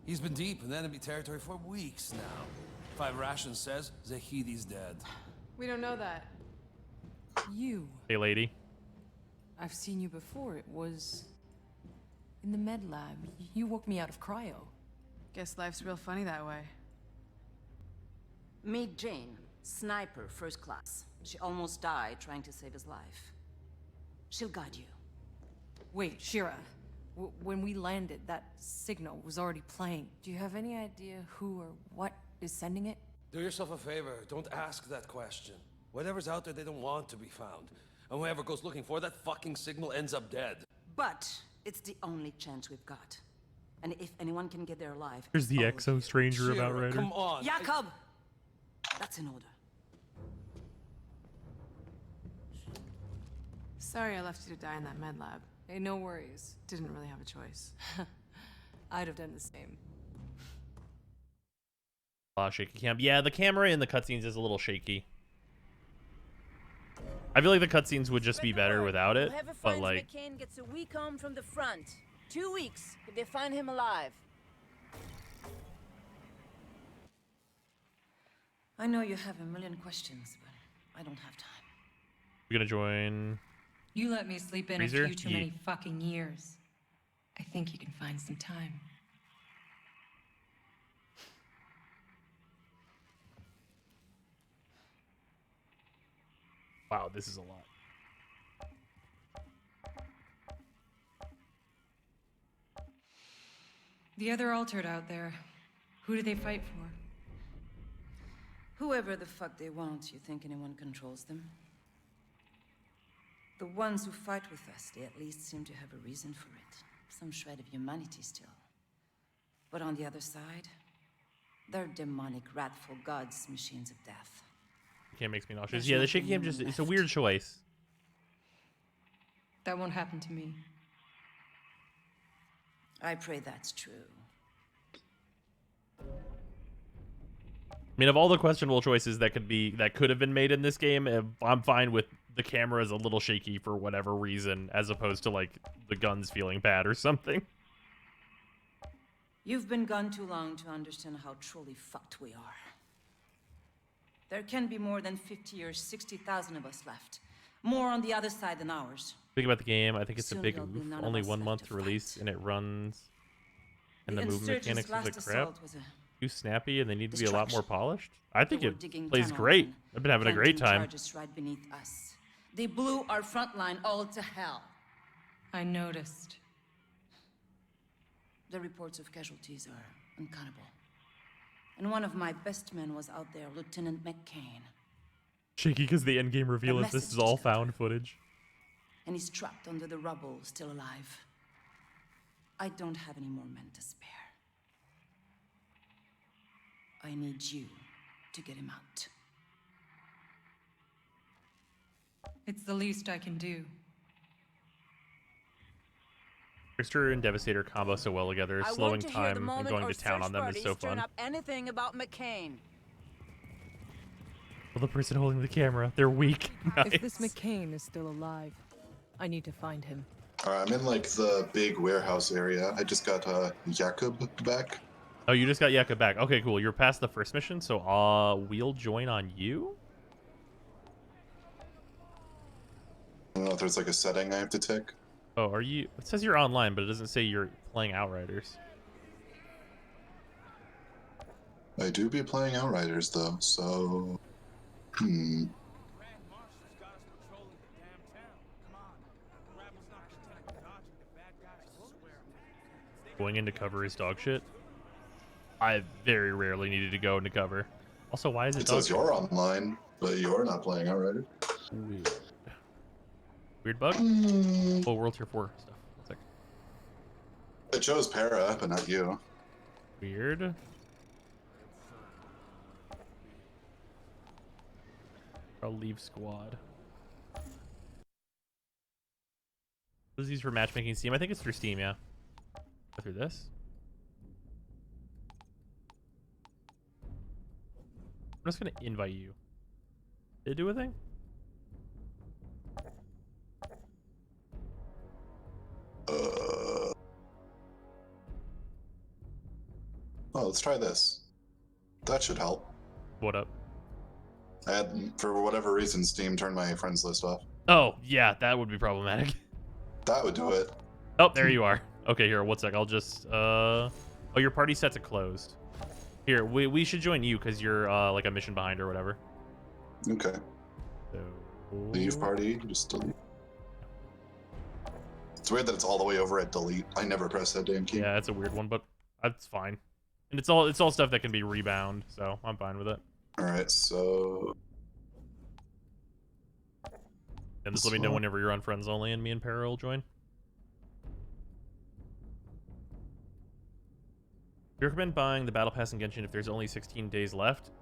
He's been deep in enemy territory for weeks now. 5 Ration says Zahidi's dead. We don't know that. You. Hey, lady. I've seen you before. It was in the med lab. You woke me out of cryo. Guess life's real funny that way. Meet Jane, sniper, first class. She almost died trying to save his life. She'll guide you. Wait, Shira. When we landed, that signal was already playing. Do you have any idea who or what is sending it? Do yourself a favor. Don't ask that question. Whatever's out there, they don't want to be found. And whoever goes looking for that fucking signal ends up dead. But it's the only chance we've got. And if anyone can get there alive... Here's the Exo Stranger of Shira, Outrider. come on. Jakob! That's in order. Sorry I left you to die in that med lab. Hey, no worries. Didn't really have a choice. I'd have done the same. Shaky cam. Yeah, the camera in the cutscenes is a little shaky. I feel like the cutscenes would just be better without it, Whoever but finds like, McCain gets a week home from the front. 2 weeks if they find him alive. I know you have a million questions, but I don't have time. we're gonna join. You let me sleep in Freezer? a few too Ye- many fucking years. I think you can find some time. Wow, this is a lot. The other altered out there. Who do they fight for? Whoever the fuck they want, you think anyone controls them? The ones who fight with us, they at least seem to have a reason for it. Some shred of humanity still. But on the other side, they're demonic, wrathful gods, machines of death. Cam makes me nauseous. There's Yeah, the nothing shaky cam new just, it's a left. weird choice. That won't happen to me. I pray that's true. I mean, of all the questionable choices that could have been made in this game, I'm fine with the camera is a little shaky for whatever reason, as opposed to like the guns feeling bad or something. You've been gone too long to understand how truly fucked we are. There can be more than 50 or 60,000 of us left. More on the other side than ours. Think about the game. I think it's a Soon big there'll be oof. none of Only us 1 left month to to release, and it runs. And the movement insurgents' mechanics is last like crap. assault was a Too snappy, and they need to be a lot more distraction. polished. I think They were it digging plays tunnels great. and I've been having a great planting time. charges right beneath us. They blew our front line all to hell. I noticed. The reports of casualties are uncountable. And one of my best men was out there, Lieutenant McCain. Shaky because the endgame reveal The is this is message all just got found footage. And he's trapped under the rubble, still alive. I don't have any more men to spare. I need you to get him out. It's the least I can do. Trickster and Devastator combo so well together, I slowing want to hear the time and moment going or to town search on them is so parties turn fun. up anything about McCain. Well, the person holding the camera, they're weak. If this McCain is still alive, I need to find him. Alright, I'm in like the big warehouse area. I just got Jakub back. Oh, you just got Yaka back. Okay, cool. You're past the first mission, so we'll join on you. I don't know if there's like a setting I have to tick. Oh, are you? It says you're online, but it doesn't say you're playing Outriders. I do be playing Outriders though, so Going into cover is dog shit. I very rarely needed to go into cover. Also, why is it It dog says shit? you're online, but you're not playing Outriders. Weird. Weird bug? Oh, World Tier 4 stuff. One sec. It shows Para, but not you. Weird. I'll leave squad. What is these for matchmaking Steam? I think it's through Steam, yeah. Go through this. I'm just gonna invite you. Did it do a thing? Oh, let's try this. That should help. What up? I had, for whatever reason, Steam turned my friends list off. Oh, yeah, that would be problematic. That would do it. Oh, there you are. Okay, here, one sec. I'll just, oh, your party set's closed. Here, we should join you because you're, like a mission behind or whatever. Okay. So... Leave party, just delete. It's weird that it's all the way over at delete. I never press that damn key. Yeah, it's a weird one, but that's fine. And it's all stuff that can be rebound, so I'm fine with it. Alright, so... And just let me know whenever you're on friends only and me and Para will join. You recommend buying the Battle Pass in Genshin if there's only 16 days left?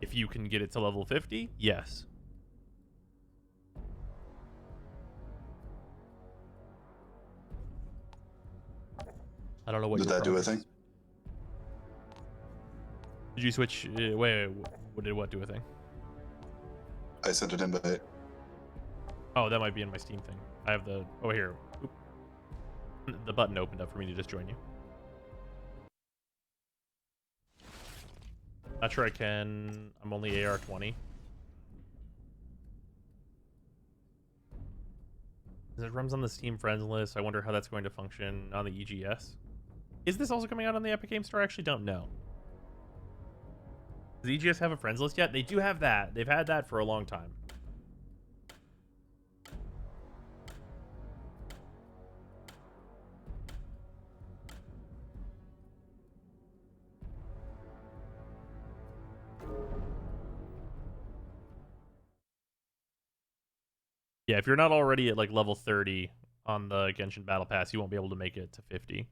If you can get it to level 50? Yes. I don't know what Did that do a thing? Did you switch? Wait, what did what do a thing? I sent an invite. Oh, that might be in my Steam thing. I have the... Oh, here. Oop. The button opened up for me to just join you. Not sure I can. I'm only AR 20. It runs on the Steam friends list. I wonder how that's going to function on the EGS. Is this also coming out on the Epic Game Store? I actually don't know. Does EGS have a friends list yet? They do have that. They've had that for a long time. Yeah, if you're not already at like level 30 on the Genshin Battle Pass, you won't be able to make it to 50.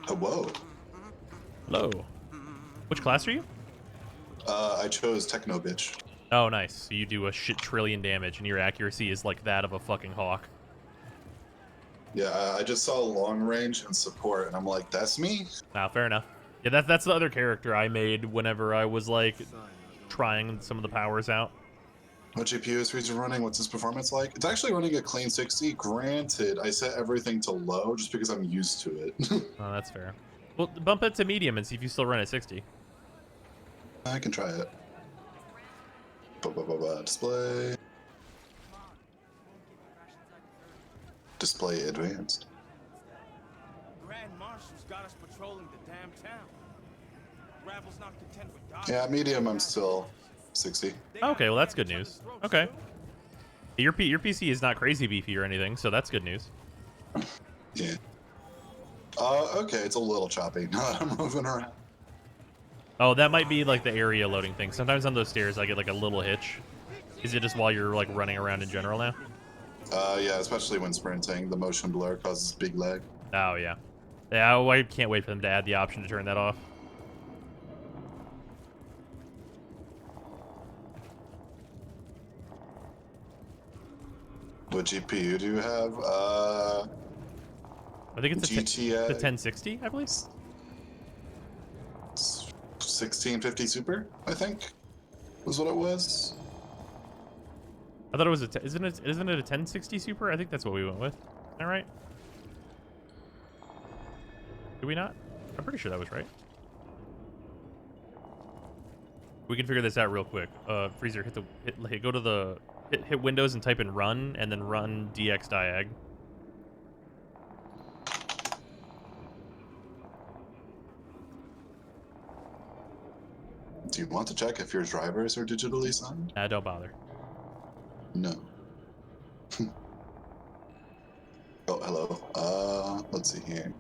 Whoa. Hello. Which class are you? I chose Techno Bitch. Oh, nice. So you do a shit trillion damage, and your accuracy is like that of a fucking hawk. Yeah, I just saw long range and support, and I'm like, that's me? Nah, fair enough. Yeah, that's the other character I made whenever I was like trying some of the powers out. What GPU is Freezer running? What's his performance like? It's actually running a clean 60. Granted, I set everything to low just because I'm used to it. Oh, that's fair. Well, bump it to medium and see if you still run at 60. I can try it. Display. Display advanced. Grand Marshal's got us patrolling the damn town. Ravel's not content with Yeah, medium, I'm still 60. Okay, well that's good news. Okay. Your PC is not crazy beefy or anything, so that's good news. Yeah. Okay, it's a little choppy. I'm moving around. Oh, that might be like the area loading thing. Sometimes on those stairs I get like a little hitch. Is it just while you're like running around in general now? Yeah, especially when sprinting, the motion blur causes big lag. Oh yeah. Yeah, I can't wait for them to add the option to turn that off. What GPU do you have? I think it's a GTX 1060, I believe. 1650 Super, I think, was what it was. I thought it was isn't it a 1060 Super? I think that's what we went with. All right. Did we not? I'm pretty sure that was right. We can figure this out real quick. Freezer, go to the hit Windows and type in run, and then run DX diag. Do you want to check if your drivers are digitally signed? Don't bother. No. Oh, hello. Let's see here.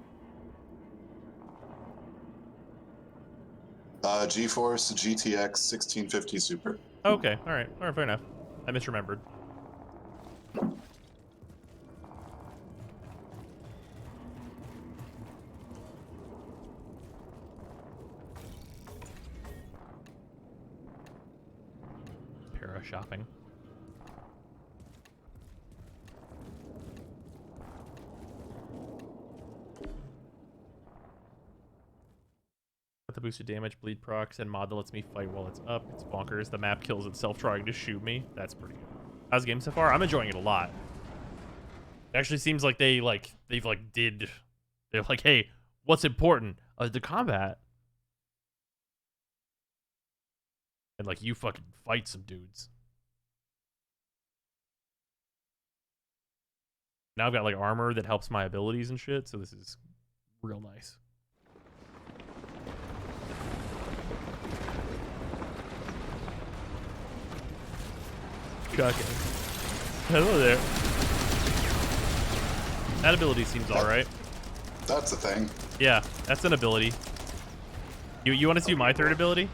GeForce GTX 1650 Super. Okay, all right, fair enough. I misremembered. Para shopping. The boosted damage, bleed procs, and mod that lets me fight while it's up. It's bonkers. The map kills itself trying to shoot me. That's pretty good. How's the game so far? I'm enjoying it a lot. It actually seems like they're like, hey, what's important? The combat. And like, you fucking fight some dudes. Now I've got like armor that helps my abilities and shit, so this is real nice. Shocking. Hello there. That ability seems alright. That's a thing. Yeah, that's an ability. You want to see my third ability?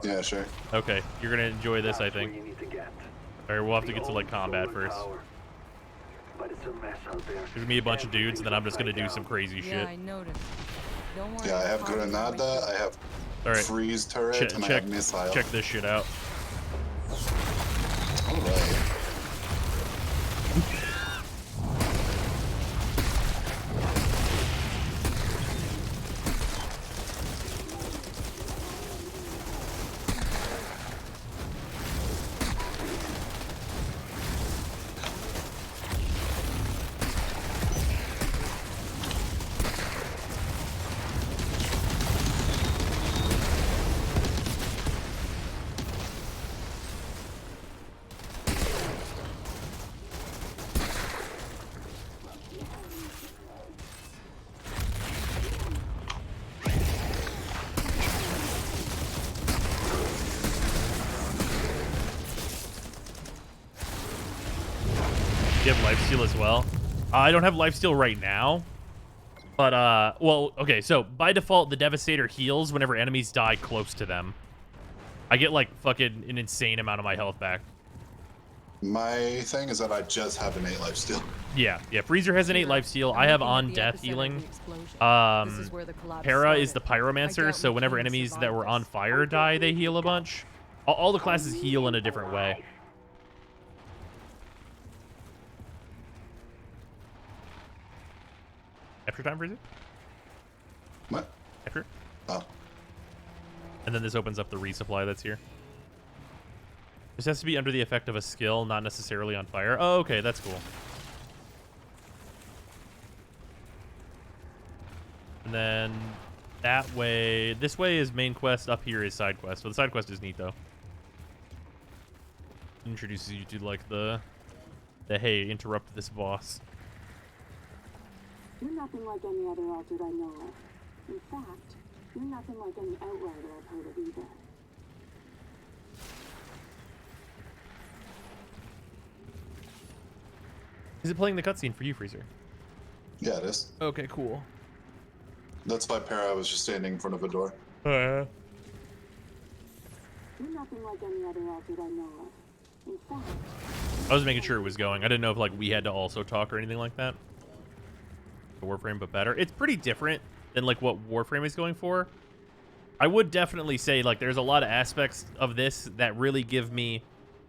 Yeah, sure. Okay, you're gonna enjoy this, I think. Alright, we'll have to get to like combat first. There's gonna be a bunch of dudes, and then I'm just gonna do some crazy shit. Yeah, I noticed. Don't worry. Yeah, I have Granada, I have Freeze Turret, and I have Missile. Check this shit out. Alright. You have lifesteal as well? I don't have lifesteal right now. But, well, okay, so by default, the Devastator heals whenever enemies die close to them. I get, like, fucking an insane amount of my health back. My thing is that I just have an 8 life steal. Yeah, Freezer has an 8 life steal. I have on death healing. Para is the Pyromancer, so whenever enemies that were on fire die, they heal a bunch. All the classes heal in a different way. After time, Freezer? What? After? Oh. And then this opens up the resupply that's here. This has to be under the effect of a skill, not necessarily on fire. Oh, okay, that's cool. And then that way, this way is main quest, up here is side quest. So the side quest is neat, though. Introduces you to, like, the hey, interrupt this boss. You're nothing like any other altered I know of. In fact, you're nothing like any Outrider I've heard of either. Is it playing the cutscene for you, Freezer? Yeah, it is. Okay, cool. That's why Para was just standing in front of a door. You're nothing like any other altered I know of. In fact, I was making sure it was going. I didn't know if, like, we had to also talk or anything like that. Warframe, but better. It's pretty different than, like, what Warframe is going for. I would definitely say, like, there's a lot of aspects of this that really give me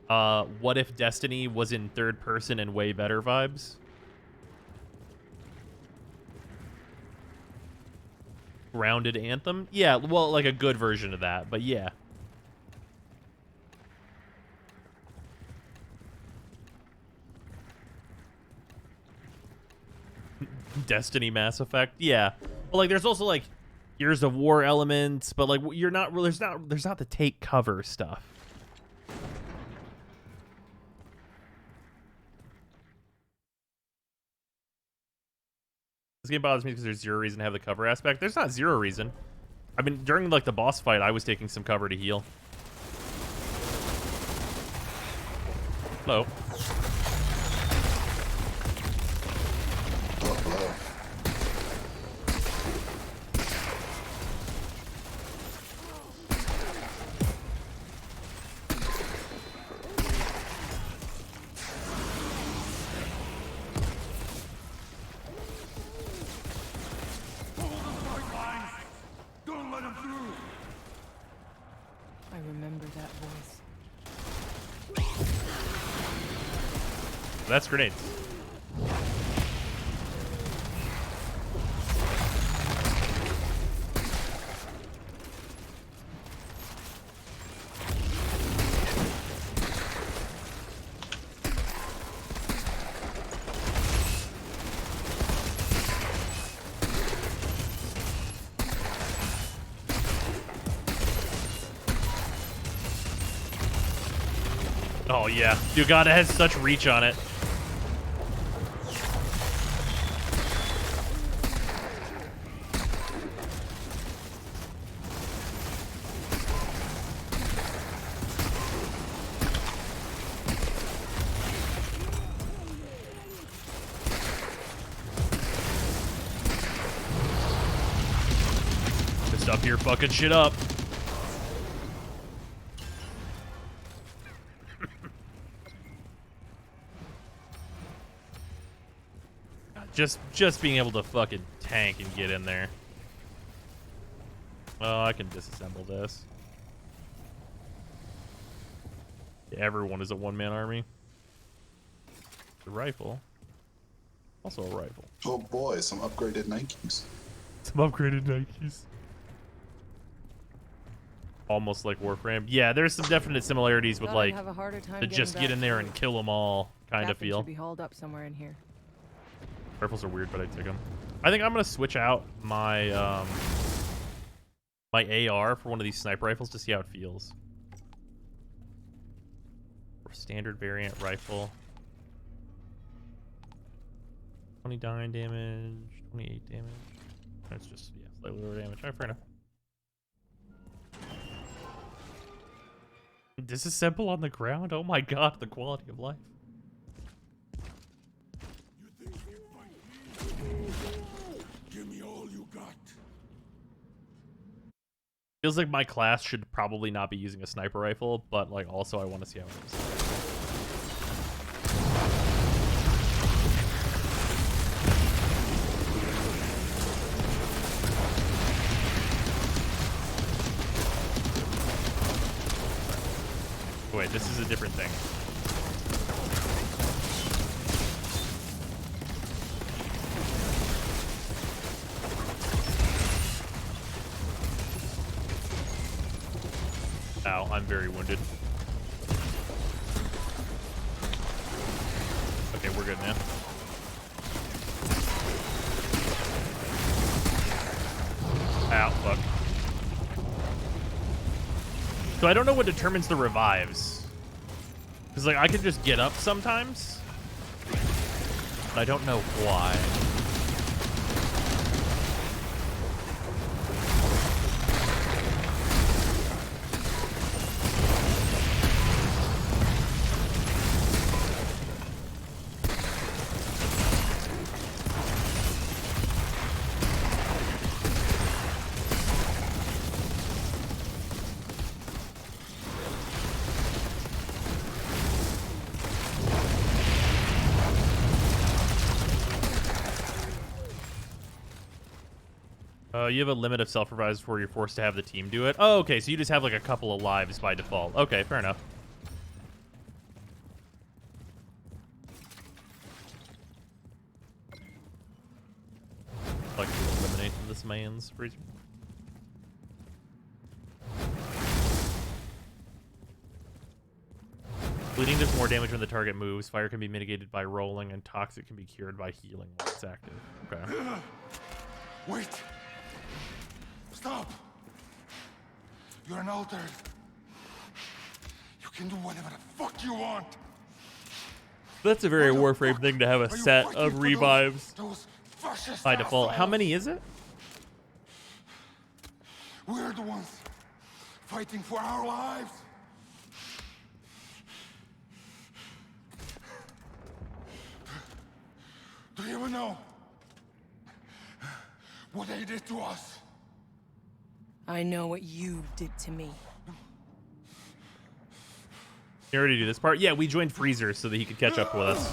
what if Destiny was in third person and way better vibes. Grounded Anthem? Yeah, well, like a good version of that, but yeah. Destiny Mass Effect? Yeah. Well, like, there's also, like, Gears of War elements, but, like, you're not really, there's not the take cover stuff. This game bothers me because there's zero reason to have the cover aspect. There's not zero reason. I mean, during, like, the boss fight, I was taking some cover to heal. Hello. don't let him through. I remember that voice. That's grenades. Oh yeah, dude, God, it has such reach on it. Just up here fucking shit up. Just being able to fucking tank and get in there. Oh, I can disassemble this. Everyone is a one-man army. The rifle. Also a rifle. Oh boy, some upgraded Nikes. Some upgraded Nikes. Almost like Warframe. Yeah, there's some definite similarities with, like, the just get in there and kill them all kind of feel. Should be hauled up somewhere in here. Rifles are weird, but I take them. I think I'm gonna switch out my my AR for one of these sniper rifles to see how it feels. Or standard variant rifle. 29 damage, 28 damage. That's just, yeah, slightly lower damage. Alright, fair enough. Disassemble on the ground? Oh my god, the quality of life. Give me Feels like my class should probably not be using a sniper rifle, but like also I want to see how it is. Wait, this is a different thing. Ow, I'm very wounded. Okay, we're good now. Ow, fuck. So I don't know what determines the revives. Because, like, I can just get up sometimes. But I don't know why. You have a limit of self-revives before you're forced to have the team do it. Oh, okay, so you just have like a couple of lives by default. Okay, fair enough. Like to eliminate this man's freezer. Bleeding does more damage when the target moves. Fire can be mitigated by rolling, and toxic can be cured by healing while it's active. Okay. Wait! Stop! You're an altered. You can do whatever the fuck you want. That's a very Warframe thing to have a set of revives by default. How many is it? We're the ones fighting for our lives. Do you even know what they did to us? I know what you did to me. You already do this part? Yeah, we joined Freezer so that he could catch up with us.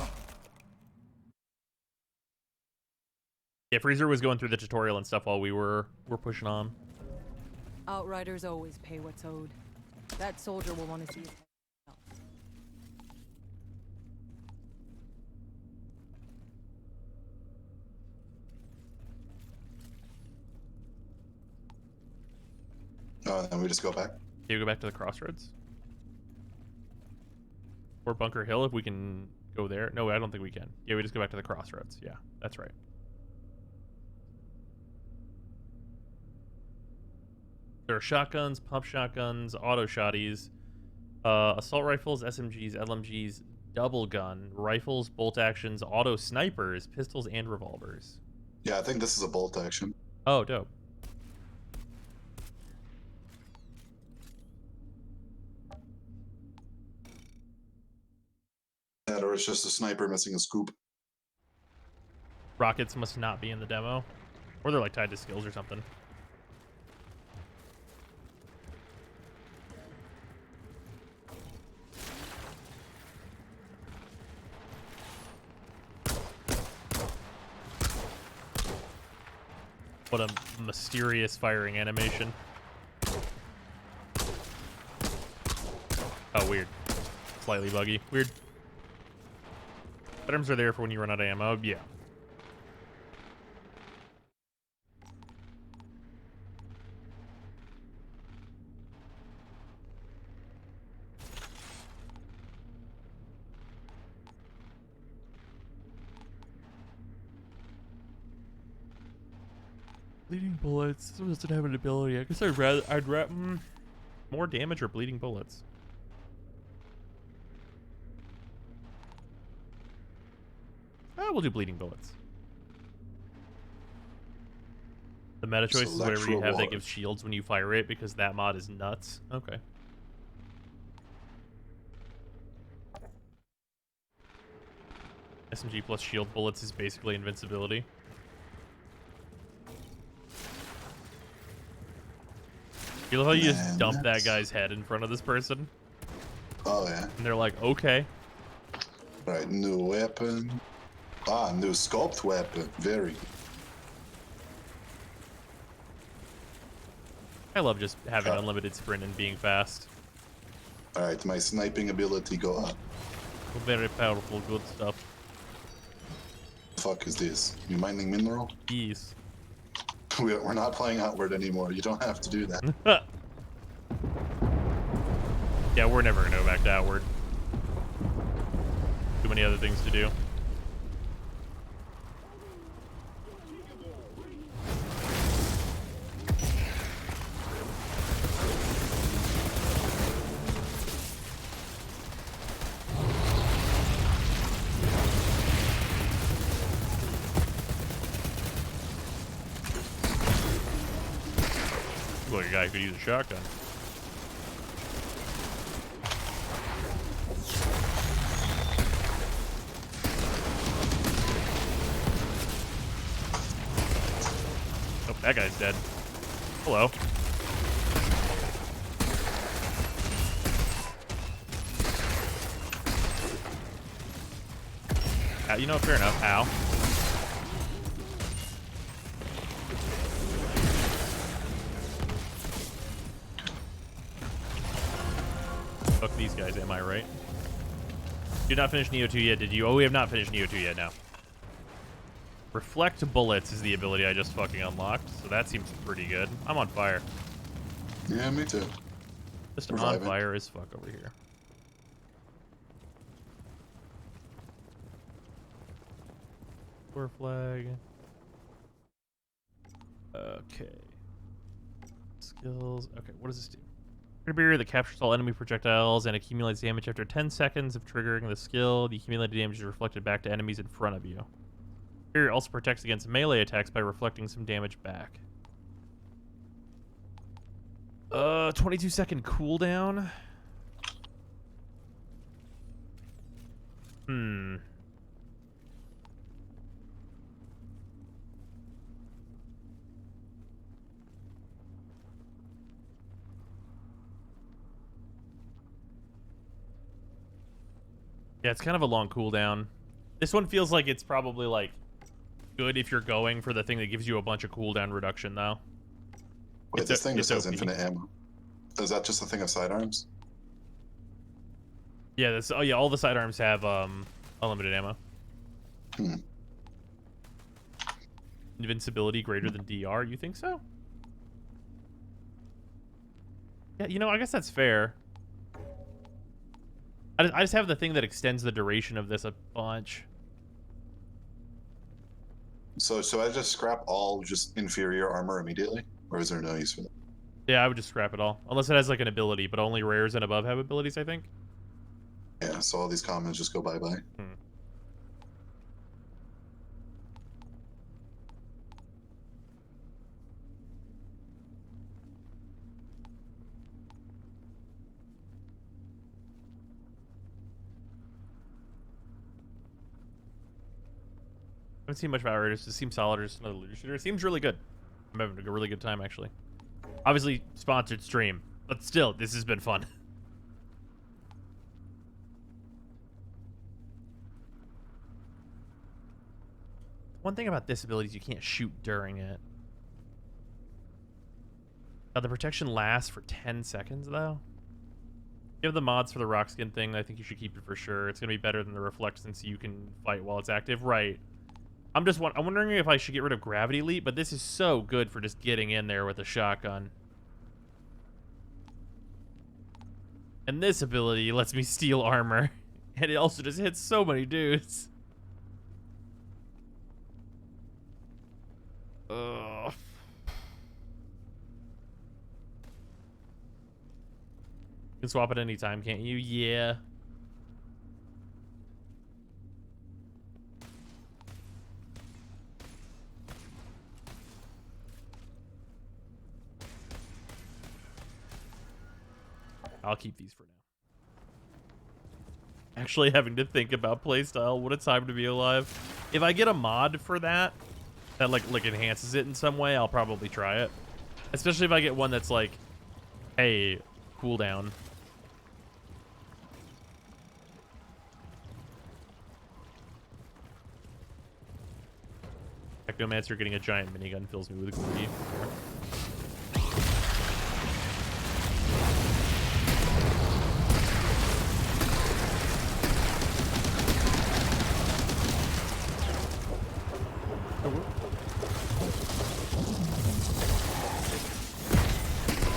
Yeah, Freezer was going through the tutorial and stuff while we were pushing on. Outriders always pay what's owed. That soldier will want to see his head. Oh, and then we just go back? Can you go back to the crossroads? Or Bunker Hill if we can go there? No, I don't think we can. Yeah, we just go back to the crossroads. Yeah, that's right. There are shotguns, pump shotguns, auto shotties, assault rifles, SMGs, LMGs, double gun, rifles, bolt actions, auto snipers, pistols, and revolvers. Yeah, I think this is a bolt action. Oh, dope. That, or it's just a sniper missing a scoop. Rockets must not be in the demo. Or they're like tied to skills or something. What a mysterious firing animation. Oh, weird. Slightly buggy. Weird. Items are there for when you run out of ammo. Yeah. Bleeding bullets. This one doesn't have an ability. I guess I'd rather more damage or bleeding bullets. We'll do bleeding bullets. The meta choice is whatever you have that gives shields when you fire it, because that mod is nuts. Okay. SMG plus shield bullets is basically invincibility. You love how you just And dump that that's- guy's head in front of this person? Oh, yeah. And they're like, okay. Right, new weapon. Ah, new sculpt weapon. Very. I love just having unlimited sprint and being fast. Alright, my sniping ability go up. Very powerful, good stuff. Fuck is this? You mining mineral? Yes. We're not playing Outward anymore. You don't have to do that. Yeah, we're never gonna go back to Outward. Too many other things to do. Look like a guy who could use a shotgun. Oh, that guy's dead. Hello. You know, fair enough. Ow. Fuck these guys, am I right? Did not finish Neo 2 yet, did you? Oh, we have not finished Neo 2 yet now. Reflect bullets is the ability I just fucking unlocked, so that seems pretty good. I'm on fire. Yeah, me too. Just Reviving. on fire as fuck over here. Door flag. Okay. Skills. Okay, what does this do? Barrier that captures all enemy projectiles and accumulates damage after 10 seconds of triggering the skill. The accumulated damage is reflected back to enemies in front of you. Barrier also protects against melee attacks by reflecting some damage back. 22-second cooldown. Yeah, it's kind of a long cooldown. This one feels like it's probably like good if you're going for the thing that gives you a bunch of cooldown reduction, though. Wait, this thing just has OP. infinite ammo. Is that just a thing of sidearms? Yeah, that's oh yeah, all the sidearms have unlimited ammo. Invincibility greater than DR, you think so? Yeah, you know, I guess that's fair. I just have the thing that extends the duration of this a bunch. So I just scrap all just inferior armor immediately? Or is there no use for that? Yeah, I would just scrap it all. Unless it has like an ability, but only rares and above have abilities, I think. Yeah, so all these commons just go bye-bye. I haven't seen much of Outriders. It seems solid or just another looter shooter. It seems really good. I'm having a really good time, actually. Obviously, sponsored stream. But still, this has been fun. One thing about this ability is you can't shoot during it. The protection lasts for 10 seconds, though. You have the mods for the rock skin thing. I think you should keep it for sure. It's going to be better than the reflect since you can fight while it's active. Right. I'm wondering if I should get rid of Gravity Leap, but this is so good for just getting in there with a shotgun. And this ability lets me steal armor. And it also just hits so many dudes. Ugh. You can swap at any time, can't you? Yeah. I'll keep these for now. Actually having to think about playstyle, what a time to be alive. If I get a mod for that like enhances it in some way, I'll probably try it. Especially if I get one that's like Hey, cooldown. Technomancer getting a giant minigun fills me with glee.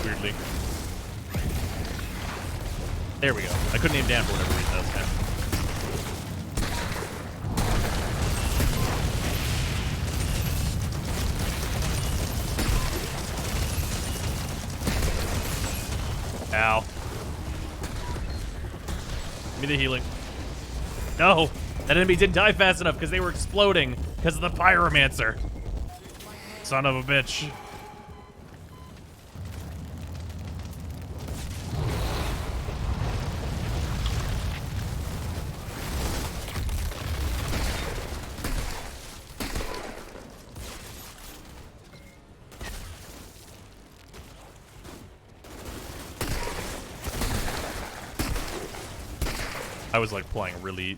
Weirdly. There we go. I couldn't aim down for whatever reason that was happening. Ow. Give me the healing. No! That enemy didn't die fast enough because they were exploding because of the pyromancer. Son of a bitch. I was like playing really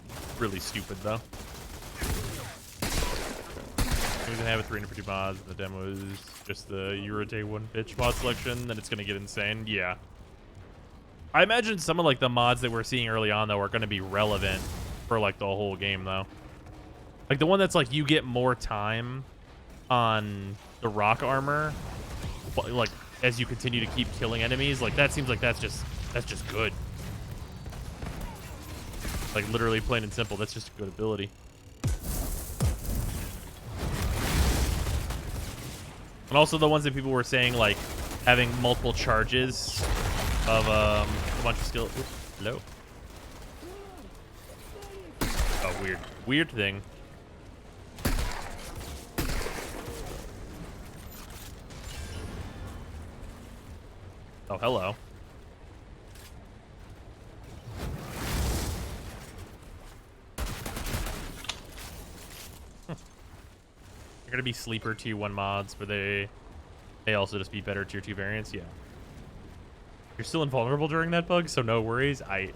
stupid though. We're gonna have a 350 mods. The demo is just the Eurotay one bitch mod selection. Then it's gonna get insane. Yeah. I imagine some of like the mods that we're seeing early on though are gonna be relevant for like the whole game though. Like the one that's like you get more time on the rock armor, but like as you continue to keep killing enemies. Like that seems like that's just good. Like literally plain and simple, that's just a good ability. And also the ones that people were saying like having multiple charges of a bunch of skill. Oops, hello. Oh, weird thing. Oh, hello. They're gonna be sleeper tier 1 mods, but they also just be better tier 2 variants. Yeah. You're still invulnerable during that bug, so no worries. I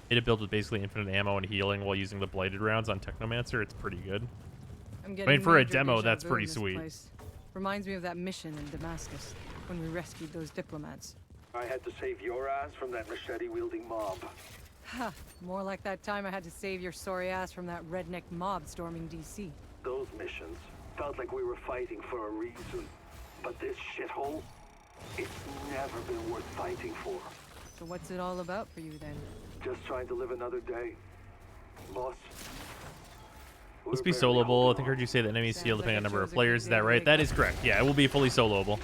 made a build with basically infinite ammo and healing while using the blighted rounds on Technomancer. It's pretty good. I mean, for a demo, that's pretty sweet. Reminds me of that mission in Damascus when we rescued those diplomats. I had to save your ass from that machete-wielding mob. Ha! More like that time I had to save your sorry ass from that redneck mob storming DC. Those missions felt like we were fighting for a reason. But this shithole, it's never been worth fighting for. So what's it all about for you then? Just trying to live another day. Boss. Let's be soloable. I think I heard you say that enemies heal depending on number of players. Is that right? That is correct. Yeah, it will be fully soloable.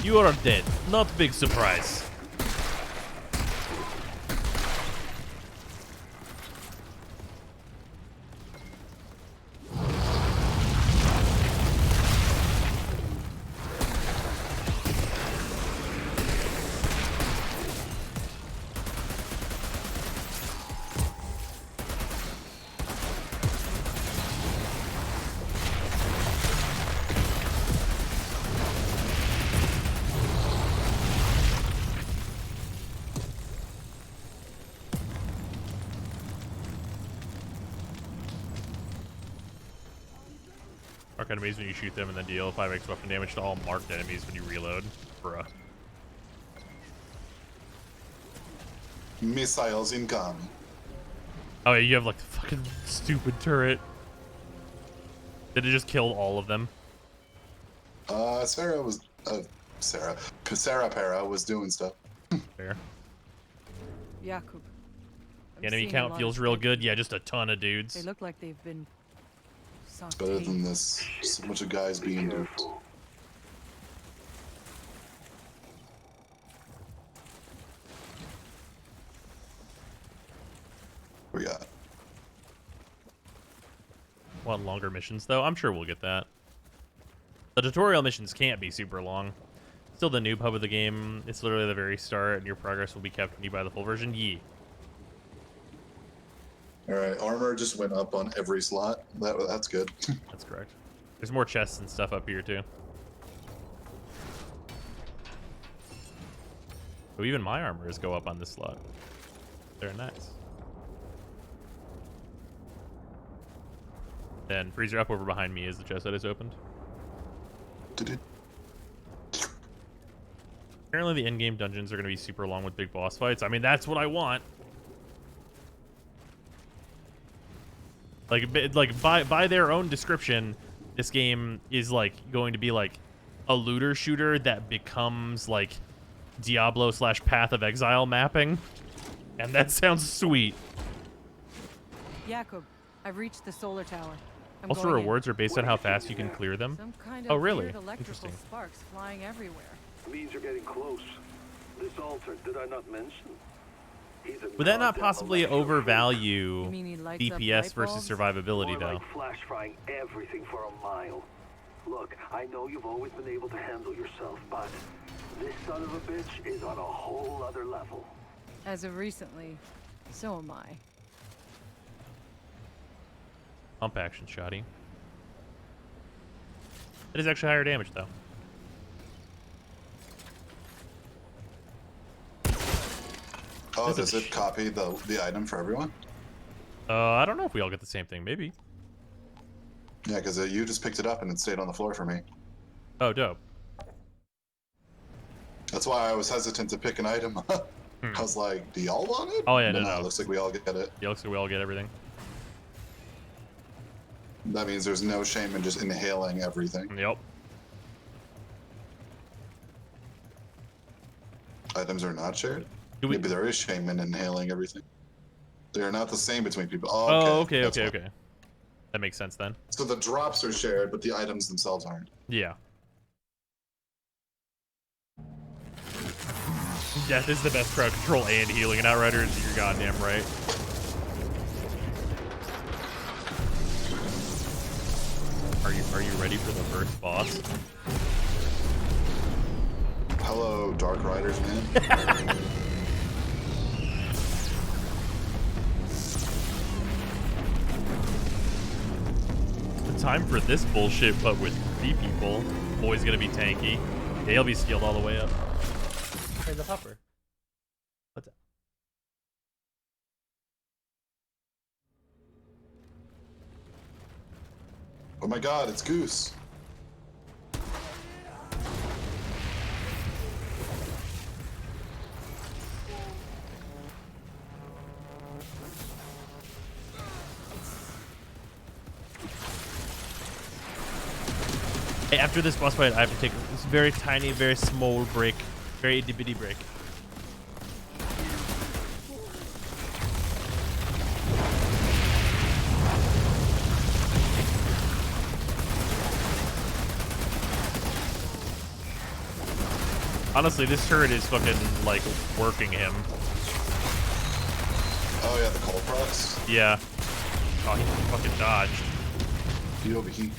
You are dead. Not big surprise. Mark enemies when you shoot them and then deal 5x weapon damage to all marked enemies when you reload. Bruh. Missiles incoming. Oh yeah, you have like the fucking stupid turret. Did it just kill all of them? Sarah was Para was doing stuff. Fair. Jakub. The enemy count feels real good. Yeah, just a ton of dudes. They look like they've been It's better than this. Just a bunch of guys being duped. We got. Want longer missions though? I'm sure we'll get that. The tutorial missions can't be super long. Still the noob hub of the game. It's literally the very start, and your progress will be kept when you buy the full version. Yee. All right, armor just went up on every slot. That's good. That's correct. There's more chests and stuff up here too. So even my armors go up on this slot. They're nice. Then freezer up over behind me is the chest that is opened. Apparently the in-game dungeons are going to be super long with big boss fights. I mean, that's what I want. Like by their own description, this game is like going to be like a looter shooter that becomes like Diablo / Path of Exile mapping. And that sounds sweet. Jakob, I've reached the solar tower. I'm Also, going in. rewards are based on how fast you can clear them. Some kind Oh, of really? weird electrical Interesting. sparks flying everywhere. Means you're getting close. This altar, did I not mention? He's a Would that not goddamn possibly electro overvalue You mean he lights up DPS light versus bulbs? survivability, More though? like flash frying everything for a mile. Look, I know you've always been able to handle yourself, but this son of a bitch is on a whole other level. As of recently, so am I. Pump action, shoddy. It is actually higher damage, though. Oh, does it copy the item for everyone? I don't know if we all get the same thing. Maybe. Yeah, because you just picked it up and it stayed on the floor for me. Oh, dope. That's why I was hesitant to pick an item up. I was like, do y'all want it? Oh, yeah, But no. It looks like we all get it. Yeah, looks like we all get everything. That means there's no shame in just inhaling everything. Yep. Items are not shared? Maybe there is shame in inhaling everything. They are not the same between people. Oh, okay. Okay. That makes sense then. So the drops are shared, but the items themselves aren't. Yeah. Death is the best crowd control and healing in Outriders. You're goddamn right. Are you ready for the first boss? Hello, Dark Riders, man. The time for this bullshit, but with 3 people. Boy's gonna be tanky. They'll be skilled all the way up. Hey, the hopper. What's that? Oh my god, it's Goose. Hey, after this boss fight, I have to take this very tiny, very small break. Very itty-bitty break. Honestly, this turret is fucking, like, working him. Oh yeah, the cold procs? Yeah. Oh, he fucking dodged. POV.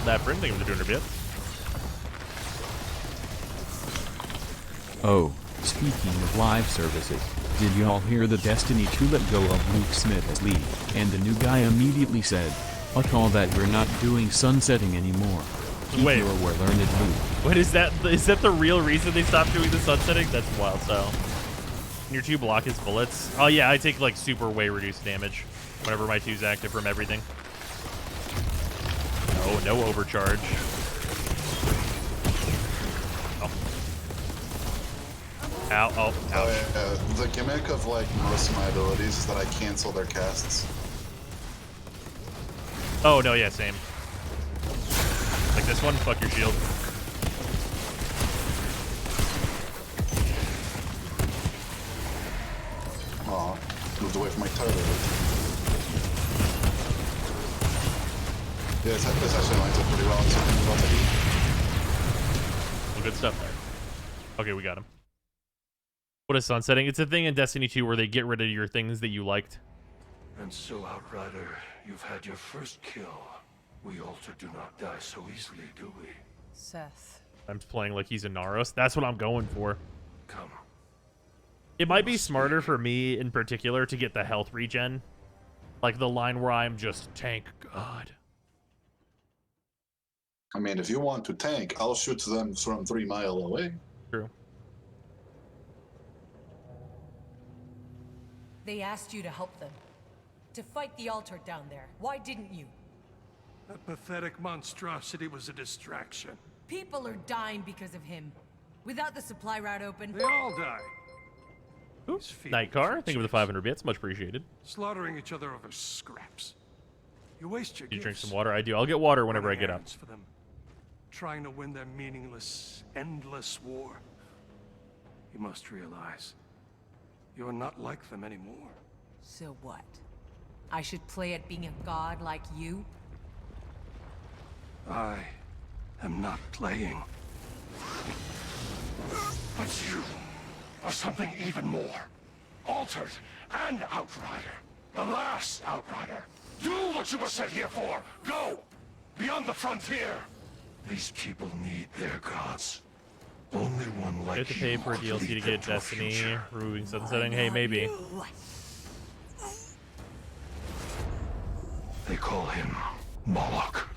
That friend thing was doing a bit. Oh, speaking of live services, did y'all hear the Destiny 2 let go of Luke Smith as lead, and the new guy immediately said, fuck all that, we're not doing sunsetting anymore. Keep Wait. your where learned Luke. Wait, is that the real reason they stopped doing the sunsetting? That's wild style. Can your 2 block his bullets? Oh yeah, I take like super way reduced damage whenever my 2's active from everything. No overcharge. Oh. Ow, oh, ouch. Oh, yeah. The gimmick of like most of my abilities is that I cancel their casts. Oh, no, yeah, same. Like this one, fuck your shield. Aw, moved away from my turret. Yeah, this actually lines up pretty well. Well, good stuff there. Okay, we got him. What is sunsetting? It's a thing in Destiny 2 where they get rid of your things that you liked. And so, Outrider, you've had your first kill. We Alter do not die so easily, do we? Seth. I'm playing like he's a Naros. That's what I'm going for. Come. It might be smarter for me in particular to get the health regen. Like the line where I'm just tank god. I mean, if you want to tank, I'll shoot them from 3 miles away. True. They asked you to help them. To fight the altar down there. Why didn't you? That pathetic monstrosity was a distraction. People are dying because of him. Without the supply route open... They all die. Oops. Night car. Think of the 500 bits. Much appreciated. Slaughtering each other over scraps. You waste your You drink gifts. some water? I do. I'll get water whenever I get up. Errands for them. Trying to win their meaningless, endless war. You must realize, you're not like them anymore. So what? I should play at being a god like you? I am not playing. But you are something even more. Altered and Outrider. The last Outrider. Do what you were sent here for. Go! Beyond the frontier. These people need their gods. Only one like You have to pay for you DLC to lead get them a Destiny, future. removing sunsetting. Hey, maybe. They call him Moloch.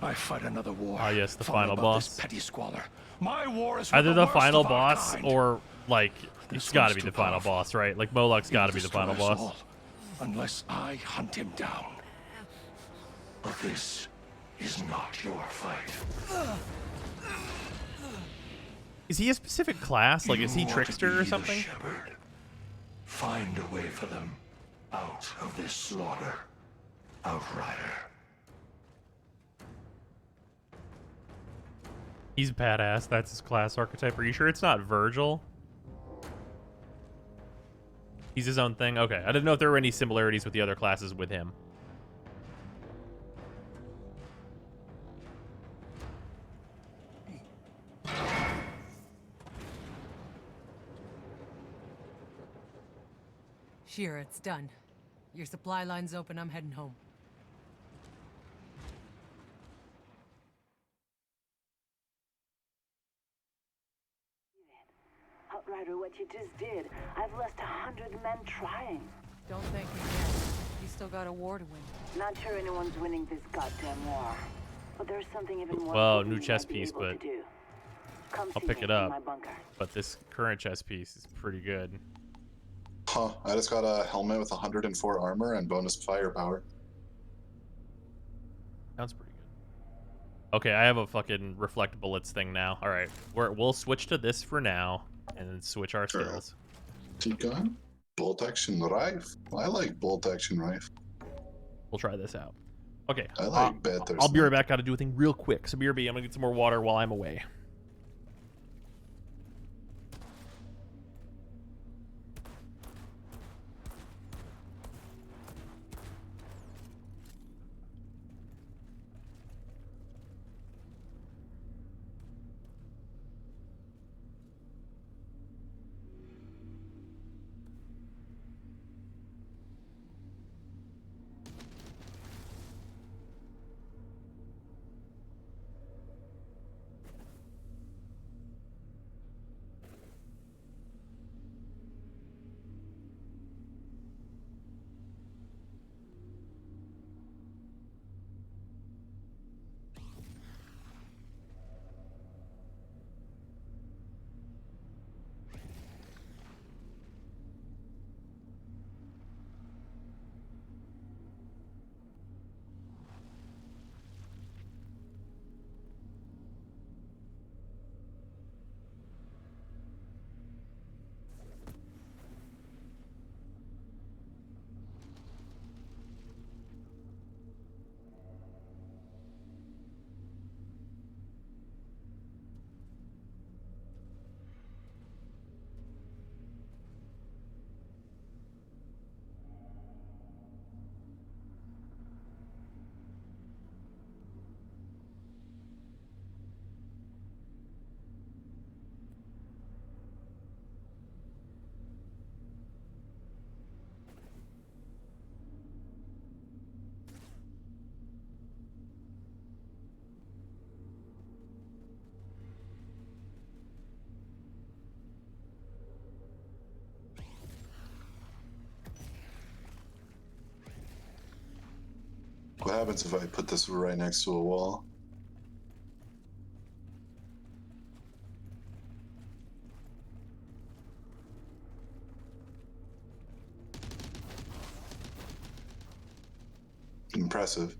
I fight another war. Ah, yes, the fought final about boss. This petty squalor. My war is Either with the worst final of our boss kind. or, like, it's This gotta one's be too the final powerful. boss, right? Like, Moloch's gotta be the He'll final destroy us boss. all, unless I hunt him down. But this is not your fight. Is he a specific class? Like, is he You want to Trickster be or the something? shepherd. Find a way for them out of this slaughter. Outrider. He's badass. That's his class archetype. Are you sure it's not Virgil? He's his own thing? Okay. I didn't know if there were any similarities with the other classes with him. Shira, it's done. Your supply line's open, I'm heading home. Outrider, what you just did. I've lost 100 men trying. Don't thank me yet. You still got a war to win. Not sure anyone's winning this goddamn war. But there's something even more Well, important new you chess might be piece, able but to do. Come I'll see pick me it in up. my bunker. But this current chess piece is pretty good. Huh, I just got a helmet with 104 armor and bonus firepower. Sounds pretty good. Okay, I have a fucking reflect bullets thing now. All right, we'll switch to this for now, and then switch our skills. Gun? Bolt action rifle? I like bolt action rifle. We'll try this out. Okay, I like better. I'll be right back. Got to do a thing real quick. So BRB, I'm gonna get some more water while I'm away. What happens if I put this right next to a wall? Impressive.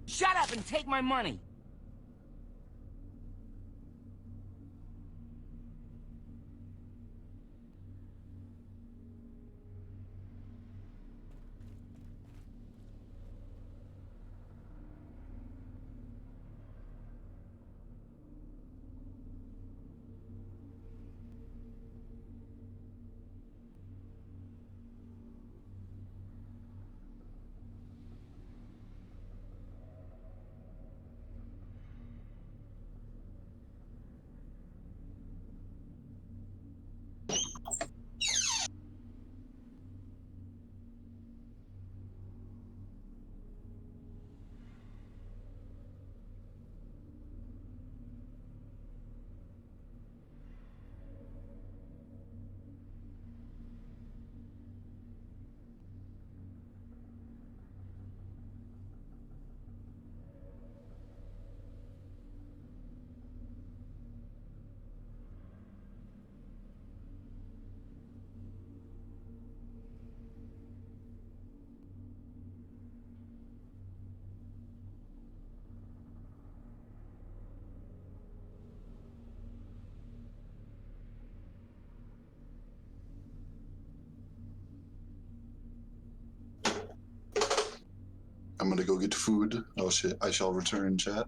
Shut up and take my money! I'm gonna go get food. Oh shit, I shall return, chat.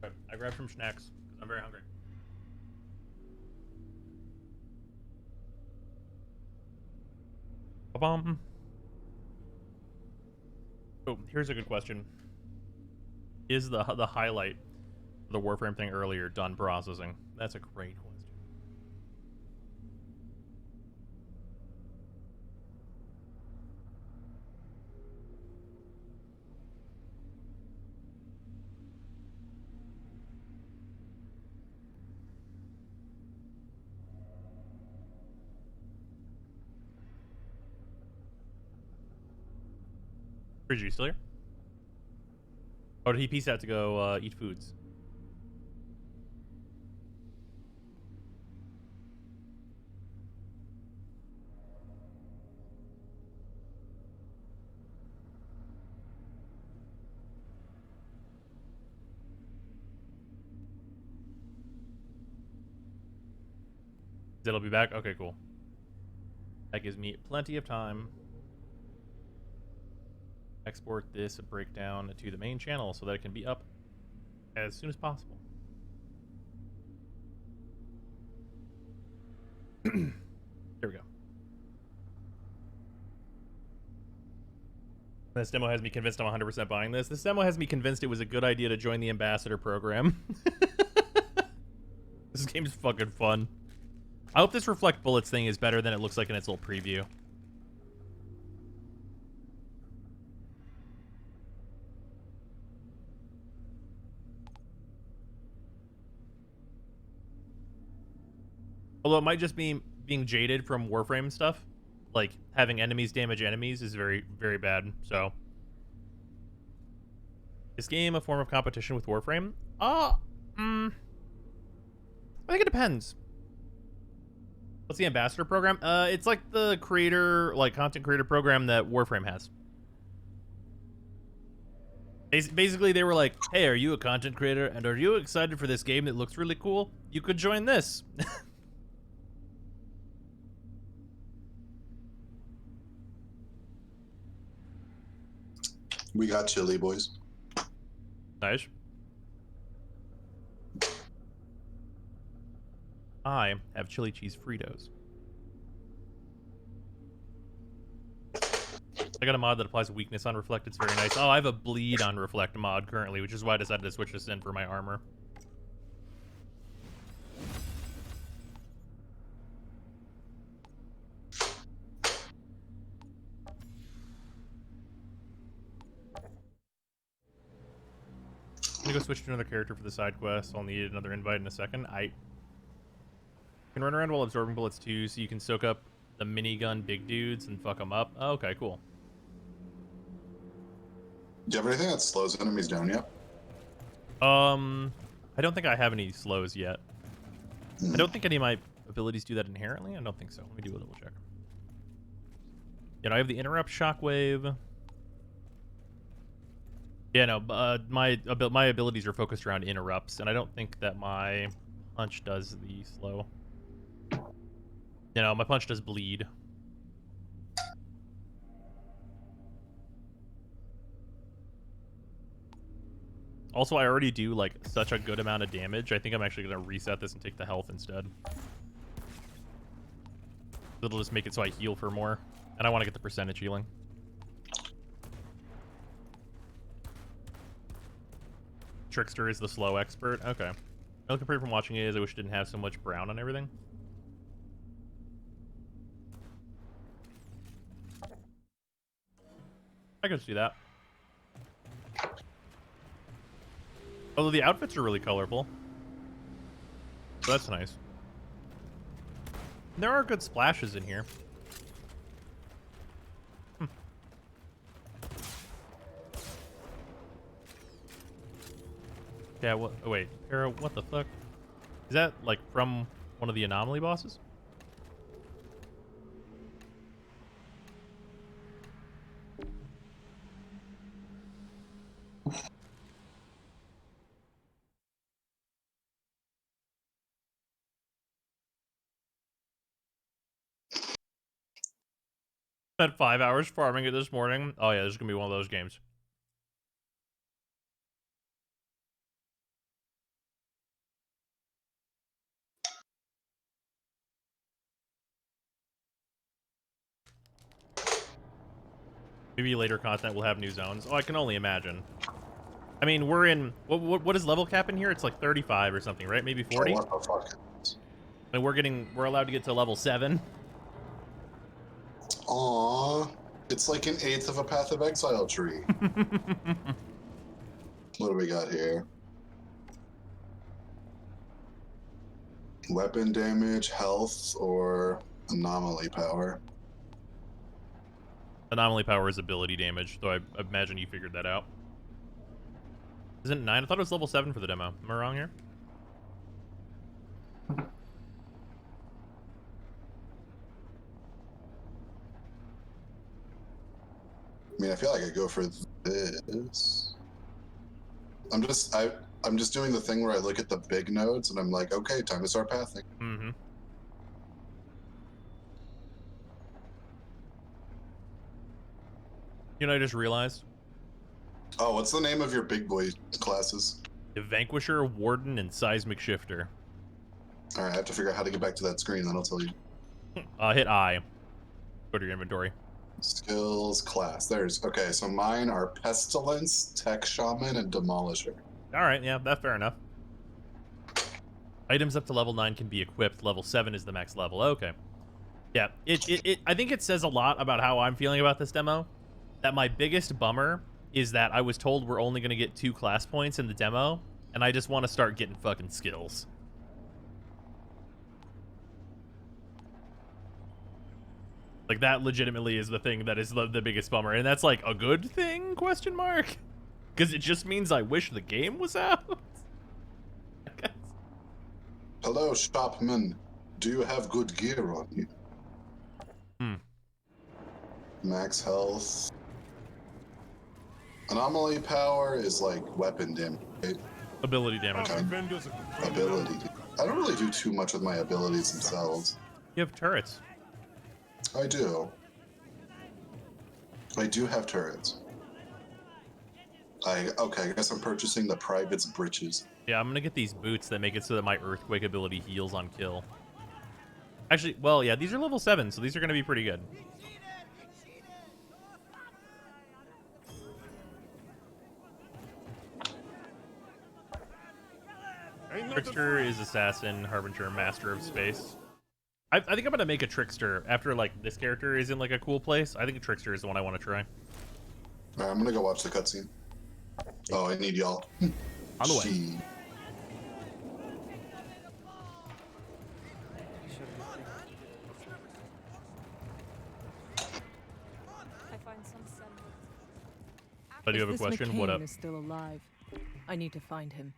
Okay, I grabbed some snacks because I'm very hungry. Ba-bum. Oh, here's a good question. Is the highlight of the Warframe thing earlier done processing? That's a great question. Bridge, you still here? Oh, did he peace out to go eat foods? It'll be back? Okay, cool. That gives me plenty of time. Export this breakdown to the main channel so that it can be up as soon as possible. There we go. This demo has me convinced I'm 100% buying this. This demo has me convinced it was a good idea to join the ambassador program. This game's fucking fun. I hope this Reflect Bullets thing is better than it looks like in its little preview. Although it might just be being jaded from Warframe stuff. Like, having enemies damage enemies is very, very bad, so. Is game a form of competition with Warframe? I think it depends. What's the ambassador program? It's like the creator, like content creator program that Warframe has. Basically, they were like, hey, are you a content creator? And are you excited for this game that looks really cool? You could join this. We got chili, boys. Nice. I have chili cheese Fritos. I got a mod that applies weakness on Reflect. It's very nice. Oh, I have a bleed on Reflect mod currently, which is why I decided to switch this in for my armor. I'm gonna go switch to another character for the side quest. I'll need another invite in a second. I can run around while absorbing bullets too, so you can soak up the minigun big dudes and fuck them up. Oh, okay, cool. Do you have anything that slows enemies down yet? I don't think I have any slows yet. I don't think any of my abilities do that inherently. I don't think so. Let me do a double check. You know, I have the interrupt shockwave. Yeah, no, my abilities are focused around interrupts, and I don't think that my punch does the slow. You know, my punch does bleed. Also, I already do, like, such a good amount of damage. I think I'm actually going to reset this and take the health instead. It'll just make it so I heal for more. And I want to get the percentage healing. Trickster is the slow expert. Okay. I look compared from watching it is I wish it didn't have so much brown on everything. I could just do that. Although the outfits are really colorful. So that's nice. There are good splashes in here. Yeah, what? Oh, wait. Para, what the fuck? Is that, like, from one of the anomaly bosses? Spent 5 hours farming it this morning. Oh yeah, this is gonna be one of those games. Maybe later content will have new zones. Oh, I can only imagine. I mean, we're in... What is level cap in here? It's like 35 or something, right? Maybe 40? Oh, what the fuck? And we're allowed to get to level 7. Aww. It's like an eighth of a Path of Exile tree. What do we got here? Weapon damage, health, or anomaly power? Anomaly power is ability damage, though I imagine you figured that out. Isn't it 9? I thought it was level 7 for the demo. Am I wrong here? I mean, I feel like I go for this. I'm just doing the thing where I look at the big nodes and I'm like, okay, time to start pathing. Mm-hmm. You know, I just realized. Oh, what's the name of your big boy classes? The Vanquisher, Warden, and Seismic Shifter. Alright, I have to figure out how to get back to that screen, then I'll tell you. Hit I. Go to your inventory. Skills, class. Okay, so mine are Pestilence, Tech Shaman, and Demolisher. Alright, yeah, that's fair enough. Items up to level 9 can be equipped. Level 7 is the max level. Okay. Yeah, I think it says a lot about how I'm feeling about this demo. That my biggest bummer is that I was told we're only going to get 2 class points in the demo, and I just want to start getting fucking skills. Like, that legitimately is the thing that is the biggest bummer, and that's like a good thing, question mark? Because it just means I wish the game was out. Hello, shopman. Do you have good gear on you? Max health. Anomaly power is like weapon damage, right? Ability damage. Okay. Ability. I don't really do too much with my abilities themselves. You have turrets. I do. I do have turrets. Okay, I guess I'm purchasing the Private's Breeches. Yeah, I'm gonna get these boots that make it so that my Earthquake ability heals on kill. Actually, well, yeah, these are level 7, so these are gonna be pretty good. Trickster is Assassin, Harbinger, Master of Space. I think I'm gonna make a Trickster after, like, this character is in, like, a cool place. I think a Trickster is the one I want to try. Alright, I'm gonna go watch the cutscene. Oh, I need y'all. On the way. I do have a question. What up? Is still alive. I need to find him.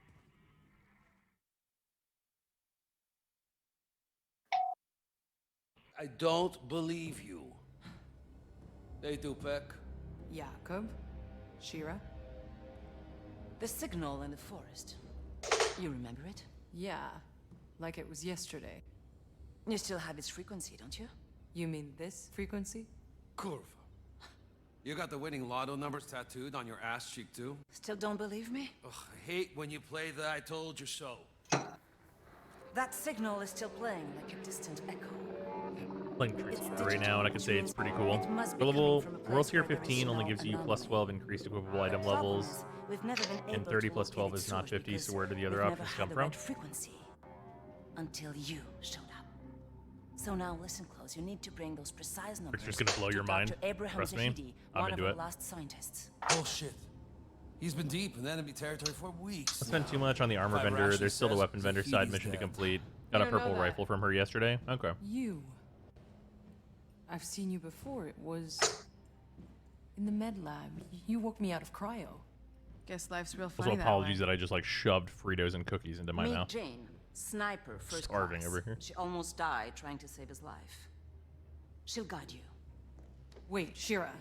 I don't believe you. Hey, Dupek. Jakob? Shira? The signal in the forest. You remember it? Yeah, like it was yesterday. You still have its frequency, don't you? You mean this frequency? Curva. You got the winning lotto numbers tattooed on your ass cheek, too? Still don't believe me? Ugh, I hate when you play the I told you so. That signal is still playing like a distant echo. Playing Trickster right now, and I can say it's pretty cool. For level World Tier 15 only gives you plus 12 increased equipable item levels, and 30 plus 12 is not 50, so where do the other options come from? Frequency until you showed up. So now listen close. You need to bring those precise numbers. Trickster's gonna blow your mind. Trust me, I'm into it. Last scientists. Bullshit. He's been deep in enemy territory for weeks. I spent too much on the armor vendor. There's still the weapon vendor side mission to complete. Got a purple rifle from her yesterday. Okay. You. I've seen you before. It was in the med lab. You woke me out of cryo. Guess life's real funny. Also, apologies that I just like shoved Fritos and cookies into my Meet mouth. Jane, sniper, first Starving class. over here. She almost died trying to save his life. She'll guide you. Wait, Shira.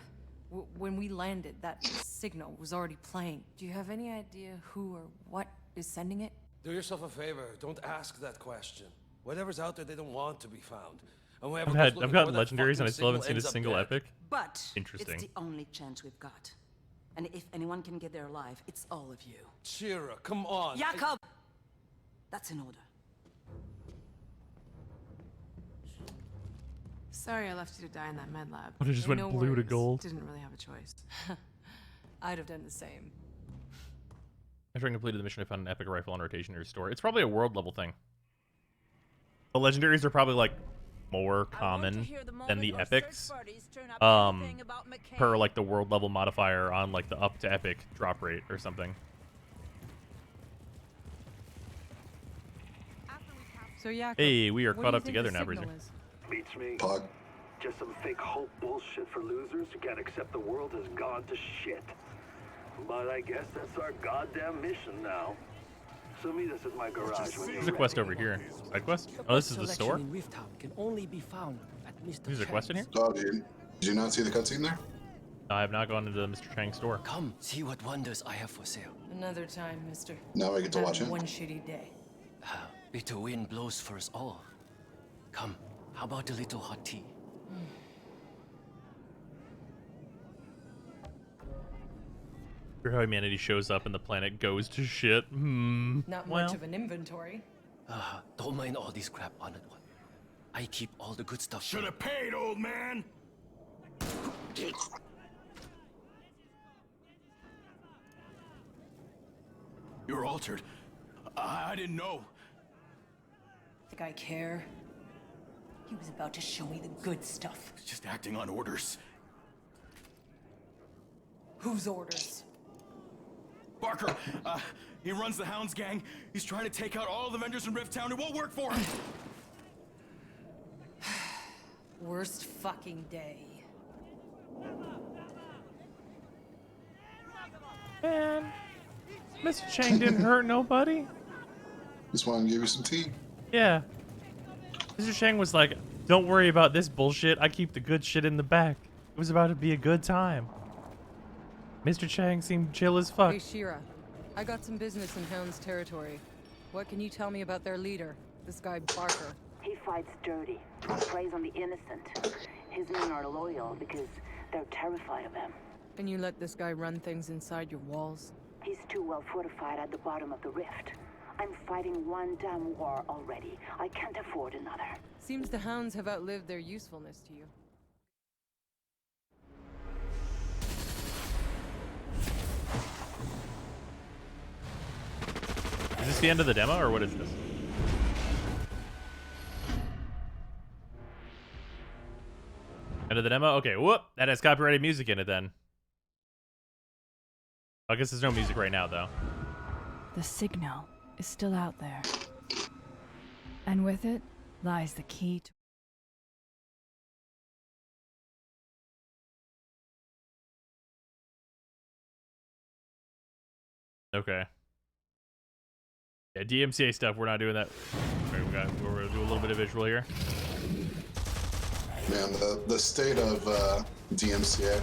When we landed, that signal was already playing. Do you have any idea who or what is sending it? Do yourself a favor. Don't ask that question. Whatever's out there, they don't want to be found. And I've gotten legendaries and I still haven't seen a single epic. But interesting. It's the only chance we've got. And if anyone can get there alive, it's all of you. Shira, come on. Jakob! That's in order. Sorry I left you to die in that med lab. But it just Hey, went no blue to worries. gold. Didn't really have a choice. I'd have done the same. After I completed the mission, I found an epic rifle on rotation in your store. It's probably a world level thing. The legendaries are probably like more common than the epics. Per like the world level modifier on like the up to epic drop rate or something. So yeah. Hey, we are caught up together now, Breezy. Beats me. Pog. Just some fake hope bullshit for losers who can't accept the world has gone to shit. But I guess that's our goddamn mission now. So meet us at my garage when There's a quest over here. Side quest? Oh, this is the store? Can only be found at Mr. There's a quest in here? Oh, did you not see the cutscene there? I have not gone into the Mr. Chang's store. Come, see what wonders I have for sale. Another time, mister. Now I get to watch it. One shitty day. Bitter wind blows for us all. Come, how about a little hot tea? How humanity shows up and the planet goes to shit. Not much of an inventory. Don't mind all this crap on it. I keep all the good stuff. Should have paid, old man. You're altered. I didn't know. Think I care? He was about to show me the good stuff. Just acting on orders. Whose orders? Barker, he runs the Hounds gang. He's trying to take out all the vendors in Rift Town. It won't work for him. Worst fucking day. Man, Mr. Chang didn't hurt nobody. Just want to give you some tea. Yeah. Mr. Chang was like, don't worry about this bullshit. I keep the good shit in the back. It was about to be a good time. Mr. Chang seemed chill as fuck. Hey, Shira. I got some business in Hound's territory. What can you tell me about their leader, this guy Barker? He fights dirty, preys on the innocent. His men are loyal because they're terrified of him. And you let this guy run things inside your walls? He's too well fortified at the bottom of the rift. I'm fighting one damn war already. I can't afford another. Seems the Hounds have outlived their usefulness to you. Is this the end of the demo, or what is this? End of the demo? Okay, whoop! That has copyrighted music in it then. I guess there's no music right now, though. The signal is still out there. And with it lies the key to... Okay. Yeah, DMCA stuff, we're not doing that. Okay, we're gonna do a little bit of visual here. Man, the state of DMCA.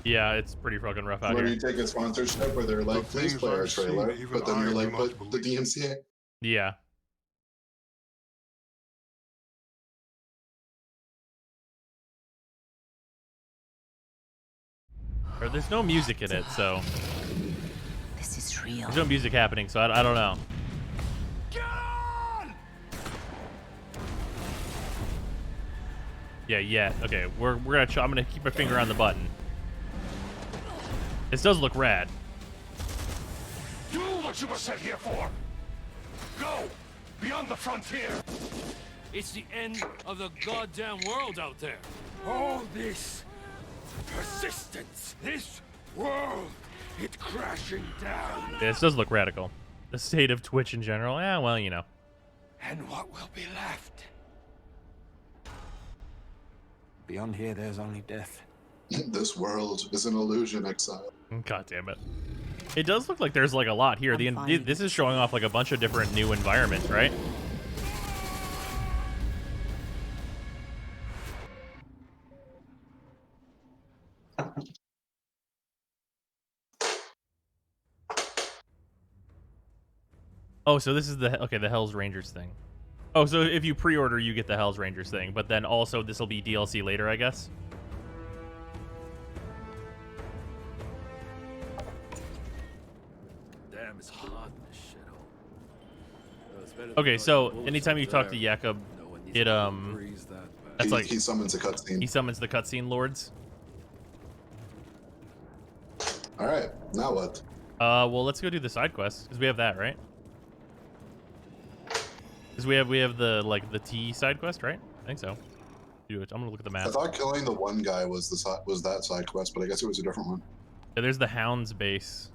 Yeah, it's pretty fucking rough out Where here. you take a sponsorship where they're like, please play our trailer, but then you're like, but the DMCA. Yeah. Or there's no music in it, so... This is real. There's no music happening, so I don't know. Yeah. Okay, we're gonna. I'm gonna keep my finger on the button. This does look rad. Do what you were sent here for. Go beyond the frontier. It's the end of the goddamn world out there. All this persistence, this world, it's crashing down. Yeah, this does look radical. The state of Twitch in general. Yeah, well, you know. And what will be left? Beyond here, there's only death. This world is an illusion, exile. God damn it. It does look like there's like a lot here. This is showing off like a bunch of different new environments, right? Oh, so this is the Hell's Rangers thing. Oh, so if you pre-order, you get the Hell's Rangers thing, but then also this will be DLC later, I guess. Damn, it's hot in this shithole. Okay, so anytime you talk to Jakob, it That's like he summons a cutscene. He summons the cutscene lords. All right, now what? Well, let's go do the side quest because we have that, right? Because we have the T side quest, right? I think so. Do it. I'm gonna look at the map. I thought killing the one guy was that side quest, but I guess it was a different one. Yeah, there's the Hound's base,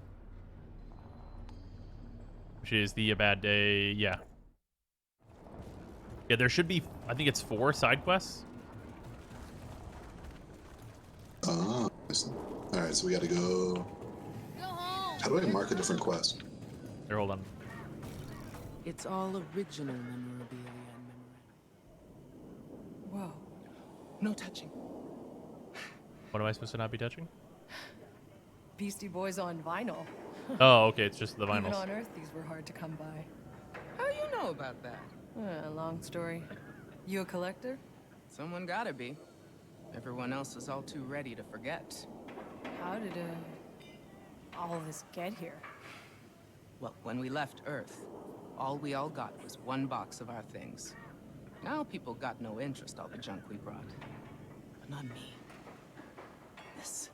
which is the bad day. Yeah. Yeah, there should be. I think it's 4 side quests. Oh, all right. So we got to go. How do I mark a different quest? Here, hold on. It's all original memorabilia and memory. Whoa. No touching. What am I supposed to not be touching? Beastie Boys on vinyl. Oh, okay. It's just the Even vinyls. on Earth, these were hard to come by. How you know about that? Long story. You a collector? Someone gotta be. Everyone else is all too ready to forget. How did all this get here? Well, when we left Earth, all we all got was one box of our things. Now people got no interest all the junk we brought. But not me. This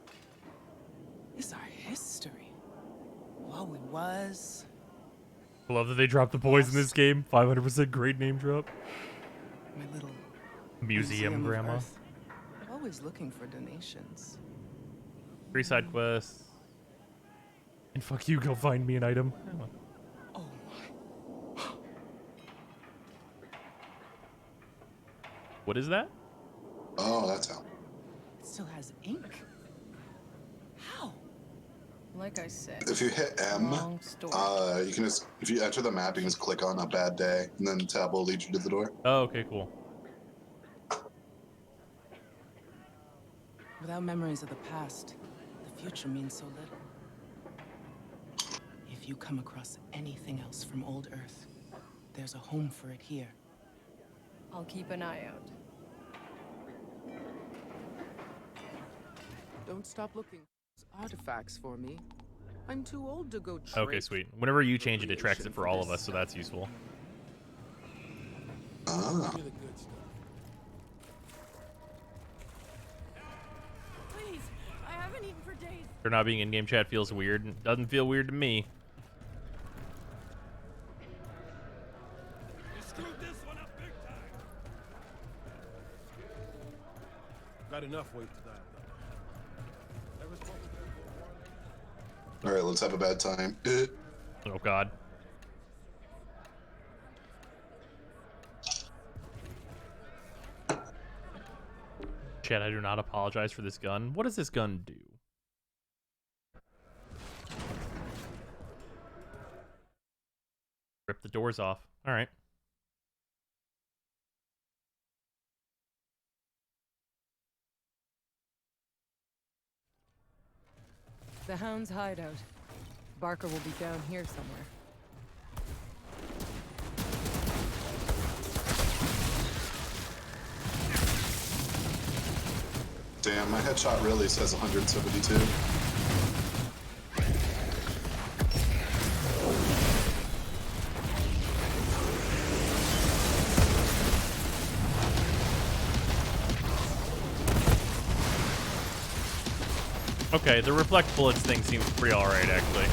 is our history. What we was. I love that they dropped the boys in this game. 500% great name drop. My little Museum of grandma. Earth. Always looking for donations. 3 side quests. And fuck you, go find me an item. Oh my. What is that? Oh, that's how. It still has ink. How? Like I said. If you hit M, long story. you can just, if you enter the map, you can just click on a bad day, and then the tab will lead you to the door. Oh, okay, cool. Without memories of the past, the future means so little. If you come across anything else from old Earth, there's a home for it here. I'll keep an eye out. Don't stop looking for artifacts for me. I'm too old to go trade. Okay, sweet. Whenever you change it, it tracks it for all of us, so that's useful. Ah. Please, I haven't eaten for days. For not being in game chat feels weird. It doesn't feel weird to me. You screwed this one up big time. Got enough weight to that, though. Ever spoken to All right, let's have a bad time. Oh God. Chat, I do not apologize for this gun. What does this gun do? Rip the doors off. All right. The Hound's hideout. Barker will be down here somewhere. Damn, my headshot really says 172. Okay, the reflect bullets thing seems pretty alright, actually.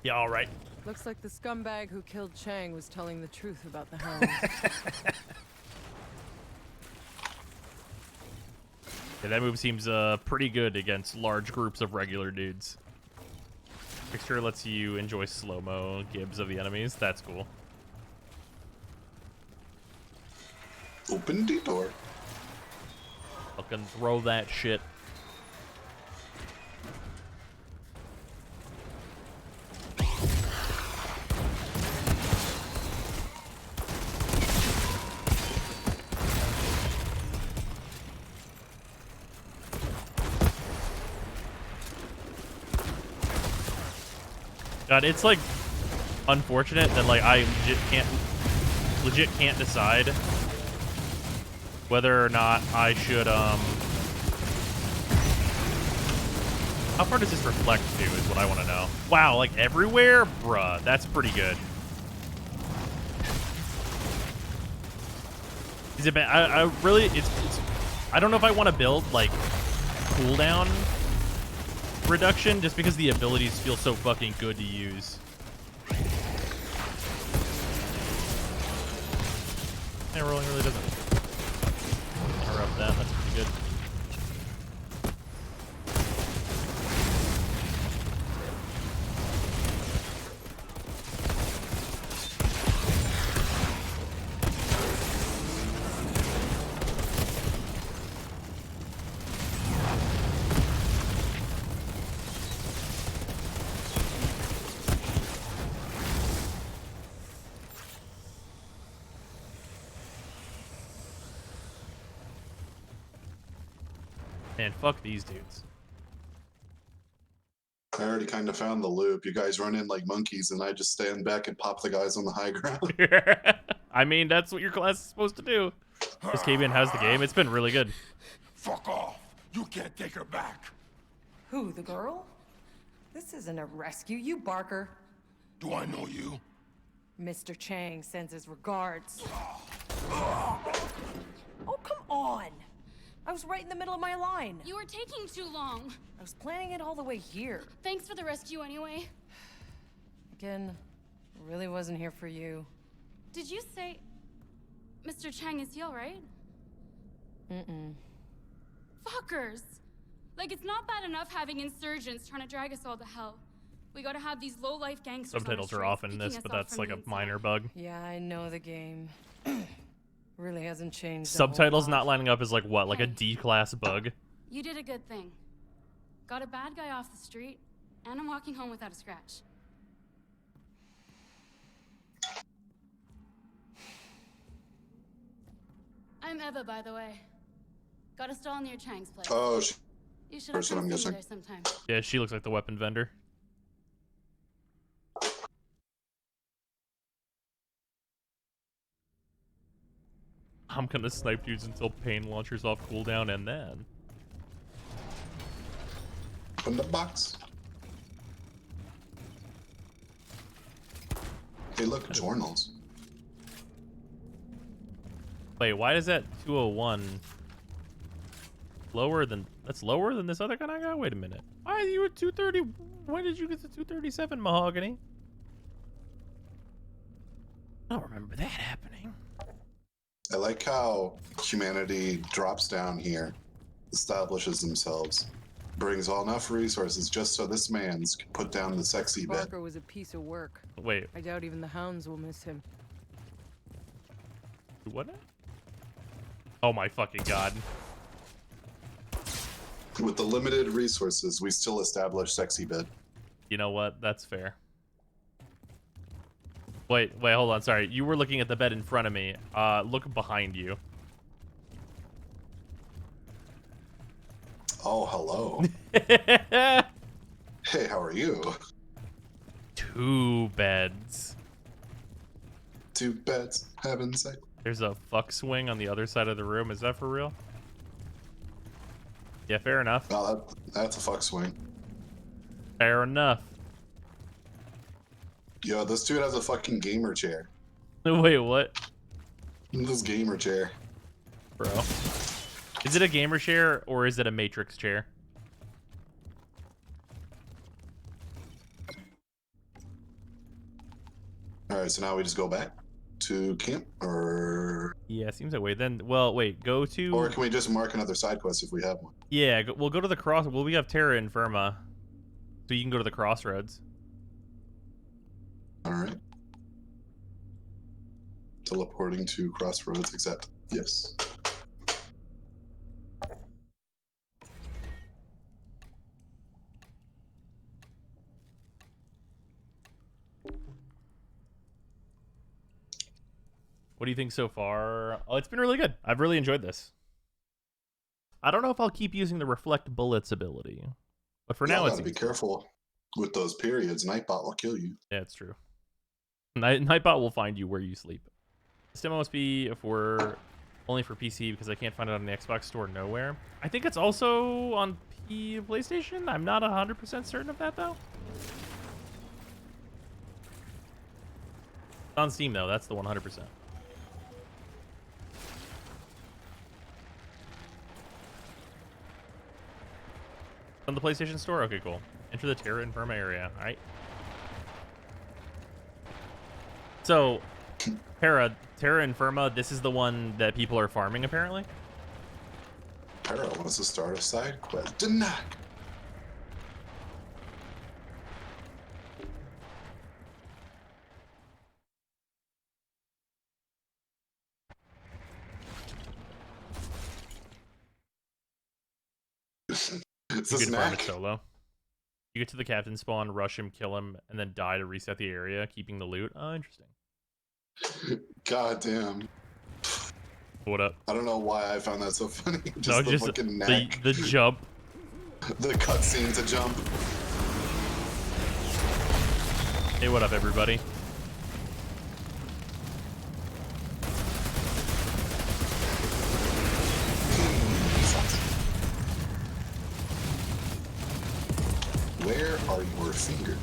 Yeah, all right. Looks like the scumbag who killed Chang was telling the truth about the Hound. Yeah, that move seems pretty good against large groups of regular dudes. Fixture lets you enjoy slow-mo gibs of the enemies. That's cool. Open the door. Fucking throw that shit. God, it's like unfortunate that like I legit can't decide whether or not I should how far does this reflect to is what I want to know. Wow, like everywhere? Bruh, that's pretty good. Is it bad? I really, it's I don't know if I want to build like cooldown reduction just because the abilities feel so fucking good to use. Yeah, rolling really doesn't interrupt that. That's pretty good. Man, fuck these dudes. I already kind of found the loop. You guys run in like monkeys, and I just stand back and pop the guys on the high ground. I mean, that's what your class is supposed to do. This Kabian has the game. It's been really good. Fuck off. You can't take her back. Who, the girl? This isn't a rescue, you Barker. Do I know you? Mr. Chang sends his regards. Oh, come on! I was right in the middle of my line. You were taking too long. I was planning it all the way here. Thanks for the rescue anyway. Again, really wasn't here for you. Did you say... Mr. Chang, is he alright? Mm-mm. Fuckers! Like, it's not bad enough having insurgents trying to drag us all to hell. We gotta have these low-life gangsters Subtitles are off in this, but that's like a minor bug. Yeah, I know the game. Really hasn't changed. Subtitles not lining up is like what? Like a D-class bug? You did a good thing. Got a bad guy off the street, and I'm walking home without a scratch. I'm Eva, by the way. Got a stall near Chang's place. Oh, you should have person, I'm come see me guessing. there sometime. Yeah, she looks like the weapon vendor. I'm gonna snipe dudes until pain launchers off cooldown and then... Open the box. Hey, look, journals. Wait, why is that 201 lower than... That's lower than this other gun I got? Wait a minute. Why are you at 230? When did you get to 237 mahogany? I don't remember that happening. I like how humanity drops down here, establishes themselves, brings all enough resources just so this man's can put down the sexy bed. Barker was a piece of work. Wait. I doubt even the hounds will miss him. What? Oh my fucking god. With the limited resources, we still establish sexy bed. You know what? That's fair. Wait, hold on. Sorry. You were looking at the bed in front of me. Look behind you. Oh, hello. Hey, how are you? 2 beds. 2 beds, having sex. There's a fuck swing on the other side of the room. Is that for real? Yeah, fair enough. Oh, that's a fuck swing. Fair enough. Yo, this dude has a fucking gamer chair. Wait, what? This gamer chair. Bro. Is it a gamer chair or is it a Matrix chair? Alright, so now we just go back to camp, or... Yeah, seems that way. Then, well, wait, go to... Or can we just mark another side quest if we have one? Yeah, we'll go to the cross... Well, we have Terra Infirma. So you can go to the crossroads. Alright. Teleporting to crossroads, accept. Yes. What do you think so far? Oh, it's been really good. I've really enjoyed this. I don't know if I'll keep using the reflect bullets ability, but for now, it's be careful. With those periods, Nightbot will kill you. Yeah, it's true. Nightbot will find you where you sleep. This demo must be only for PC because I can't find it on the Xbox store nowhere. I think it's also on PlayStation. I'm not 100% certain of that though. It's on Steam though. That's the 100%. On the PlayStation Store? Okay, cool. Enter the Terra Infirma area. All right. So, Terra Infirma, this is the one that people are farming, apparently? Terra wants to start a side quest. Denied. It's You a can farm it snack. solo. You get to the captain spawn, rush him, kill him, and then die to reset the area, keeping the loot. Oh, interesting. God damn. What up? I don't know why I found that so funny. Just No, the just fucking neck. the jump. The cutscene to jump. Hey, what up, everybody? Where are your fingers?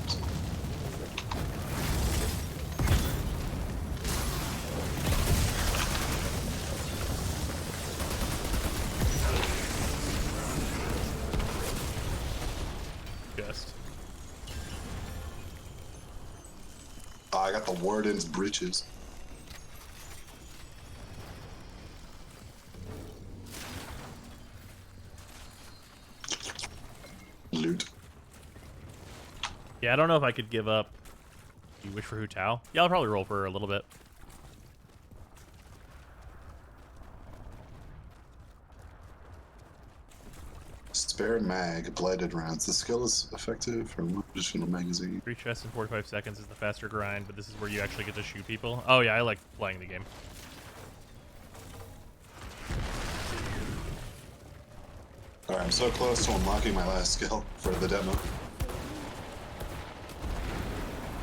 Just. I got the warden's breeches. Loot. Yeah, I don't know if I could give up. You wish for Hu Tao? Yeah, I'll probably roll for a little bit. Spare mag, blighted rounds. The skill is effective for one additional magazine. 3 chests in 45 seconds is the faster grind, but this is where you actually get to shoot people. Oh yeah, I like playing the game. Alright, I'm so close to unlocking my last skill for the demo.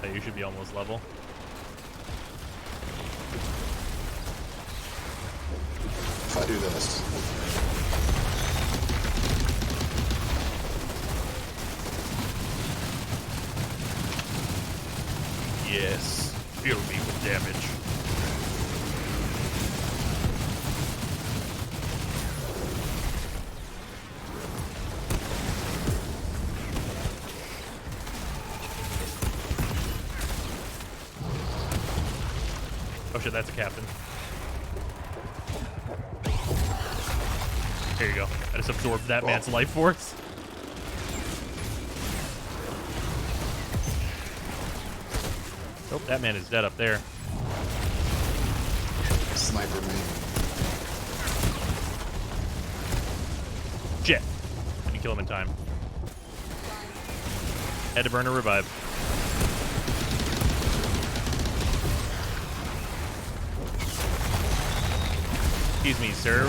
Yeah, you should be almost level. If I do this. Yes, fill me with damage. Oh shit, that's a captain. There you go. I just absorbed that man's life force. Oh, that man is dead up there. Sniper me. Shit. Didn't kill him in time. Had to burn a revive. Excuse me, sir.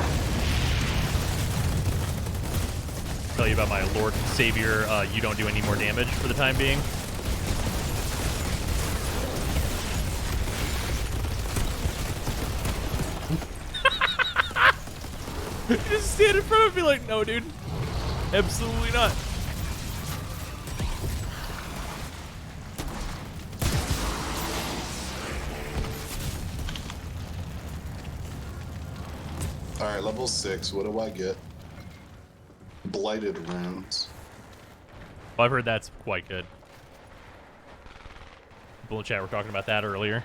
Tell you about my Lord and Savior. You don't do any more damage for the time being. You just stand in front of me like, no, dude. Absolutely not. Alright, level 6. What do I get? Blighted rounds. Well, I've heard that's quite good. People in chat were talking about that earlier.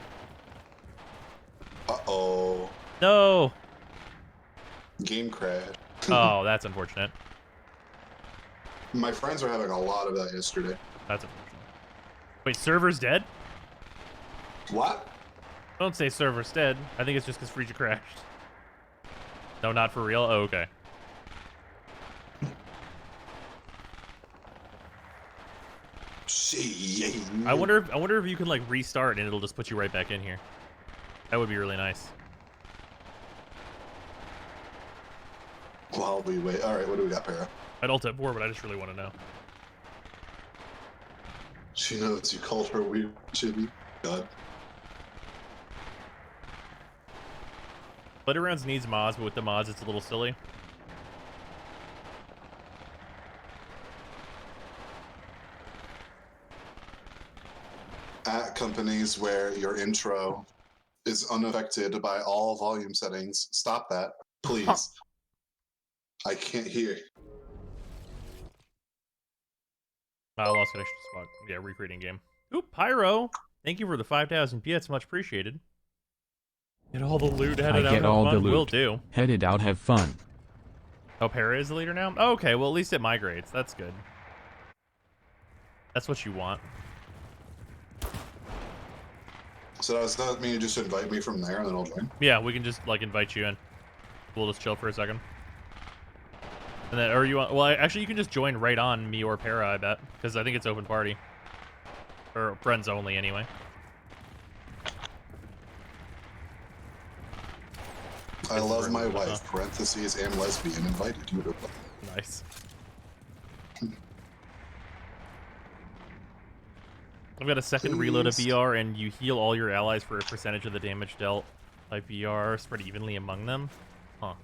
Uh-oh. No. Game crash. Oh, that's unfortunate. My friends were having a lot of that yesterday. That's unfortunate. Wait, server's dead? What? Don't say server's dead. I think it's just because Freesia crashed. No, not for real? Oh, okay. I wonder if you can like restart and it'll just put you right back in here. That would be really nice. While we wait. Alright, what do we got, Para? I'd ult at 4, but I just really want to know. She knows you called her weird, Chibi. God. Playgrounds needs mods, but with the mods, it's a little silly. At companies where your intro is unaffected by all volume settings, stop that, please. I can't hear. I lost connection to spot. Yeah, recreating game. Oop, Pyro. Thank you for the 5,000 bits. Much appreciated. Get all the loot, headed out, I get have all fun. the loot. Will do. Headed out, have fun. Oh, Para is the leader now? Oh, okay, well, at least it migrates. That's good. That's what you want. So does that mean you just invite me from there and then I'll join? Yeah, we can just, like, invite you in. We'll just chill for a second. And then, or you want, well, actually, you can just join right on me or Para, I bet. Because I think it's open party. Or friends only, anyway. I love my wife, parentheses, and lesbian, invited you to play. Nice. I've got a second reload of BR, and you heal all your allies for a percentage of the damage dealt by BR, spread evenly among them. Huh.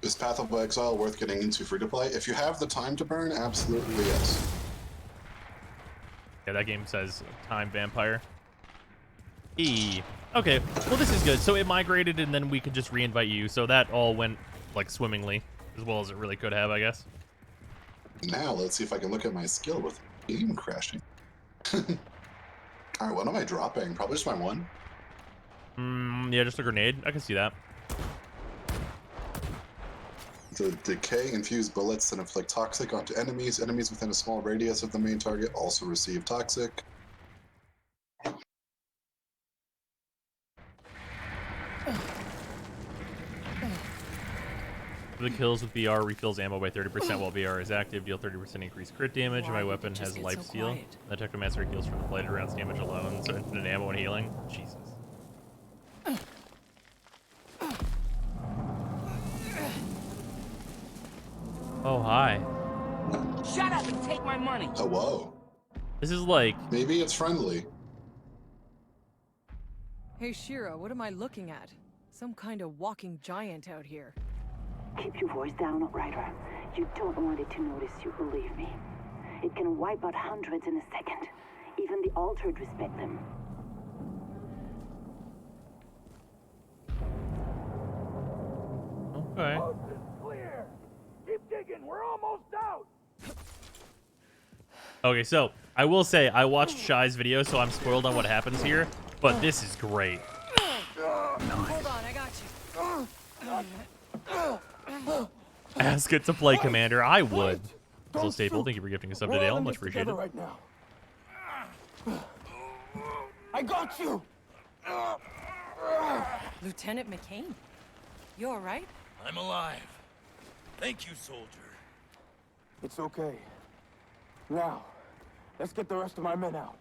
Is Path of Exile worth getting into free to play? If you have the time to burn, absolutely yes. Yeah, that game says time vampire. Okay, well this is good. So it migrated and then we could just re-invite you. So that all went like swimmingly, as well as it really could have, I guess. Now let's see if I can look at my skill with game crashing. Alright, what am I dropping? Probably just my one? Yeah, just a grenade. I can see that. The decay infused bullets that inflict toxic onto enemies. Enemies within a small radius of the main target also receive toxic. The kills with BR refills ammo by 30% while BR is active, deal 30% increased crit damage, and my weapon has life steal. The Technomancer heals from the bladed rounds damage alone, so infinite ammo and healing. Jesus. Oh, hi. Shut up and take my money. Hello. This is like... Maybe it's friendly. Hey, Shira, what am I looking at? Some kind of walking giant out here. Keep your voice down, Outrider. You don't want it to notice you, believe me. It can wipe out hundreds in a second. Even the Altered respect them. Okay. Coast is clear. Keep digging. We're almost out. Okay, so I will say I watched Shy's video, so I'm spoiled on what happens here, but this is great. Hold on, I got you. Ask it to play Commander. I would. So Staple, thank you for gifting a sub to Dale. Much appreciated. Right now. I got you. Lieutenant McCain, you all right? I'm alive. Thank you, soldier. It's okay. Now, let's get the rest of my men out.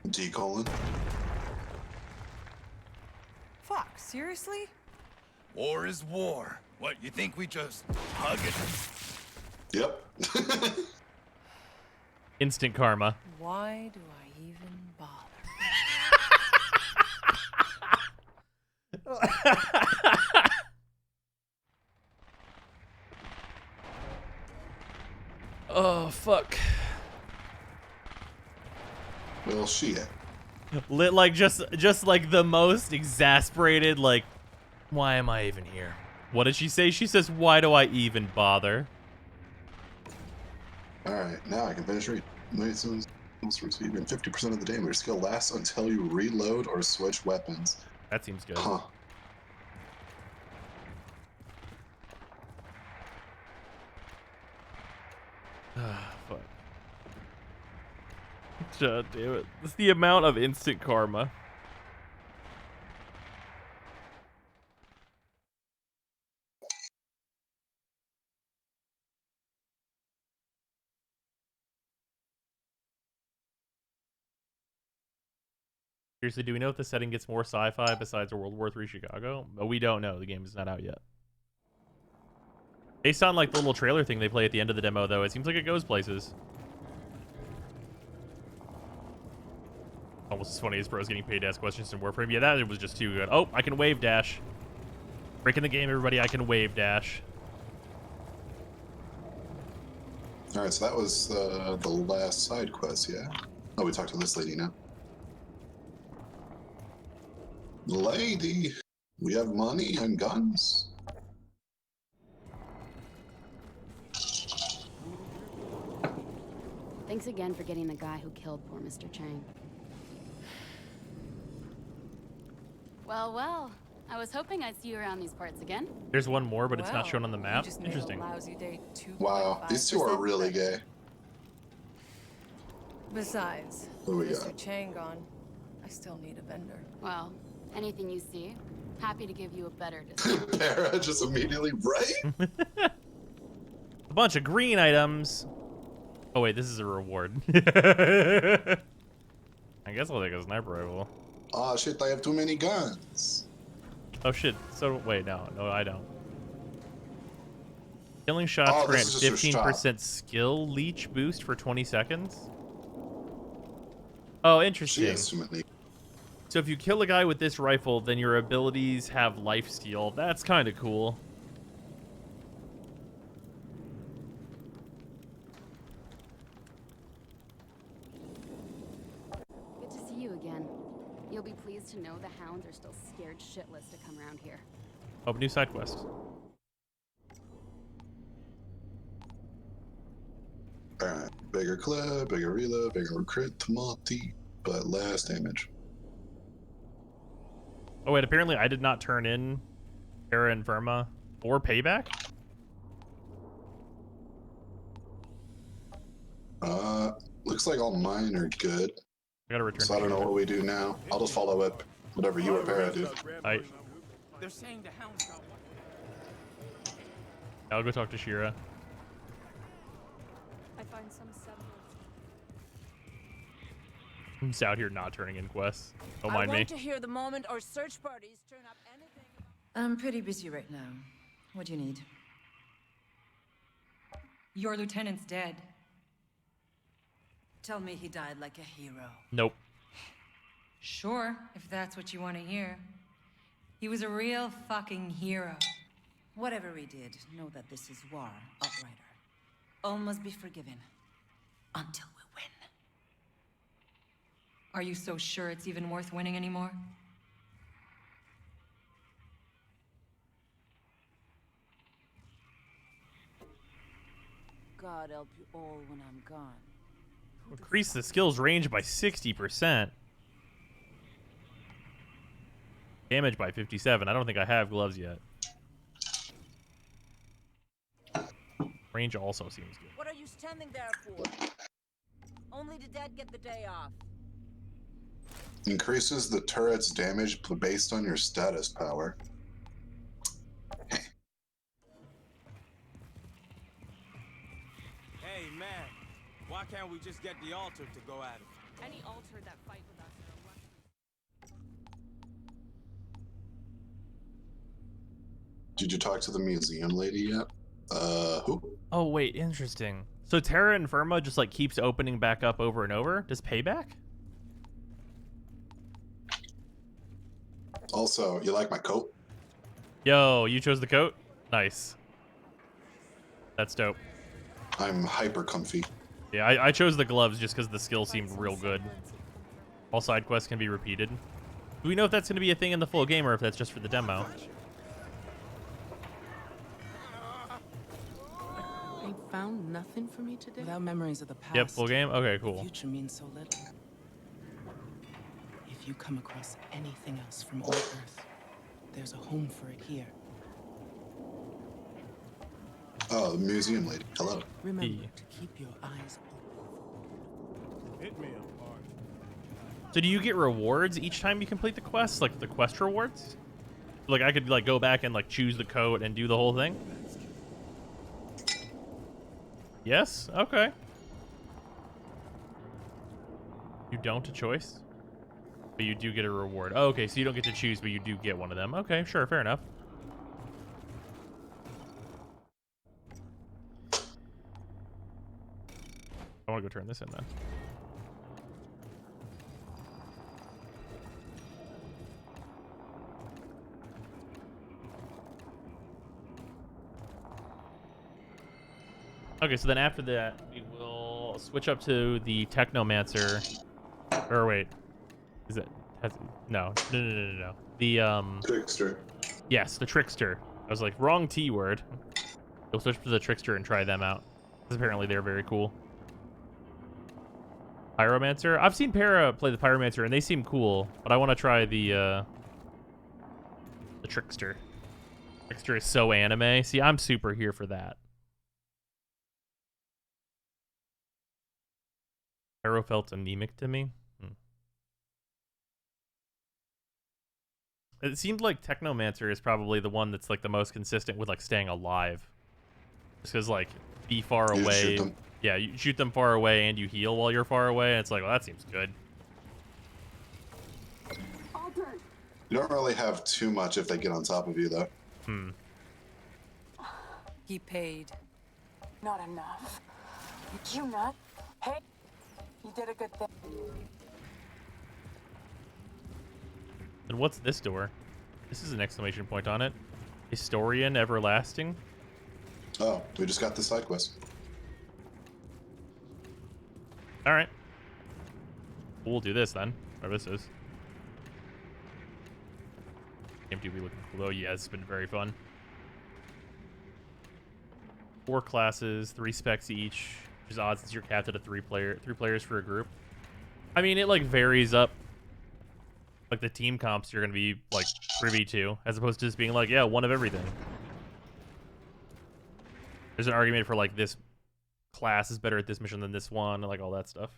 D-colon. Fuck, seriously? War is war. What, you think we just hug it? Yep. Instant karma. Why do I even bother? Oh, fuck. Well, shit. Lit like just like the most exasperated, like, why am I even here? What did she say? She says, why do I even bother? Alright, now I can finish reading. Masons receiving 50% of the damage. Skill lasts until you reload or switch weapons. That seems good. Huh. Fuck. God damn it. It's the amount of instant karma. Seriously, do we know if the setting gets more sci-fi besides a World War III Chicago? But we don't know. The game is not out yet. Based on like the little trailer thing they play at the end of the demo, though, it seems like it goes places. Almost as funny as pros getting paid to ask questions in Warframe. Yeah, that was just too good. Oh, I can wave dash. Breaking the game, everybody. I can wave dash. All right, so that was the last side quest, yeah? Oh, we talked to this lady now. Lady, we have money and guns. Thanks again for getting the guy who killed poor Mr. Chang. Well, well. I was hoping I'd see you around these parts again. There's one more, but it's not Well, shown on the map. you just made a Interesting. lousy day 2.5% Wow, these two are really gay. Besides, What do we Mr. got? Chang gone, I still need a vendor. Well, anything you see, happy to give you a better discount. Para just immediately, right? A bunch of green items. Oh wait, this is a reward. I guess I'll take a sniper rifle. Oh shit, I have too many guns. Oh shit. So wait, no, I don't. Killing shots Oh, grant this is just your 15% skill leech boost for 20 seconds. Oh, interesting. She has too many. So if you kill a guy with this rifle, then your abilities have lifesteal. That's kind of cool. Good to see you again. You'll be pleased to know the hounds are still scared shitless to come around here. Oh, new side quest. Alright, bigger clip, bigger reload, bigger crit, multi, but less damage. Oh wait, apparently I did not turn in Terra Infirma or Payback? Looks like all mine are good. I gotta return. So I don't know what we do now. I'll just follow up whatever you or Para do. They're saying the hounds got one. I'll go talk to Shira. I find some semblance. I'm just out here not turning in quests. Don't I mind want me. to hear the moment our search parties turn up anything. I'm pretty busy right now. What do you need? Your lieutenant's dead. Tell me he died like a hero. Nope. Sure, if that's what you want to hear. He was a real fucking hero. Whatever we did, know that this is war, Outrider. All must be forgiven. Until we win. Are you so sure it's even worth winning anymore? God help you all when I'm gone. Increase the skills range by 60%. Damage by 57. I don't think I have gloves yet. Range also seems good. What are you standing there for? Only the dead get the day off. Increases the turret's damage based on your status power. Hey, man. Why can't we just get the altar to go at it? Any altar that fight with us are a Did you talk to the museum lady yet? Who? Oh, wait, interesting. So Terra Infirma just like keeps opening back up over and over? Does Payback? Also, you like my coat? Yo, you chose the coat? Nice. That's dope. I'm hyper comfy. Yeah, I chose the gloves just because the skill seemed real good. All side quests can be repeated. Do we know if that's going to be a thing in the full game or if that's just for the demo? They found nothing for me today? Without memories of the past. Yep, full game? Okay, cool. The future means so little. If you come across anything else from old Earth, there's a home for it here. Oh, the museum lady. Hello. Remember to keep your eyes open. Hit me apart. So do you get rewards each time you complete the quest? Like the quest rewards? Like I could like go back and like choose the coat and do the whole thing? Yes? Okay. You don't a choice? But you do get a reward. Oh, okay, so you don't get to choose, but you do get one of them. Okay, sure, fair enough. I want to go turn this in then. Okay, so then after that, we will switch up to the Technomancer. Or wait, is it? No. The Trickster. Yes, the Trickster. I was like, wrong T word. We'll switch to the Trickster and try them out. Because apparently they're very cool. Pyromancer. I've seen Para play the Pyromancer and they seem cool, but I want to try the Trickster. Trickster is so anime. See, I'm super here for that. Pyro felt anemic to me. It seemed like Technomancer is probably the one that's like the most consistent with like staying alive. Just because like be far You away. shoot them. Yeah, you shoot them far away and you heal while you're far away. And it's like, well, that seems good. You don't really have too much if they get on top of you, though. He paid. Not enough. You nut. Hey, you did a good thing. And what's this door? This is an exclamation point on it. Historian Everlasting. Oh, we just got the side quest. All right. We'll do this then. Whatever this is. Game do be looking cool though. Yeah, it's been very fun. 4 classes, 3 specs each, which is odd since you're capped at a 3 players for a group. I mean, it like varies up. Like the team comps you're gonna be like privy to, as opposed to just being like, yeah, one of everything. There's an argument for like this class is better at this mission than this one, and like all that stuff.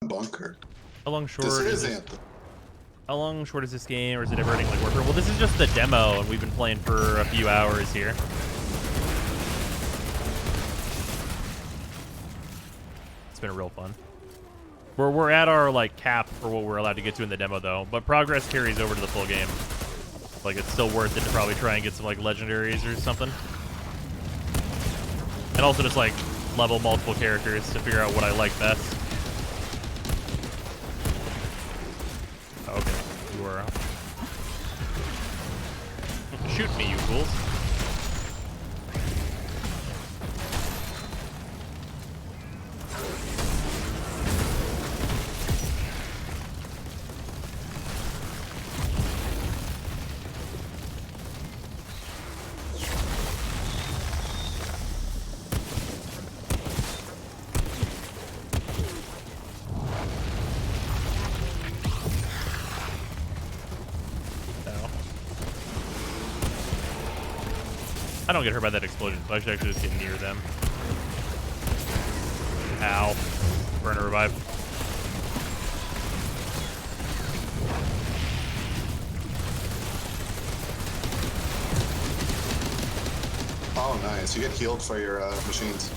Bunker. How long short This is is this? Anthem. How long short is this game, or is it ever ending like worker? Well, this is just the demo, and we've been playing for a few hours here. It's been real fun. We're at our like cap for what we're allowed to get to in the demo though, but progress carries over to the full game. Like it's still worth it to probably try and get some like legendaries or something. And also just like level multiple characters to figure out what I like best. Okay, you are shoot me, you fools. I don't get hurt by that explosion, so I should actually just get near them. Ow. Burn a revive. Oh, nice. You get healed for your machines.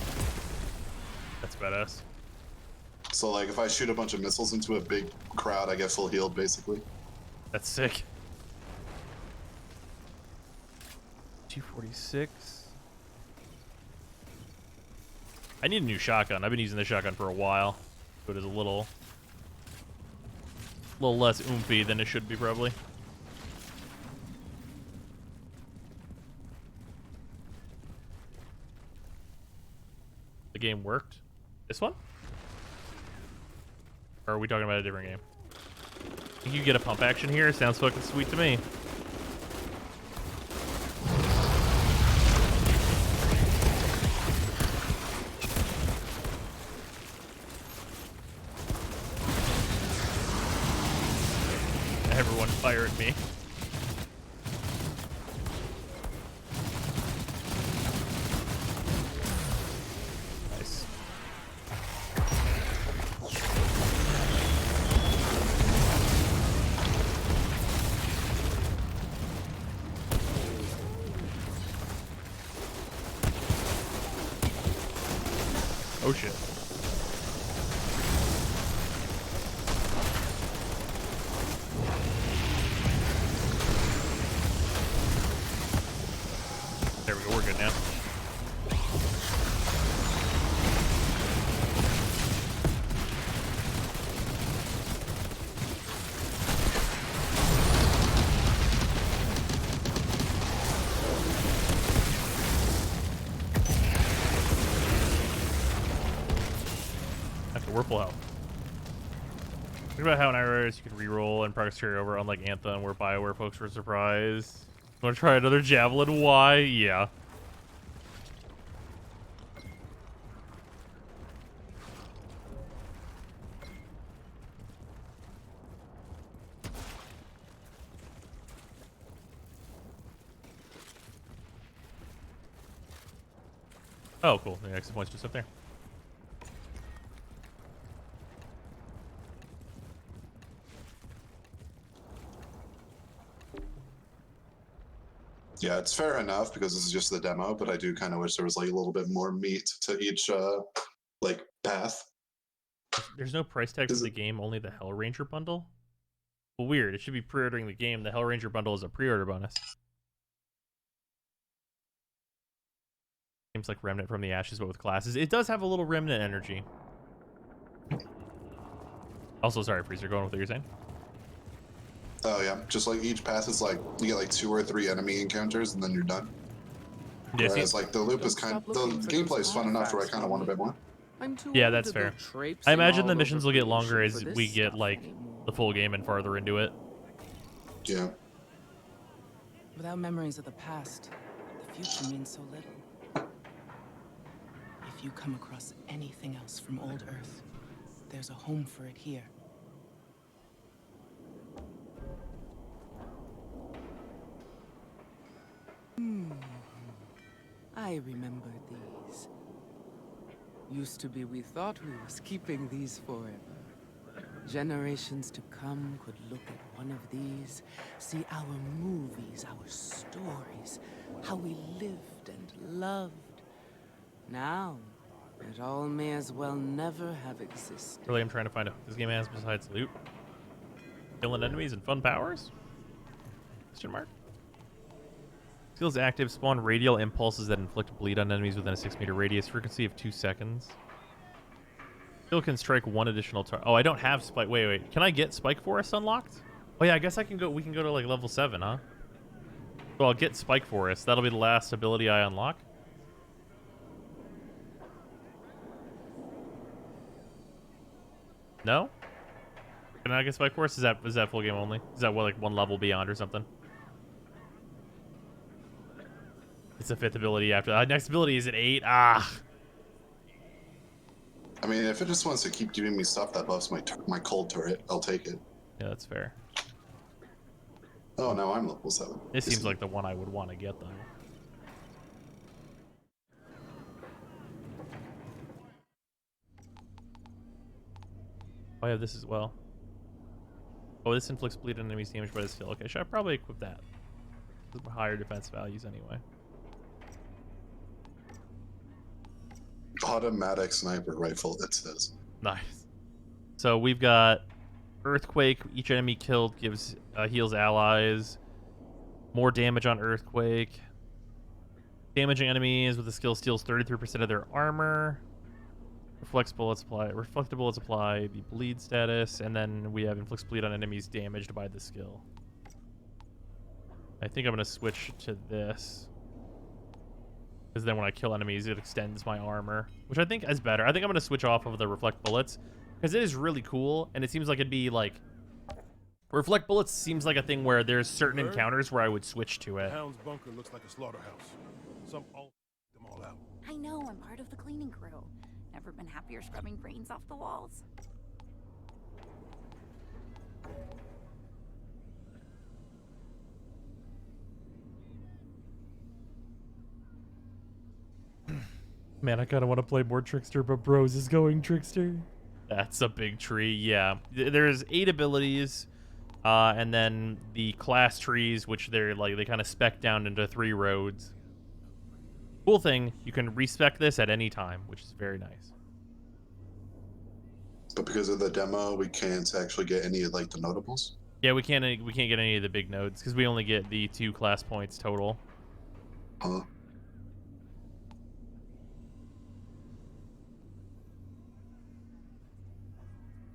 That's badass. So, like, if I shoot a bunch of missiles into a big crowd, I get full healed, basically. That's sick. 246. I need a new shotgun. I've been using this shotgun for a while. But it's a little less oomphy than it should be, probably. The game worked. This one? Or are we talking about a different game? I think you get a pump action here. Sounds fucking sweet to me. Everyone fire at me. Oh shit. There we go, we're good now. We're full health. Think about how in Outriders you can reroll and progress carry over, unlike Anthem, where BioWare folks were surprised. Want to try another Javelin? Why? Yeah. Oh, cool. The exit point's just up there. Yeah, it's fair enough because this is just the demo, but I do kind of wish there was like a little bit more meat to each like path. There's no price tag for the game, only the Hellranger bundle. Well, weird. It should be pre-ordering the game. The Hellranger bundle is a pre-order bonus. Seems like Remnant from the Ashes, but with classes. It does have a little Remnant energy. Also, sorry, Freezer, going with what you're saying. Oh yeah, just like each pass is like you get like 2 or 3 enemy encounters and then you're done. Yeah, Whereas like the loop is the gameplay is fun enough where I kind of want a bit more. Yeah, that's fair. I imagine the missions will get longer as we get like the full game and farther into it. Yeah. Without memories of the past, the future means so little. If you come across anything else from old Earth, there's a home for it here. I remember these. Used to be we thought we was keeping these forever. Generations to come could look at one of these, see our movies, our stories, how we lived and loved. Now, it all may as well never have existed. Really, I'm trying to find out what this game has besides loot. Killing enemies and fun powers? Question mark? Skills active, spawn radial impulses that inflict bleed on enemies within a 6-meter radius, frequency of 2 seconds. Skill can strike 1 additional target. Oh, I don't have Spike. Wait. Can I get Spike Forest unlocked? Oh yeah, I guess I can go. We can go to like level 7, huh? So I'll get Spike Forest. That'll be the last ability I unlock. No? Can I get Spike Forest? Is that full game only? Is that what, like 1 level beyond or something? It's the 5th ability after that. Next ability is at 8. Ah. I mean, if it just wants to keep giving me stuff that buffs my cold turret, I'll take it. Yeah, that's fair. Oh no, I'm level 7. This seems like the one I would want to get though. Oh, I have this as well. Oh, this inflicts bleed on enemies damage by the skill. Okay, should I probably equip that? Higher defense values anyway. Automatic sniper rifle, it says. Nice. So we've got Earthquake. Each enemy killed gives heals allies. More damage on Earthquake. Damaging enemies with the skill steals 33% of their armor. Reflects bullets apply the bleed status, and then we have inflicts bleed on enemies damaged by the skill. I think I'm gonna switch to this. Because then when I kill enemies, it extends my armor, which I think is better. I think I'm going to switch off of the Reflect Bullets, because it is really cool, and it seems like it'd be like... Reflect Bullets seems like a thing where there's certain encounters where I would switch to it. Hound's bunker looks like a slaughterhouse. Some all them all out. I know, I'm part of the cleaning crew. Never been happier scrubbing brains off the walls. Man, I kind of want to play more Trickster, but Bros is going Trickster. That's a big tree, yeah. There's 8 abilities, and then the class trees, which they're like they kind of spec down into 3 roads. Cool thing, you can respec this at any time, which is very nice. But because of the demo, we can't actually get any of like the notables. Yeah, we can't get any of the big nodes because we only get the 2 class points total. Huh?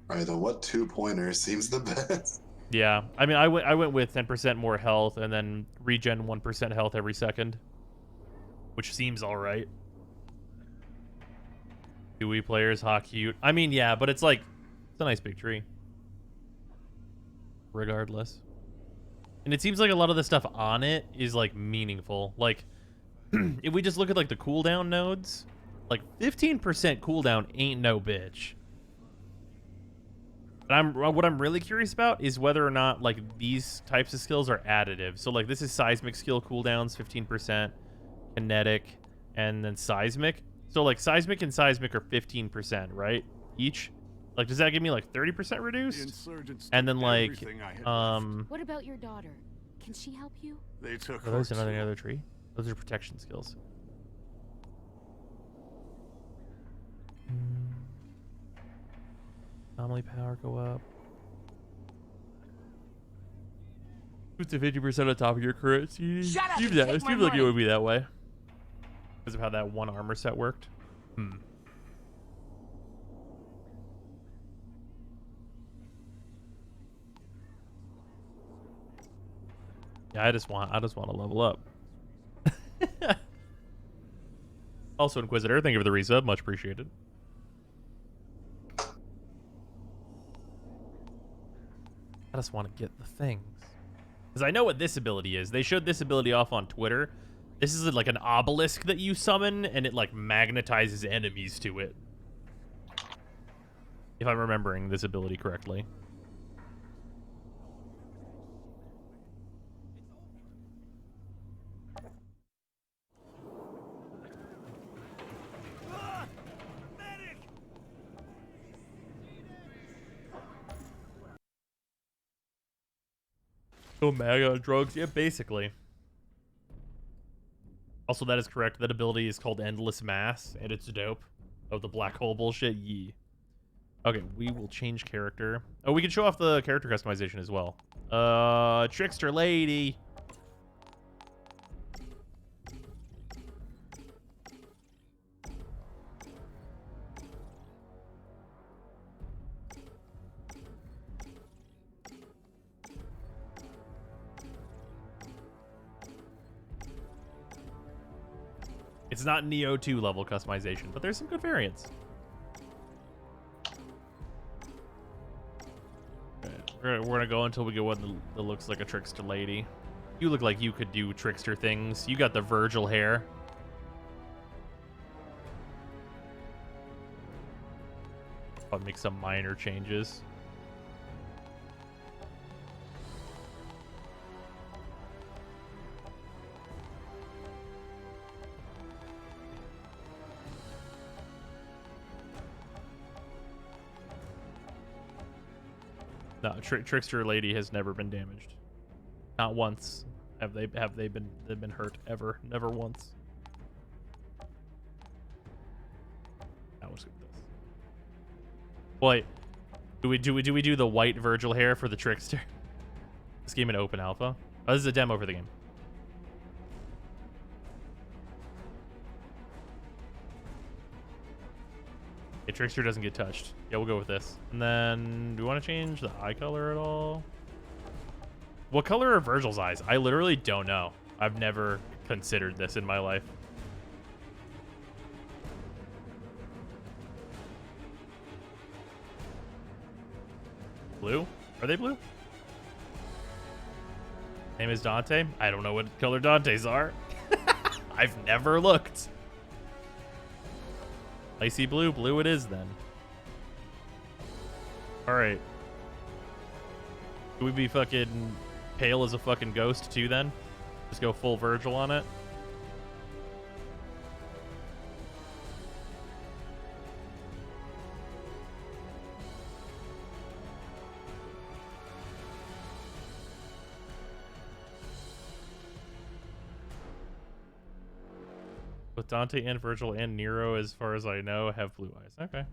All right, then what 2-pointer seems the best? Yeah, I mean, I went with 10% more health and then regen 1% health every second, which seems all right. Wii players, ha, cute. I mean, yeah, but it's like, it's a nice big tree. Regardless. And it seems like a lot of the stuff on it is like meaningful. Like, if we just look at like the cooldown nodes, like 15% cooldown ain't no bitch. But what I'm really curious about is whether or not like these types of skills are additive. So like this is seismic skill cooldowns, 15%, kinetic, and then seismic. So like seismic and seismic are 15%, right? Each. Like, does that give me like 30% reduced? And then like, What about your daughter? Can she help you? They took are those another tree? Those are protection skills. Anomaly power go up. It's a 50% on top of your current. Seems like it would be that way. Because of how that one armor set worked. Yeah, I just want to level up. Also, Inquisitor, thank you for the resub, much appreciated. I just want to get the things. Because I know what this ability is. They showed this ability off on Twitter. This is like an obelisk that you summon, and it like magnetizes enemies to it. If I'm remembering this ability correctly. So mad on drugs? Yeah, basically. Also, that is correct. That ability is called Endless Mass, and it's dope. Oh, the black hole bullshit? Yee. Okay, we will change character. Oh, we can show off the character customization as well. Trickster Lady. It's not Neo 2 level customization, but there's some good variants. We're gonna go until we get one that looks like a trickster lady. You look like you could do trickster things. You got the Virgil hair. I'll make some minor changes. No, Trickster Lady has never been damaged. Not once. Have they been hurt ever? Never once. Now let's go with this. Wait, do we do the white Virgil hair for the Trickster? This game in open alpha. Oh, this is a demo for the game. Okay, Trickster doesn't get touched. Yeah, we'll go with this. And then, do we want to change the eye color at all? What color are Virgil's eyes? I literally don't know. I've never considered this in my life. Blue? Are they blue? Name is Dante? I don't know what color Dante's are. I've never looked. Icy blue? Blue it is then. Alright. Should we be fucking pale as a fucking ghost too then? Just go full Virgil on it? Both Dante and Virgil and Nero, as far as I know, have blue eyes. Okay.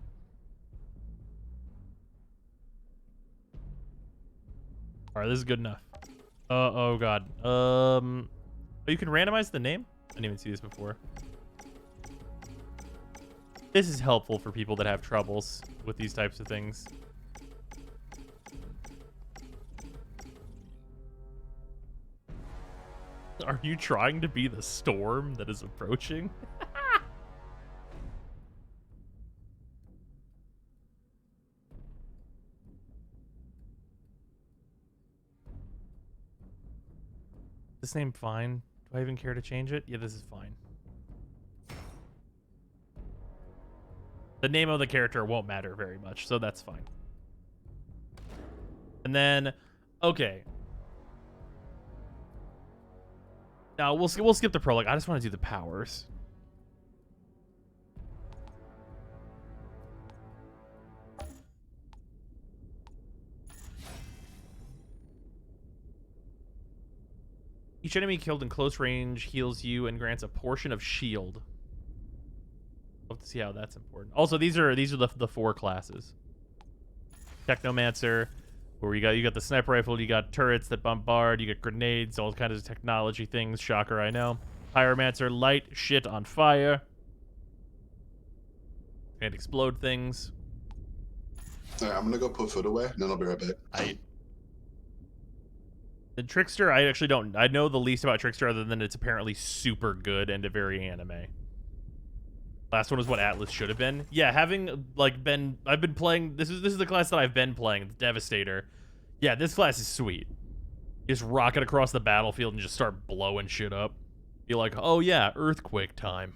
All right, this is good enough. Oh god. You can randomize the name? I didn't even see this before. This is helpful for people that have troubles with these types of things. Are you trying to be the storm that is approaching? This name fine? Do I even care to change it? Yeah, this is fine. The name of the character won't matter very much, so that's fine. And then, okay. Now we'll skip the prologue. I just want to do the powers. Each enemy killed in close range heals you and grants a portion of shield. Love to see how that's important. Also, these are the 4 classes. Technomancer, where you got the sniper rifle, you got turrets that bombard, you got grenades, all kinds of technology things. Shocker, I know. Pyromancer, light shit on fire. And explode things. Alright, I'm gonna go put food away, and then I'll be right back. The Trickster, I actually don't... I know the least about Trickster other than it's apparently super good and a very anime. Last one was what Atlas should have been. Yeah, having, like, I've been playing... This is the class that I've been playing, the Devastator. Yeah, this class is sweet. You just rocket across the battlefield and just start blowing shit up. You're like, oh yeah, earthquake time.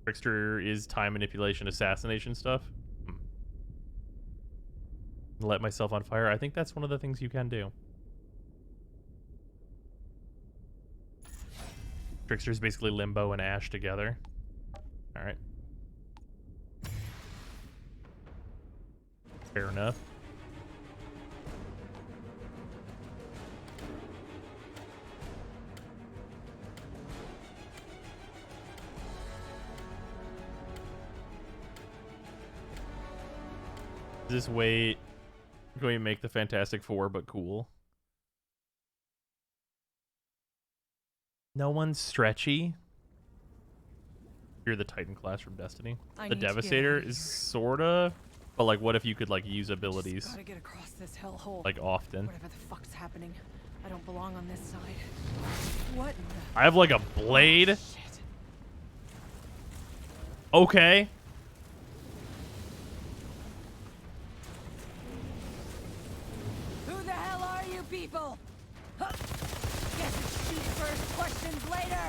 Trickster is time manipulation, assassination stuff. Let myself on fire. I think that's one of the things you can do. Trickster's basically Limbo and Ash together. All right. Fair enough. This way going to make the Fantastic Four, but cool. No one's stretchy. You're the Titan class from Destiny. The Devastator is sorta, but like, what if you could like use abilities? Gotta get across this hellhole. Like often. Whatever the fuck's happening, I don't belong on this side. What? In the... I have like a blade. Oh, shit. Okay. Who the hell are you people? Huh. Guess it's shoot first, questions later.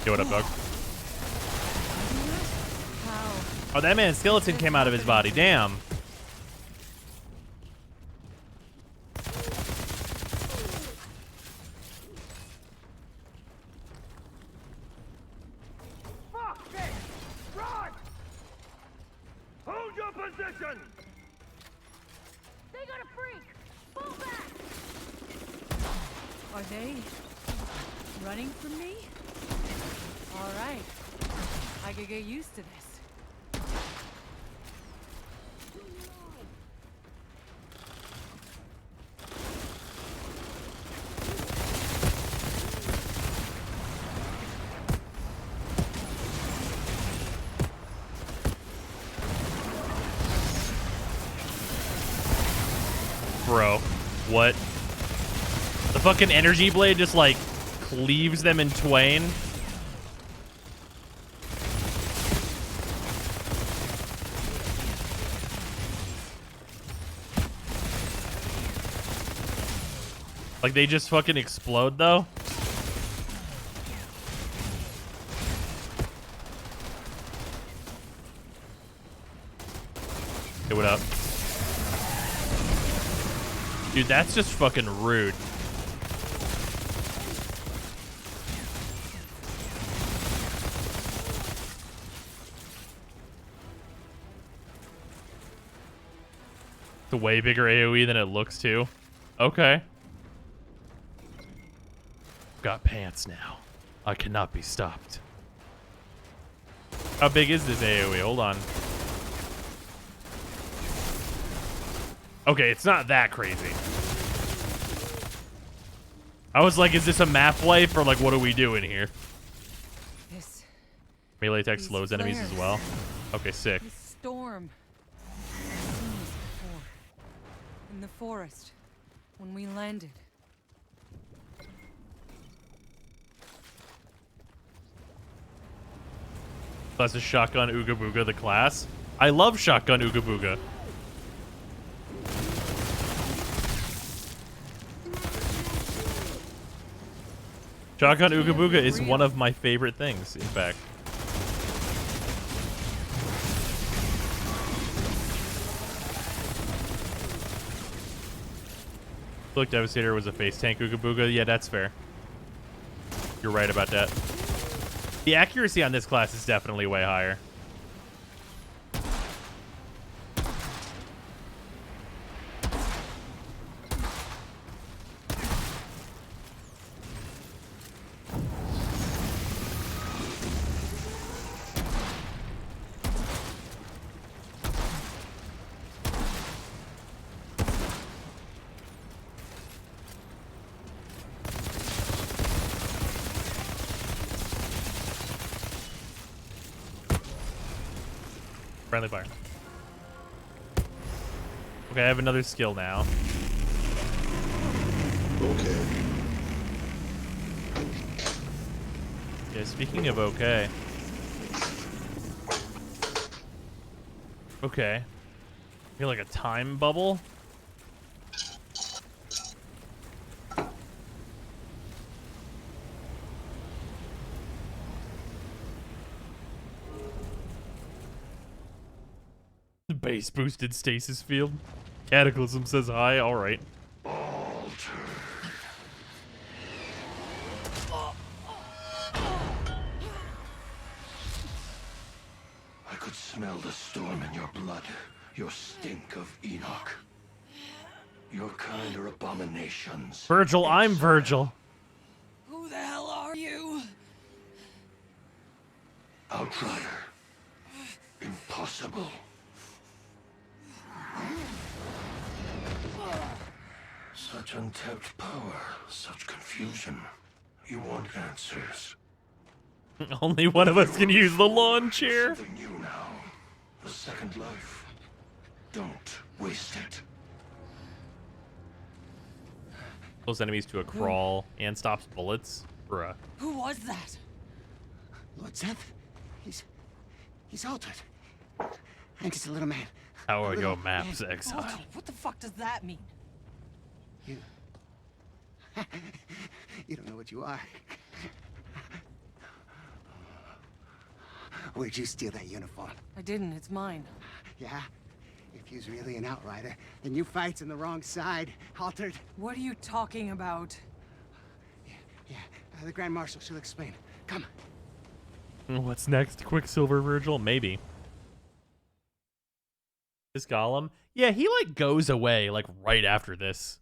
Yo, what up, dog? How? Oh, that man's skeleton came out of his body. Damn. Fuck this! Run! Hold your position! They got a freak! Pull back! Are they running from me? All right. I could get used to this. Bro, what? The fucking energy blade just like cleaves them in twain. Like they just fucking explode though. Hey, what up? Dude, that's just fucking rude. It's a way bigger AoE than it looks too. Okay. Got pants now. I cannot be stopped. How big is this AoE? Hold on. Okay, it's not that crazy. I was like, is this a map wipe or like what are we doing here? Melee attack slows enemies as well. Okay, sick. This storm. I've seen this before. In the forest. When we landed. That's a shotgun Ooga Booga, the class. I love shotgun Ooga Booga. Shotgun Ooga Booga is one of my favorite things, in fact. Look, Devastator was a face tank Ooga Booga. Yeah, that's fair. You're right about that. The accuracy on this class is definitely way higher. Friendly fire. Okay, I have another skill now. Okay. Yeah, speaking of okay. Okay. I feel like a time bubble. Base boosted stasis field. Cataclysm says hi. All right. I could smell the storm in your blood, your stink of Enoch. Your kind are abominations. Virgil, I'm Virgil. Who the hell are you? Outrider. Impossible. Such untapped power, such confusion. You want answers. Only one of us can use the lawn chair. Something new now. The second life. Don't waste it. Close enemies to a crawl and stops bullets. Bruh. Who was that? Lord Seth? He's altered. I'm just a little man. How I go maps exile. What the fuck does that mean? You... you don't know what you are. Where'd you steal that uniform? I didn't. It's mine. Yeah? If you's really an outrider, then you fights on the wrong side, altered. What are you talking about? Yeah, the Grand Marshal, she'll explain. Come. What's next? Quicksilver Virgil? Maybe. This Golem? Yeah, he like goes away like right after this.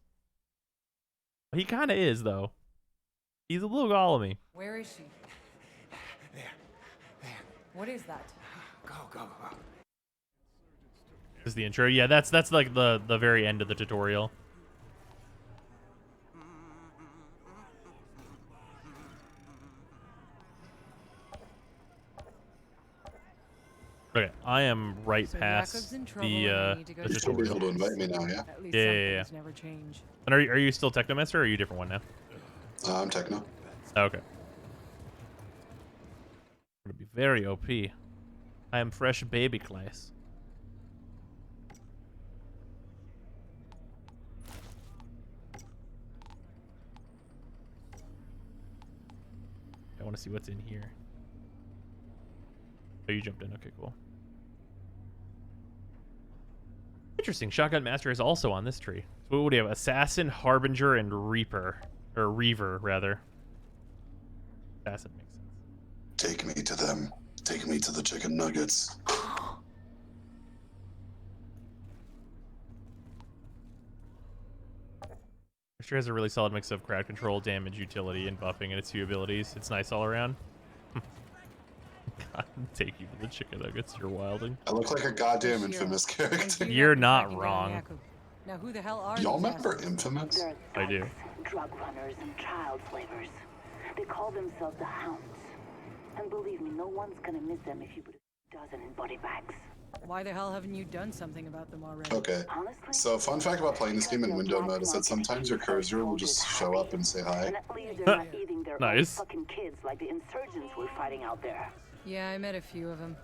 He kind of is though. He's a little golem-y. Where is she? There. What is that? Go. This is the intro. Yeah, that's like the very end of the tutorial. Okay, I am right past the tutorial. To invite me now, yeah? Yeah. Never change. And are you still Technomancer or are you a different one now? I'm Techno. Okay. Gonna be very OP. I am fresh baby class. I want to see what's in here. Oh, you jumped in. Okay, cool. Interesting. Shotgun Master is also on this tree. So what do you have? Assassin, Harbinger, and Reaper. Or Reaver, rather. Assassin makes sense. Take me to them. Take me to the chicken nuggets. Sure has a really solid mix of crowd control, damage, utility, and buffing in its few abilities. It's nice all around. God, take you to the chicken nuggets. You're wilding. I look like a goddamn Infamous character. You're not wrong. Now who the hell are Y'all these remember assholes? Infamous? They're I do. drug runners and child slavers. They call themselves the Hounds. And believe me, no one's gonna miss them if you put a dozen in body bags. Why the hell haven't you done something about them already? Okay. So, fun fact about playing this game in window mode is that sometimes your cursor will just show up and say hi. And at least they're not eating their own Nice. fucking kids like the insurgents we're fighting out there. Yeah, I met a few of them.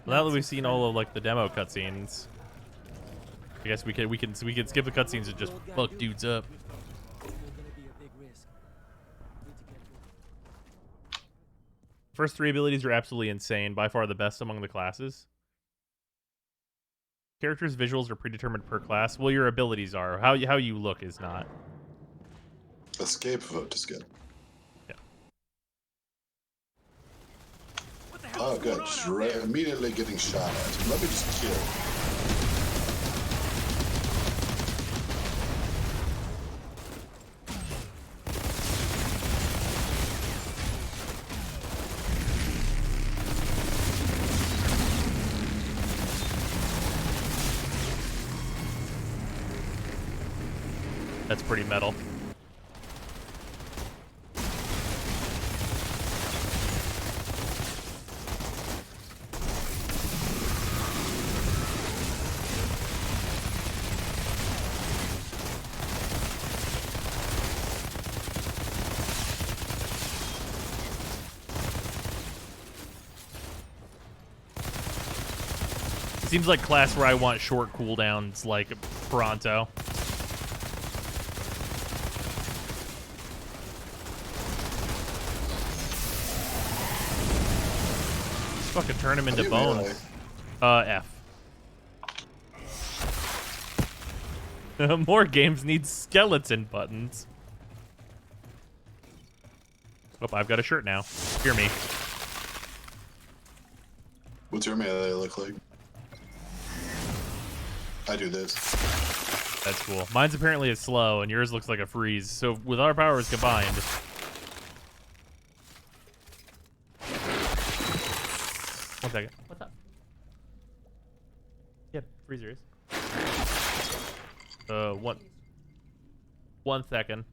Well, now that we've seen all of like the demo cutscenes, I guess we can skip the cutscenes and just fuck dudes up. First 3 abilities are absolutely insane, by far the best among the classes. Characters' visuals are predetermined per class. Well, your abilities are. How you look is not. Escape vote is good. Yeah. Oh, good. Just immediately getting shot at. Let me just kill. That's pretty metal. Seems like class where I want short cooldowns, like Pronto. Just fucking turn him into bones. F. More games need skeleton buttons. Oh, I've got a shirt now. Hear me. What's your melee look like? I do this. That's cool. Mine's apparently is slow, and yours looks like a freeze. So with our powers combined... One second. What's up? Yeah, freezer is. One second.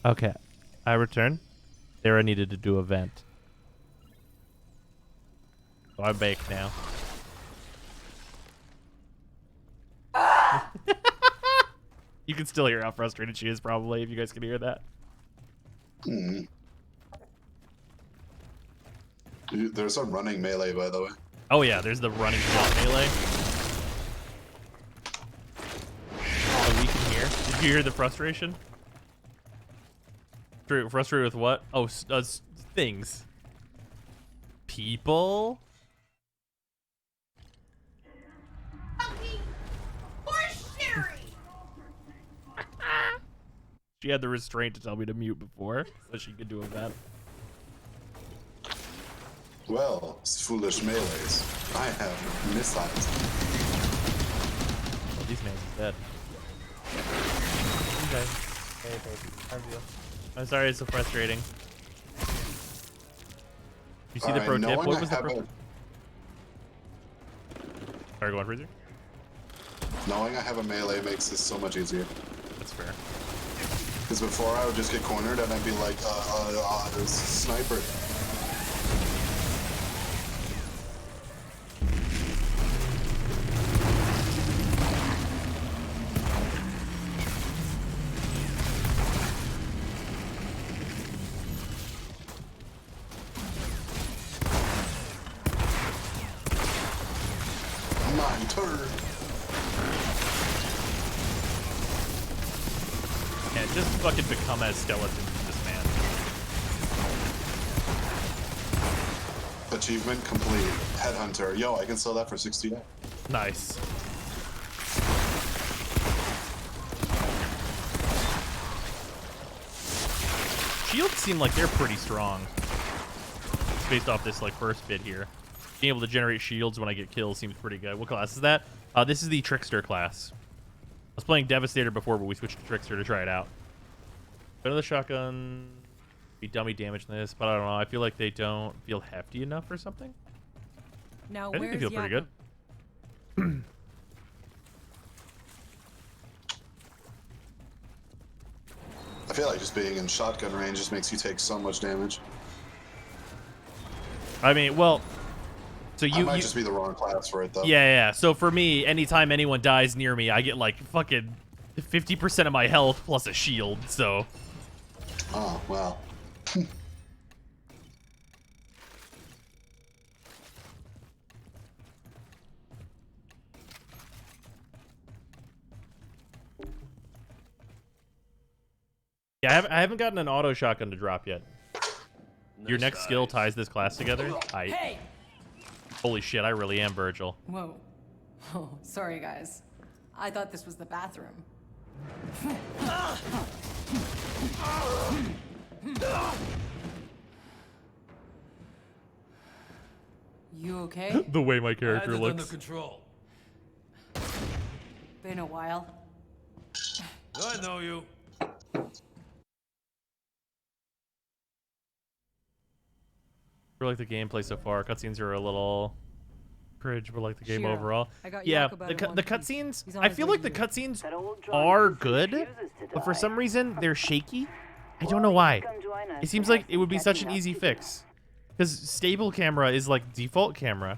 Okay, I return. There I needed to do a vent. So I'm baked now. You can still hear how frustrated she is, probably, if you guys can hear that. There's a running melee, by the way. Oh yeah, there's the running jump melee. Oh, we can hear. Did you hear the frustration? Frustrated with what? Oh, things. People? She had the restraint to tell me to mute before, so she could do a vent. Well, foolish melees. I have missiles. Oh, these names is dead. Okay. Hey, baby. How are you? I'm sorry it's so frustrating. You see the pro tip? What was the pro tip? Sorry, go on, Freezer. Knowing I have a melee makes this so much easier. That's fair. Because before I would just get cornered and I'd be like, there's a sniper. My turn. Yeah, just fucking become as skeleton from this man. Achievement complete. Headhunter. Yo, I can sell that for 68. Nice. Shields seem like they're pretty strong. Just based off this like first bit here. Being able to generate shields when I get kills seems pretty good. What class is that? This is the Trickster class. I was playing Devastator before, but we switched to Trickster to try it out. Better the shotgun be dummy damage in this, but I don't know. I feel like they don't feel hefty enough or something. Now, I think they feel pretty good. I feel like just being in shotgun range just makes you take so much damage. I mean, well, so I might just be the wrong class for it, though. Yeah. So for me, anytime anyone dies near me, I get like fucking 50% of my health plus a shield. So. Oh wow. Yeah, I haven't gotten an auto shotgun to drop yet. Your next skill ties this class together. Hey! Holy shit, I really am Virgil. Whoa. Oh, sorry, guys. I thought this was the bathroom. You okay? The way my character I had it looks. under control. Been a while. I know you. I like the gameplay so far. Cutscenes are a little cringe, but like the game Shira, overall. I got Yeah, Yak about it in the one piece. cutscenes. He's on I his feel way like to the you. cutscenes are good, but for some reason they're shaky. I don't know why. It seems like it would be such an easy fix, because stable camera is like default camera.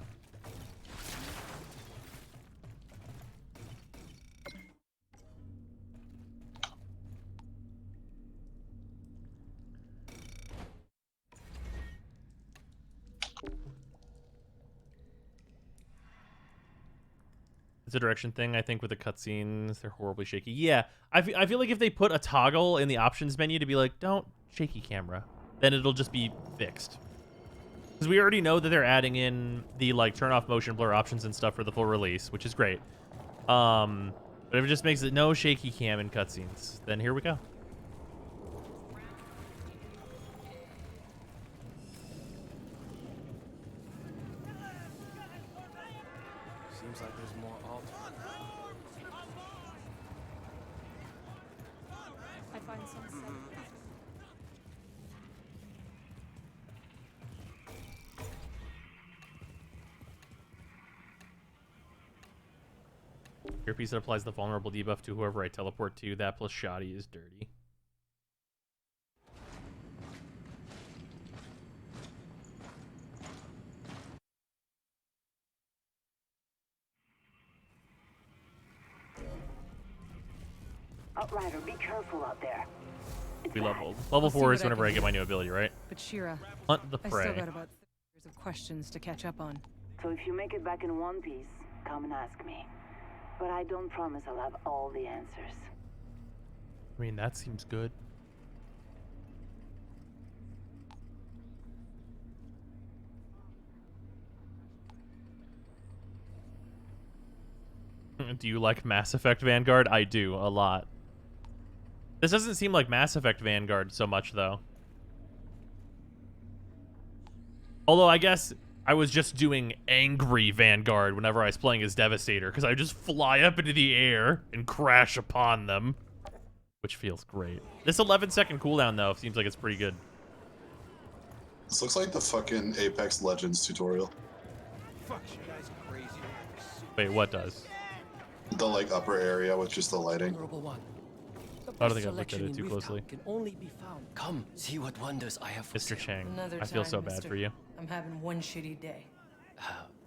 It's a direction thing, I think, with the cutscenes. They're horribly shaky. Yeah, I feel like if they put a toggle in the options menu to be like, don't shaky camera, then it'll just be fixed. Because we already know that they're adding in the like turn off motion blur options and stuff for the full release, which is great. But if it just makes it no shaky cam in cutscenes, then here we go. Seems like there's more altars. I find some Your piece that applies the vulnerable debuff to whoever I teleport to. That plus shoddy is dirty. Outrider, be careful out there. We leveled. Level 4 is whenever I get my new ability, right? But Shira, Hunt the I still prey. got about 30 years of questions to catch up on. So if you make it back in one piece, come and ask me. But I don't promise I'll have all the answers. I mean, that seems good. Do you like Mass Effect Vanguard? I do, a lot. This doesn't seem like Mass Effect Vanguard so much, though. Although, I guess I was just doing angry Vanguard whenever I was playing as Devastator, because I would just fly up into the air and crash upon them, which feels great. This 11-second cooldown, though, seems like it's pretty good. This looks like the fucking Apex Legends tutorial. Fuck, you guys are crazy. Wait, what does? The, like, upper area with just the lighting. I don't think I've looked at it too closely. Can only be found. Come, see what wonders I have for Mr. Chang, Another I feel so time, bad mister. for you. I'm having one shitty day.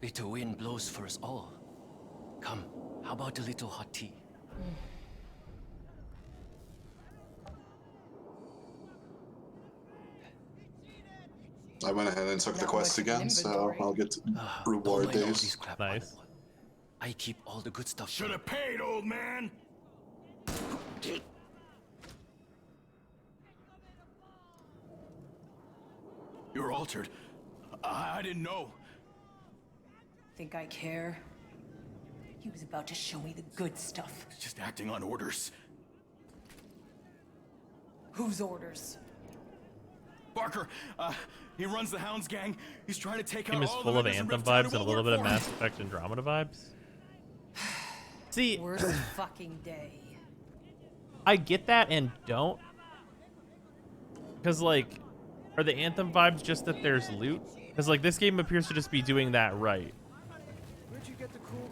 Bitter wind blows for us all. Come, how about a little hot tea? I went ahead and took the quest again, so I'll get to reward days. Nice. I keep all the good stuff. Should have paid, old man. You're altered. I didn't know. Think I care? He was about to show me the good stuff. Just acting on orders. Whose orders? Barker, he runs the Hounds gang. He's trying to take out Game is all full the of vendors in Anthem Riptide vibes and a won't little bit work of for him. Mass Effect Andromeda vibes. See, Worst fucking day. I get that and don't. Because, like, are the Anthem vibes just that there's loot? Because, like, this game appears to just be doing that right.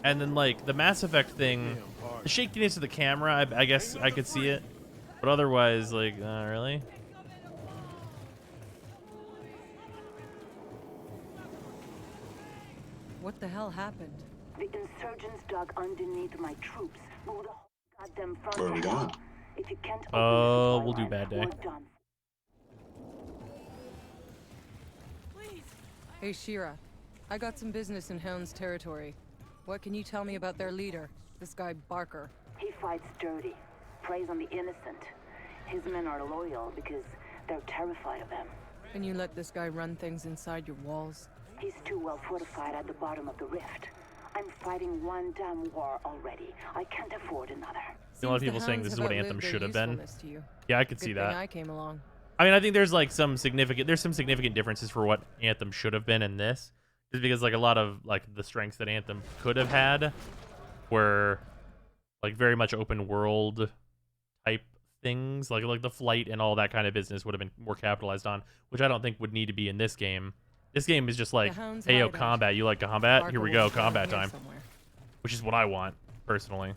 And then, like, the Mass Effect thing, the shakiness of the camera, I guess I could see it. But otherwise, like, really? What the hell happened? The insurgents dug underneath my troops. Moved the whole goddamn front. Where are we going? If you can't open Oh, the we'll do line, bad day. we're done. Hey, Shira. I got some business in Hound's territory. What can you tell me about their leader, this guy Barker? He fights dirty, preys on the innocent. His men are loyal because they're terrified of him. Can you let this guy run things inside your walls? He's too well fortified at the bottom of the rift. I'm fighting one damn war already. I can't afford another. A lot of people saying this is what Anthem should have been. Yeah, I could see that. I came along. I mean, I think there's like some significant differences for what Anthem should have been in this, just because like a lot of like the strengths that Anthem could have had were like very much open world type things, like the flight and all that kind of business would have been more capitalized on, which I don't think would need to be in this game. This game is just like, hey yo, combat. You like combat? Here we go, combat time. Which is what I want personally.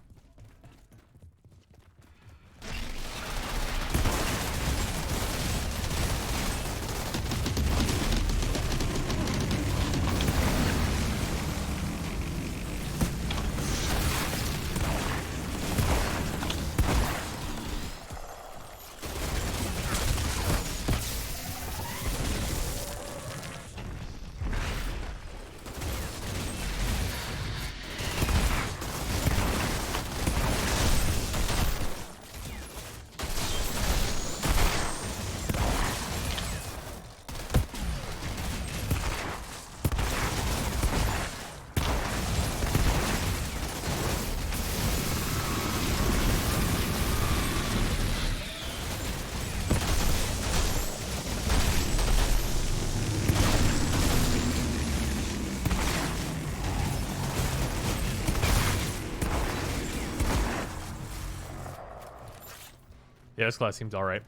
Yeah, this class seems alright.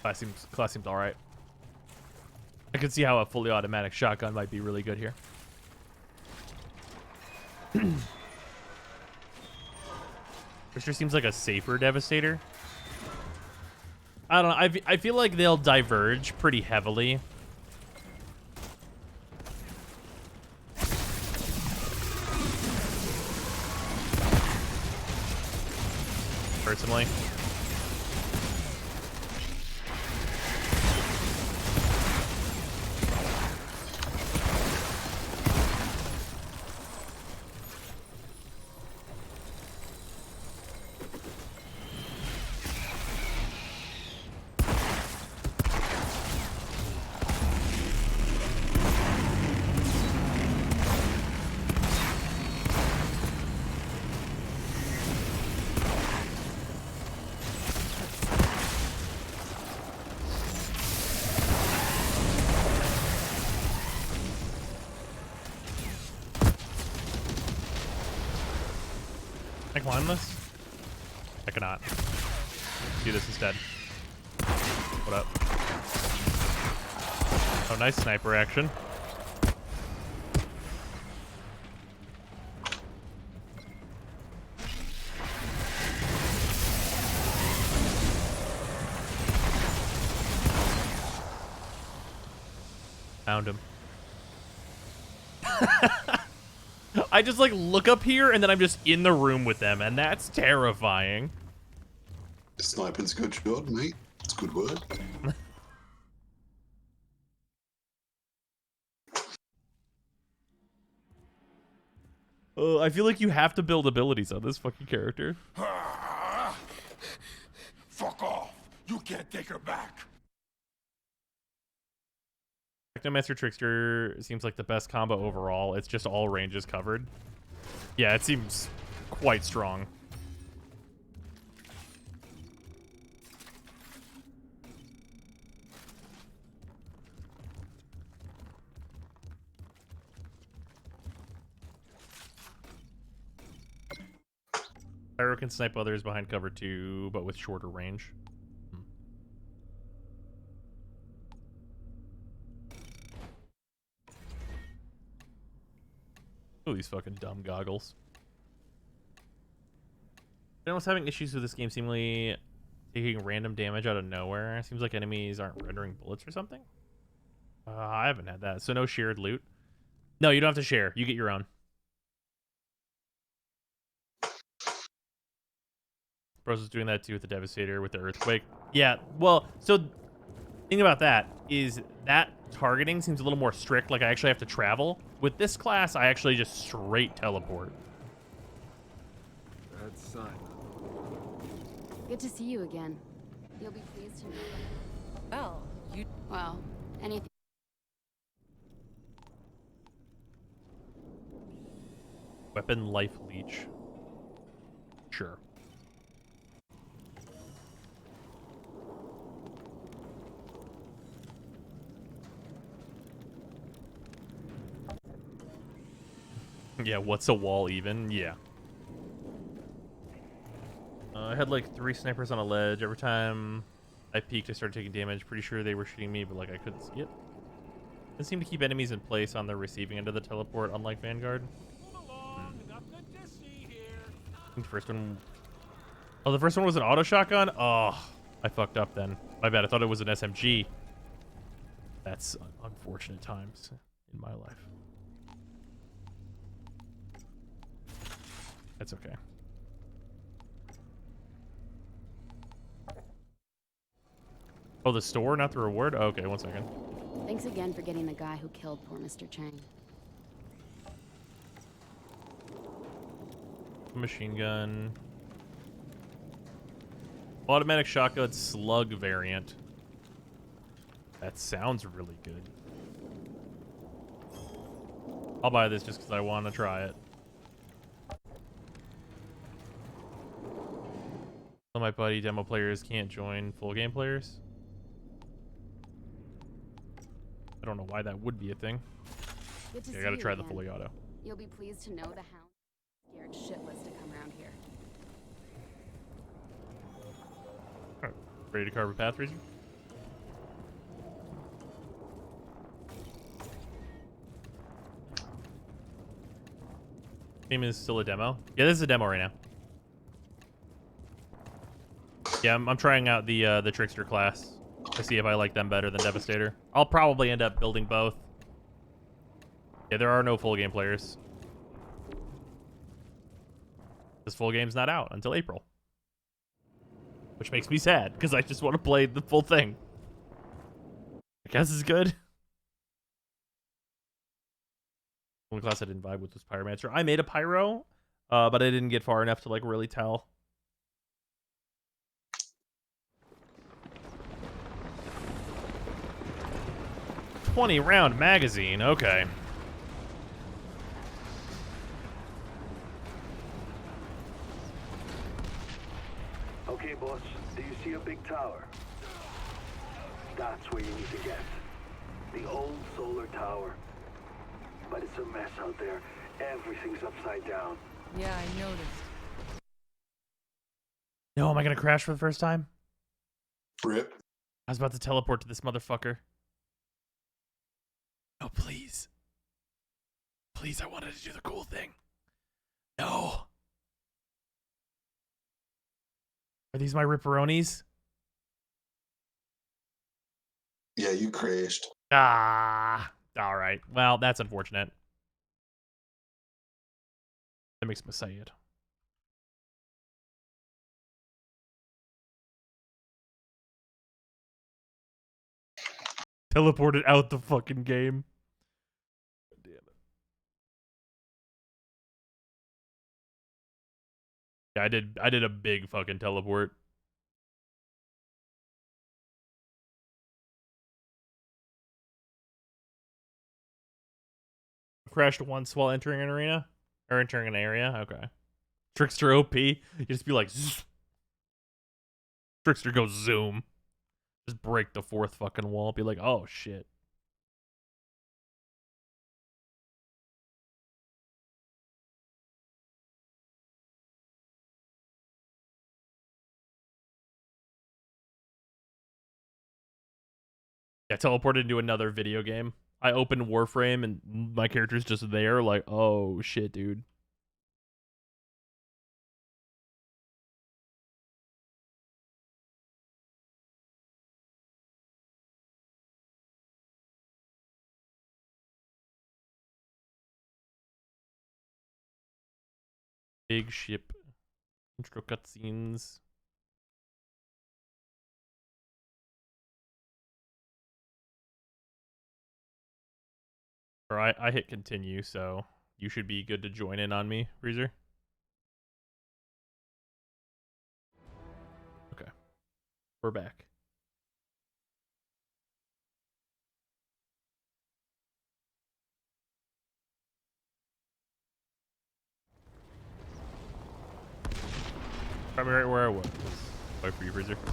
Class seems alright. I could see how a fully automatic shotgun might be really good here. This sure seems like a safer Devastator. I don't know. I feel like they'll diverge pretty heavily. personally. Can I climb this? I cannot. Do this instead. What up? Oh, nice sniper action. Found him. I just like look up here and then I'm just in the room with them, and that's terrifying. Sniping's good shot, mate. It's good word. I feel like you have to build abilities on this fucking character. Fuck off! You can't take her back. Technomancer Trickster seems like the best combo overall. It's just all ranges covered. Yeah, it seems quite strong. Pyro can snipe others behind cover too, but with shorter range. Oh, these fucking dumb goggles. Everyone's having issues with this game, seemingly taking random damage out of nowhere. Seems like enemies aren't rendering bullets or something. I haven't had that. So no shared loot? No, you don't have to share. You get your own. Bros was doing that too with the Devastator, with the Earthquake. Yeah, well, so the thing about that is that targeting seems a little more strict, like I actually have to travel. With this class, I actually just straight teleport. Bad sign. Good to see you again. You'll be pleased to know. Well, Well, anything. Weapon life leech. Sure. Yeah, what's a wall even? Yeah. I had like 3 snipers on a ledge. Every time I peeked, I started taking damage. Pretty sure they were shooting me, but like I couldn't see it. It seemed to keep enemies in place on the receiving end of the teleport, unlike Vanguard. I think the first one... Oh, the first one was an auto shotgun? Oh, I fucked up then. My bad, I thought it was an SMG. That's unfortunate times in my life. That's okay. Oh, the store, not the reward? Oh, okay, 1 second. Thanks again for getting the guy who killed poor Mr. Chang. Machine gun. Automatic shotgun slug variant. That sounds really good. I'll buy this just because I want to try it. So my buddy demo players can't join full game players. I don't know why that would be a thing. Good to Yeah, see I gotta you try the again. fully auto. You'll be pleased to know the hound scared shitless to come around here. Alright, ready to carve a path, Razer? Game is still a demo. Yeah, this is a demo right now. Yeah, I'm trying out the Trickster class to see if I like them better than Devastator. I'll probably end up building both. Yeah, there are no full game players. This full game's not out until April. which makes me sad because I just want to play the full thing. I guess it's good. Only class I didn't vibe with was Pyromancer. I made a Pyro, but I didn't get far enough to like really tell. .20-round magazine. Okay. Okay, boss. Do you see a big tower? That's where you need to get. The old solar tower. But it's a mess out there. Everything's upside down. Yeah, I noticed. No, am I gonna crash for the first time? Rip. I was about to teleport to this motherfucker. No, please. Please, I wanted to do the cool thing. No. Are these my ripperonis? Yeah, you crashed. Ah. All right. Well, that's unfortunate. That makes me sad. Teleported out the fucking game. Damn it. Yeah, I did a big fucking teleport. Crashed once while entering an arena or entering an area. Okay. Trickster OP. You just be like, zzz. Trickster goes zoom. Just break the fourth fucking wall. Be like, oh shit. Yeah, teleported into another video game. I opened Warframe and my character's just there, like, oh shit, dude. Big ship. Intro cutscenes. Or I hit continue, so you should be good to join in on me, Breezer. Okay. We're back. Probably right where I was. Wait for you, Breezer. What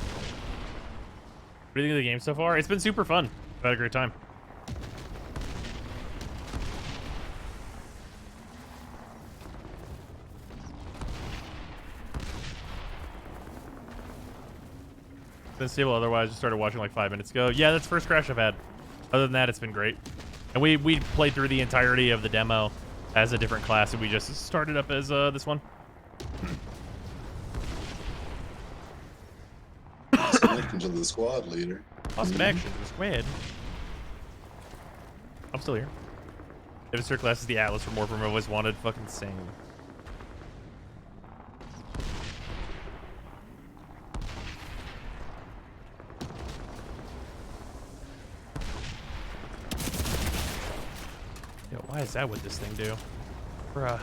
do you think of the game so far? It's been super fun. I've had a great time. It's been stable otherwise. Just started watching like 5 minutes ago. Yeah, that's the first crash I've had. Other than that, it's been great. And we played through the entirety of the demo as a different class, and we just started up as this one. Awesome action to the squad leader. Awesome action to the squad. I'm still here. Devstream class is the Atlas from Warframe. Always wanted. Fucking same. Yo, why is that what this thing do? Bruh.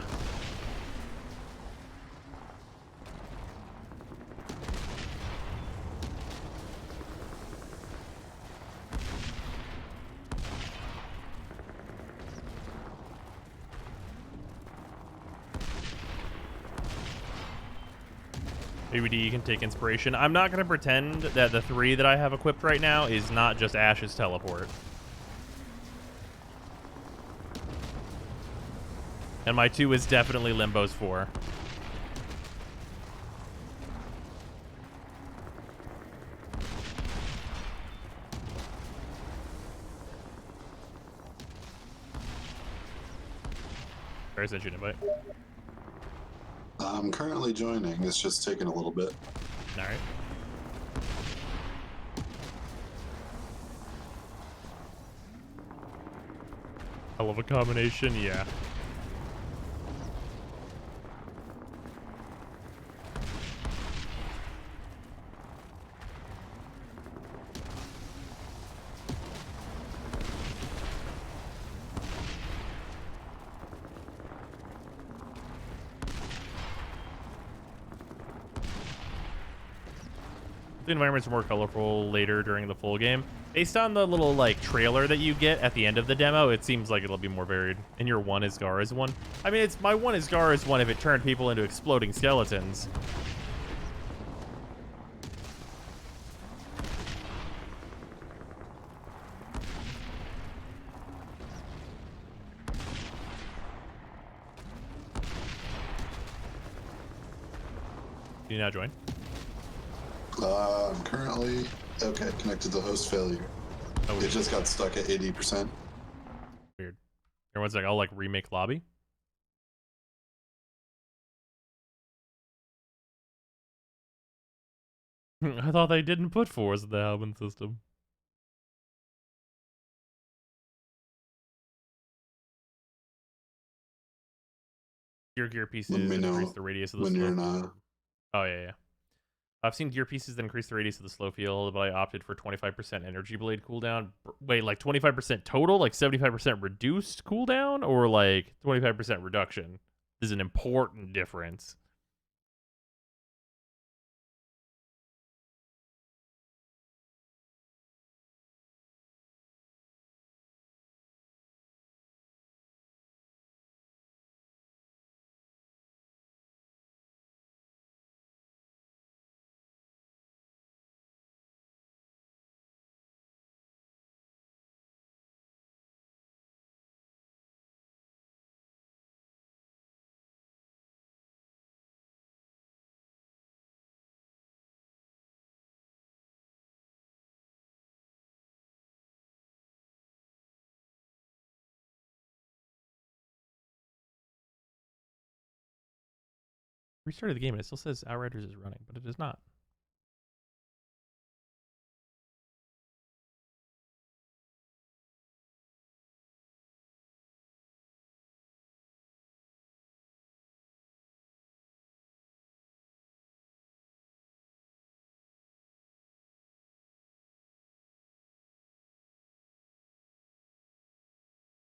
ABD can take inspiration. I'm not going to pretend that the 3 that I have equipped right now is not just Ash's teleport. And my 2 is definitely Limbo's 4. Where is that you invite? I'm currently joining. It's just taking a little bit. All right. Hell of a combination, yeah. The environments are more colorful later during the full game. Based on the little like trailer that you get at the end of the demo, it seems like it'll be more varied. And your one is Gara's one. I mean, it's my one is Gara's one if it turned people into exploding skeletons. Can you now join? I'm currently connected to host failure. Oh, it just got stuck at 80%. Weird. Everyone's like, I'll like remake lobby. I thought they didn't put fours in the Halbin system. Your gear pieces increase the radius of the slow field. Oh yeah. I've seen gear pieces that increase the radius of the slow field, but I opted for 25% energy blade cooldown. Wait, like 25% total, like 75% reduced cooldown, or like 25% reduction? This is an important difference. Restarted the game and it still says Outriders is running, but it is not.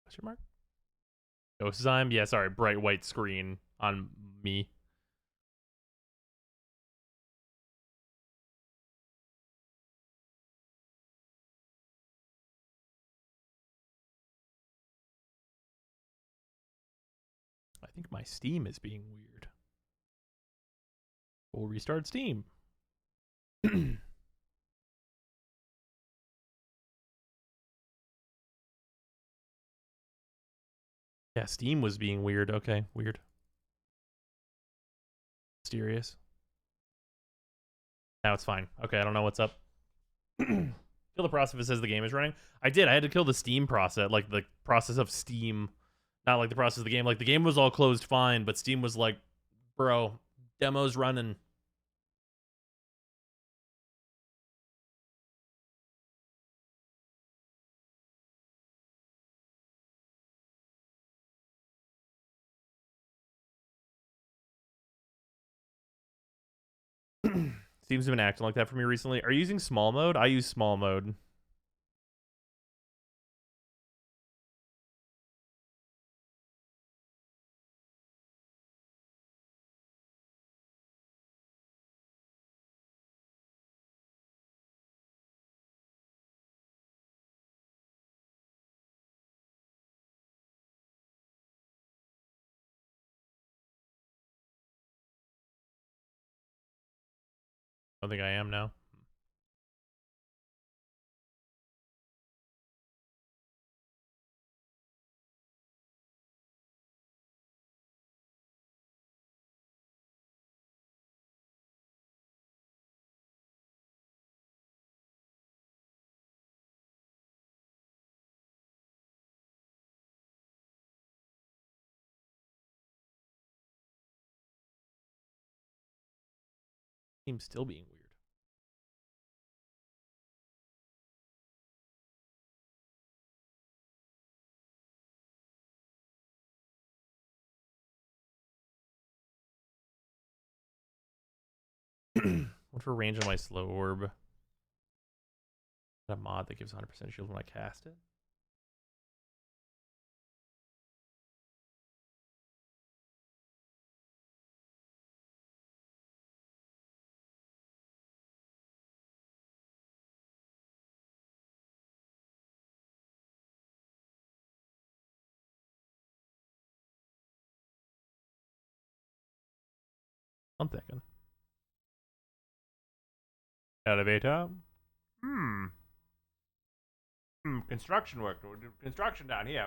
Question mark? Ghost yeah, sorry, bright white screen on me. I think my Steam is being weird. We'll restart Steam. Yeah, Steam was being weird. Okay, weird. Mysterious. Now it's fine. Okay, I don't know what's up. Kill the process if it says the game is running. I did. I had to kill the Steam process, like the process of Steam. Not like the process of the game. Like the game was all closed fine, but Steam was like, bro, demo's running. Steam's been acting like that for me recently. Are you using small mode? I use small mode. I don't think I am now. Steam's still being weird. What for range on my slow orb? Is that a mod that gives 100% shield when I cast it? I'm thinking. Elevator. Construction work. Construction down here.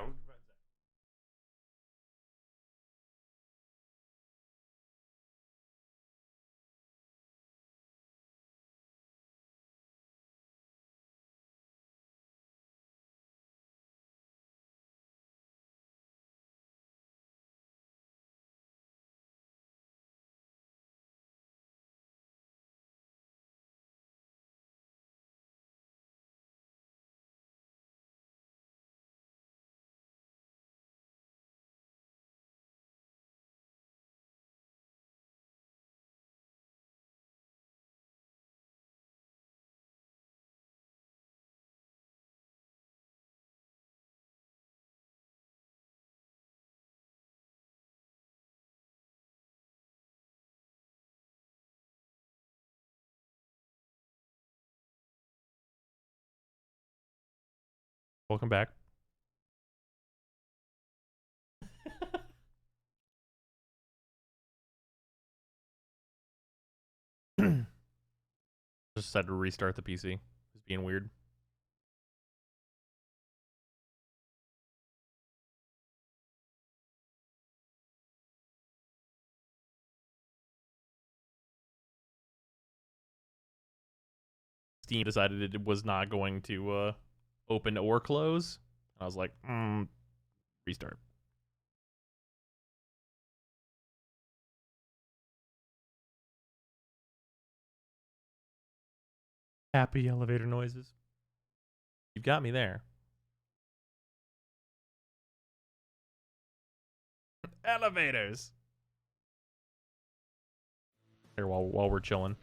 Welcome back. Just had to restart the PC. It's being weird. Steam decided it was not going to open or close. I was like, restart. Happy elevator noises. You've got me there. Elevators. Here while we're chilling.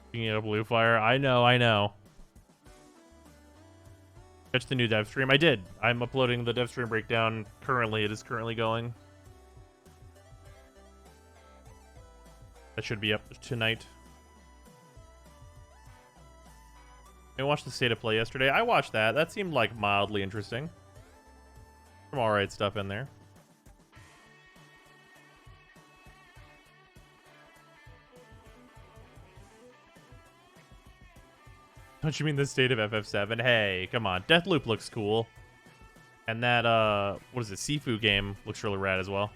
Speaking of Blue Fire, I know. Catch the new Devstream. I did. I'm uploading the Devstream breakdown currently. It is currently going. That should be up tonight. I watched the State of Play yesterday. I watched that. That seemed like mildly interesting. Some alright stuff in there. Don't you mean the state of FF7? Hey, come on. Deathloop looks cool. And that, what is it, Sifu game looks really rad as well.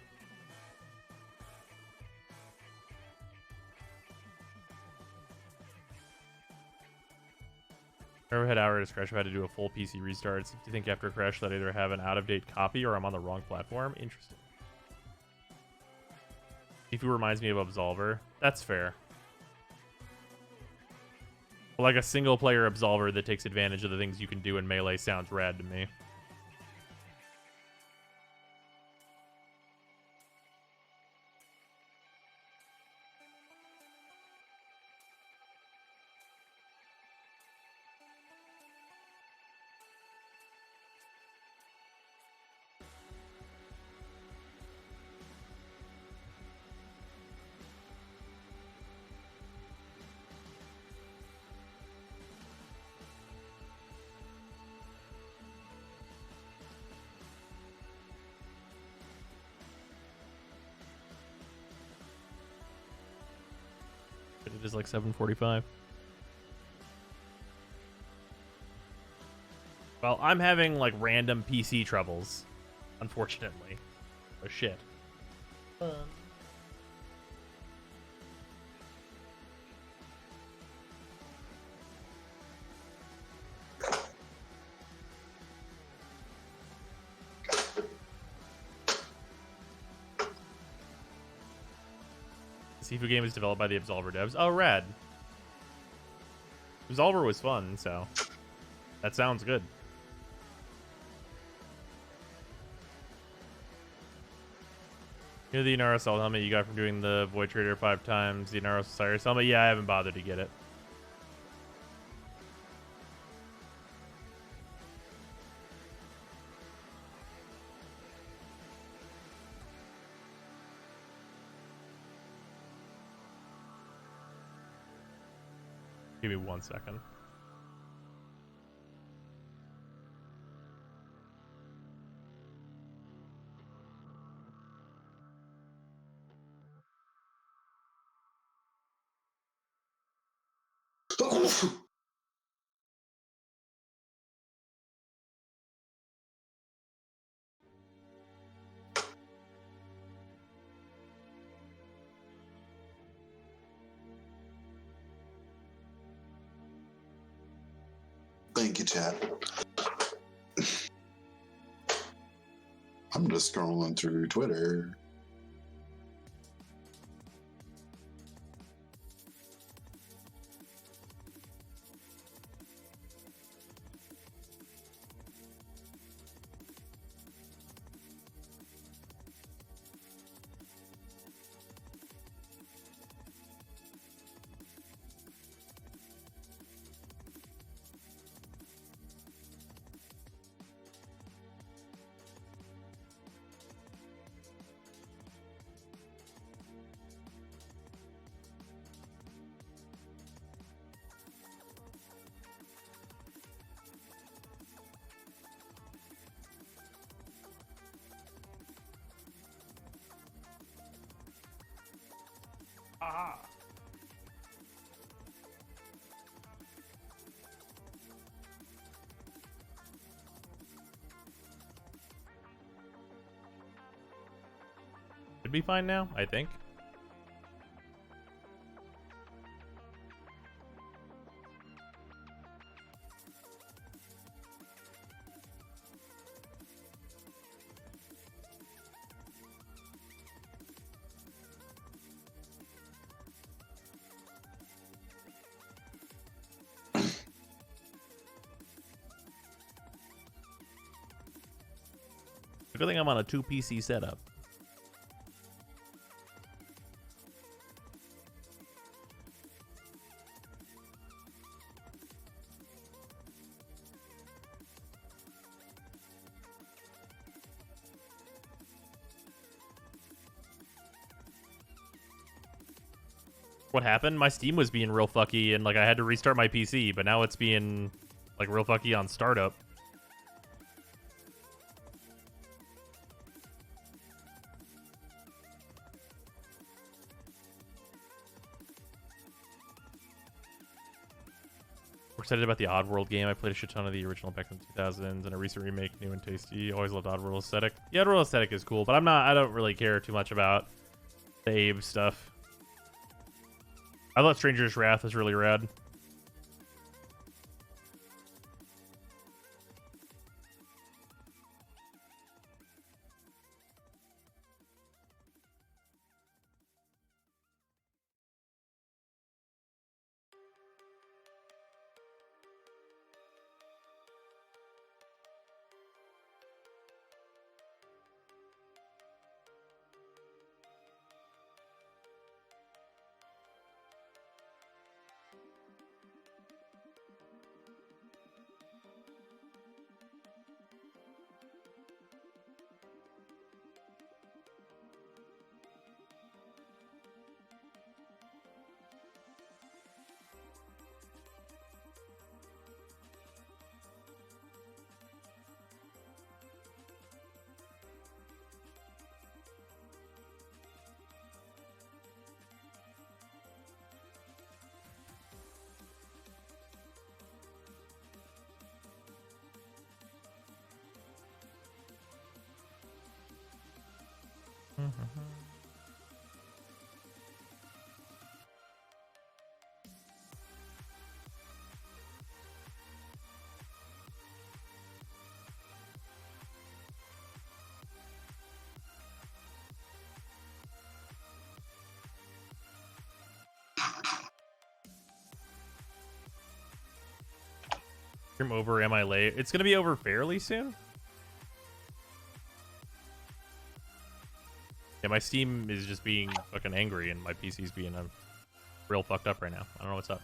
If I ever had Outriders crash, I've had to do a full PC restart. Do you think after a crash that I either have an out-of-date copy or I'm on the wrong platform? Interesting. Sifu reminds me of Absolver. That's fair. Like a single-player Absolver that takes advantage of the things you can do in Melee sounds rad to me. It is like 7:45. Well, I'm having like random PC troubles, unfortunately. Oh shit. The Sifu game is developed by the Absolver devs. Oh, rad. Absolver was fun, so that sounds good. You know the Inara Assault helmet you got from doing the Void Trader 5 times, the Inara Osiris helmet? Yeah, I haven't bothered to get it. Give me 1 second. Thank you, chat. I'm just scrolling through Twitter. Ah. Should be fine now, I think. Good thing I'm on a 2 PC setup. What happened? My Steam was being real fucky and like I had to restart my PC, but now it's being like real fucky on startup. We're excited about the Oddworld game. I played a shit ton of the original back in the 2000s and a recent remake, new and tasty. Always loved Oddworld aesthetic. The Oddworld aesthetic is cool, but I don't really care too much about the Abe stuff. I thought Stranger's Wrath was really rad. Stream over, am I late? It's gonna be over fairly soon. Yeah, my Steam is just being fucking angry and my PC's being real fucked up right now. I don't know what's up.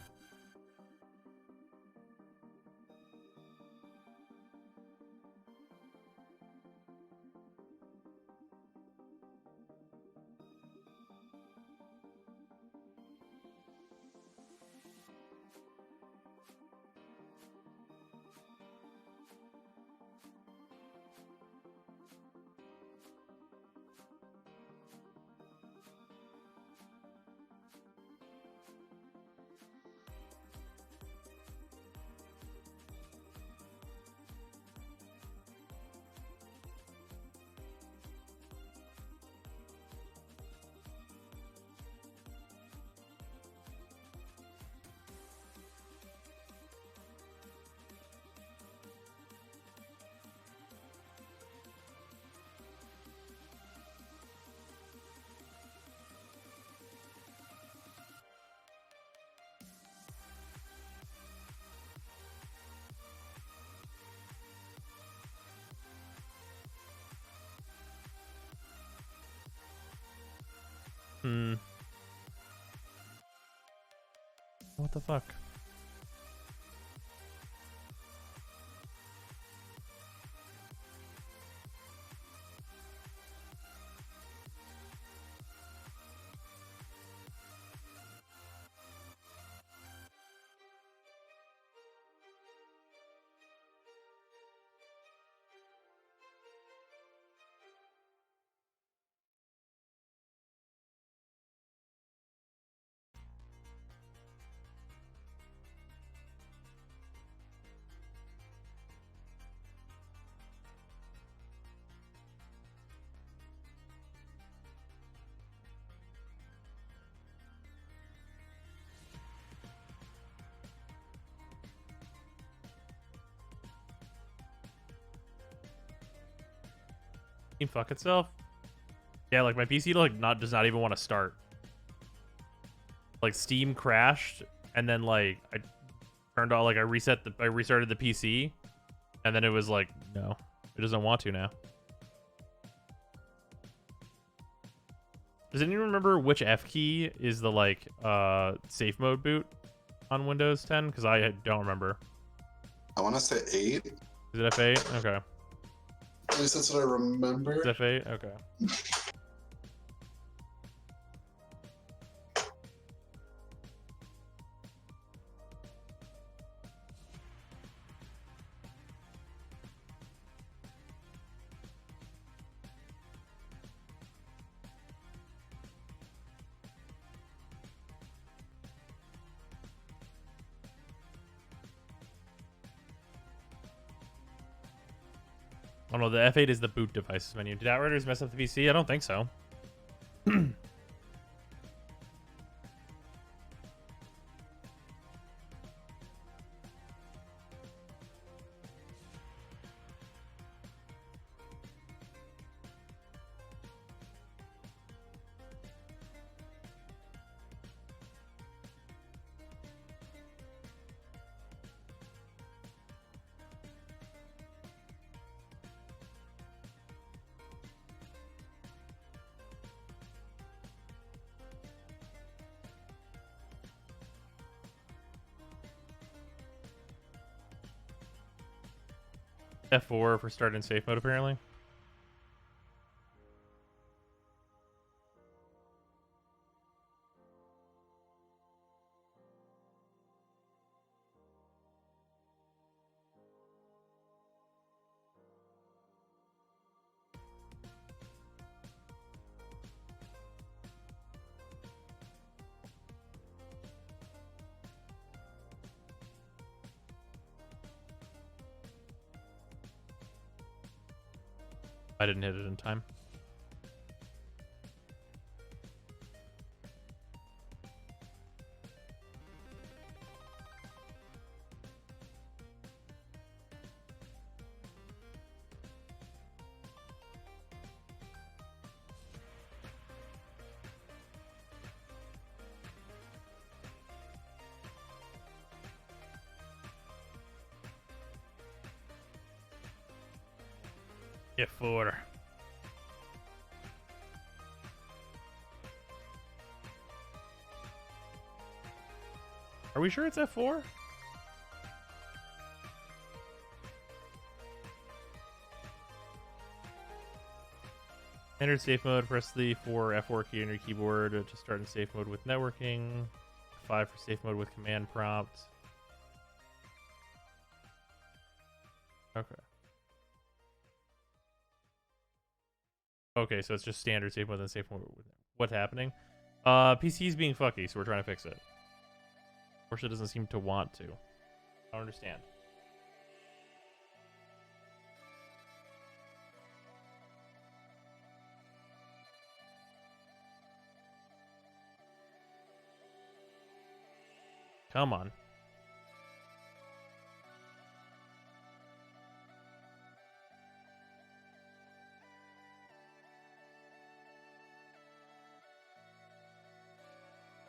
What the fuck? Team fuck itself? Yeah, like my PC like does not even want to start. Like Steam crashed and then like I turned on like I restarted the PC and then it was like no, it doesn't want to now. Does anyone remember which F key is the like safe mode boot on Windows 10? Because I don't remember. I want to say 8. Is it F8? Okay. At least that's what I remember. It's F8? Okay. Oh no, the F8 is the boot devices menu. Did Outriders mess up the PC? I don't think so. F4 for starting safe mode, apparently. I didn't hit it in time. F4. Are we sure it's F4? Enter safe mode, press the F4 key on your keyboard to start in safe mode with networking. 5 for safe mode with command prompt. Okay. Okay, so it's just standard safe mode and safe mode. What's happening? PC's being fucky, so we're trying to fix it. Porsche doesn't seem to want to. I don't understand. Come on.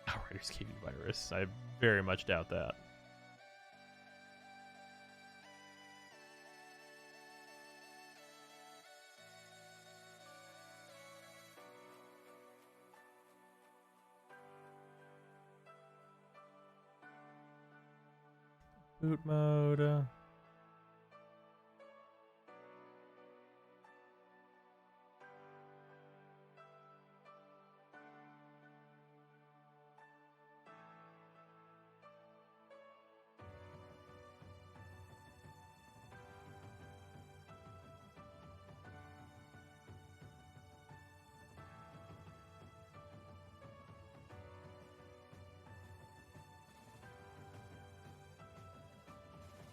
Outriders gave you virus. I very much doubt that. Boot mode.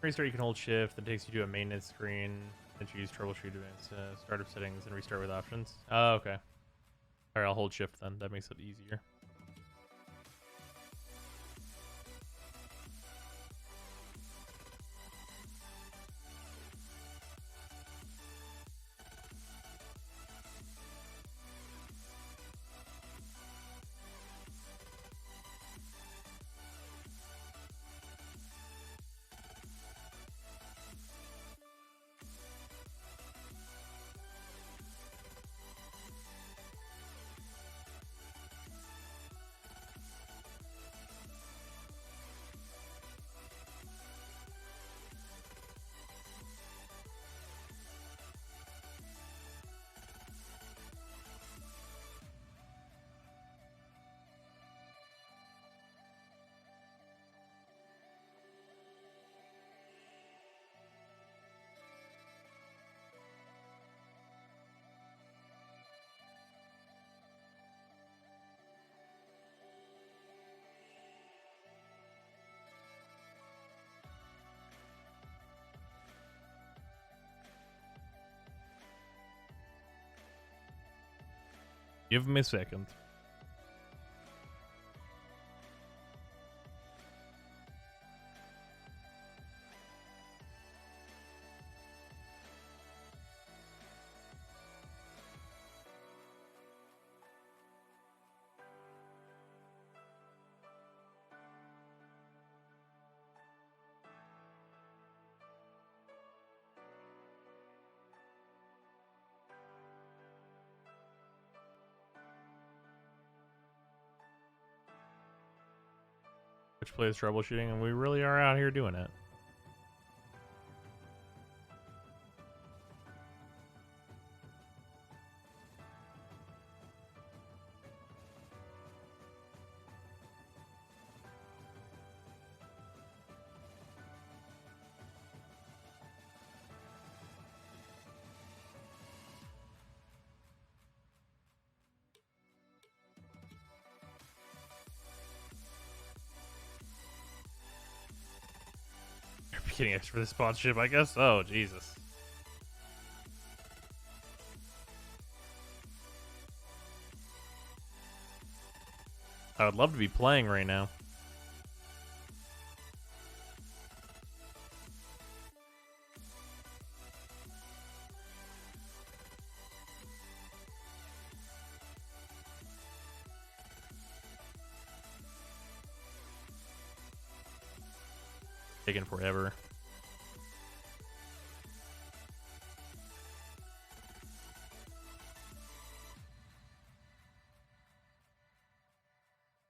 Restart, you can hold shift, that takes you to a maintenance screen. Then you use troubleshoot advanced startup settings and restart with options. Oh, okay. Alright, I'll hold shift then. That makes it easier. Give me a second. Which plays troubleshooting, and we really are out here doing it. Getting extra for this sponsorship, I guess. Oh, Jesus. I would love to be playing right now. Taking forever.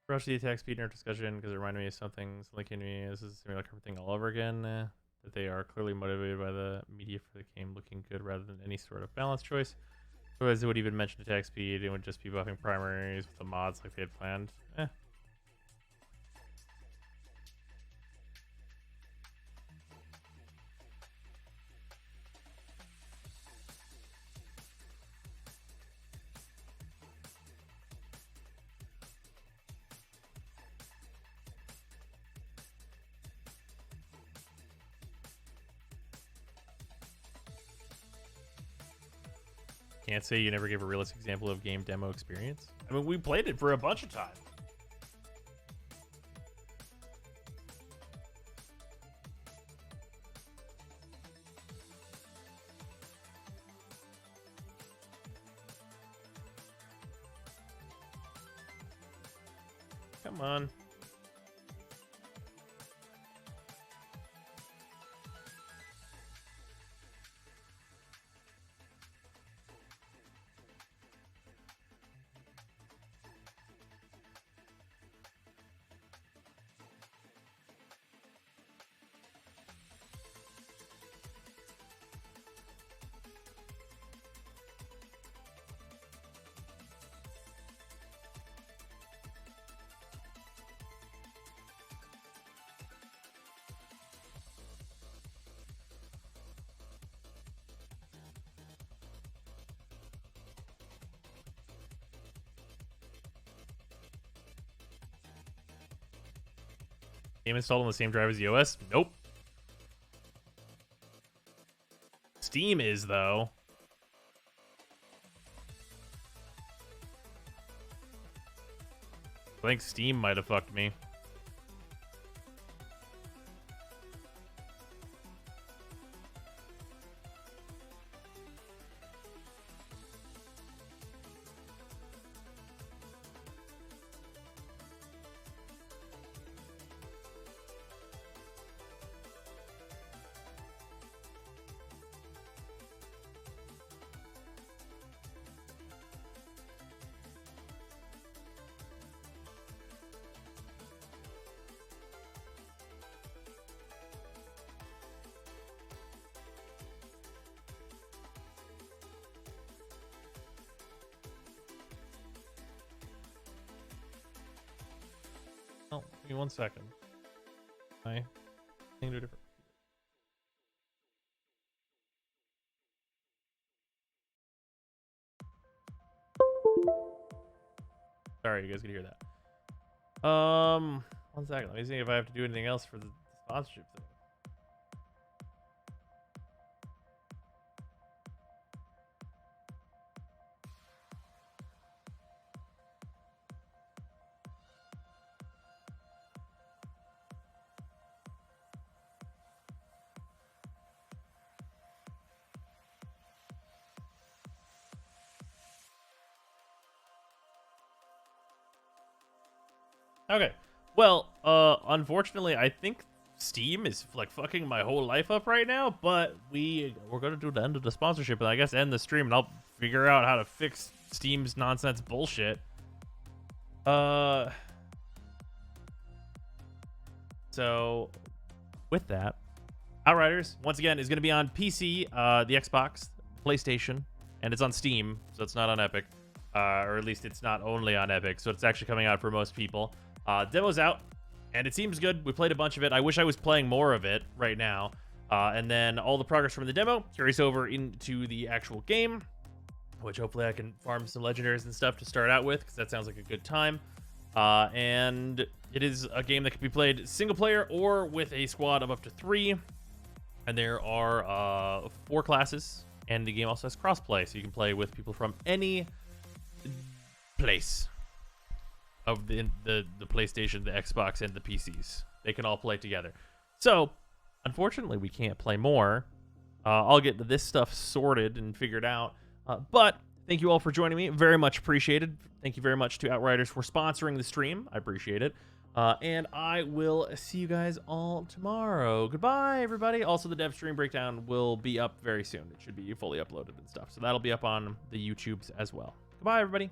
Rush the attack speed in our discussion because it reminded me of something like in me. This is like everything all over again. That they are clearly motivated by the media for the game looking good rather than any sort of balance choice. Otherwise, they would even mention attack speed and would just be buffing primaries with the mods like they had planned. Can't say you never gave a realistic example of game demo experience. I mean, we played it for a bunch of time. Come on. Game installed on the same drive as the OS? Nope. Steam is, though. I think Steam might have fucked me. Oh, give me 1 second. I think to a different. Sorry, you guys can hear that. 1 second. Let me see if I have to do anything else for the sponsorship thing. Okay. Well, unfortunately, I think Steam is like fucking my whole life up right now, but we're gonna do the end of the sponsorship and I guess end the stream and I'll figure out how to fix Steam's nonsense bullshit. So with that, Outriders once again is gonna be on PC, the Xbox, PlayStation, and it's on Steam, so it's not on Epic. Or at least it's not only on Epic, so it's actually coming out for most people. Demo's out, and it seems good. We played a bunch of it. I wish I was playing more of it right now. And then all the progress from the demo carries over into the actual game, which hopefully I can farm some legendaries and stuff to start out with, because that sounds like a good time. And it is a game that can be played single player or with a squad of up to 3. And there are 4 classes, and the game also has crossplay, so you can play with people from any place of the PlayStation, the Xbox, and the PCs. They can all play together. So, unfortunately, we can't play more. I'll get this stuff sorted and figured out. But thank you all for joining me. Very much appreciated. Thank you very much to Outriders for sponsoring the stream. I appreciate it. And I will see you guys all tomorrow. Goodbye, everybody. Also, the Devstream breakdown will be up very soon. It should be fully uploaded and stuff. So that'll be up on the YouTubes as well. Goodbye, everybody.